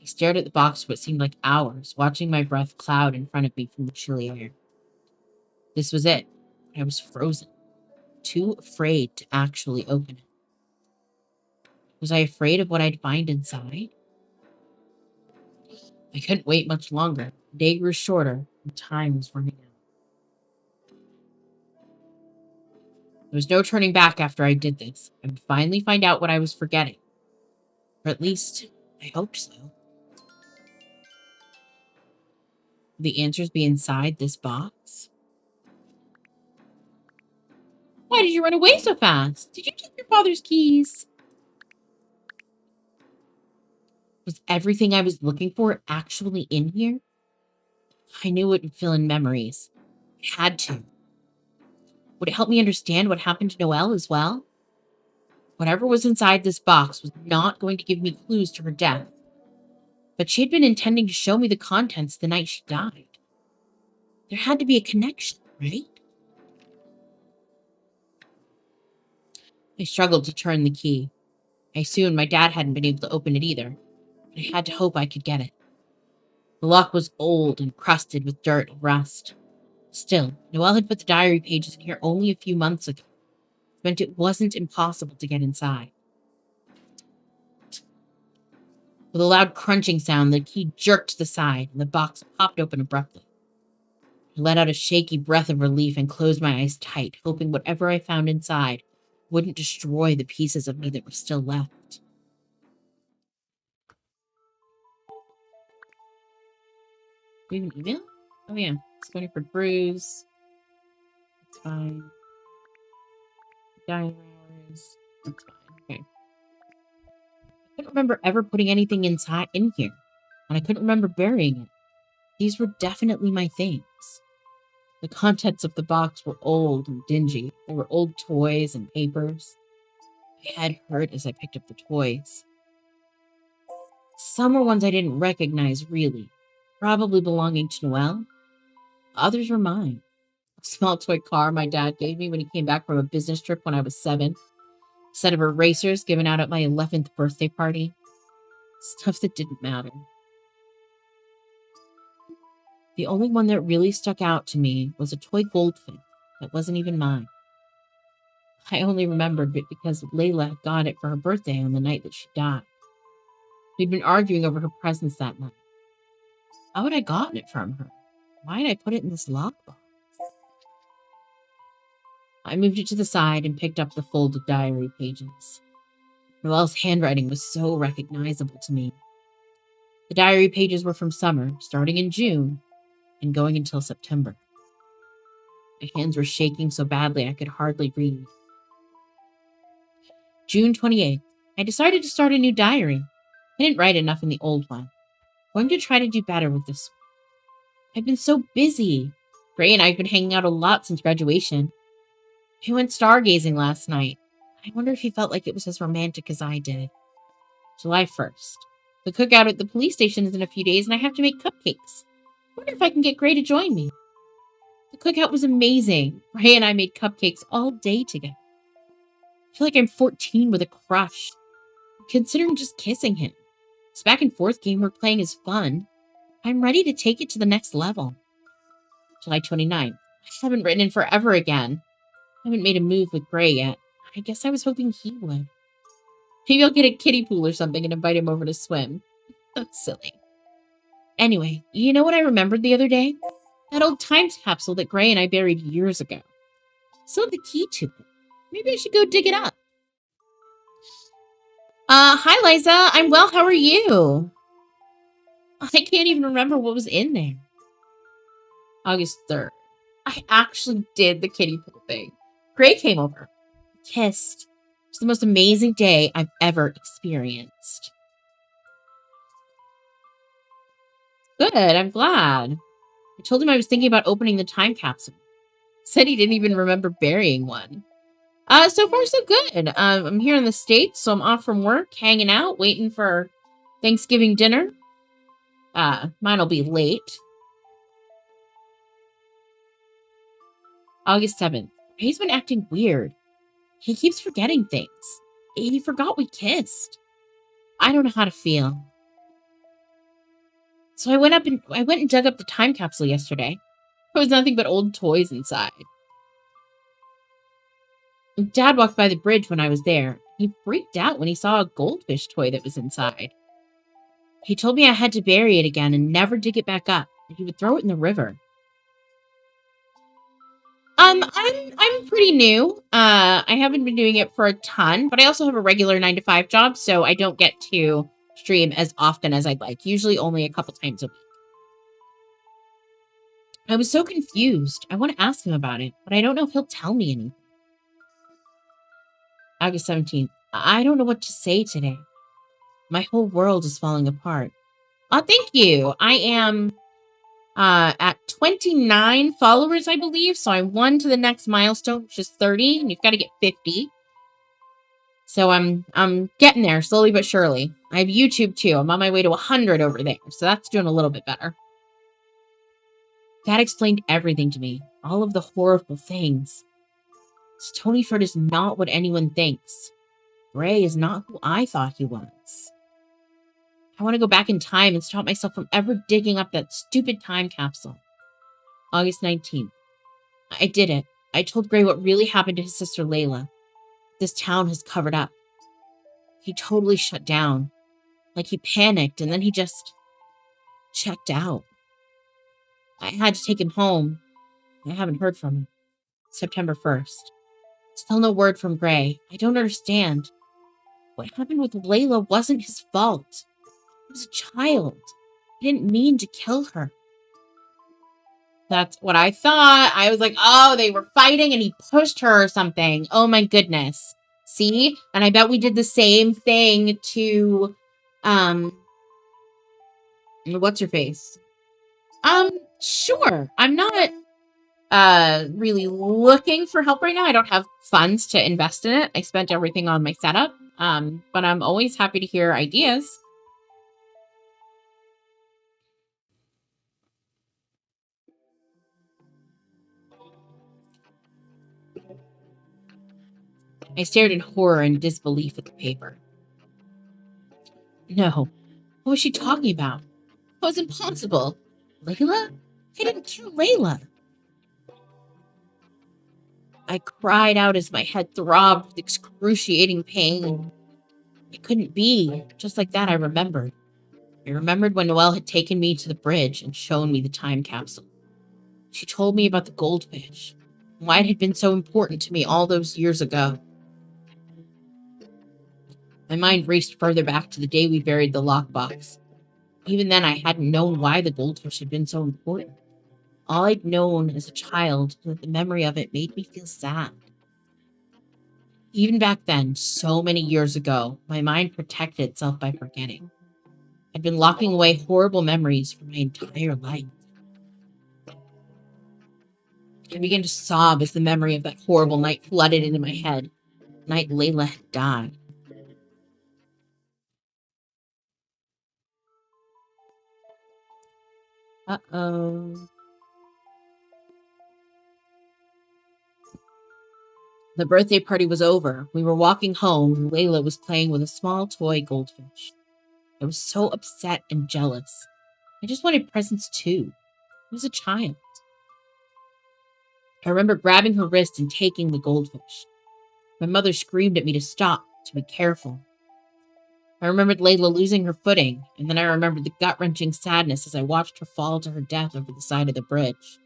I stared at the box for what seemed like hours, watching my breath cloud in front of me from the chilly air. This was it. I was frozen, too afraid to actually open it. Was I afraid of what I'd find inside? I couldn't wait much longer. The day grew shorter, and time was running out. There was no turning back after I did this. I would finally find out what I was forgetting. Or at least, I hoped so. Would the answers be inside this box? Why did you run away so fast? Did you take your father's keys? Was everything I was looking for actually in here? I knew it would fill in memories. It had to. Would it help me understand what happened to Noelle as well? Whatever was inside this box was not going to give me clues to her death. But she had been intending to show me the contents the night she died. There had to be a connection, right? I struggled to turn the key. I assumed my dad hadn't been able to open it either, but I had to hope I could get it. The lock was old and crusted with dirt and rust. Still, Noelle had put the diary pages in here only a few months ago. It meant it wasn't impossible to get inside. With a loud crunching sound, the key jerked to the side, and the box popped open abruptly. I let out a shaky breath of relief and closed my eyes tight, hoping whatever I found inside wouldn't destroy the pieces of me that were still left. Do you have an email? Oh yeah, Stonyford Bruise. It's fine. Diary hours. That's fine. Okay. I couldn't remember ever putting anything inside in here, and I couldn't remember burying it. These were definitely my things. The contents of the box were old and dingy. There were old toys and papers. My head hurt as I picked up the toys. Some were ones I didn't recognize, really, probably belonging to Noelle. Others were mine. A small toy car my dad gave me when he came back from a business trip when I was 7. A set of erasers given out at my 11th birthday party. Stuff that didn't matter. The only one that really stuck out to me was a toy goldfish that wasn't even mine. I only remembered it because Layla had got it for her birthday on the night that she died. We'd been arguing over her presents that night. How had I gotten it from her? Why had I put it in this lockbox? I moved it to the side and picked up the folded diary pages. Noelle's handwriting was so recognizable to me. The diary pages were from summer, starting in June, and going until September. My hands were shaking so badly I could hardly read. June 28th. I decided to start a new diary. I didn't write enough in the old one. I'm going to try to do better with this one. I've been so busy. Gray and I have been hanging out a lot since graduation. We went stargazing last night. I wonder if he felt like it was as romantic as I did. July 1st. The cookout at the police station is in a few days, and I have to make cupcakes. I wonder if I can get Gray to join me. The cookout was amazing. Ray and I made cupcakes all day together. I feel like I'm 14 with a crush. I'm considering just kissing him. This back and forth game we're playing is fun. I'm ready to take it to the next level. July 29th. I haven't written in forever again. I haven't made a move with Gray yet. I guess I was hoping he would. Maybe I'll get a kiddie pool or something and invite him over to swim. That's silly. Anyway, you know what I remembered the other day? That old time capsule that Gray and I buried years ago. Still have the key to it. Maybe I should go dig it up. Hi Liza. I'm well. How are you? I can't even remember what was in there. August 3rd. I actually did the kiddie pool thing. Gray came over. Kissed. It's the most amazing day I've ever experienced. Good, I'm glad. I told him I was thinking about opening the time capsule. Said he didn't even remember burying one. So far so good. I'm here in the States, so I'm off from work, hanging out, waiting for Thanksgiving dinner. Mine'll be late. August 7th. He's been acting weird. He keeps forgetting things. He forgot we kissed. I don't know how to feel. So I went and dug up the time capsule yesterday. There was nothing but old toys inside. Dad walked by the bridge when I was there. He freaked out when he saw a goldfish toy that was inside. He told me I had to bury it again and never dig it back up. He would throw it in the river. I'm pretty new. I haven't been doing it for a ton, but I also have a regular 9 to 5 job, so I don't get to stream as often as I'd like. Usually only a couple times a week. I was so confused. I want to ask him about it, but I don't know if he'll tell me anything. August 17th. I don't know what to say today. My whole world is falling apart. Oh, thank you. I am at 29 followers, I believe. So I'm one to the next milestone, which is 30, and you've got to get 50. So I'm getting there slowly but surely. I have YouTube too. I'm on my way to 100 over there, so that's doing a little bit better. Dad explained everything to me, all of the horrible things. Stonyford is not what anyone thinks. Gray is not who I thought he was. I want to go back in time and stop myself from ever digging up that stupid time capsule. August 19th. I did it. I told Gray what really happened to his sister Layla. This town has covered up. He totally shut down. Like he panicked and then he just checked out. I had to take him home. I haven't heard from him. September 1st. Still no word from Gray. I don't understand. What happened with Layla wasn't his fault. He was a child. He didn't mean to kill her. That's what I thought. I was like, oh, they were fighting and he pushed her or something. Oh my goodness. See? And I bet we did the same thing to, what's her face? Sure. I'm not, really looking for help right now. I don't have funds to invest in it. I spent everything on my setup. But I'm always happy to hear ideas. I stared in horror and disbelief at the paper. No. What was she talking about? That was impossible. Layla? I didn't kill Layla. I cried out as my head throbbed with excruciating pain. It couldn't be. Just like that, I remembered. I remembered when Noelle had taken me to the bridge and shown me the time capsule. She told me about the goldfish, why it had been so important to me all those years ago. My mind raced further back to the day we buried the lockbox. Even then, I hadn't known why the goldfish had been so important. All I'd known as a child was that the memory of it made me feel sad. Even back then, so many years ago, my mind protected itself by forgetting. I'd been locking away horrible memories for my entire life. I began to sob as the memory of that horrible night flooded into my head. The night Layla had died. Uh-oh. The birthday party was over. We were walking home, and Layla was playing with a small toy goldfish. I was so upset and jealous. I just wanted presents too. I was a child. I remember grabbing her wrist and taking the goldfish. My mother screamed at me to stop, to be careful. I remembered Layla losing her footing, and then I remembered the gut-wrenching sadness as I watched her fall to her death over the side of the bridge.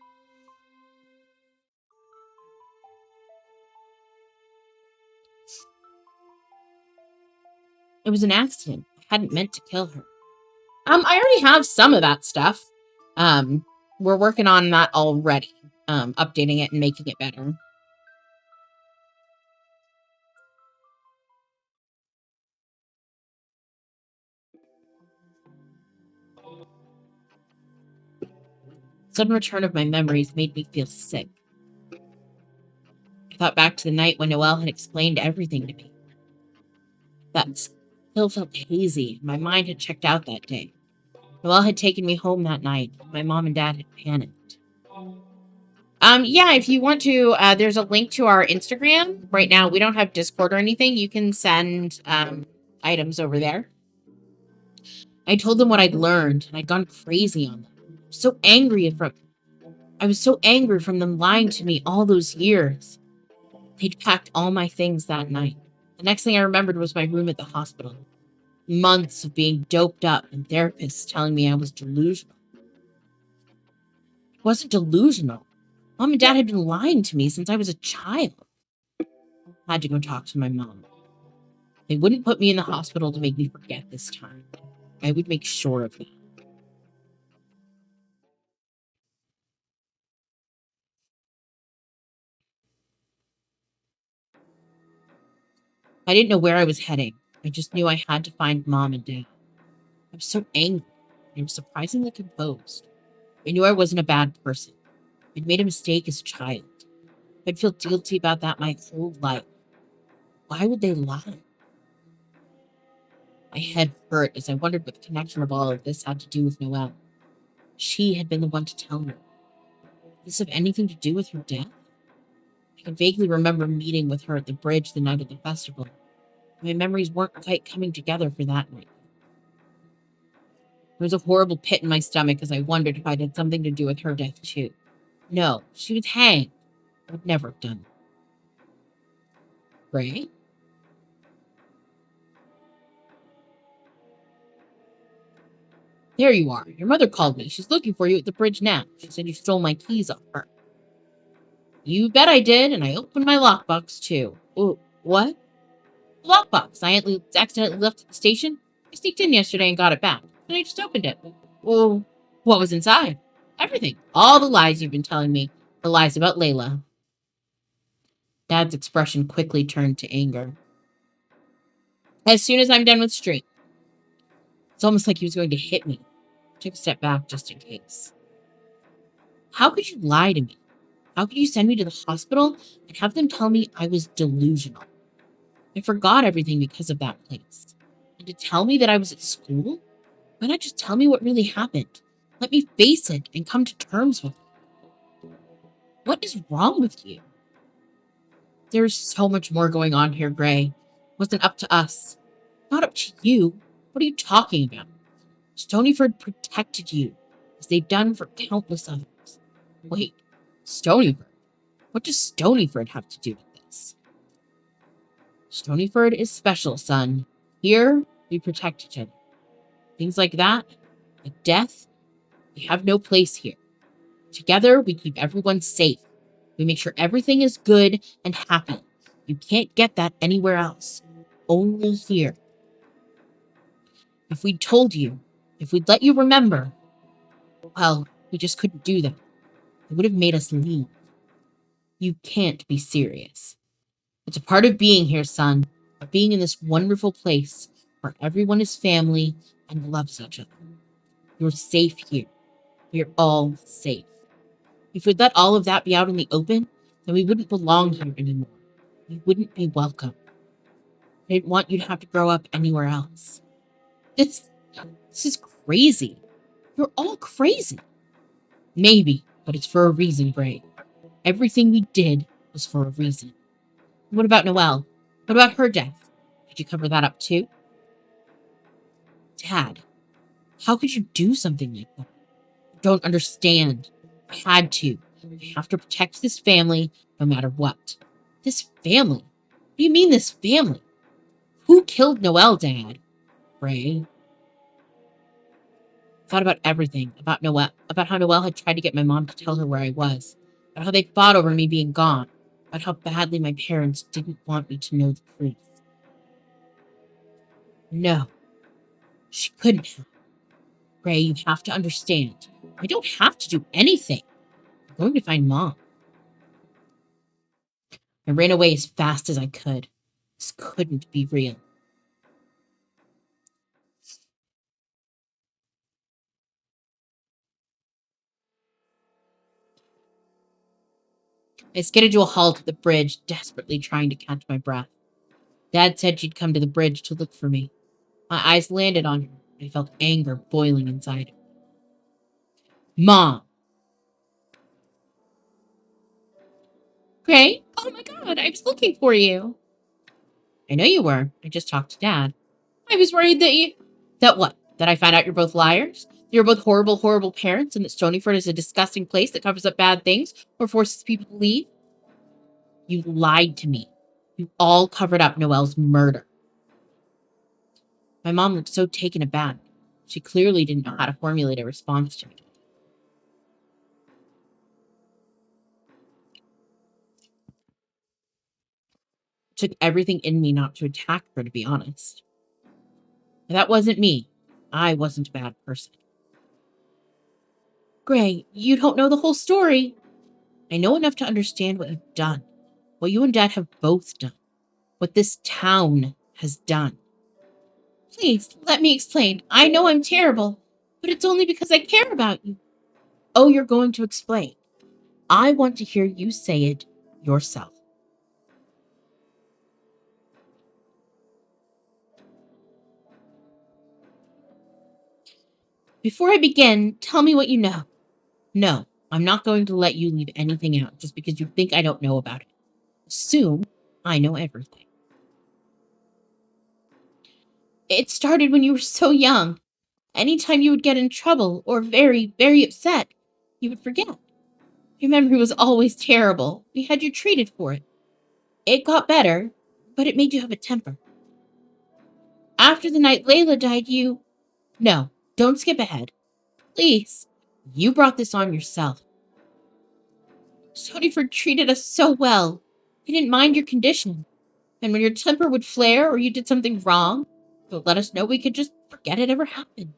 It was an accident. I hadn't meant to kill her. I already have some of that stuff. We're working on that already. Updating it and making it better. Sudden return of my memories made me feel sick. I thought back to the night when Noelle had explained everything to me. That still felt hazy. My mind had checked out that day. Noelle had taken me home that night. My mom and dad had panicked. Yeah, if you want to, there's a link to our Instagram. Right now, we don't have Discord or anything. You can send items over there. I told them what I'd learned, and I'd gone crazy on them. I was so angry from them lying to me all those years. They'd packed all my things that night. The next thing I remembered was my room at the hospital. Months of being doped up and therapists telling me I was delusional. I wasn't delusional. Mom and Dad had been lying to me since I was a child. I had to go talk to my mom. They wouldn't put me in the hospital to make me forget this time. I would make sure of that. I didn't know where I was heading. I just knew I had to find Mom and Dad. I was so angry. I was surprisingly composed. I knew I wasn't a bad person. I'd made a mistake as a child. I'd feel guilty about that my whole life. Why would they lie? My head hurt as I wondered what the connection of all of this had to do with Noelle. She had been the one to tell me. Did this have anything to do with her death? I can vaguely remember meeting with her at the bridge the night of the festival. My memories weren't quite coming together for that night. There was a horrible pit in my stomach as I wondered if I'd had something to do with her death too. No, she was hanged. I would never have done that. Right? There you are. Your mother called me. She's looking for you at the bridge now. She said you stole my keys off her. You bet I did, and I opened my lockbox too. Oh, what? Lockbox. I accidentally left at the station. I sneaked in yesterday and got it back. And I just opened it. Well, what was inside? Everything. All the lies you've been telling me. The lies about Layla. Dad's expression quickly turned to anger. As soon as I'm done with stream. It's almost like he was going to hit me. I took a step back just in case. How could you lie to me? How could you send me to the hospital and have them tell me I was delusional? I forgot everything because of that place. And to tell me that I was at school? Why not just tell me what really happened? Let me face it and come to terms with it. What is wrong with you? There's so much more going on here, Gray. It wasn't up to us. Not up to you. What are you talking about? Stonyford protected you, as they've done for countless others. Wait, Stonyford? What does Stonyford have to do with this? Stonyford is special, son. Here, we protect each other. Things like that, like death, they have no place here. Together, we keep everyone safe. We make sure everything is good and happy. You can't get that anywhere else. Only here. If we'd told you, if we'd let you remember, well, we just couldn't do that. It would have made us leave. You can't be serious. It's a part of being here, son, of being in this wonderful place where everyone is family and loves each other. You're safe here. We're all safe. If we'd let all of that be out in the open, then we wouldn't belong here anymore. We wouldn't be welcome. I didn't want you to have to grow up anywhere else. This is crazy. You're all crazy. Maybe, but it's for a reason, Gray. Everything we did was for a reason. What about Noelle? What about her death? Did you cover that up too? Dad, how could you do something like that? I don't understand. I had to. I have to protect this family no matter what. This family? What do you mean, this family? Who killed Noelle, Dad? Ray. Thought about everything, about Noelle, about how Noelle had tried to get my mom to tell her where I was, about how they fought over me being gone, about how badly my parents didn't want me to know the truth. No, she couldn't have. Ray, you have to understand. I don't have to do anything. I'm going to find Mom. I ran away as fast as I could. This couldn't be real. I skidded to a halt at the bridge, desperately trying to catch my breath. Dad said she'd come to the bridge to look for me. My eyes landed on her. I felt anger boiling inside. Mom! Gray? Oh my god, I was looking for you. I know you were. I just talked to Dad. I was worried that you... That what? That I found out you're both liars? You're both horrible, horrible parents, and that Stonyford is a disgusting place that covers up bad things or forces people to leave? You lied to me. You all covered up Noelle's murder. My mom looked so taken aback. She clearly didn't know how to formulate a response to me. It took everything in me not to attack her, to be honest. But that wasn't me. I wasn't a bad person. Gray, you don't know the whole story. I know enough to understand what you've done. What you and Dad have both done. What this town has done. Please, let me explain. I know I'm terrible, but it's only because I care about you. Oh, you're going to explain. I want to hear you say it yourself. Before I begin, tell me what you know. No, I'm not going to let you leave anything out just because you think I don't know about it. Assume I know everything. It started when you were so young. Anytime you would get in trouble or very, very upset, you would forget. Your memory was always terrible. We had you treated for it. It got better, but it made you have a temper. After the night Layla died, you... No, don't skip ahead. Please. You brought this on yourself. Stonyford treated us so well. He didn't mind your condition. And when your temper would flare or you did something wrong, he would let us know we could just forget it ever happened.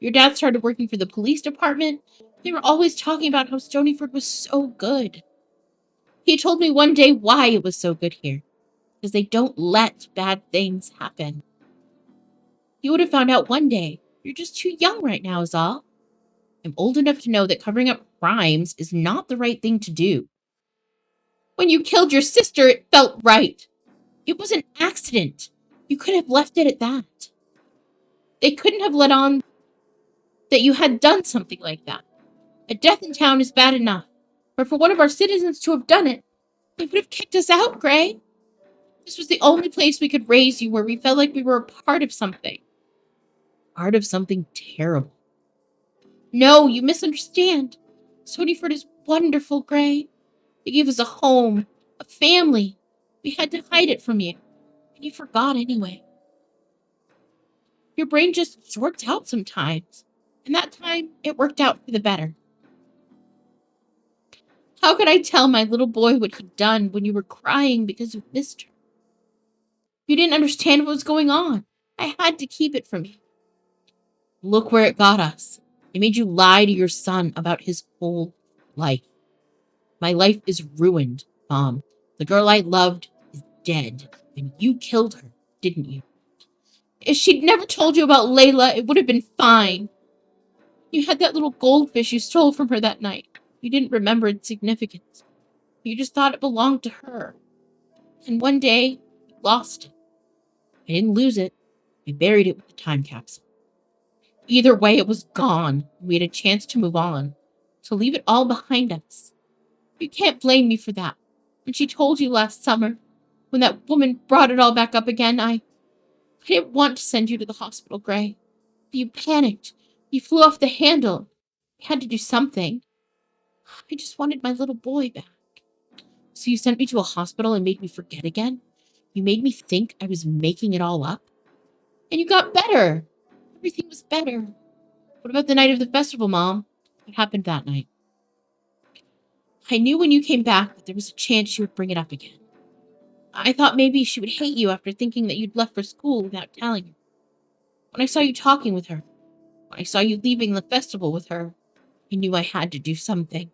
Your dad started working for the police department. They were always talking about how Stonyford was so good. He told me one day why it was so good here. Because they don't let bad things happen. You would have found out one day. You're just too young right now is all. I'm old enough to know that covering up crimes is not the right thing to do. When you killed your sister, it felt right. It was an accident. You could have left it at that. They couldn't have let on that you had done something like that. A death in town is bad enough. But for one of our citizens to have done it, they would have kicked us out, Gray. This was the only place we could raise you where we felt like we were a part of something. Part of something terrible. No, you misunderstand. Stonyford is wonderful, Gray. They gave us a home, a family. We had to hide it from you. And you forgot anyway. Your brain just sorts out sometimes. And that time, it worked out for the better. How could I tell my little boy what he'd done when you were crying because you missed her? You didn't understand what was going on. I had to keep it from you. Look where it got us. It made you lie to your son about his whole life. My life is ruined, Mom. The girl I loved is dead, and you killed her, didn't you? If she'd never told you about Layla, it would have been fine. You had that little goldfish you stole from her that night. You didn't remember its significance. You just thought it belonged to her. And one day, you lost it. I didn't lose it. I buried it with the time capsule. Either way, it was gone. We had a chance to move on, to leave it all behind us. You can't blame me for that. When she told you last summer, when that woman brought it all back up again, I didn't want to send you to the hospital, Gray. You panicked. You flew off the handle. You had to do something. I just wanted my little boy back. So you sent me to a hospital and made me forget again? You made me think I was making it all up? And you got better. Everything was better. What about the night of the festival, Mom? What happened that night? I knew when you came back that there was a chance she would bring it up again. I thought maybe she would hate you after thinking that you'd left for school without telling her. When I saw you talking with her, when I saw you leaving the festival with her, I knew I had to do something.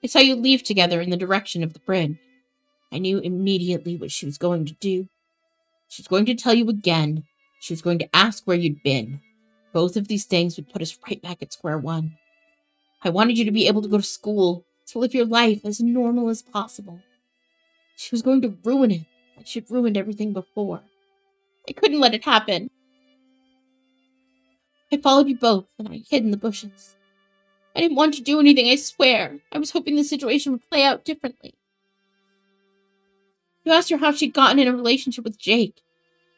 I saw you leave together in the direction of the bridge. I knew immediately what she was going to do. She was going to tell you again. She was going to ask where you'd been. Both of these things would put us right back at square one. I wanted you to be able to go to school, to live your life as normal as possible. She was going to ruin it, like she'd ruined everything before. I couldn't let it happen. I followed you both, and I hid in the bushes. I didn't want to do anything, I swear. I was hoping the situation would play out differently. You asked her how she'd gotten in a relationship with Jake.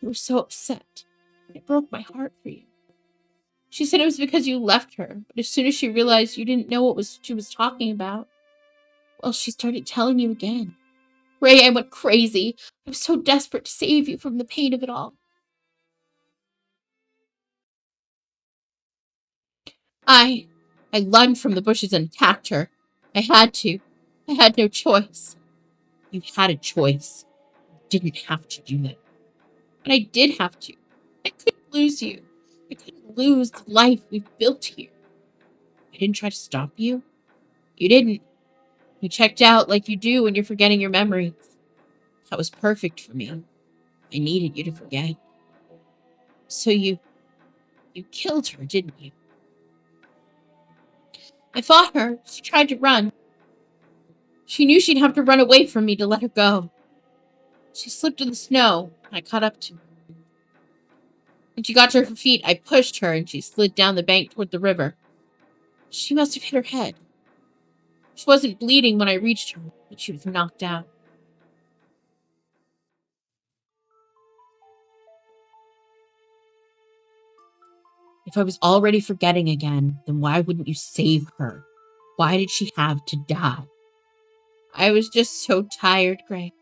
You were so upset. It broke my heart for you. She said it was because you left her, but as soon as she realized you didn't know what she was talking about, well, she started telling you again. Ray, I went crazy. I was so desperate to save you from the pain of it all. I lunged from the bushes and attacked her. I had to. I had no choice. You had a choice. You didn't have to do that. But I did have to. I couldn't lose you. I couldn't lose the life we've built here. I didn't try to stop you. You didn't. You checked out like you do when you're forgetting your memories. That was perfect for me. I needed you to forget. So you killed her, didn't you? I fought her. She tried to run. She knew she'd have to run away from me to let her go. She slipped in the snow, and I caught up to her. When she got to her feet, I pushed her, and she slid down the bank toward the river. She must have hit her head. She wasn't bleeding when I reached her, but she was knocked out. If I was already forgetting again, then why wouldn't you save her? Why did she have to die? I was just so tired, Gray.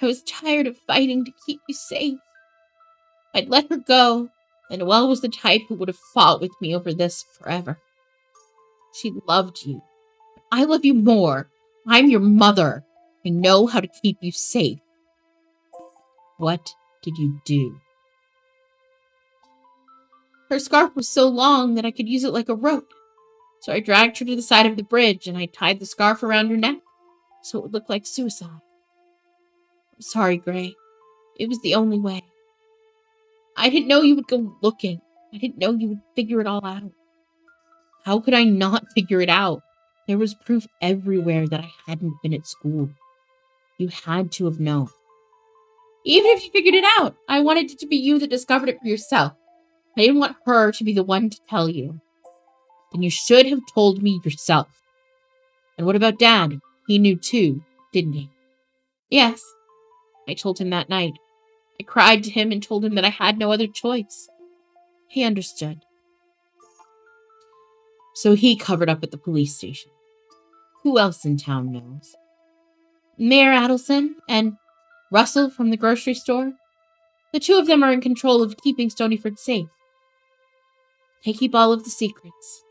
I was tired of fighting to keep you safe. I'd let her go, and Noelle was the type who would have fought with me over this forever. She loved you. I love you more. I'm your mother. I know how to keep you safe. What did you do? Her scarf was so long that I could use it like a rope. So I dragged her to the side of the bridge, and I tied the scarf around her neck so it would look like suicide. I'm sorry, Gray. It was the only way. I didn't know you would go looking. I didn't know you would figure it all out. How could I not figure it out? There was proof everywhere that I hadn't been at school. You had to have known. Even if you figured it out, I wanted it to be you that discovered it for yourself. I didn't want her to be the one to tell you. Then you should have told me yourself. And what about Dad? He knew too, didn't he? Yes. I told him that night. I cried to him and told him that I had no other choice. He understood. So he covered up at the police station. Who else in town knows? Mayor Adelson and Russell from the grocery store. The two of them are in control of keeping Stonyford safe. They keep all of the secrets.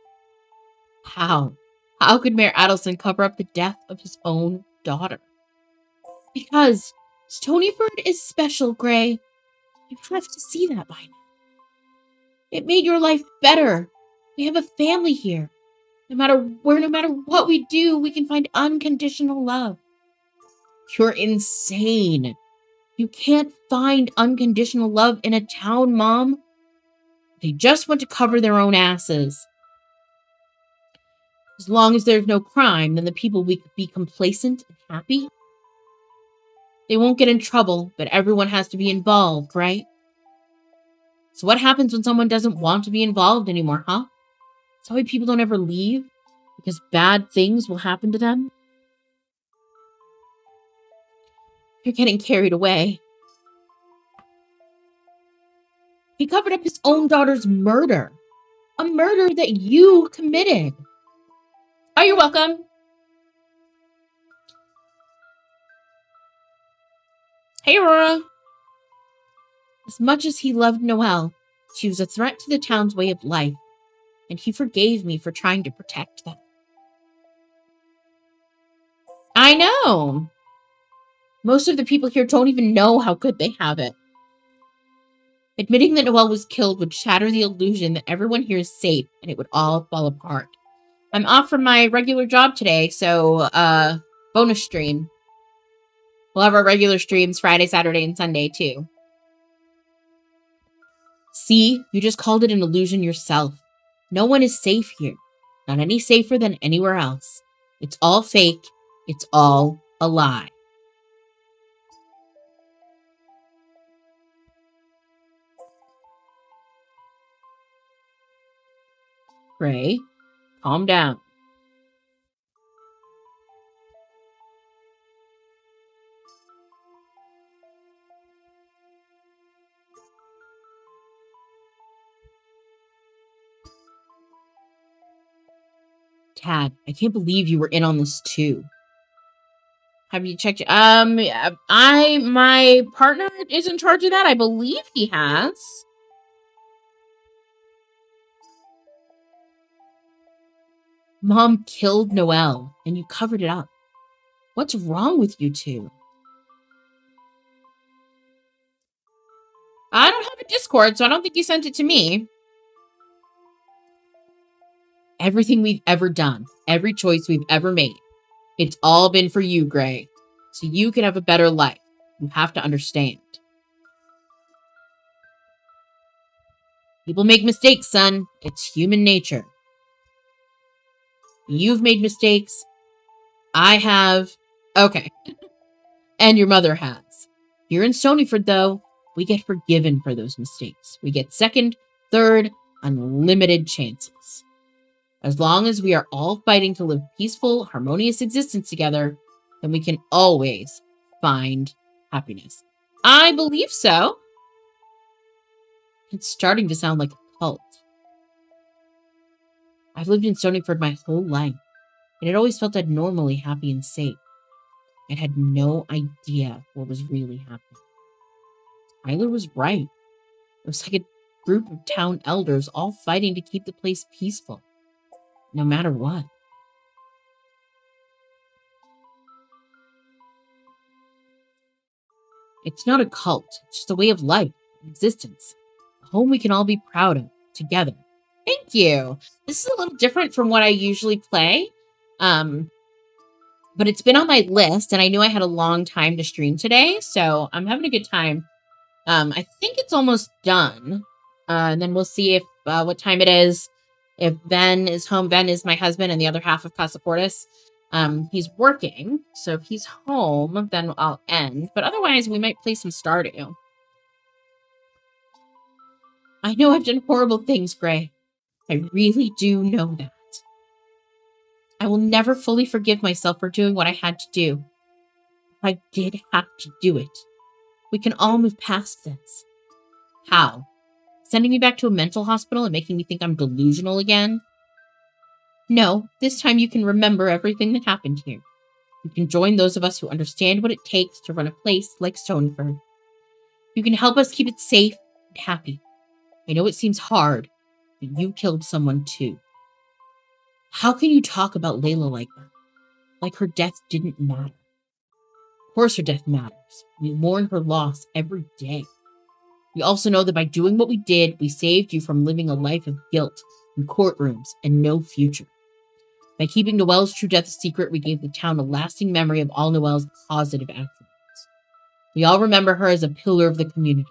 How? How could Mayor Adelson cover up the death of his own daughter? Because Stonyford is special, Gray. You have to see that by now. It made your life better. We have a family here. No matter what we do, we can find unconditional love. You're insane. You can't find unconditional love in a town, Mom. They just want to cover their own asses. As long as there's no crime, then the people will be complacent and happy. They won't get in trouble, but everyone has to be involved, right? So what happens when someone doesn't want to be involved anymore, huh? That's why people don't ever leave, because bad things will happen to them. You're getting carried away. He covered up his own daughter's murder. A murder that you committed. Oh, you're welcome. Hey, Aurora. As much as he loved Noelle, she was a threat to the town's way of life, and he forgave me for trying to protect them. I know. Most of the people here don't even know how good they have it. Admitting that Noelle was killed would shatter the illusion that everyone here is safe, and it would all fall apart. I'm off from my regular job today, so, bonus stream. We'll have our regular streams Friday, Saturday, and Sunday, too. See, you just called it an illusion yourself. No one is safe here. Not any safer than anywhere else. It's all fake. It's all a lie. Gray, calm down. Tad, I can't believe you were in on this too. Have you checked? My partner is in charge of that. I believe he has. Mom killed Noelle, and you covered it up. What's wrong with you two? I don't have a Discord, so I don't think you sent it to me. Everything we've ever done, every choice we've ever made, it's all been for you, Gray. So you can have a better life. You have to understand. People make mistakes, son. It's human nature. You've made mistakes. I have. Okay. And your mother has. Here in Stonyford, though, we get forgiven for those mistakes. We get second, third, unlimited chances. As long as we are all fighting to live peaceful, harmonious existence together, then we can always find happiness. I believe so. It's starting to sound like a cult. I've lived in Stonyford my whole life, and it always felt abnormally happy and safe. I had no idea what was really happening. Tyler was right. It was like a group of town elders all fighting to keep the place peaceful, no matter what. It's not a cult, it's just a way of life, existence. A home we can all be proud of, together. Thank you. This is a little different from what I usually play. But it's been on my list, and I knew I had a long time to stream today, so I'm having a good time. I think it's almost done. And then we'll see if what time it is. If Ben is home, Ben is my husband and the other half of Casa Fortis. He's working, so if he's home, then I'll end. But otherwise, we might play some Stardew. I know I've done horrible things, Gray. I really do know that. I will never fully forgive myself for doing what I had to do. I did have to do it. We can all move past this. How? Sending me back to a mental hospital and making me think I'm delusional again? No, this time you can remember everything that happened here. You can join those of us who understand what it takes to run a place like Stonyford. You can help us keep it safe and happy. I know it seems hard, but you killed someone too. How can you talk about Layla like that? Like her death didn't matter. Of course her death matters. We mourn her loss every day. We also know that by doing what we did, we saved you from living a life of guilt in courtrooms and no future. By keeping Noelle's true death a secret, we gave the town a lasting memory of all Noelle's positive attributes. We all remember her as a pillar of the community,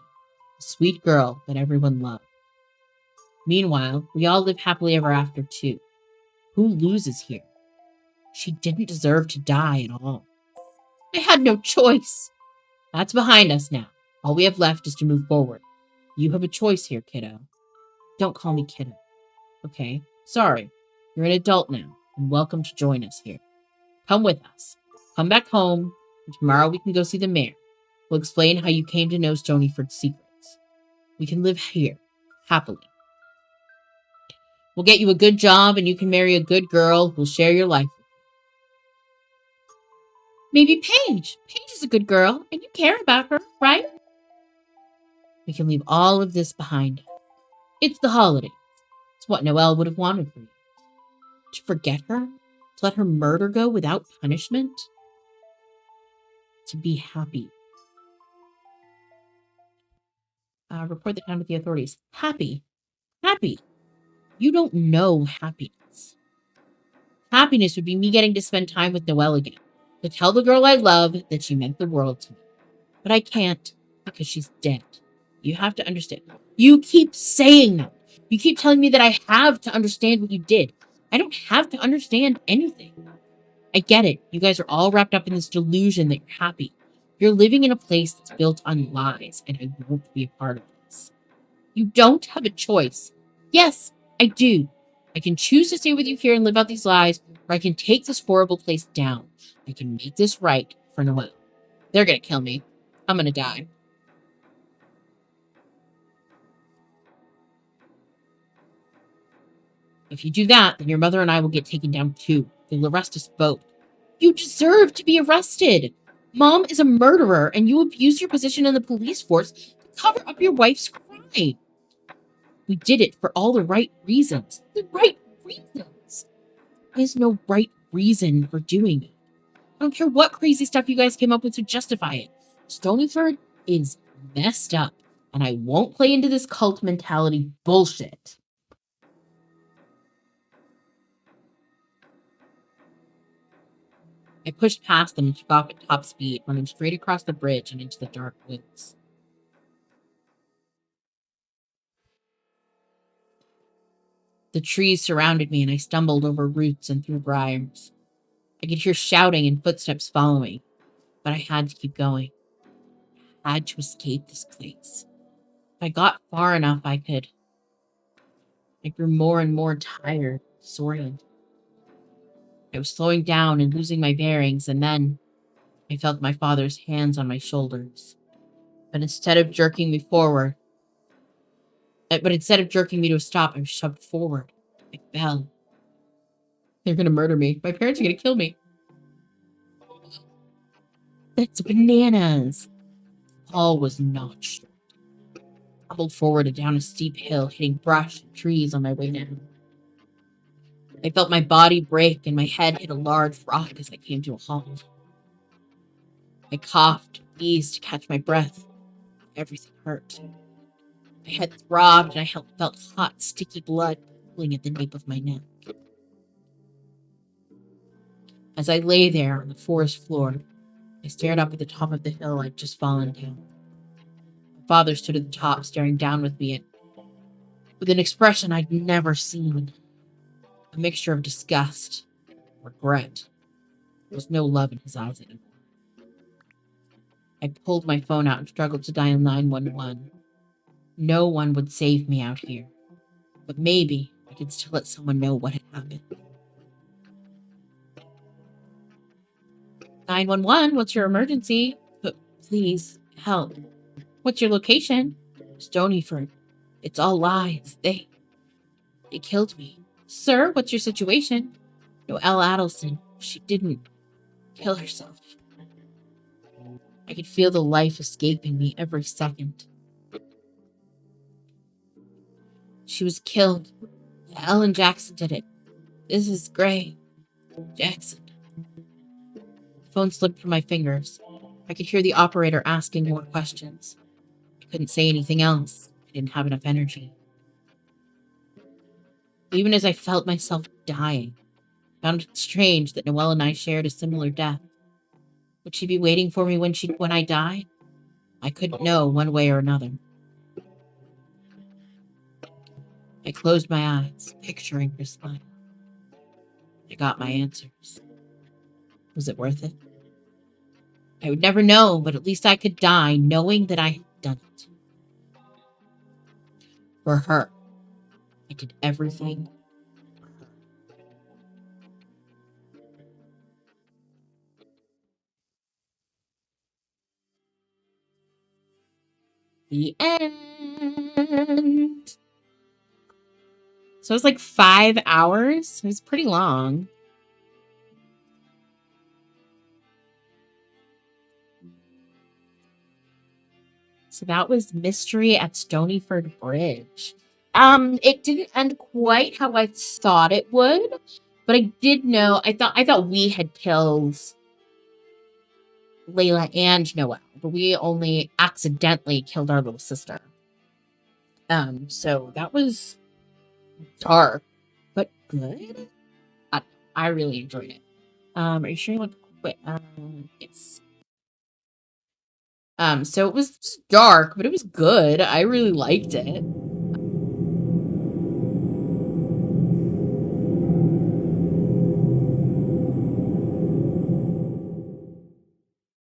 a sweet girl that everyone loved. Meanwhile, we all live happily ever after too. Who loses here? She didn't deserve to die at all. I had no choice. That's behind us now. All we have left is to move forward. You have a choice here, kiddo. Don't call me kiddo. Okay? Sorry. You're an adult now, and welcome to join us here. Come with us. Come back home, and tomorrow we can go see the mayor. We'll explain how you came to know Stonyford's secrets. We can live here, happily. We'll get you a good job, and you can marry a good girl who'll share your life with you. Maybe Paige. Paige is a good girl, and you care about her, right? We can leave all of this behind us. It's the holidays. It's what Noelle would have wanted for you. To forget her? To let her murder go without punishment? To be happy. Report the town with the authorities. Happy. Happy. You don't know happiness. Happiness would be me getting to spend time with Noelle again. To tell the girl I love that she meant the world to me. But I can't, because she's dead. You have to understand. You keep saying that. You keep telling me that I have to understand what you did. I don't have to understand anything. I get it. You guys are all wrapped up in this delusion that you're happy. You're living in a place that's built on lies, and I won't be a part of this. You don't have a choice. Yes, I do. I can choose to stay with you here and live out these lies, or I can take this horrible place down. I can make this right for Noelle. They're gonna kill me. I'm gonna die. If you do that, then your mother and I will get taken down too. They'll arrest us both. You deserve to be arrested. Mom is a murderer, and you abused your position in the police force to cover up your wife's crime. We did it for all the right reasons. The right reasons. There's no right reason for doing it. I don't care what crazy stuff you guys came up with to justify it. Stonyford is messed up, and I won't play into this cult mentality bullshit. I pushed past them and took off at top speed, running straight across the bridge and into the dark woods. The trees surrounded me, and I stumbled over roots and through briars. I could hear shouting and footsteps following, but I had to keep going. I had to escape this place. If I got far enough, I could. I grew more and more tired, disoriented. I was slowing down and losing my bearings, and then I felt my father's hands on my shoulders. But instead of jerking me forward, but instead of jerking me to a stop, I was shoved forward. I fell. They're gonna murder me. My parents are gonna kill me. That's bananas. Paul was not sure. I stumbled forward and down a steep hill, hitting brush and trees on my way down. I felt my body break and my head hit a large rock as I came to a halt. I coughed, wheezed to catch my breath. Everything hurt. My head throbbed and I felt hot, sticky blood pooling at the nape of my neck. As I lay there on the forest floor, I stared up at the top of the hill I'd just fallen down. My father stood at the top, staring down with me with an expression I'd never seen. A mixture of disgust, regret. There was no love in his eyes anymore. I pulled my phone out and struggled to dial 911. No one would save me out here, but maybe I could still let someone know what had happened. 911, what's your emergency? But please, help. What's your location? Stonyford. It's all lies. They killed me. Sir, what's your situation? Noelle Adelson. She didn't kill herself. I could feel the life escaping me every second. She was killed. Ellen Jackson did it. This is Gray. Jackson. The phone slipped from my fingers. I could hear the operator asking more questions. I couldn't say anything else. I didn't have enough energy. Even as I felt myself dying, I found it strange that Noelle and I shared a similar death. Would she be waiting for me when I died? I couldn't know one way or another. I closed my eyes, picturing her smile. I got my answers. Was it worth it? I would never know, but at least I could die knowing that I had done it. For her. I did everything for her. The end. So it was like 5 hours. It was pretty long. So that was Mystery at Stonyford Bridge. It didn't end quite how I thought it would, but I did know. I thought we had killed Layla and Noelle, but we only accidentally killed our little sister. So that was dark, but good. I really enjoyed it. Are you sure you want to quit? Yes. So it was dark, but it was good. I really liked it.